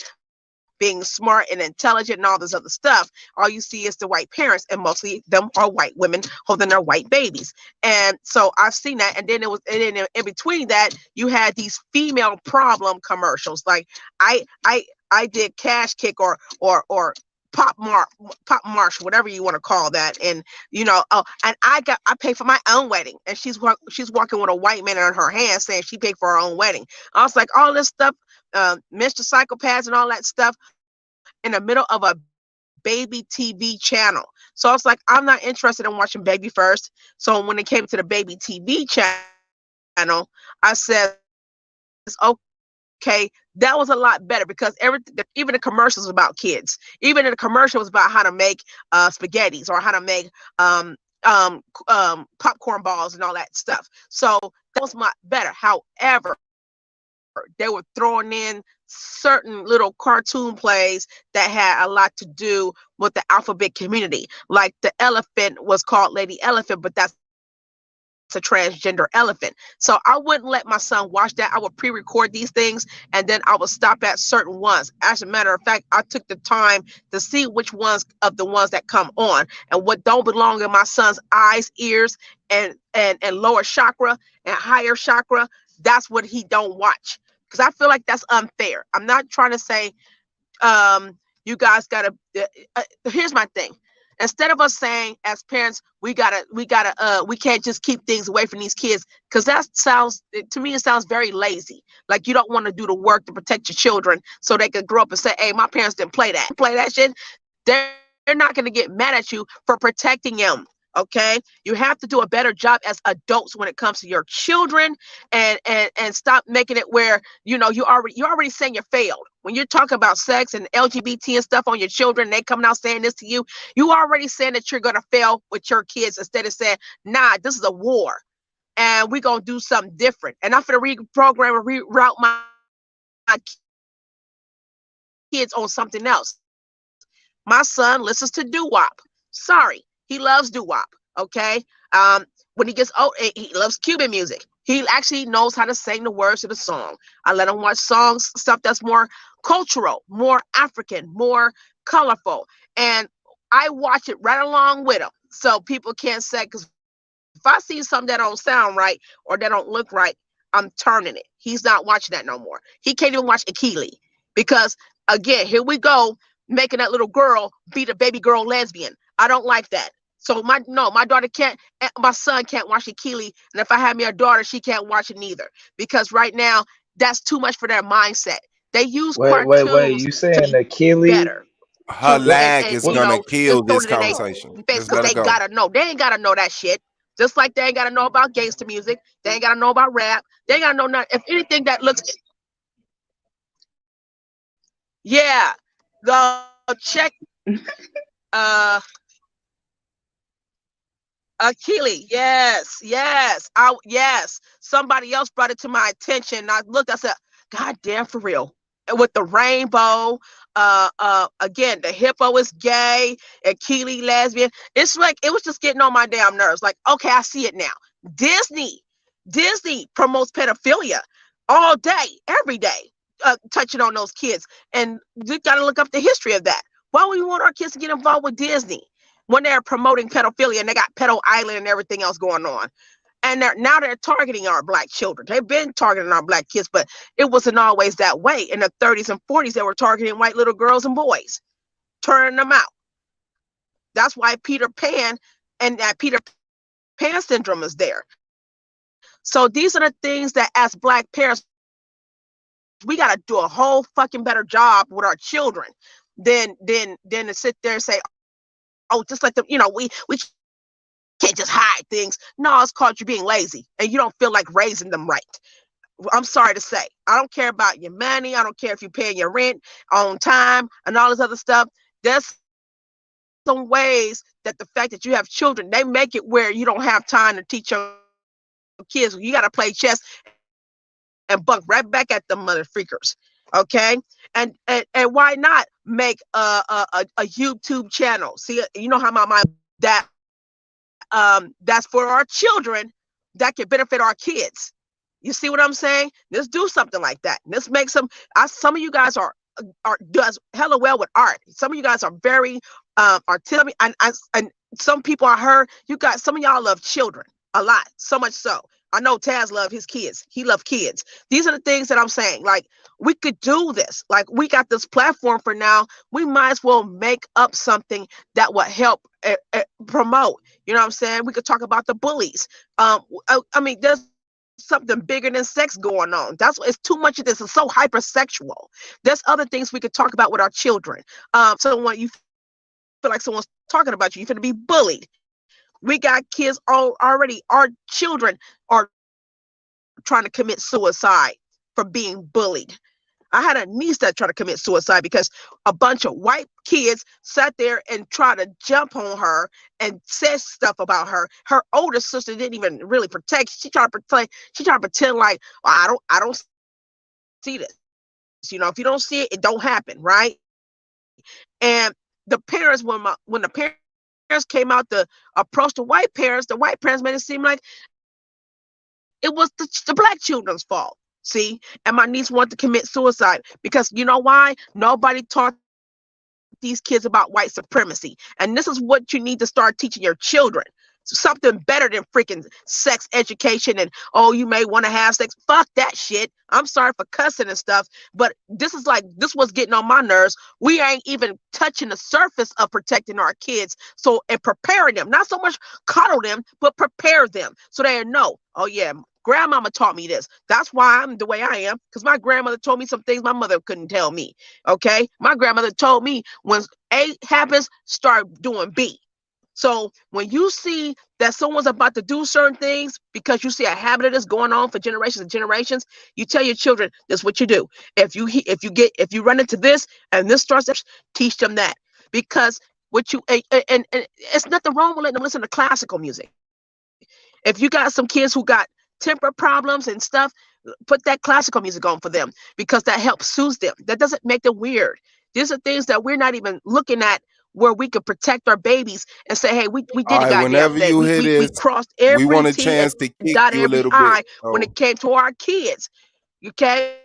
being smart and intelligent and all this other stuff. All you see is the white parents, and mostly them are white women holding their white babies. And so I've seen that. And then in between that, you had these female problem commercials. Like I did Cash Kick or Pop Marsh, whatever you want to call that. And and I paid for my own wedding, and she's walking with a white man in her hand saying she paid for her own wedding. I was like, all this stuff, Mr. Psychopaths and all that stuff in the middle of a baby TV channel. So I was like, I'm not interested in watching Baby First. So when it came to the baby TV channel, I said, okay, that was a lot better, because even the commercials about kids, even in the commercials about how to make spaghettis or how to make popcorn balls and all that stuff. So that was much better. However, they were throwing in certain little cartoon plays that had a lot to do with the alphabet community. Like the elephant was called Lady Elephant, but that's a transgender elephant. So I wouldn't let my son watch that. I would pre-record these things, and then I would stop at certain ones. As a matter of fact, I took the time to see which ones of the ones that come on and what don't belong in my son's eyes, ears, and lower chakra and higher chakra. That's what he don't watch, because I feel like that's unfair. I'm not trying to say you guys gotta here's my thing. Instead of us saying as parents, we can't just keep things away from these kids, because to me it sounds very lazy. Like you don't want to do the work to protect your children so they could grow up and say, hey, my parents didn't play that shit. They're not going to get mad at you for protecting them. Okay, you have to do a better job as adults when it comes to your children, and stop making it where you're already saying you failed. When you're talking about sex and LGBT and stuff on your children, and they coming out saying this to you, you already saying that you're gonna fail with your kids, instead of saying, nah, this is a war and we're gonna do something different. And I'm gonna reprogram and reroute my kids on something else. My son listens to doo-wop. Sorry, he loves doo-wop. Okay. When he gets old, he loves Cuban music. He actually knows how to sing the words to the song. I let him watch stuff that's more cultural, more African, more colorful. And I watch it right along with him. So people can't say, because if I see something that don't sound right or that don't look right, I'm turning it. He's not watching that no more. He can't even watch Akili, because again, here we go, making that little girl be the baby girl lesbian. I don't like that. So my daughter can't, my son can't watch Akili. And if I have me a daughter, she can't watch it neither, because right now that's too much for their mindset. They use cartoons You to saying be Achilles? better. Her lag is gonna kill Just throw this it in their conversation. face, Just because let her they go. gotta know. They ain't gotta know that shit. Just like they ain't gotta know about gangster music. They ain't gotta know about rap. They ain't gotta know nothing. If anything that looks, yeah, go check. Akili, yes. Yes. Somebody else brought it to my attention. I looked, I said, God damn, for real. And with the rainbow, again, the hippo is gay, Akili lesbian. It's like, it was just getting on my damn nerves. Like, okay, I see it now. Disney promotes pedophilia all day, every day, touching on those kids. And we got to look up the history of that. Why would we want our kids to get involved with Disney? when they're promoting pedophilia and they got Pedo Island and everything else going on. And now they're targeting our black children. They've been targeting our black kids, but it wasn't always that way. In the 30s and 40s, they were targeting white little girls and boys, turning them out. That's why Peter Pan and that Peter Pan syndrome is there. So these are the things that as black parents, we got to do a whole fucking better job with our children than to sit there and say, oh, just let them, we can't just hide things. No, it's called you being lazy and you don't feel like raising them right. I'm sorry to say, I don't care about your money. I don't care if you're paying your rent on time and all this other stuff. There's some ways that the fact that you have children, they make it where you don't have time to teach your kids. You got to play chess and bunk right back at the mother freakers. Okay. And why not make a YouTube channel? See, you know how my mind that's for our children that can benefit our kids. You see what I'm saying? Let's do something like that. Let's make some of you guys are does hella well with art. Some of you guys are very artistic, and some people I heard some of y'all love children a lot, so much so. I know Taz love his kids. He love kids. These are the things that I'm saying. Like, we could do this. Like, we got this platform for now. We might as well make up something that will help promote. You know what I'm saying? We could talk about the bullies. I mean, there's something bigger than sex going on. It's too much of this. It's so hypersexual. There's other things we could talk about with our children. So when you feel like someone's talking about you, you're going to be bullied. We got kids already. Our children are trying to commit suicide for being bullied. I had a niece that tried to commit suicide because a bunch of white kids sat there and tried to jump on her and said stuff about her. Her older sister didn't even really protect. She tried to pretend like, well, I don't see this. If you don't see it, it don't happen, right? And the parents, when the parents came out to approach the white parents made it seem like it was the black children's fault. See, and my niece wanted to commit suicide because you know why? Nobody taught these kids about white supremacy. And this is what you need to start teaching your children. Something better than freaking sex education and, oh, you may want to have sex. Fuck that shit. I'm sorry for cussing and stuff, but this was getting on my nerves. We ain't even touching the surface of protecting our kids. So, and preparing them, not so much coddle them, but prepare them so they know, oh yeah, grandmama taught me this. That's why I'm the way I am, because my grandmother told me some things my mother couldn't tell me. Okay. My grandmother told me when A happens, start doing B. So when you see that someone's about to do certain things because you see a habit of this going on for generations and generations, you tell your children, this is what you do. If you run into this and this starts, teach them that. Because and it's nothing wrong with letting them listen to classical music. If you got some kids who got temper problems and stuff, put that classical music on for them because that helps soothe them. That doesn't make them weird. These are things that we're not even looking at where we could protect our babies and say, hey, we did All a right, goddamn whenever thing. you hear We this, crossed we every want a T chance to and kick dot you a every little I bit. when it came to our kids. Okay?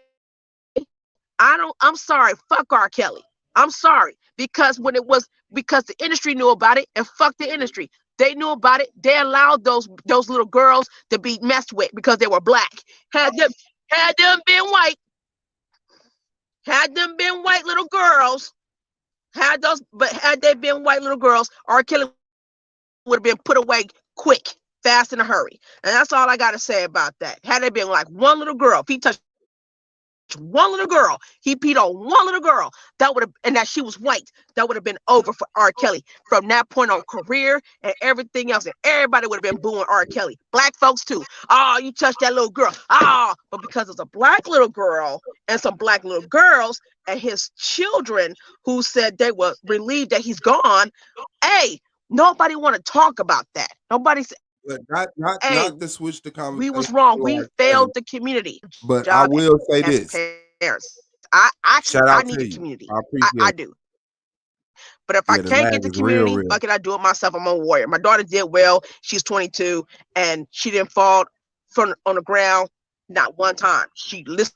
I'm sorry, fuck R. Kelly. I'm sorry. Because the industry knew about it, and fuck the industry. They knew about it. They allowed those little girls to be messed with because they were black. Had them been white little girls, had they been white little girls, R. Kelly would have been put away quick, fast, in a hurry. And that's all I got to say about that. Had they been like one little girl, if he touched one little girl, he peed on one little girl, and that she was white, that would have been over for R. Kelly. From that point on, career and everything else, and everybody would have been booing R. Kelly. Black folks too. Oh, you touched that little girl. Oh, but because it's a black little girl and some black little girls and his children who said they were relieved that he's gone, hey, nobody want to talk about that. Nobody said, But hey, not to switch the conversation. we was wrong. We failed the community. But I will say as this. parents. I Shout out need to the you. community. I appreciate I do. But if I the can't lag get the is real, community, real. fuck it, I do it myself. I'm a warrior. My daughter did well. She's 22 and she didn't fall on the ground not one time. She listened.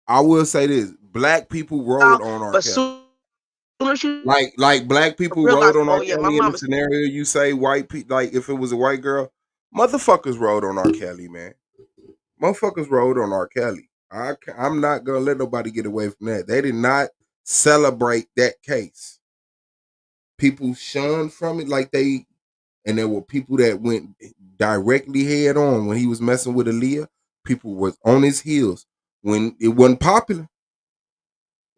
I will say this. Black people wrote on R. But Kelly. soon soon as you like black people realize, rode on oh R. yeah, my Kelly in the mom is. scenario you say white people, like if it was a white girl, motherfuckers rode on R. Kelly, man. Motherfuckers rode on R. Kelly. I'm not gonna let nobody get away from that. They did not celebrate that case. People shunned from it and there were people that went directly head on when he was messing with Aaliyah. People was on his heels when it wasn't popular.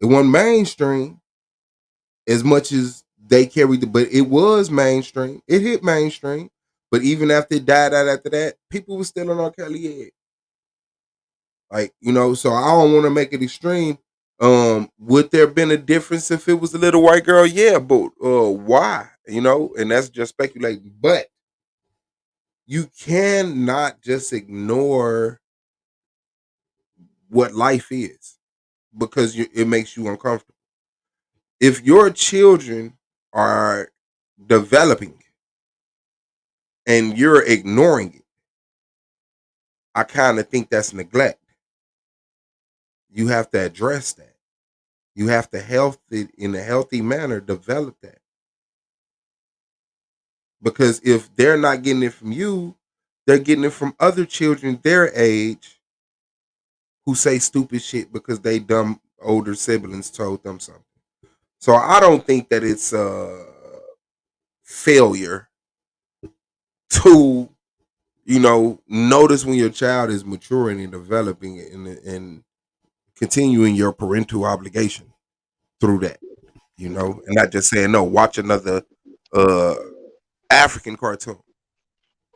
It wasn't mainstream as much as they carried but it was mainstream. It hit mainstream. But even after it died out after that, people were still on R. Kelly head. Like, so I don't want to make it extreme. Would there been a difference if it was a little white girl? Yeah, but why? And that's just speculating. But you cannot just ignore what life is because it makes you uncomfortable. If your children are developing and you're ignoring it, I kind of think that's neglect. You have to address that. You have to in a healthy manner, develop that. Because if they're not getting it from you, they're getting it from other children their age who say stupid shit because they dumb older siblings told them something. So I don't think that it's a failure to, notice when your child is maturing and developing and continuing your parental obligation through that, and not just saying no, watch another African cartoon,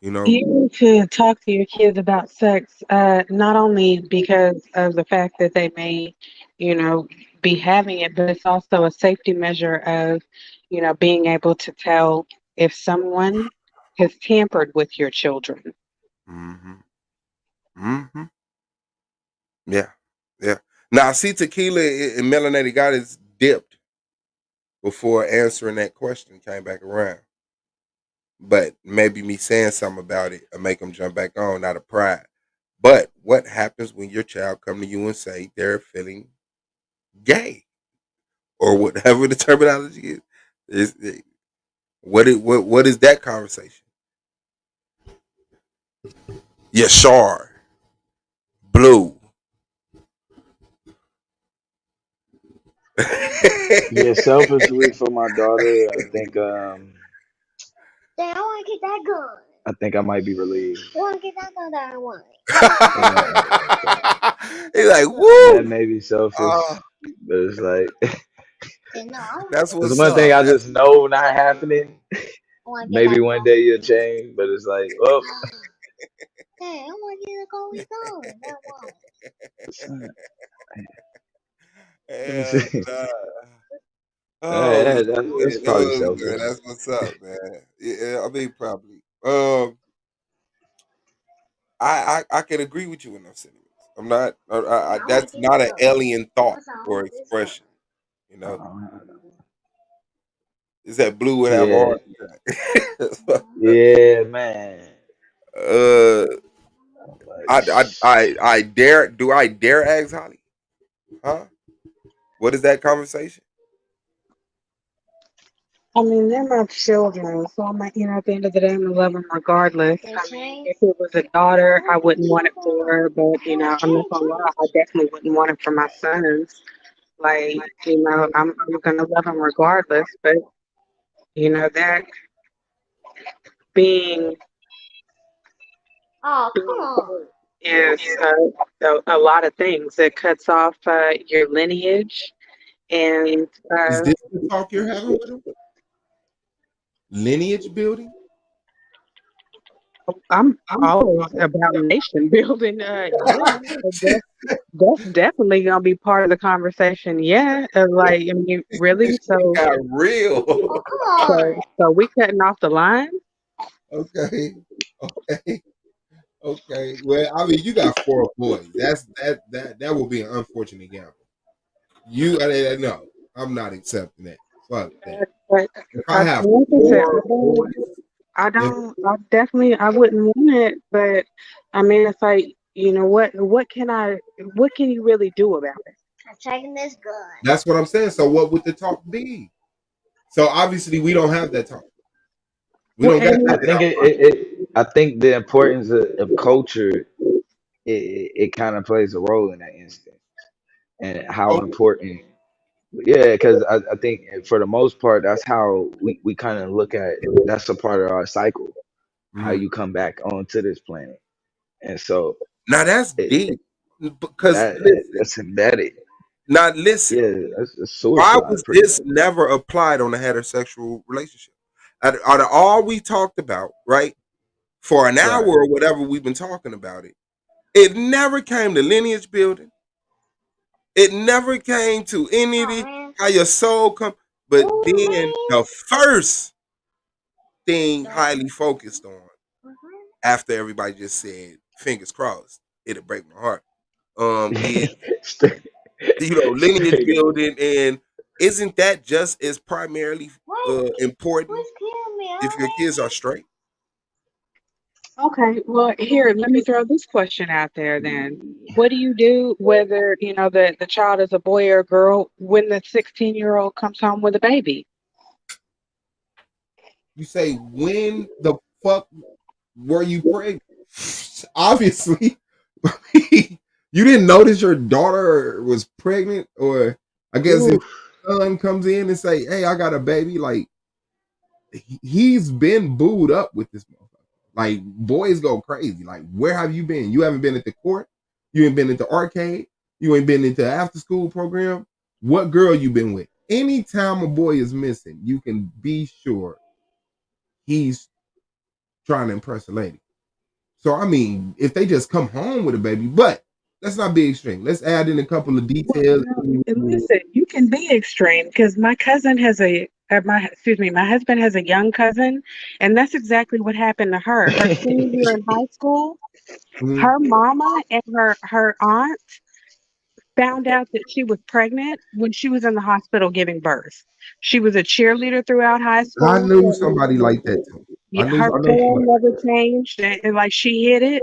You need to talk to your kids about sex, not only because of the fact that they may, be having it, but it's also a safety measure of, being able to tell if someone has tampered with your children. Mm-hmm. Mm-hmm. Yeah. Yeah. Now, see, Tequila and Melanated got his dipped before answering that question came back around. But maybe me saying something about it will make them jump back on out of pride. But what happens when your child come to you and say they're feeling gay or whatever the terminology is? What is that conversation? Yashar, Blue. Yeah, selfishly for my daughter, I think Dad, I want to get that gun. I think I might be relieved. I want to get that gun that I want. He's like, That woo! may be selfish, but it's like That's there's what's one up. thing I just know not happening. Maybe one day you'll change, but it's like, well, Hey, I want to get a going gun. That one. let me Hell see. nah. Oh, That's probably man, selfish. that's what's up, man. Yeah, I mean, probably. I can agree with you in those sentiments. I'm not. That's not an alien thought or expression. You know, is that Blue would have a Yeah, heart attack. yeah, man. uh, Like, I dare. Do I dare ask Holly? Huh? What is that conversation? I mean, they're my children, so I'm like, at the end of the day, I'm gonna love them regardless. I mean, if it was a daughter, I wouldn't want it for her, but I'm not gonna lie, I definitely wouldn't want it for my sons. Like, I'm gonna love them regardless, but that being Oh, come on. is a lot of things. It cuts off your lineage, and Is this the talk you're having with him? Lineage building? I'm always about nation building. That's definitely gonna be part of the conversation. Yeah, I mean, really. This shit So, got real. Oh, come on. so we cutting off the line. Okay. Okay. Okay. Well, I mean, you got 4 boys. That will be an unfortunate gamble. No, I'm not accepting that. Fuck that. But If I have like I said, 4 boys, I wouldn't want it. But I mean, it's like, what can you really do about it? I'm taking this gun. that's what I'm saying. So what would the talk be? So obviously we don't have that talk. We Well, don't got I that in think our I think the importance of culture it kind of plays a role in that instance and how culture. important. Yeah, because I think for the most part that's how we kind of look at that's a part of our cycle, how Mhm. you come back onto this planet, and so Now that's it, deep because that listen, that's embedded. now listen. Yeah, that's Why suicide was pretty this much. never applied on a heterosexual relationship? Out of all we talked about, right, for an hour Right. or whatever we've been talking about it, it never came to lineage building. It never came to any of the how your soul come. But then the first thing highly focused on after everybody just said fingers crossed, it'll break my heart. Is lineage Straight. building, and isn't that just as primarily important if your kids are straight? Okay, well, here, let me throw this question out there then. What do you do whether, the child is a boy or a girl when the 16-year-old comes home with a baby? You say when the fuck were you pregnant? Obviously, you didn't notice your daughter was pregnant, or I guess if Oof. your son comes in and say, "Hey, I got a baby," like he's been booed up with this motherfucker. Like boys go crazy. Like, where have you been? You haven't been at the court. You ain't been at the arcade. You ain't been into after school program. What girl you been with? Anytime a boy is missing, you can be sure he's trying to impress a lady. So I mean, if they just come home with a baby, but let's not be extreme. Let's add in a couple of Well, details. and listen, you can be extreme because my cousin has my husband has a young cousin, and that's exactly what happened to her. Her senior year in high school, Mhm. her mama and her aunt found out that she was pregnant when she was in the hospital giving birth. She was a cheerleader throughout high I school. knew So, somebody like that too. yeah, I her know form somebody. never changed, and like she hit it.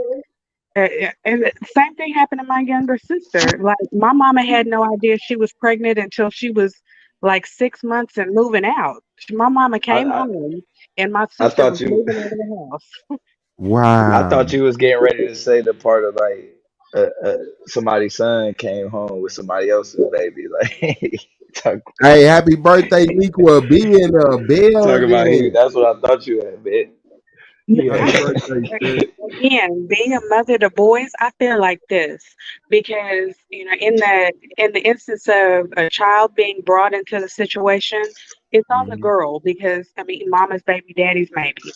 And the same thing happened to my younger sister. Like my mama had no idea she was pregnant until she was like 6 months and moving out. My mama I, came I home, and my I sister was thought you moving out of the house. I Wow. thought you was getting ready to say the part of like somebody's son came home with somebody else's baby. Like talk, Hey, happy birthday, Nequa. Be in the talk about he. building. That's what I thought you had, man. Happy I, birthday, sis. again, being a mother to boys, I feel like this because in the instance of a child being brought into the situation, it's on the Mhm. girl because I mean, mama's baby, daddy's maybe.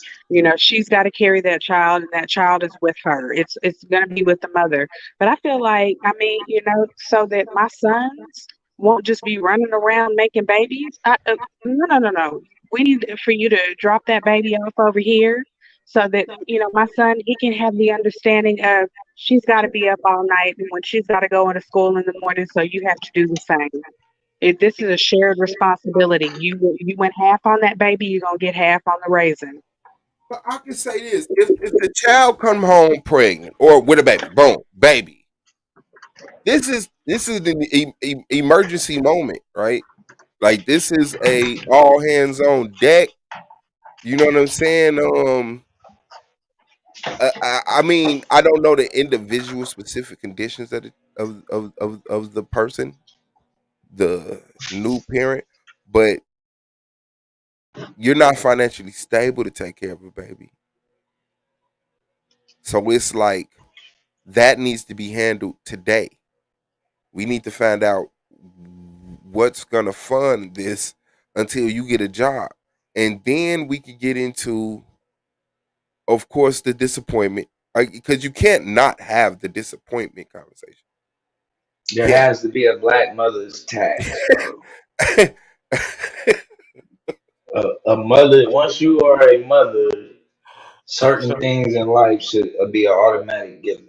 She's got to carry that child, and that child is with her. It's gonna be with the mother. But I feel like I mean, so that my sons won't just be running around making babies. No, no, no, no. We need for you to drop that baby off over here so that my son he can have the understanding of she's got to be up all night and when she's got to go into school in the morning, so you have to do the same. This is a shared responsibility. You went half on that baby, you're gonna get half on the raisin. But I can say this: if the child come home pregnant or with a baby, boom, baby. This is the emergency moment, right? Like this is a all hands on deck. You know what I'm saying? I mean, I don't know the individual specific conditions of the person, the new parent, but you're not financially stable to take care of a baby. So it's like that needs to be handled today. We need to find out what's gonna fund this until you get a job. And then we could get into, of course, the disappointment. Because you can't not have the disappointment conversation. You There has to be a black mother's tax, bro. can't. A mother. Once you are a mother, certain things in life should be an automatic given.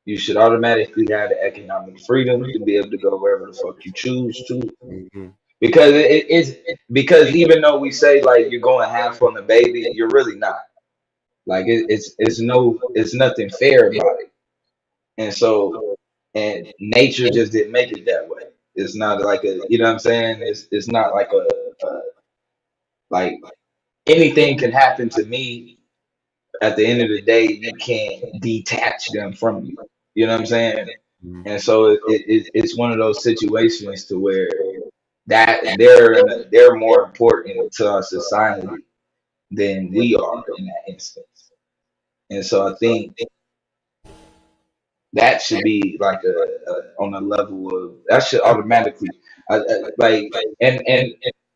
You should automatically have the economic freedom to be able to go wherever the fuck you choose to. Mhm. Because it's because even though we say like you're going half on the baby, you're really not. Like it's nothing fair about it. And so and nature just didn't make it that way. It's not like a you know what I'm saying. It's not like a Like anything can happen to me. At the end of the day, you can't detach them from you. You know what I'm saying? And so it's one of those situations to where that they're more important to our society than we are in that instance. And so I think that should be like a on a level of that should automatically like and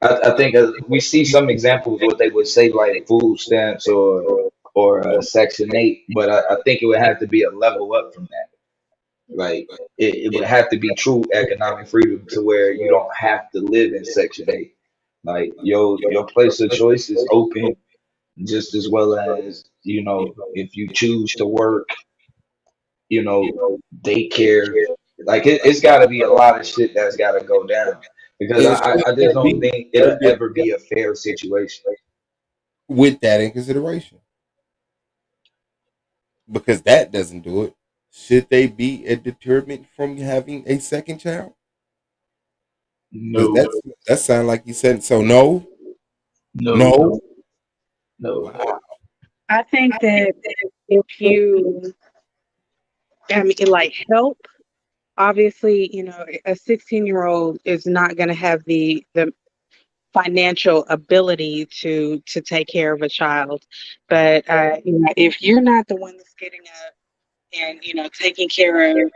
I think we see some examples what they would say like food stamps or Section 8, but I think it would have to be a level up from that. Like it would have to be true economic freedom to where you don't have to live in Section 8. Like your place of choice is open just as well as if you choose to work, you know, daycare. Like it's got to be a lot of shit that's got to go down because And should I just that don't be think it'll ever be a fair situation. with that in consideration? Because that doesn't do it. Should they be a deterrent from having a second child? Because No, that sound like you said so. No, no, no. no. Wow. I think that if you, I mean, like help, obviously, a 16-year-old is not going to have the financial ability to take care of a child. But if you're not the one that's getting up and taking care of,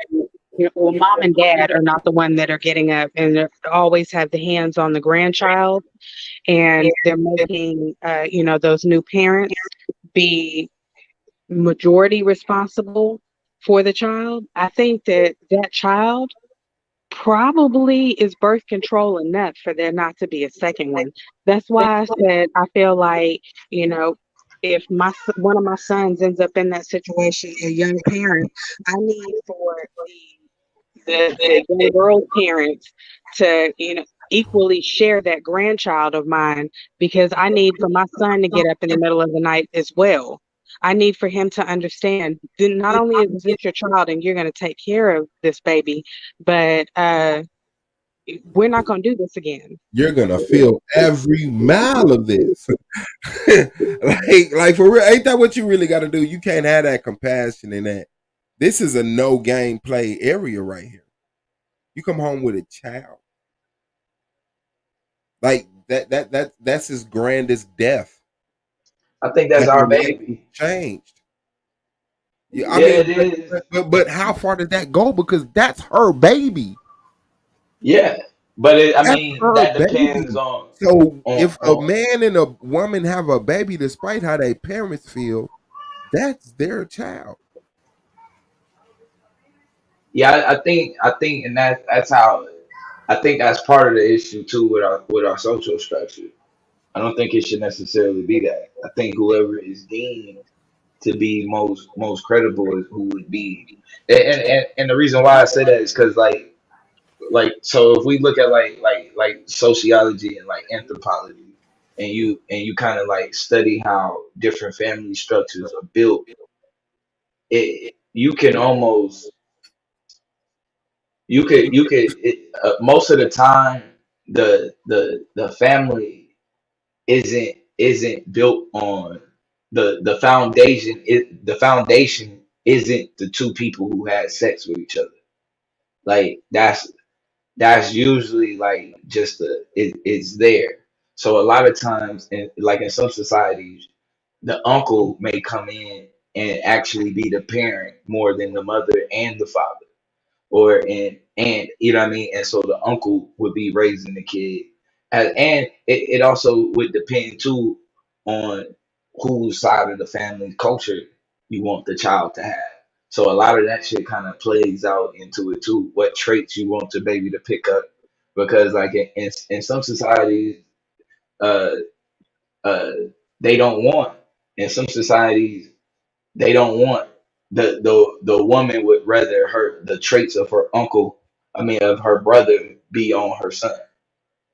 well, mom and dad are not the one that are getting up and they always have the hands on the grandchild, and they're making those new parents be majority responsible for the child. I think that that child probably is birth control enough for there not to be a second one. That's why I said I feel like, you know, if one of my sons ends up in that situation, a young parent, I need for the young girl's parents to, equally share that grandchild of mine, because I need for my son to get up in the middle of the night as well. I need for him to understand that not only is this your child and you're going to take care of this baby, but we're not going to do this again. You're gonna feel every mile of this. like for real, ain't that what you really got to do? You can't have that compassion in that. This is a no game play area right here. You come home with a child like that's as grand as death. I think that's Like our your life baby. changed. Yeah, I Yeah, mean, it is. but how far did that go? Because that's her baby. Yeah, but I That's mean her that depends baby. So on if a on. man and a woman have a baby, despite how their parents feel, that's their child. Yeah, I think, and that's how I think that's part of the issue too with our social structure. I don't think it should necessarily be that. I think whoever is deemed to be most credible is who would be. And the reason why I say that is because so if we look at like sociology and like anthropology, and you kind of like study how different family structures are built, you can almost most of the time the family isn't built on the foundation. The foundation isn't the two people who had sex with each other. Like that's usually like just it's there. So a lot of times, in some societies, the uncle may come in and actually be the parent more than the mother and the father, or and you know what I mean. And so the uncle would be raising the kid, and it also would depend too on whose side of the family culture you want the child to have. So a lot of that shit kind of plays out into it too. What traits you want the baby to pick up, because like in some societies, uh, uh, they don't want. In some societies, they don't want the woman would rather the traits of her uncle, I mean of her brother, be on her son.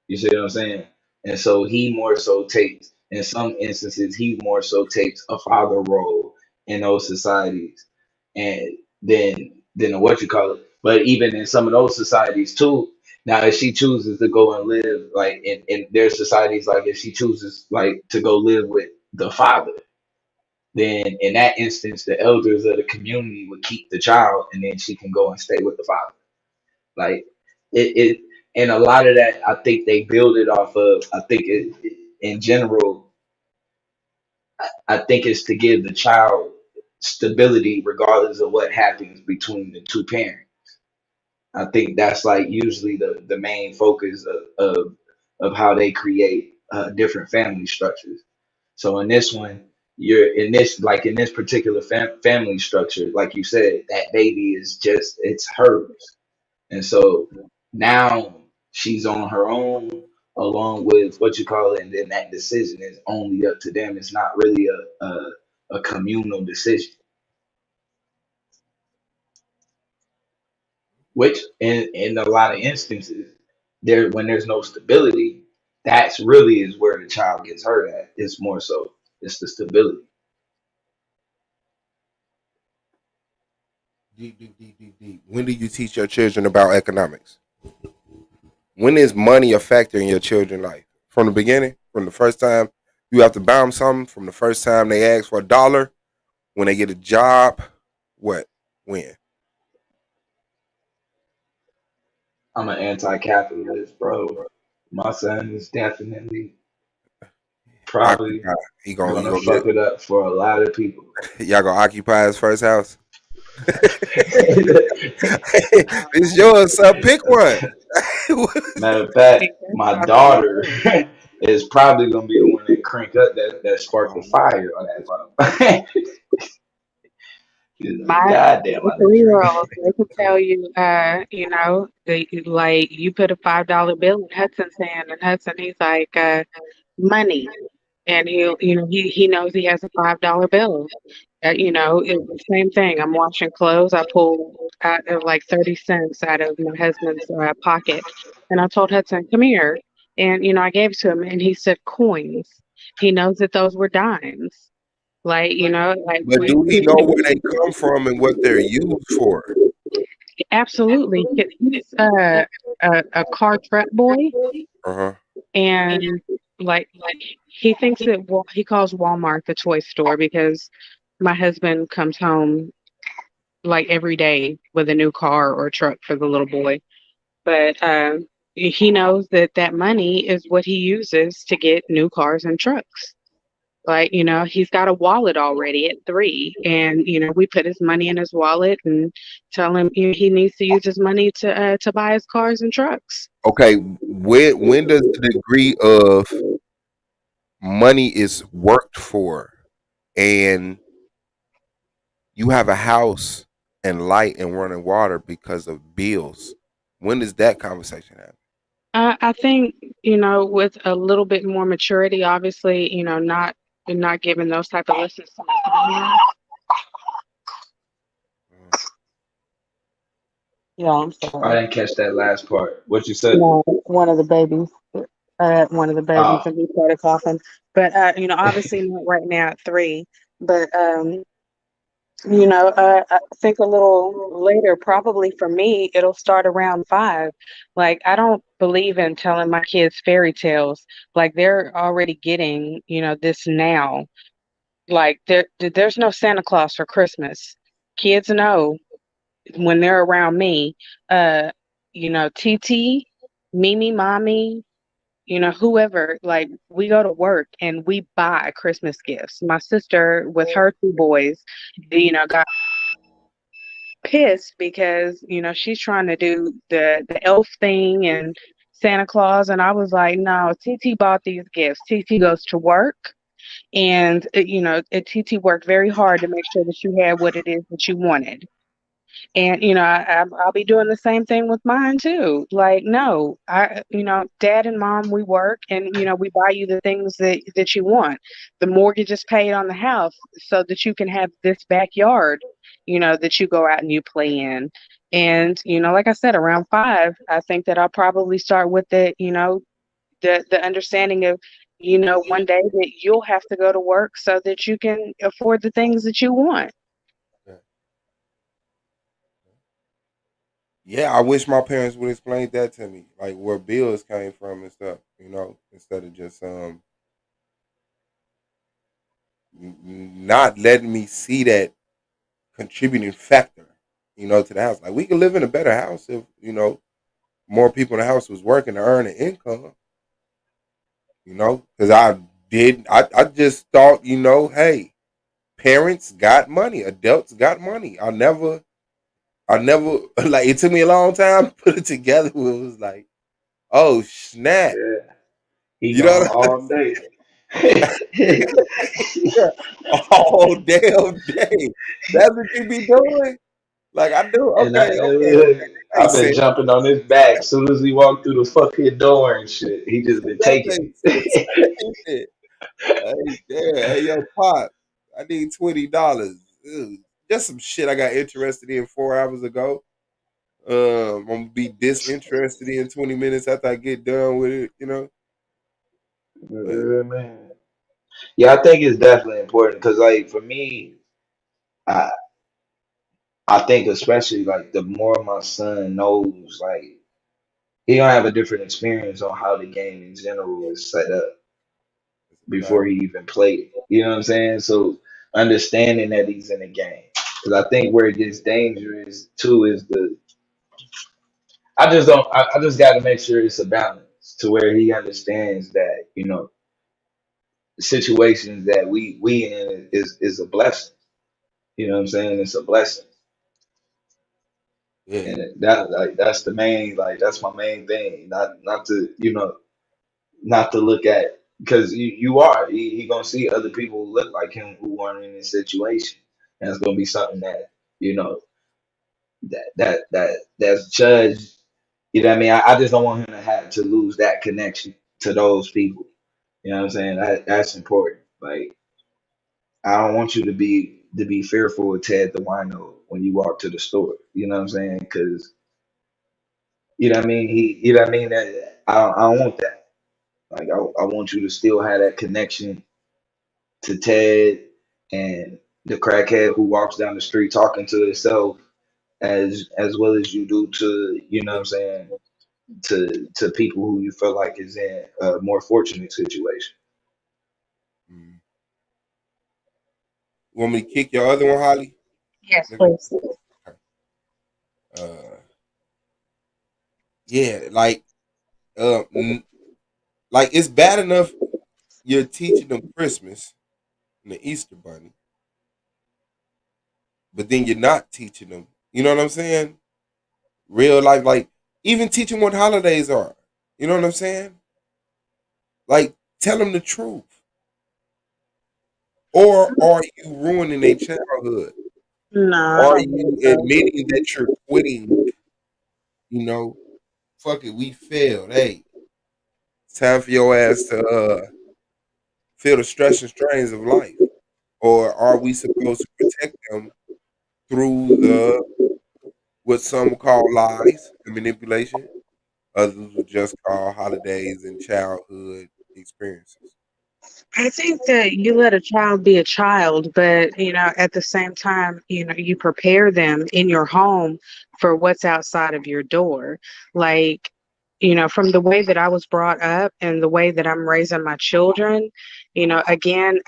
You see what I'm saying? And so he more so takes, in some instances, he more so takes a father role in those societies, and then what you call it. But even in some of those societies too, Now, if she chooses to go and live like in their societies, like if she chooses like to go live with the father, then in that instance, the elders of the community would keep the child, and then she can go and stay with the father. Like it and a lot of that, I think they build it off of. I think in general, I think it's to give the child stability regardless of what happens between the two parents. I think that's like usually the main focus of how they create different family structures. So in this one, you're in this like in this particular family structure, like you said, that baby is just it's hers, and so now she's on her own along with what you call it, and then that decision is only up to them. It's not really a communal decision. Which in a lot of instances, there when there's no stability, that's really is where the child gets hurt at. It's more so it's the stability. Deep, deep, deep, deep, deep. When do you teach your children about economics? When is money a factor in your children's life? From the beginning, from the first time you have to buy them something, from the first time they ask for $1, when they get a job, what, when? I'm an anti-capitalist, bro. My son is definitely probably Occupy. He gonna gonna fuck it up for a lot of people. y'all gonna occupy his first house. It's yours, son. Pick one. Matter of fact, my daughter is probably gonna be the one that crank up that spark the fire on that motherfucker. She's like, My God damn, I done drink. 3-year-old, they could tell you, like you put a $5 bill in Hudson's hand, and Hudson, he's like, money, and he knows he has a $5 bill. It's the same thing. I'm washing clothes. I pulled out like 30 cents out of my husband's pocket, and I told Hudson, "Come here," and I gave it to him, and he said coins. He knows that those were dimes. Like, like But do he know where they come from and what they're used for? absolutely. He's a car truck boy, Uh-huh. and like he thinks that he calls Walmart the toy store because my husband comes home like every day with a new car or truck for the little boy. But he knows that that money is what he uses to get new cars and trucks. Like, he's got a wallet already at 3. And, we put his money in his wallet and tell him he needs to use his money to buy his cars and trucks. Okay, when does the degree of money is worked for and you have a house and light and running water because of bills? When does that conversation happen? I think, with a little bit more maturity, obviously, not giving those type of lessons to my 3-year-old. Yeah, I'm I sorry. didn't catch that last part. What you said? No, one of the babies, and he started coughing. But obviously not right now at 3. But I think a little later, probably for me, it'll start around 5. Like, I don't believe in telling my kids fairy tales. Like, they're already getting, this now. Like, there's no Santa Claus for Christmas. Kids know when they're around me, TT, Mimi, mommy, whoever, like, we go to work and we buy Christmas gifts. My sister with her 2 boys, got pissed because, she's trying to do the elf thing and Santa Claus. And I was like, no, TT bought these gifts. TT goes to work. And, TT worked very hard to make sure that you had what it is that you wanted. And, I'll be doing the same thing with mine too. Like, no, dad and mom, we work and, we buy you the things that you want. The mortgage is paid on the house so that you can have this backyard, that you go out and you play in. And, like I said, around 5, I think that I'll probably start with the understanding of, one day that you'll have to go to work so that you can afford the things that you want. Yeah, I wish my parents would explain that to me, like where bills came from and stuff. Instead of just not letting me see that contributing factor, to the house. Like we could live in a better house if more people in the house was working to earn an income. Because I just thought, hey, parents got money, adults got money. I never like it took me a long time to put it together. Where it was like, oh snap, Yeah, he you know gone what I'm all day. saying? All damn day. That's what you be doing. Like I do. And Okay. I've Makes been sense. jumping on his back as soon as he walked through the fucking door and shit. He just been That taking makes sense. it. Hey, damn. Hey, yo, pop. I need $20. Just some shit I got interested in 4 hours ago. I'm gonna be disinterested in 20 minutes after I get done with it. But Yeah, man. Yeah, I think it's definitely important because, like, for me, I I think especially like the more my son knows, like, he gonna have a different experience on how the game in general is set up fact. before he even played it. You know what I'm saying? So understanding that he's in a game, because I think where it gets dangerous too is I just don't. I just got to make sure it's a balance to where he understands that the situations that we in is a blessing. You know what I'm saying? It's a blessing, Yeah. and that like that's the main like that's my main thing. Not to not to look at because you are he gonna see other people who look like him who aren't in this situation, and it's gonna be something that you know that's judged. You know what I mean? I just don't want him to have to lose that connection to those people. You know what I'm saying? That's important. Like I don't want you to be fearful of Ted the Wino when you walk to the store. You know what I'm saying? Because you know what I mean. You know what I mean. That I don't want that. Like I want you to still have that connection to Ted and the crackhead who walks down the street talking to himself as well as you do to what I'm saying to people who you feel like is in a more fortunate situation. Mm. Want me to kick your other one, Holly? Yes, please. Uh, yeah, like it's bad enough you're teaching them Christmas and the Easter Bunny, but then you're not teaching them. You know what I'm saying? Real life, like even teaching what holidays are. You know what I'm saying? Like tell them the truth, or are you ruining their childhood? No, I Are don't think you so. admitting that you're quitting? You know, fuck it, we failed. Hey, it's time for your ass to feel the stress and strains of life, or are we supposed to protect them through the what some call lies and manipulation, others would just call holidays and childhood experiences. I think that you let a child be a child, but at the same time, you prepare them in your home for what's outside of your door. Like, from the way that I was brought up and the way that I'm raising my children, again,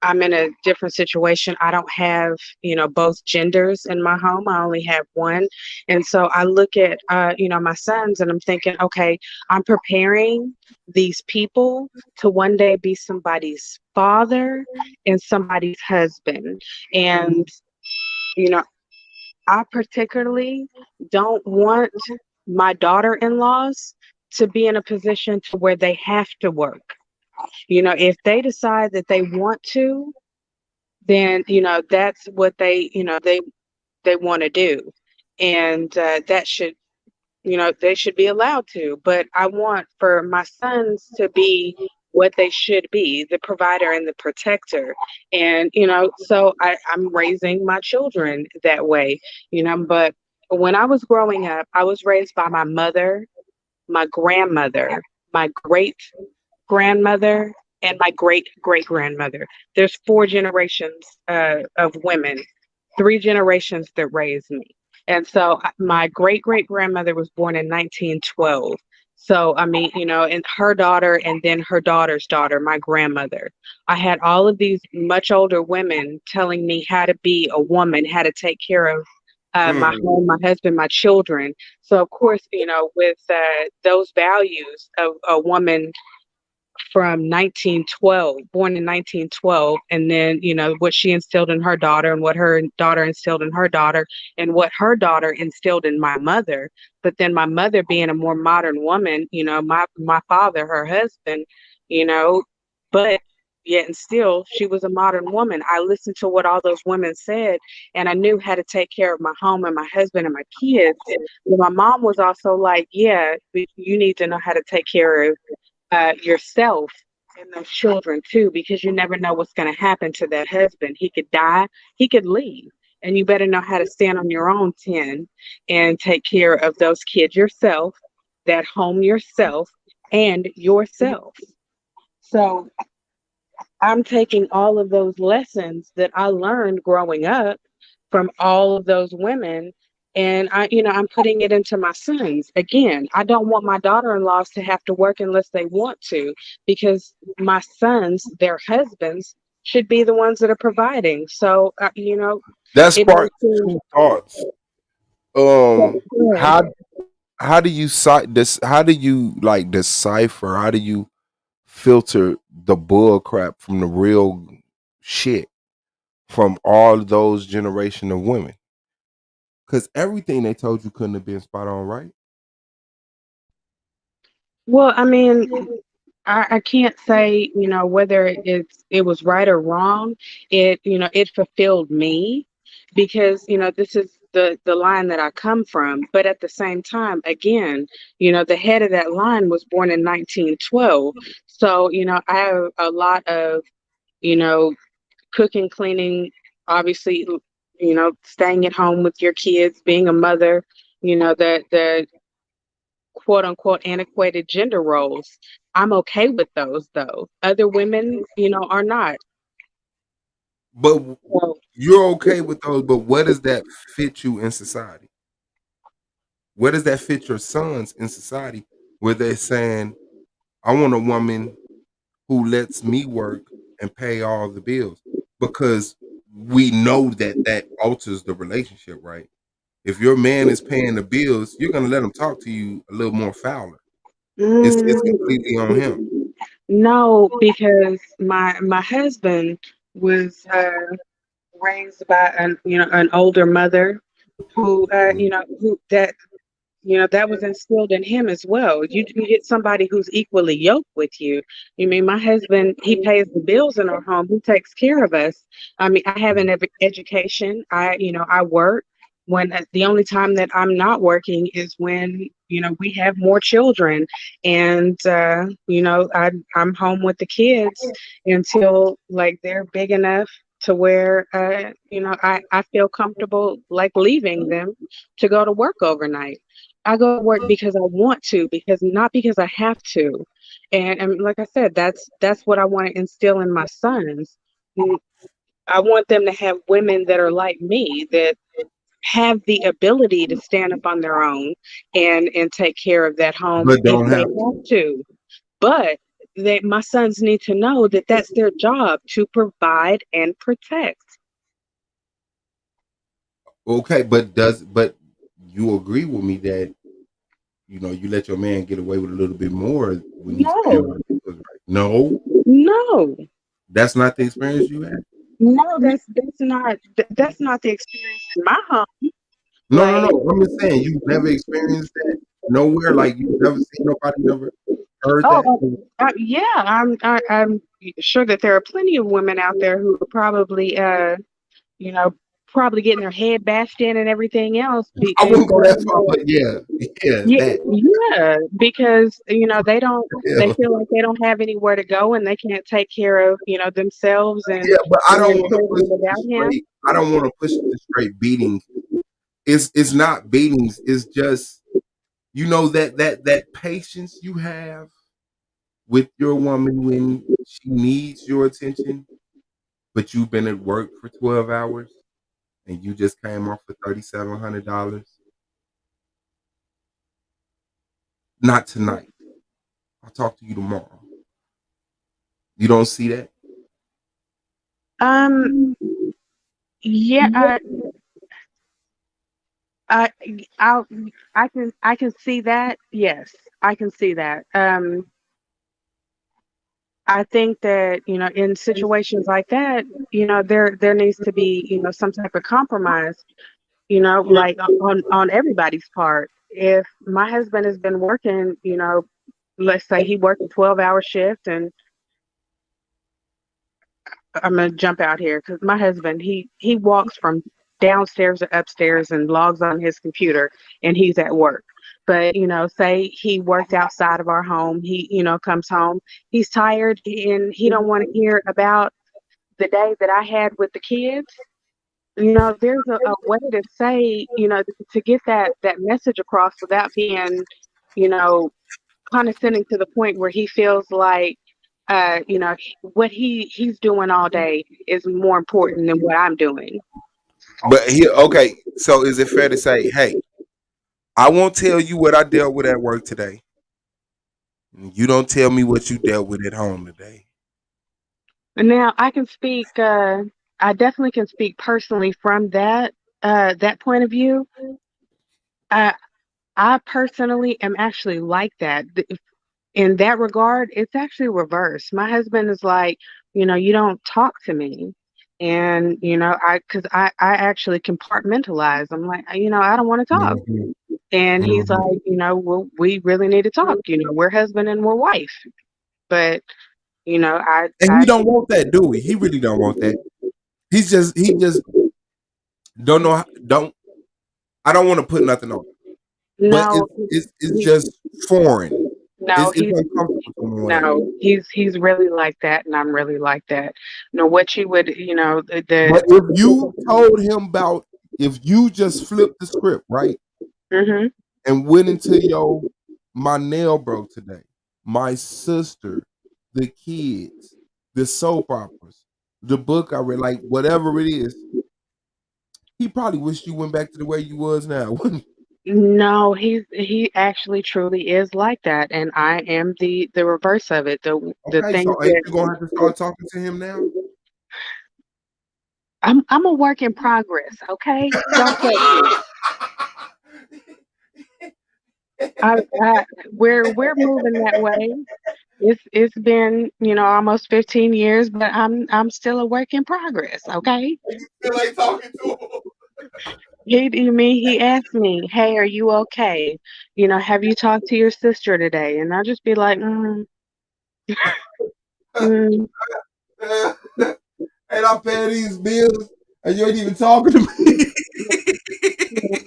I'm in a different situation. I don't have, both genders in my home. I only have one. And so I look at, my sons and I'm thinking, okay, I'm preparing these people to one day be somebody's father and somebody's husband. And, you know, I particularly don't want my daughter-in-laws to be in a position to where they have to work. If they decide that they want to, then that's what they want to do, and that should they should be allowed to. But I want for my sons to be what they should be, the provider and the protector. And so I'm raising my children that way. But when I was growing up, I was raised by my mother, my grandmother, my great grandmother, and my great great grandmother. There's four generations of women, three generations that raised me. And so my great great grandmother was born in 1912. So, I mean, and her daughter and then her daughter's daughter, my grandmother. I had all of these much older women telling me how to be a woman, how to take care of my home, my husband, my children. So, of course, with those values of a woman from 1912, born in 1912, and then, what she instilled in her daughter and what her daughter instilled in her daughter and what her daughter instilled in my mother. But then my mother being a more modern woman, my father, her husband, but yet and still she was a modern woman. I listened to what all those women said and I knew how to take care of my home and my husband and my kids. But my mom was also like, yeah, you need to know how to take care of yourself and those children too, because you never know what's going to happen to that husband. He could die, he could leave, and you better know how to stand on your own 10 and take care of those kids yourself, that home yourself, and yourself. So I'm taking all of those lessons that I learned growing up from all of those women, and I'm putting it into my sons. Again, I don't want my daughter-in-laws to have to work unless they want to, because my sons, their husbands, should be the ones that are providing. So That it sparks makes two thoughts. me. How do you cite this? How do you like decipher? How do you filter the bull crap from the real shit from all those generation of women? Because everything they told you couldn't have been spot on, right? Well, I mean, I can't say, whether it was right or wrong. It fulfilled me because, this is the line that I come from. But at the same time, again, the head of that line was born in 1912. So, I have a lot of, you know, cooking, cleaning, obviously, staying at home with your kids, being a mother, the quote unquote antiquated gender roles. I'm okay with those though. Other women, are not. But So, you're okay with those, but what does that fit you in society? Where does that fit your sons in society where they're saying, I want a woman who lets me work and pay all the bills? Because we know that that alters the relationship, right? If your man is paying the bills, you're gonna let him talk to you a little more fouler. It's completely on him. no, because my husband was raised by an older mother who that was instilled in him as well. You get somebody who's equally yoked with you. You mean my husband, he pays the bills in our home, he takes care of us. I mean, I have an education. I work. When the only time that I'm not working is when we have more children, and I'm home with the kids until like they're big enough to where I feel comfortable like leaving them to go to work overnight. I go to work because I want to, because not because I have to. And like I said, that's what I want to instill in my sons. I want them to have women that are like me, that have the ability to stand up on their own and take care of that home But if don't they have have to. But my sons need to know that that's their job, to provide and protect. okay, but you agree with me that you let your man get away with a little bit more when he's paying all No, the bills, right? No, no, that's not the experience you had. no, that's not the experience in my home. No, no, no. Like, I'm just saying you've never experienced that nowhere. Like you've never seen nobody never heard that. yeah, I'm sure that there are plenty of women out there who are probably, you know, probably getting their head bashed in and everything else. I wouldn't go that far, but yeah, yeah, Yeah, that. yeah, because they Yeah, feel like they don't have anywhere to go and they can't take care of themselves yeah, but I and don't their want to push children it to without him. straight. I don't want to push it to straight beatings. It's not beatings. It's just that patience you have with your woman when she needs your attention, but you've been at work for 12 hours and you just came off for $3,700. Not tonight. I'll talk to you tomorrow. You don't see that? Yeah, I, I, I can see that. Yes, I can see that. I think that, in situations like that, there needs to be, some type of compromise, like on everybody's part. If my husband has been working, let's say he worked a 12-hour shift, and I'm gonna jump out here because my husband, he walks from downstairs to upstairs and logs on his computer, and he's at work. But say he worked outside of our home, he comes home, he's tired, and he don't want to hear about the day that I had with the kids. There's a way to say, to get that message across without being, you know, condescending to the point where he feels like, what he's doing all day is more important than what I'm doing. But here, okay. So is it fair to say, hey, I won't tell you what I dealt with at work today. You don't tell me what you dealt with at home today. And now I can speak. I definitely can speak personally from that point of view. Uh, I personally am actually like that. In that regard, it's actually reversed. My husband is like, you don't talk to me. And, because I actually compartmentalize. I'm like, I don't want to talk. Mhm. And he's Mhm. like, well, we really need to talk. We're husband and we're wife. But, And I he don't want that, do he? He really don't want that. He just don't know. Don't I don't want to put nothing on, but no, it's he, just foreign. no, It's uncomfortable to him or whatever. no, he's really like that, and I'm really like that. What you would, But if you told him about, if you just flipped the script, right, Mhm. and went into my nail broke today, my sister, the kids, the soap operas, the book I read, like whatever it is, he probably wished you went back to the way you was now, wouldn't No, he actually truly is like that, and I am the reverse of it. The Okay, things so ain't you gonna have to that start talking to him now? I'm a work in progress, okay? Don't judge me. I we're moving that way. It's been, almost 15 years, but I'm still a work in progress, okay? And you still ain't talking to him. He asked me, "Hey, are you okay? Have you talked to your sister today?" And I'll just be like, mm, And I pay these bills, and you ain't even talking to me. yeah,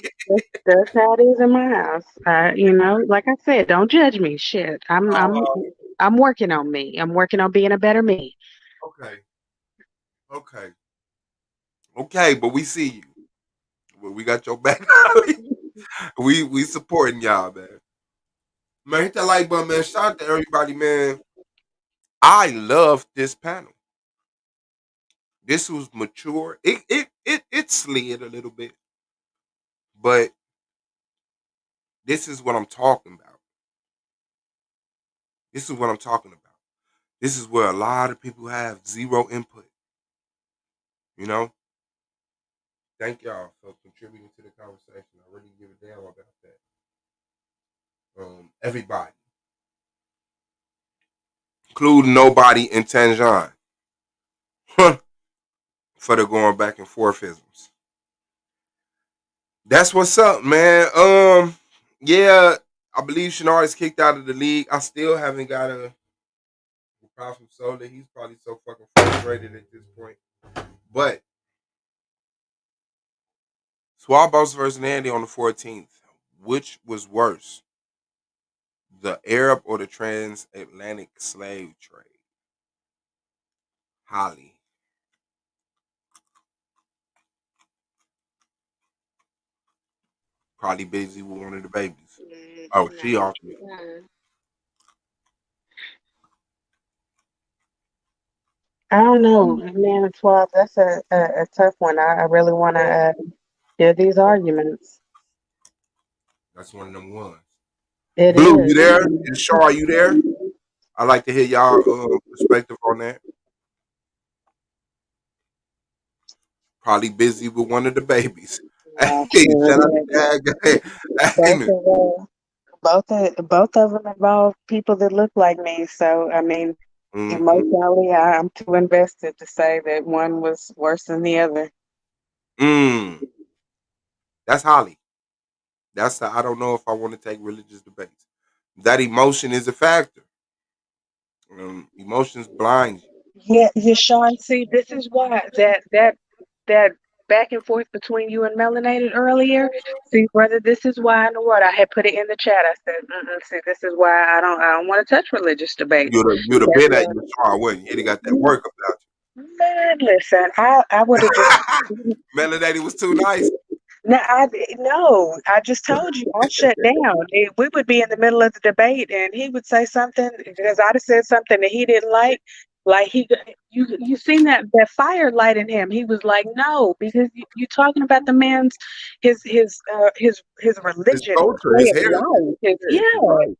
that's how it is in my house. Like I said, don't judge me. Shit, I'm working on me. I'm working on being a better me. Okay, okay, okay. But we see you. We got your back. we supporting y'all, man. Man, hit that like button, man. Shout out to everybody, man. I love this panel. This was mature. It slid a little bit, but this is what I'm talking about. This is what I'm talking about. This is where a lot of people have zero input. You know, thank y'all for contributing to the conversation. I really give a damn about that. Everybody, including nobody in Tanjan, for the going back and forthisms. That's what's up, man. Yeah, I believe Shenard is kicked out of the league. I still haven't got a reply from Soda. He's probably so fucking frustrated at this point. But Swab Boss versus Nandy on the 14th. Which was worse, the Arab or the transatlantic slave trade? Holly. Probably busy with one of the babies. Oh, she off me. I don't know, man. 12. That's a tough one. I really want to hear these arguments. That's one of them ones. It Blue, you is. there? And Shaw, you there? I'd like to hear y'all perspective on that. Probably busy with one of the babies. Yeah, Hey, sure. shout out to Dad. Both of both of them involve people that look like me. So I mean, Mm-hmm. emotionally, I'm too invested to say that one was worse than the other. That's Holly. I don't know if I want to take religious debates. That emotion is a factor. Emotions blind you. Yeah, Sean. See, this is why that back and forth between you and Melanated earlier. See, brother, this is why in the world I had put it in the chat. I said, see, this is why I don't want to touch religious debates. You'd have been at your Shaw, wouldn't you? You'd have got that work about Man, listen, I would have just. you. Melanated was too nice. No, I just told you I shut down. We would be in the middle of the debate, and he would say something because I'd have said something that he didn't like. Like you seen that fire light in him. He was like, no, because you talking about the man's his His religion, his culture, way his of heritage. life. Yeah, you're right.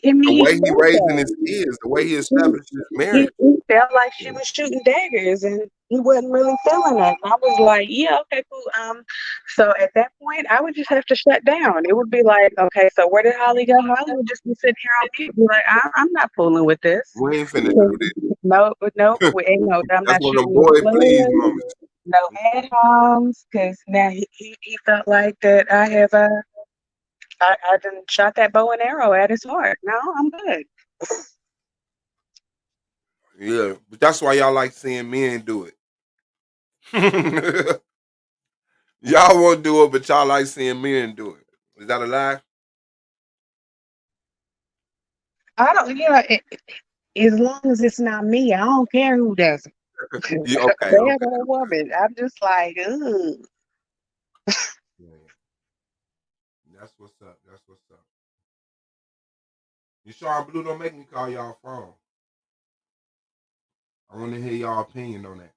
I mean, The he way he felt raising that. his kids, the way he He, established his marriage. he felt like she was shooting daggers and he wasn't really feeling it. And I was like, yeah, okay, cool. So at that point, I would just have to shut down. It would be like, okay, so where did Holly go? Holly would just be sitting here on mute, be like, I'm not fooling with this. We ain't finna do this. No, we ain't no. I'm That's not one of them shooting no boy please blood, moments. no ad homs, because now he felt like that I have I done shot that bow and arrow at his heart. No, I'm good. Yeah, but that's why y'all like seeing men do it. Y'all won't do it, but y'all like seeing men do it. Is that a lie? I don't, as long as it's not me, I don't care who does it. Yeah, okay, Man okay. or woman, I'm just like, ugh. Yeah, that's what's up. That's what's up. You sure Blue don't make me call y'all phone. I want to hear y'all opinion on that.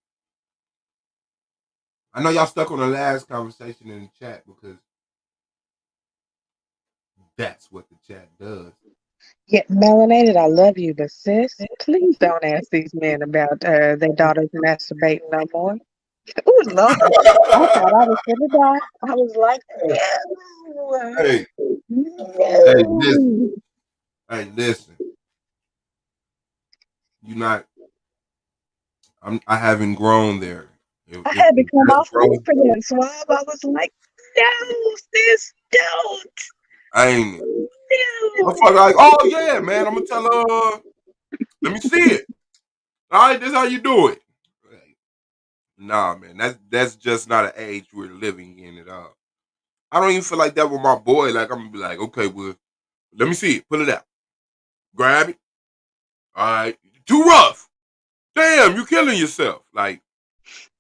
I know y'all stuck on the last conversation in the chat because that's what the chat does. Yeah, melanated, I love you, but sis, please don't ask these men about their daughters masturbating no more. Oh Lord, I thought I was gonna die. I was like, Hey, hey, listen. no. Hey, listen. You not. I haven't grown there. I had to If come that's off mute growing, for that swab. I was like, no, sis, don't. I ain't. No. Motherfucker, like, oh yeah, man. I'm gonna tell her. Let me see it. All right, this is how you do it. Nah, man. That's just not an age we're living in at all. I don't even feel like that with my boy. Like I'm gonna be like, okay, well, let me see it. Pull it out. Grab it. All right. Too rough. Damn, you killing yourself. Like,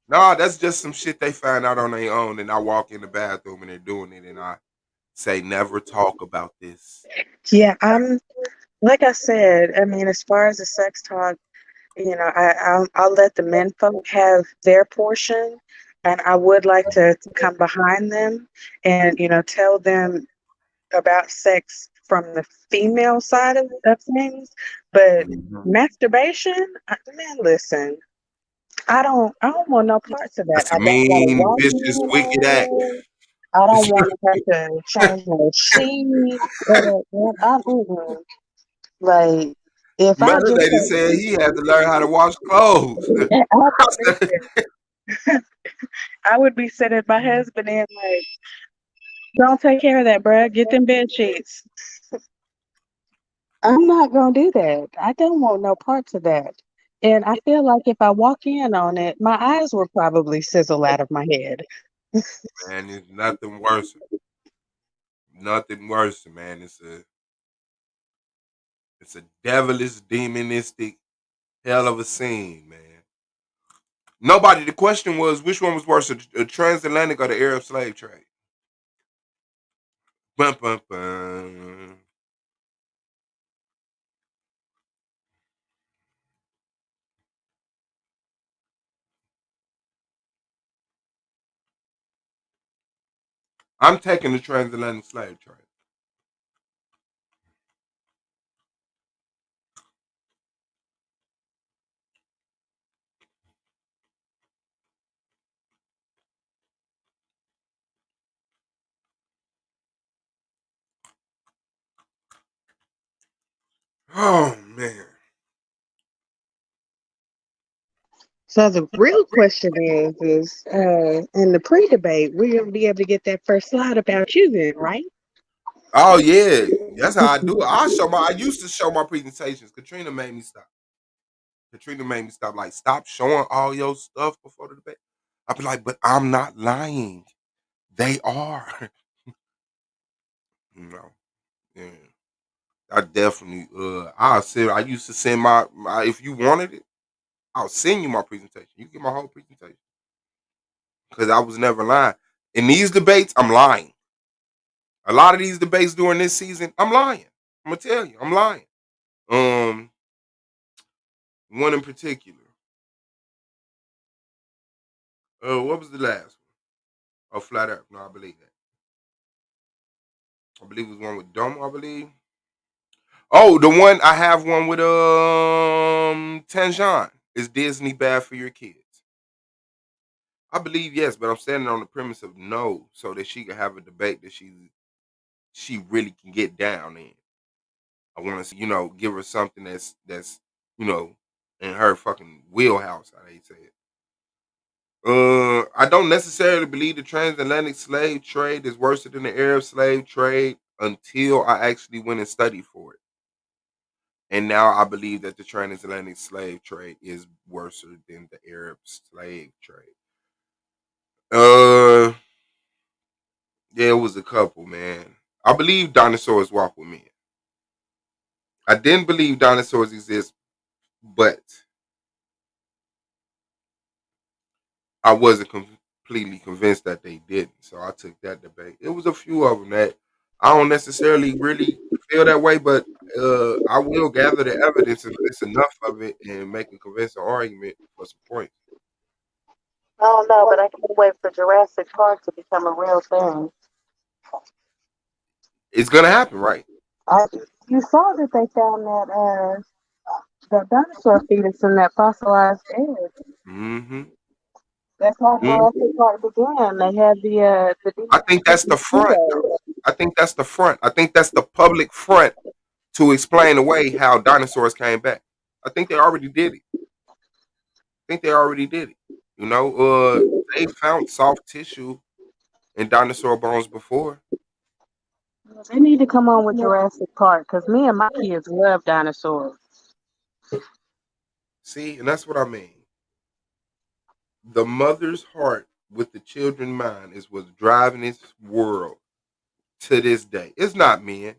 nah, that's just some shit they find out on their own. And I walk in the bathroom and they're doing it, and I say, never talk about this. Yeah, I'm like I said. I mean, as far as the sex talk, I'll let the men folk have their portion, and I would like to come behind them and tell them about sex from the female side of things. But Mhm. masturbation, man, listen, I don't want no parts of that. That's I a don't want to mean, wash vicious, men wicked act. on it. I don't want to have to change my sheets. Like if I just Melanated said he had to learn how to wash clothes. I would be sending my husband in like, don't take care of that, bruh. Get them bed sheets. I'm not gonna do that. I don't want no parts of that. And I feel like if I walk in on it, my eyes will probably sizzle out of my head. Man, it's nothing worse. Nothing worse, man. It's a devilish, demonistic hell of a scene, man. Nobody. The question was, which one was worse, a transatlantic or the Arab slave trade? Bum, bum, bum. I'm taking the transatlantic slave trade. Oh man. So the real question is, in the pre-debate, we're gonna be able to get that first slide about you then, right? Oh yeah, that's how I do it. I used to show my presentations. Katrina made me stop. Like, stop showing all your stuff before the debate. I'd be like, but I'm not lying. They are. No. Yeah. I definitely I used to send my if you wanted it, I'll send you my presentation. You get my whole presentation. Because I was never lying. In these debates, I'm lying. A lot of these debates during this season, I'm lying. I'm gonna tell you, I'm lying. One in particular. What was the last one? Oh, Flat Earth. No, I believe that. I believe it was one with Domo, I believe. Oh, the one I have one with Tanjan. Is Disney bad for your kids? I believe yes, but I'm standing on the premise of no, so that she can have a debate that she really can get down in. I want to, give her something that's in her fucking wheelhouse, how they say it. I don't necessarily believe the transatlantic slave trade is worse than the Arab slave trade until I actually went and studied for it. And now I believe that the transatlantic slave trade is worse than the Arab slave trade. Yeah, it was a couple, man. I believe dinosaurs walk with men. I didn't believe dinosaurs exist, but I wasn't completely convinced that they didn't. So I took that debate. It was a few of them that I don't necessarily really feel that way, but I will gather the evidence if it's enough of it and make a convincing argument for some points. I don't know, but I can't wait for Jurassic Park to become a real thing. It's gonna happen, right? You saw that they found that dinosaur fetus in that fossilized egg. Mm-hmm. That's how Mm-hmm. Jurassic Park began. They had the I think that's the front, though. I think that's the front. I think that's the public front to explain away how dinosaurs came back. I think they already did it. They found soft tissue in dinosaur bones before. They need to come on with Jurassic Park because me and my kids love dinosaurs. See, and that's what I mean. The mother's heart with the children's mind is what's driving this world to this day. It's not men.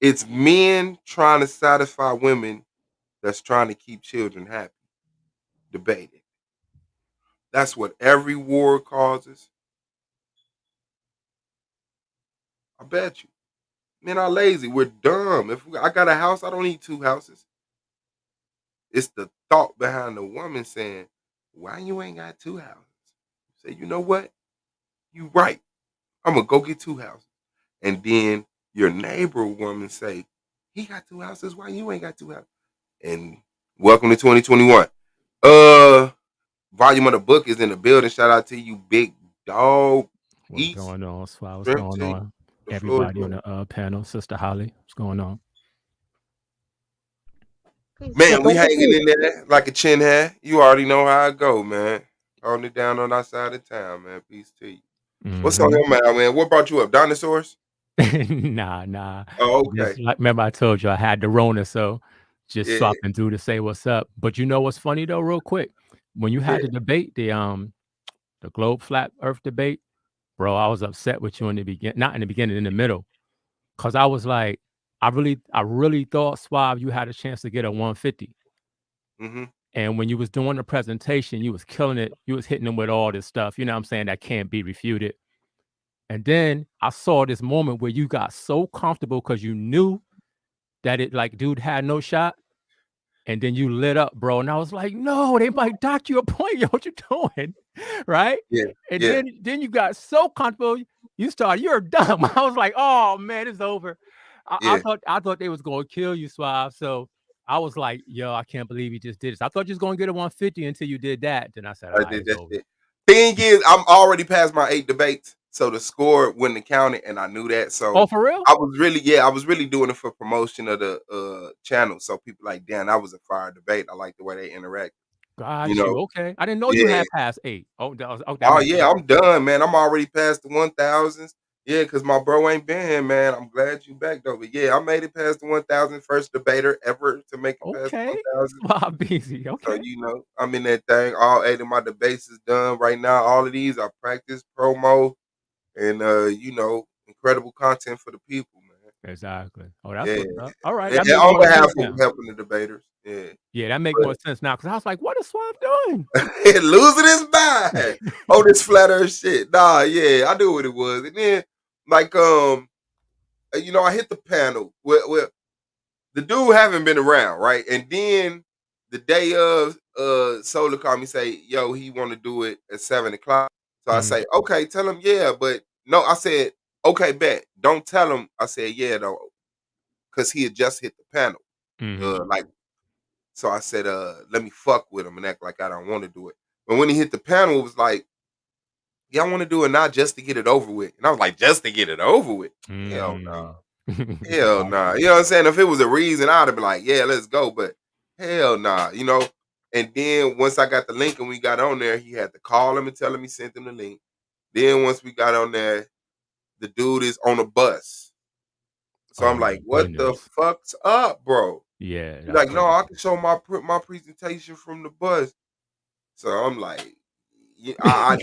It's men trying to satisfy women that's trying to keep children happy. Debated. That's what every war causes. I bet you. Men are lazy. We're dumb. I got a house, I don't need two houses. It's the thought behind the woman saying, why you ain't got two houses? Say, you know what? You right. I'm going to go get two houses. And then your neighbor woman say, he got two houses. Why you ain't got two houses? And welcome to 2021. Volume of the book is in the building. Shout out to you, big dog. What's going on, Swag? What's Shrimp going tea. on? The floor is Everybody on yours. the panel. Sister Holly, what's going on? Man, we hanging in there like a chin hair. You already know how I go, man. Holding it down on our side of town, man. Peace to you. What's on your mind, man? What brought you up? Dinosaurs? Nah. Oh, okay. Just like, remember I told you I had the Rona, so just Yeah. swapping through to say what's up. But you know what's funny though, real quick? When you had the debate, the globe flat earth debate, bro, I was upset with you in the beginning, not in the beginning, in the middle. Cause I was like, I really thought, Swab, you had a chance to get a 150. Mm-hmm. And when you was doing the presentation, you was killing it. You was hitting them with all this stuff, you know what I'm saying, that can't be refuted. And then I saw this moment where you got so comfortable because you knew that it, like, dude had no shot. And then you lit up, bro. And I was like, no, they might dock you a point. Yo, what you doing? Right? Yeah. And Yeah. then you got so comfortable. You're dumb. I was like, oh man, it's over. I Yeah. thought they was gonna kill you, Suave. So I was like, yo, I can't believe he just did this. I thought you was gonna get a 150 until you did that. Then I said, all I right, did it's that over. shit. Thing is, I'm already past my 8 debates, so the score wouldn't have counted, and I knew that. So Oh, for real? I was really doing it for promotion of the channel. So people like, damn, that was a fire debate. I like the way they interact. Got You you. know, Okay. I didn't know you yeah. had past 8. Oh, that Oh makes yeah, sense. I'm done, man. I'm already past the 1,000s. Yeah, because my bro ain't been here, man. I'm glad you back though. But yeah, I made it past the 1,000, first debater ever to make it past the Okay. 1,000. Bob Beasy. So Okay. you know, I'm in that thing. All 8 of my debates is done right now. All of these I practice, promo, and you know, incredible content for the people, man. Exactly. Oh, that's Yeah, what's up. All right. and That make on more behalf sense of now. helping the debaters. Yeah, Yeah, that make but more sense now. Cause I was like, what is Suave doing? losing his mind. Oh, this flat earth shit. Nah, yeah, I knew what it was. And then like you know, I hit the panel where the dude haven't been around, right? And then the day of Solar called me, say, yo, he wanna do it at 7:00. So I say, okay, tell him yeah, but no, I said, okay, bet. Don't tell him I said yeah though, because he had just hit the panel. Like so I said, let me fuck with him and act like I don't want to do it. But when he hit the panel, it was like, yeah, I want to do it not just to get it over with. And I was like, just to get it over with? Hell no. Hell nah. You know what I'm saying? If it was a reason, I'd have been like, yeah, let's go. But hell nah, you know. And then once I got the link and we got on there, he had to call him and tell him he sent him the link. Then once we got on there, the dude is on a bus. So I'm Oh like, my what the goodness. fuck's up, bro? Yeah, He's that's like, no, crazy. I can show my presentation from the bus. So I'm like, yeah, I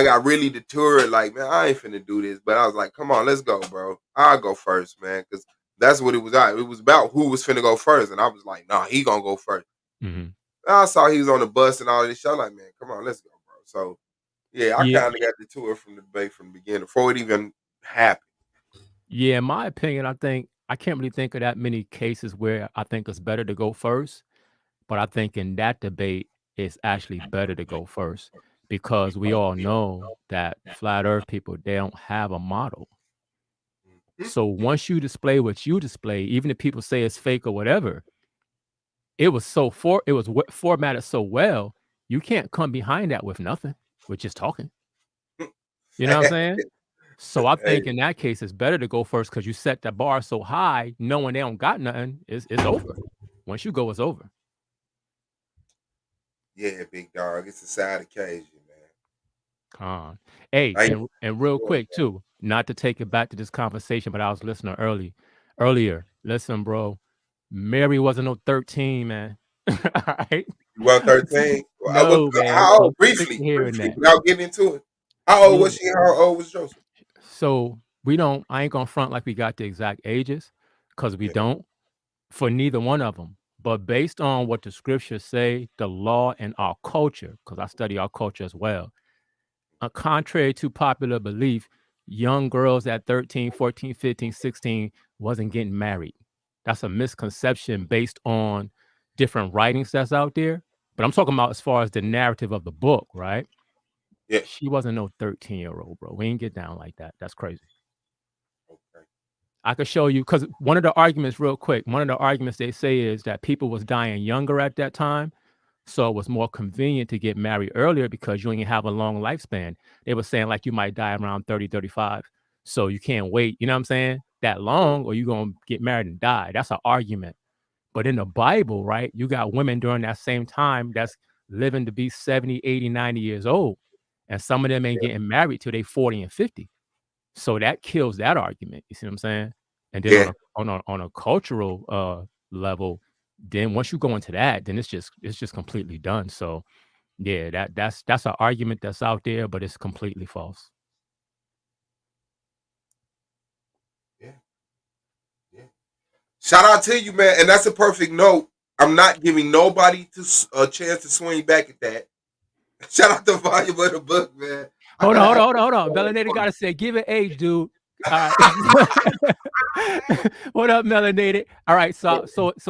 got really deterred. Like, man, I ain't finna do this. But I was like, come on, let's go, bro. I'll go first, man, because that's what it was. It was about who was finna go first, and I was like, nah, he gonna go first. I saw he was on the bus and all this shit. I'm like, man, come on, let's go, bro. So yeah, I Yeah. kind of got the tour from the debate from the beginning before it even happened. Yeah, in my opinion, I can't really think of that many cases where I think it's better to go first. But I think in that debate, it's actually better to go first because we all know that flat earth people, they don't have a model. So once you display what you display, even if people say it's fake or whatever, it was formatted so well, you can't come behind that with nothing. We're just talking. You know what I'm saying? So I Hey, think in that case, it's better to go first because you set the bar so high, knowing they don't got nothing, it's over. Once you go, it's over. yeah, big dog, it's a sad occasion, man. Hey, I and real quick too, not to take it back to this conversation, but I was listening earlier. Listen, bro, Mary wasn't no 13, man. All right. You want 13? No, man. How I'm old? sick of hearing that. Without getting into it. How old Yeah. was she? How old was Joseph? So I ain't gonna front like we got the exact ages, because we Yeah. don't, for neither one of them. But based on what the scriptures say, the law and our culture, because I study our culture as well, contrary to popular belief, young girls at 13, 14, 15, 16 wasn't getting married. That's a misconception based on different writings that's out there. But I'm talking about as far as the narrative of the book, right? Yeah. She wasn't no 13-year-old, bro. We ain't get down like that. That's crazy. Okay. I could show you, because one of the arguments, real quick, one of the arguments they say is that people was dying younger at that time. So it was more convenient to get married earlier because you ain't have a long lifespan. They were saying like you might die around 30, 35. So you can't wait, you know what I'm saying, that long, or you're going to get married and die. That's an argument. But in the Bible, right, you got women during that same time that's living to be 70, 80, 90 years old. And some of them ain't getting married till they 40 and 50. So that kills that argument. You see what I'm saying? And then on a cultural level, then once you go into that, then it's just completely done. So yeah, that's an argument that's out there, but it's completely false. Yeah. Yeah. Shout out to you, man. And that's a perfect note. I'm not giving nobody a chance to swing back at that. Shout out the volume of the book, man. Hold on. Melanated gotta say, give it age, dude. All right. What up, Melanated? All right, so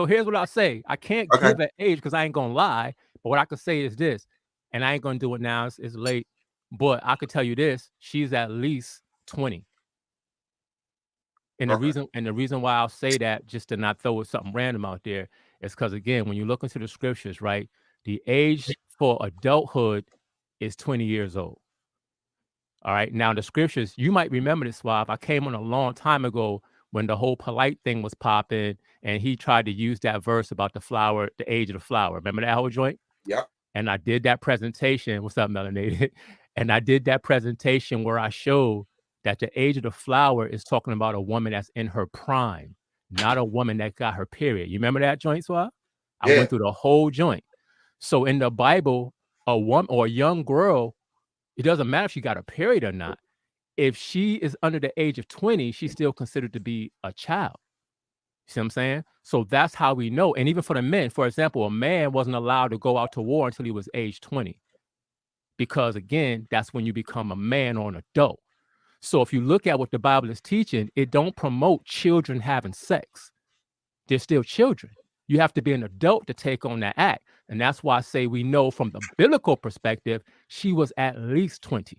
here's what I'll say. I can't give an age because I ain't gonna lie, but what I could say is this, and I ain't gonna do it now. It's late, but I could tell you this: she's at least 20. And the reason why I'll say that, just to not throw something random out there, is because, again, when you look into the scriptures, right, the age for adulthood is 20 years old. All right. Now, the scriptures, you might remember this, Suave. I came on a long time ago when the whole polite thing was popping, and he tried to use that verse about the flower, the age of the flower. Remember that whole joint? Yep. And I did that presentation. What's up, Melanated? And I did that presentation where I showed that the age of the flower is talking about a woman that's in her prime, not a woman that got her period. You remember that joint, Suave? I went through the whole joint. So in the Bible, a woman or a young girl, it doesn't matter if she got a period or not. If she is under the age of 20, she's still considered to be a child. You see what I'm saying? So that's how we know. And even for the men, for example, a man wasn't allowed to go out to war until he was age 20. Because again, that's when you become a man or an adult. So if you look at what the Bible is teaching, it don't promote children having sex. They're still children. You have to be an adult to take on that act. And that's why I say we know from the biblical perspective, she was at least 20.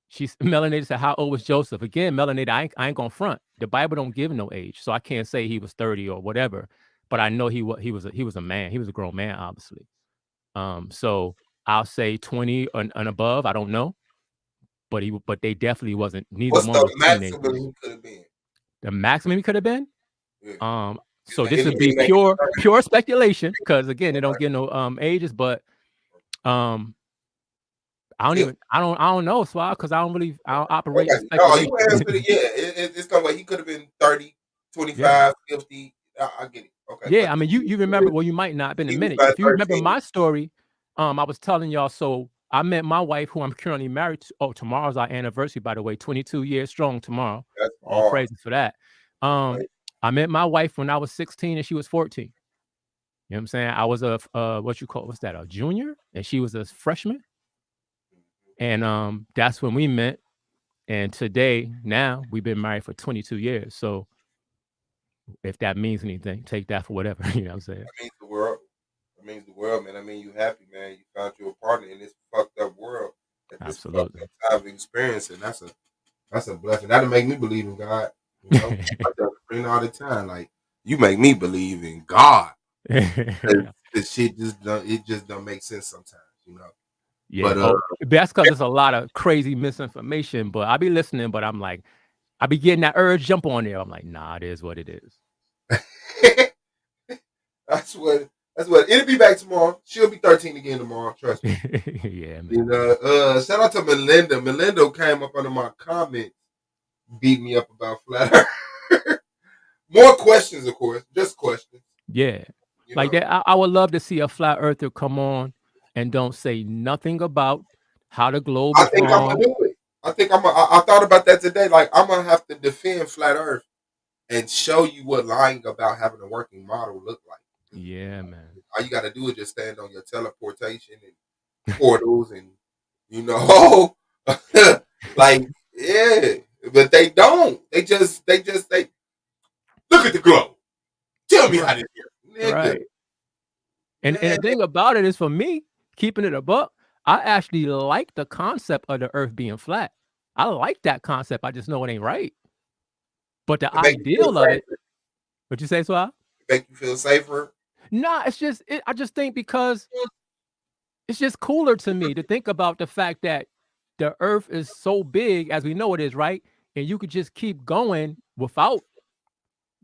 She's Melanated said, how old was Joseph? Again, Melanated, I ain't gonna front. The Bible don't give no age. So I can't say he was 30 or whatever, but I know he was a man. He was a grown man, obviously. So I'll say 20 and above. I don't know. But they definitely wasn't. Neither What's one the was maximum teenagers. he could have been? The maximum he could have been? Yeah. So this would be pure speculation, because again, they don't get no ages, but I don't know, Swag, because I don't operate in speculation. No, you answered it. Yeah, it's no way. He could have been 30, 25, 50. I get it. Okay. Yeah, I mean, you remember, well, you might not have been a minute. If you remember my story, I was telling y'all, so I met my wife, who I'm currently married to. Oh, tomorrow's our anniversary, by the way, 22 years strong tomorrow. That's all praises for that. I met my wife when I was 16 and she was 14. You know what I'm saying? I was a junior, and she was a freshman. And that's when we met. And today, now, we've been married for 22 years. So if that means anything, take that for whatever. You know what I'm saying? That means the world. That means the world, man. I mean, you happy, man. You found your partner in this fucked up world. Absolutely. Fucked up type of experience, and that's a blessing. That'll make me believe in God. You know, I tell friend all the time, like, you make me believe in God. The shit just don't make sense sometimes, you know. Yeah, but that's because there's a lot of crazy misinformation. But I be listening, but I'm like, I be getting that urge jump on there. I'm like, nah, it is what it is. That's what it'll be back tomorrow. She'll be 13 again tomorrow. Trust me. Yeah, man. And, shout out to Melinda. Melinda came up under my comments, beat me up about flat earth. More questions, of course, just questions. Yeah, like that. I would love to see a flat earther come on and don't say nothing about how the globe is I'm gonna do it. I thought about that today. Like, I'm gonna have to defend flat earth and show you what lying about having a working model look like. Yeah, man. All you got to do is just stand on your teleportation and portals, and you know, like, yeah. But they don't. They just look at the globe. Tell me how to do it. Right. And the thing about it is, for me, keeping it a buck, I actually like the concept of the earth being flat. I like that concept. I just know it ain't right. But the ideal of it, what you say, Swab? Make you feel safer? Nah, it's just, I just think because it's just cooler to me to think about the fact that the earth is so big, as we know it is, right? And you could just keep going without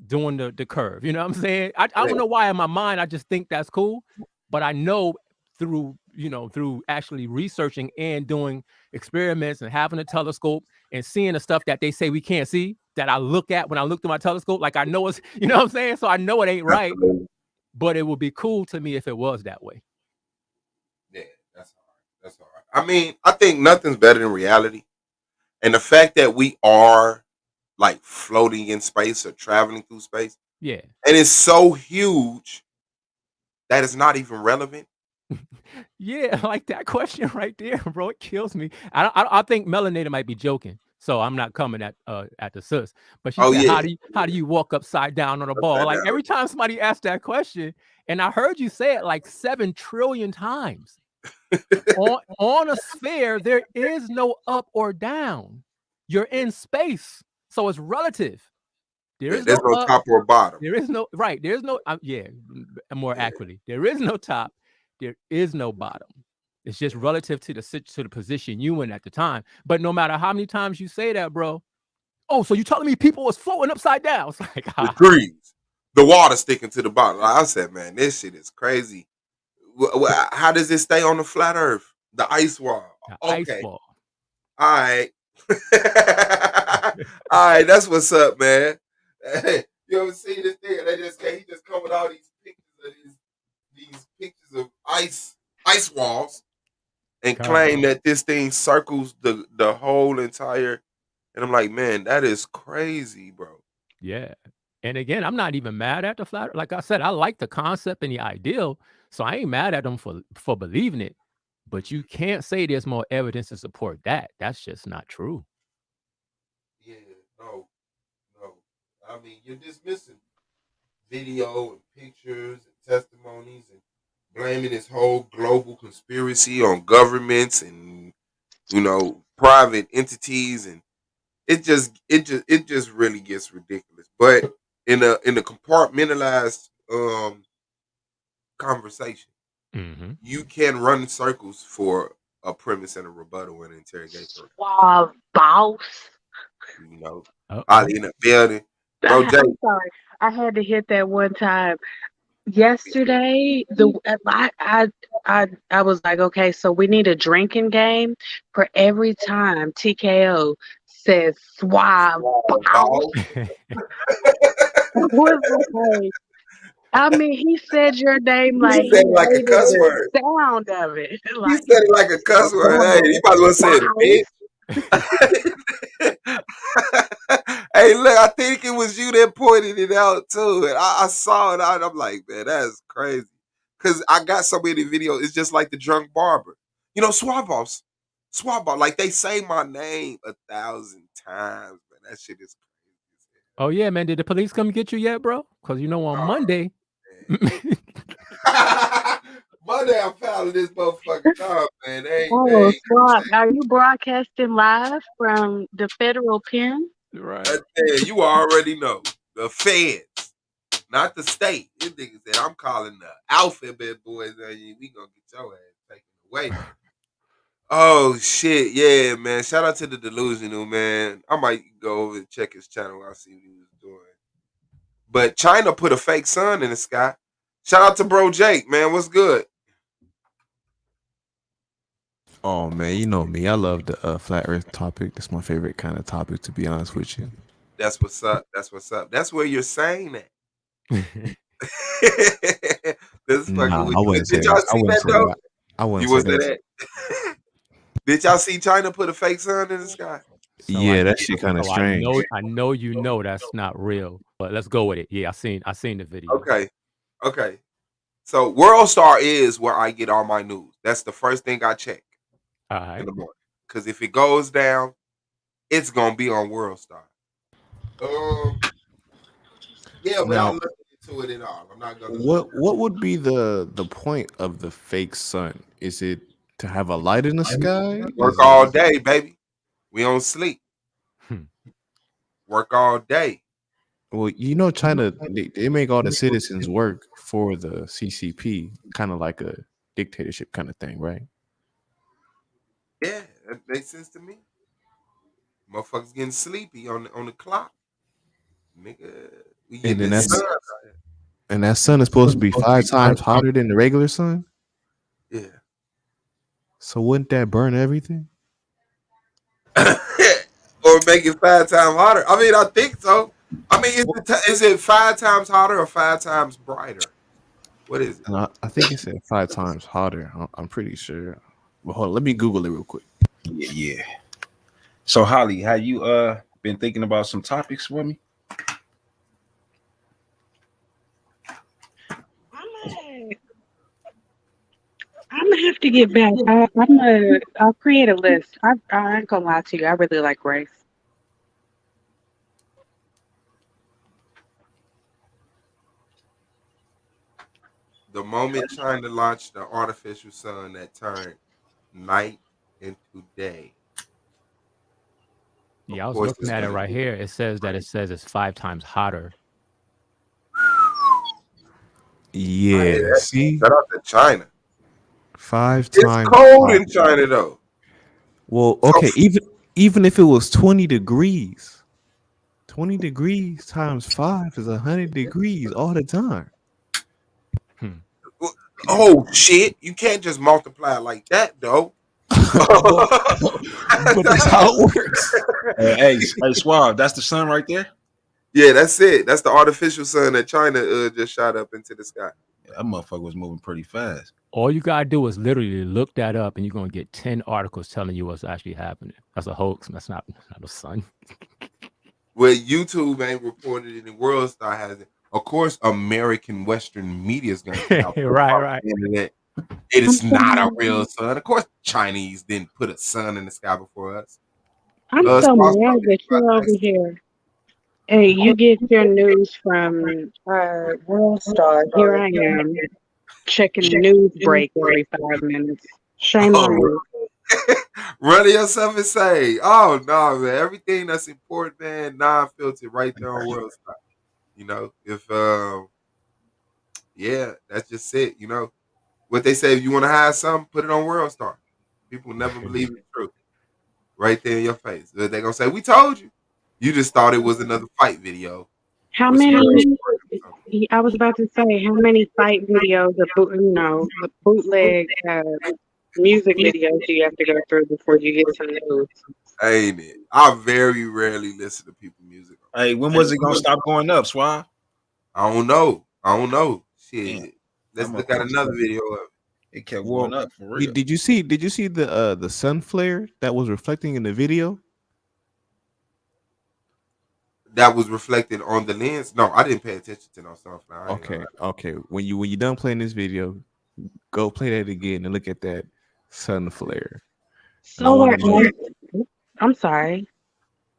doing the curve. You know what I'm saying? I don't know why in my mind I just think that's cool, but I know through actually researching and doing experiments and having a telescope and seeing the stuff that they say we can't see, that I look at when I look through my telescope, like I know it's, you know what I'm saying? So I know it ain't right, but it would be cool to me if it was that way. Yeah, that's all right. I mean, I think nothing's better than reality. And the fact that we are like floating in space or traveling through space. Yeah. And it's so huge that it's not even relevant. Yeah, like that question right there, bro. It kills me. I think Melanated might be joking, so I'm not coming at the sus. But she said, how do you walk upside down on a ball? Like every time somebody asks that question, and I heard you say it like 7 trillion times. on a sphere, there is no up or down. You're in space, so it's relative. There is There's no no up. top or bottom. There is no right. There's no more accurately. There is no top. There is no bottom. It's just relative to the position you in at the time. But no matter how many times you say that, bro. Oh, so you telling me people was floating upside down? It's like The trees, the water sticking to the bottom. Like I said, man, this shit is crazy. How does it stay on the flat Earth? The ice wall. ice Okay. wall. All right. All right, that's what's up, man. Hey, you ever see this thing? He just come with all these pictures of these pictures of ice walls and claim that this thing circles the whole entire. And I'm like, man, that is crazy, bro. Yeah. And again, I'm not even mad at the flat. Like I said, I like the concept and the ideal. So I ain't mad at them for believing it. But you can't say there's more evidence to support that. That's just not true. Yeah, no. I mean, you're dismissing video and pictures and testimonies and blaming this whole global conspiracy on governments and private entities, and it just really gets ridiculous. But in a compartmentalized conversation, you can run circles for a premise and a rebuttal and interrogation. Wow, boss. Ali in the building. Bro, Jay. I'm sorry. I had to hit that one time. Yesterday, I was like, okay, so we need a drinking game for every time TKO says swab. I mean, he said your name like He said it like a hated cuss the word. sound of it. He said it like a cuss word. Hey, he might as well say it, bitch. Hey, look, I think it was you that pointed it out too. And I saw it out. I'm like, man, that's crazy. Because I got so many videos. It's just like the drunk barber. Swab boss. Like they say my name 1,000 times, man. That shit is crazy. Oh yeah, man. Did the police come get you yet, bro? Because on Monday. Monday I'm fouling this motherfucking job, man. Oh, swab. Are you broadcasting live from the federal pen? Right. You already know. The feds, not the state. This nigga said, I'm calling the alphabet boys on you. We gonna get your ass taken away. Oh shit, yeah, man. Shout out to the Delusional, man. I might go over and check his channel. I'll see what he was doing. But China put a fake sun in the sky. Shout out to bro Jake, man. What's good? Oh man, you know me. I love the flat Earth topic. That's my favorite kind of topic, to be honest with you. That's what's up. That's where you're saying that. This Nah, fucking I wouldn't say Did y'all that. I see wouldn't that say though? that. I wouldn't You say was that. that. Did y'all see China put a fake sun in the sky? Yeah, that shit kind of strange. I know that's not real, but let's go with it. Yeah, I seen the video. Okay. So World Star is where I get all my news. That's the first thing I check in the morning. Because if it goes down, it's gonna be on World Star. Yeah, but Now, I'm looking into it at all. I'm not gonna. what would be the point of the fake sun? Is it to have a light in the sky? Work Is all it... day, baby. We don't sleep. Work all day. Well, China, they make all the citizens work for the CCP, kind of like a dictatorship kind of thing, right? Yeah, that makes sense to me. Motherfuckers getting sleepy on the clock. Nigga, we getting And then this sun. that sun is supposed to be 5 times hotter than the regular sun. Yeah. So wouldn't that burn everything? Or make it 5 times hotter? I mean, I think so. I mean, is it 5 times hotter or 5 times brighter? What is it? And I think it said 5 times hotter. I'm pretty sure. Well, hold on, let me Google it real quick. Yeah. So Holly, have you been thinking about some topics for me? I'm gonna have to get back. I'll create a list. I ain't gonna lie to you. I really like race. The moment China launched the artificial sun that turned night into day. Yeah, I was course looking it's at it gonna right be here. It says it's 5 times hotter. Yeah, see, shout out to China. 5 It's times cold hotter. in China though. Well, So okay, even if it was 20 degrees, 20 degrees times 5 is 100 degrees all the time. oh shit, you can't just multiply like that though. But that's how it works. Hey, Suave, that's the sun right there. Yeah, that's it. That's the artificial sun that China just shot up into the sky. Yeah, that motherfucker was moving pretty fast. All you gotta do is literally look that up, and you're gonna get 10 articles telling you what's actually happening. That's a hoax. That's not the sun. Well, YouTube ain't reported it, and World Star has it. Of course, American Western media is going to come out. Right. It is not a real sun. Of course, Chinese didn't put a sun in the sky before us. I'm so mad that you're over here. Hey, you get your news from World Star. Here I am checking news break every 5 minutes. Shame on you. Run yourself and say, "Oh no, man! Everything that's important, man, non-filtered, right there on World Star." You know, if yeah, that's just it. You know, what they say: if you want to hide something, put it on World Star. People never believe it's true. Right there in your face, they're gonna say, "We told you." You just thought it was another fight video. How many? I was about to say, how many fight videos, the bootleg music videos do you have to go through before you get to the news? Ain't it? I very rarely listen to people music. Hey, when was it gonna stop going up, Suave? I don't know. Shit. Damn. Let's look at another video of it. It kept going up for real. Did you see the sun flare that was reflecting in the video? That was reflected on the lens. No, I didn't pay attention to no sunflower. Okay. When you done playing this video, go play that again and look at that sun flare. I'm sorry.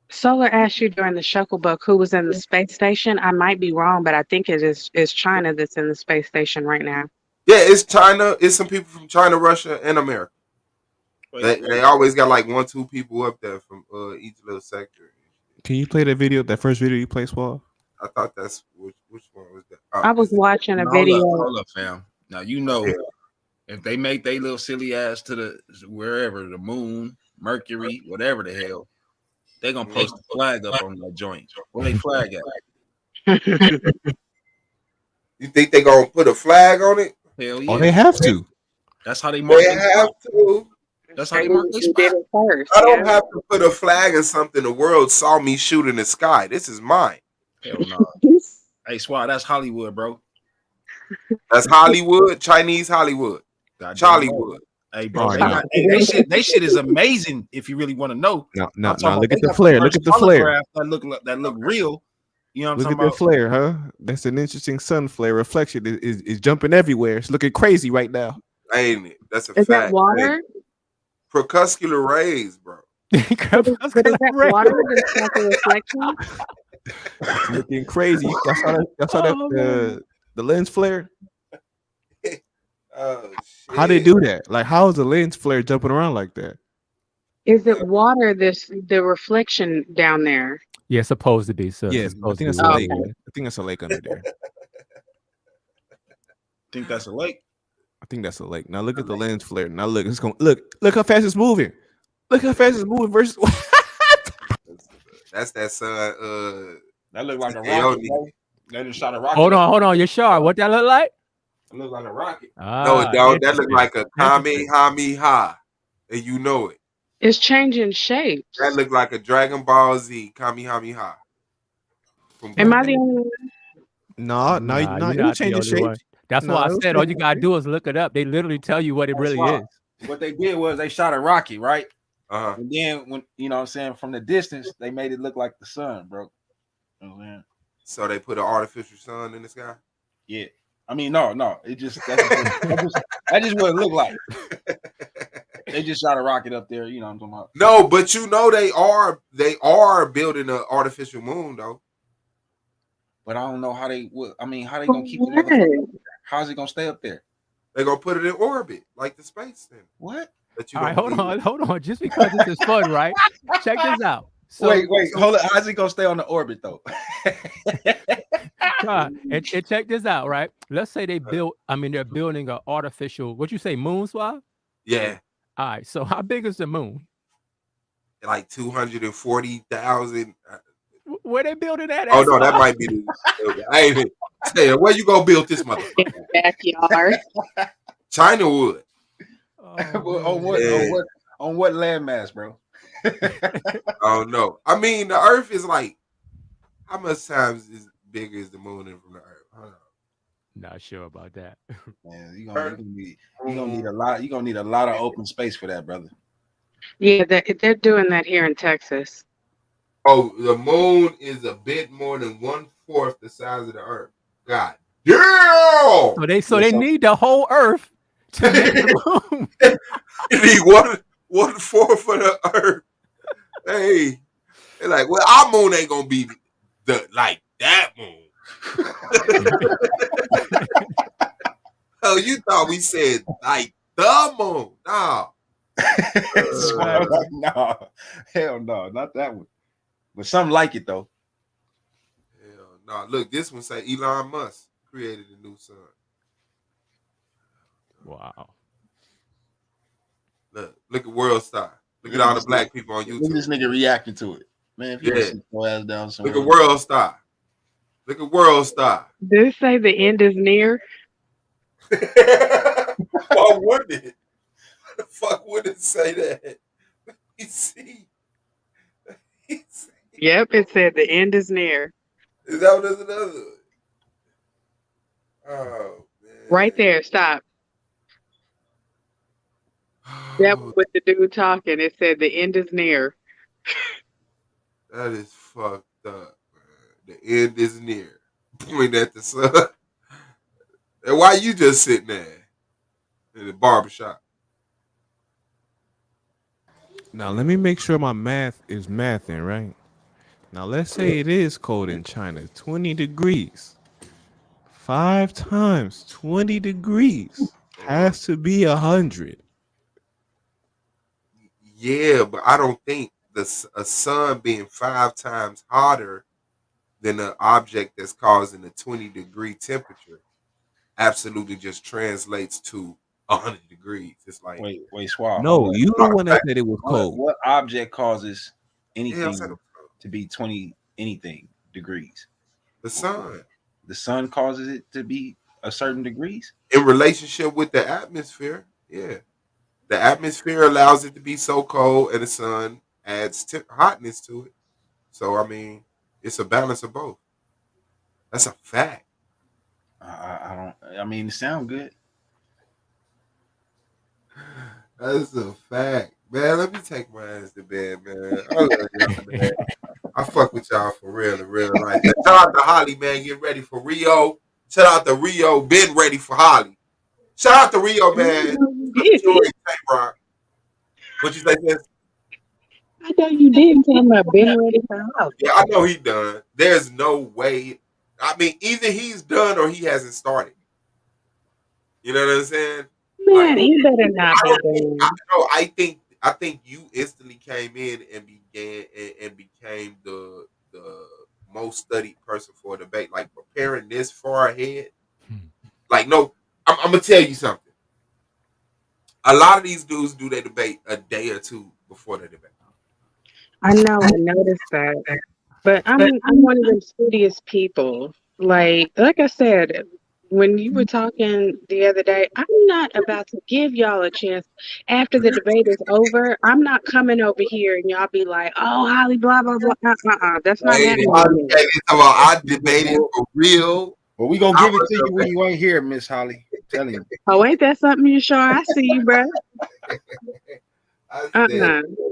Solar asked you during the Shucklebuck who was in the space station. I might be wrong, but I think it is China that's in the space station right now. Yeah, it's China. It's some people from China, Russia, and America. They always got like 1-2 people up there from each little sector. Can you play that video? That first video you played, Swab? I thought that's which one was that? I was watching a video. Hold up, fam. Now you know if they make their little silly ass to the wherever, the moon, Mercury, whatever the hell, they gonna post the flag up on that joint. Where they flag at? You think they gonna put a flag on it? Hell yeah. Oh, they have to. That's how they mark. They have to. That's how they mark their spot. I don't have to put a flag or something. The world saw me shoot in the sky. This is mine. Hell no. Hey, Swat, that's Hollywood, bro. That's Hollywood, Chinese Hollywood, Charliewood. Hey, bro, they shit is amazing if you really want to know. No, look at the flare. Look at the flare. That look real. You know what I'm Look talking at about? the flare, huh? That's an interesting sun flare reflection. Is jumping everywhere. It's looking crazy right now. Ain't it? That's a Is fact. that water? Crepuscular rays, bro. But is that water that's like a reflection? It's looking crazy. Y'all saw that the lens flare? Oh, shit. How they do that? Like, how is the lens flare jumping around like that? Is it water? The reflection down there? Yeah, it's supposed to be. So Yes, I think that's a lake. I think that's a lake under there. Think that's a lake? I think that's a lake. Now look at the lens flare. Now look, it's going. Look how fast it's moving. Look how fast it's moving versus. That's that sun. That look like a rocket. They just shot a rocket. Hold on, Yashar. What that look like? It look like a rocket. No, it don't. That look like a Kamehameha, and you know it. It's changing shape. That look like a Dragon Ball Z Kamehameha. Am I the only one? No, you're you not change the the only shape. one. That's why I said all you gotta do is look it up. They literally tell you what it really is. What they did was they shot a rocket, right? Uh-huh. And then when you know what I'm saying, from the distance, they made it look like the sun, bro. You know what I'm saying? So they put an artificial sun in the sky? Yeah. I mean, no. It just that's just what it looked like. They just shot a rocket up there, you know what I'm talking about. No, but you know they are building an artificial moon though. But I don't know how they would. I mean, how they gonna keep the motherfucker? How's it gonna stay up there? They're gonna put it in orbit like the space center. What? That you All right, don't believe. hold on. Just because this is fun, right? Check this out. So, wait, hold on. How's it gonna stay on the orbit though? and check this out, right? Let's say they're building an artificial, what you say, moon swab? Yeah. All right, so how big is the moon? Like 240,000. Where they building that? Oh no, that might be the. I ain't saying where you gonna build this motherfucker? Backyard. China would. On what landmass, bro? Oh no. I mean, the Earth is like how much times is bigger is the moon than from the Earth? Hold on. Not sure about that. Man, you gonna need a lot. You gonna need a lot of open space for that, brother. Yeah, they're doing that here in Texas. Oh, the moon is a bit more than 1/4 the size of the Earth. God damn! So they need the whole Earth to make the moon. You need 1/4 for the Earth. Hey, they're like, well, our moon ain't gonna be like that moon. Oh, you thought we said like the moon? No. No, hell no, not that one. But something like it though. Hell no. Look, this one say Elon Musk created a new sun. Wow. Look at World Star. Look at all the black people on YouTube. Look at this nigga reacting to it. Man, if you Yeah. sit your ass down somewhere. Look at World Star. Look at World Star. Did it say the end is near? Why wouldn't it? Why the fuck would it say that? Let me see. Yep, it said the end is near. Is that what there's another one? Oh, man. Right there, stop. Yep, with the dude talking, it said the end is near. That is fucked up, man. The end is near. Point at the sun. And why you just sitting there in the barbershop? Now let me make sure my math is mathing, right? Now let's say it is cold in China, 20 degrees. 5 times 20 degrees has to be 100. Yeah, but I don't think a sun being 5 times hotter than an object that's causing a 20-degree temperature absolutely just translates to 100 degrees. It's like wait, Swab. No, you the one that said it was cold. What object causes anything Yeah, to be 20 anything degrees? The sun. The sun causes it to be a certain degrees? In relationship with the atmosphere, yeah. The atmosphere allows it to be so cold, and the sun adds hotness to it. So, I mean, it's a balance of both. That's a fact. I mean, it sounds good. That's a fact. Man, let me take my ass to bed, man. I love y'all, man. I fuck with y'all for real in real life. Shout out to Holly, man. Get ready for Rio. Shout out to Rio. Been ready for Holly. Shout out to Rio, man. What you say, sis? I know you didn't tell me I've been ready for house. Yeah, I know he done. There's no way. I mean, either he's done or he hasn't started. You know what I'm saying? Man, he better not be done. I think you instantly came in and became the most studied person for a debate. Like preparing this far ahead. Like, no, I'm gonna tell you something. A lot of these dudes do their debate a day or two before the debate. I know, I noticed that. But I'm one of them studious people. Like I said, when you were talking the other day, I'm not about to give y'all a chance. After the debate is over, I'm not coming over here and y'all be like, oh, Holly, blah, blah, blah. That's not happening. I debated for real. Well, we gonna give it to you when you ain't here, Miss Holly. I'm telling you. Oh, ain't that something you sure? I see you, bro.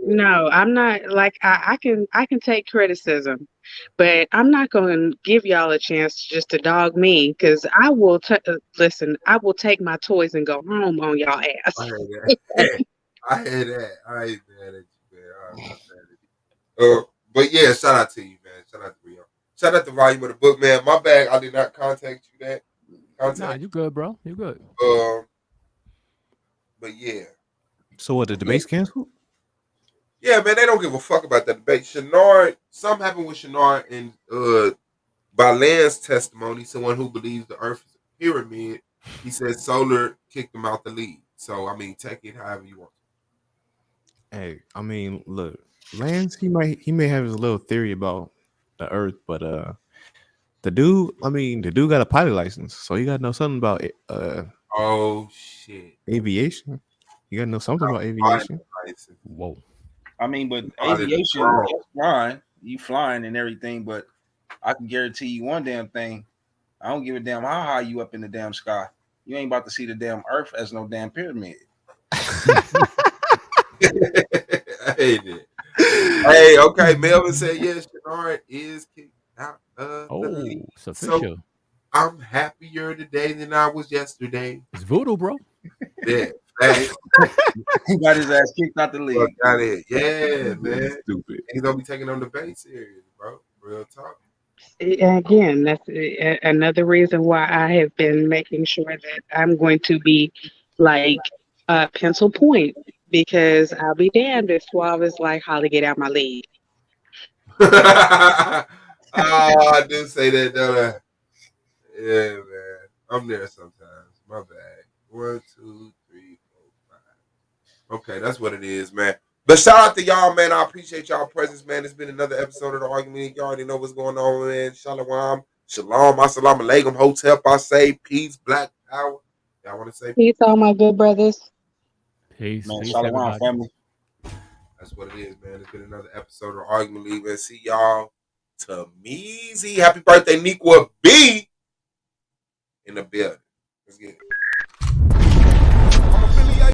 No, I'm not. Like I can take criticism, but I'm not going to give y'all a chance just to dog me, because I will listen. I will take my toys and go home on y'all ass. I heard that. I heard that. I ain't mad at you, man. I'm not mad at you. But yeah, shout out to you, man. Shout out to Rio. Shout out to Volume of the Book, man. My bad, I did not contact you that. Nah, you good, bro. You good. But yeah. So what? The debate's canceled? Yeah, man, they don't give a fuck about that debate. Shenard, something happened with Shenard, and by Land's testimony, someone who believes the Earth is a pyramid, he said Solar kicked him out the league. So I mean, take it however you want. Hey, I mean, look, Lance, he may have his little theory about the Earth, but the dude got a pilot license, so he got to know something about oh shit, aviation. You got to know something about aviation. Whoa. I mean, but aviation, that's fine. You flying and everything, but I can guarantee you one damn thing. I don't give a damn how high you up in the damn sky. You ain't about to see the damn Earth as no damn pyramid. I hate it. Hey, okay. Melvin said yes. Shenard is kicked out of the league. It's official. So I'm happier today than I was yesterday. It's voodoo, bro. Yeah. Hey. He got his ass kicked out the league. Got it. Yeah, man. Stupid. He's gonna be taking on the debate serious, bro. Real talk. Again, that's another reason why I have been making sure that I'm going to be like pencil point, because I'll be damned if Suave is like, Holly, get out my league. I do say that though. Yeah, man. I'm there sometimes. My bad. 1, 2, 3, 4, 5. Okay, that's what it is, man. But shout out to y'all, man. I appreciate y'all presence, man. It's been another episode of The Argument. You already know what's going on, man. Shalom. Shalom. Assalamu alaikum. Hotep. I say peace, black power. Y'all want to say Peace, all my good brothers. Peace. Man, Peace, shalom, everybody. family. That's what it is, man. It's been another episode of Argument League, man. See y'all tomorrow. Happy birthday, Nikwa B. In the building. Let's get it.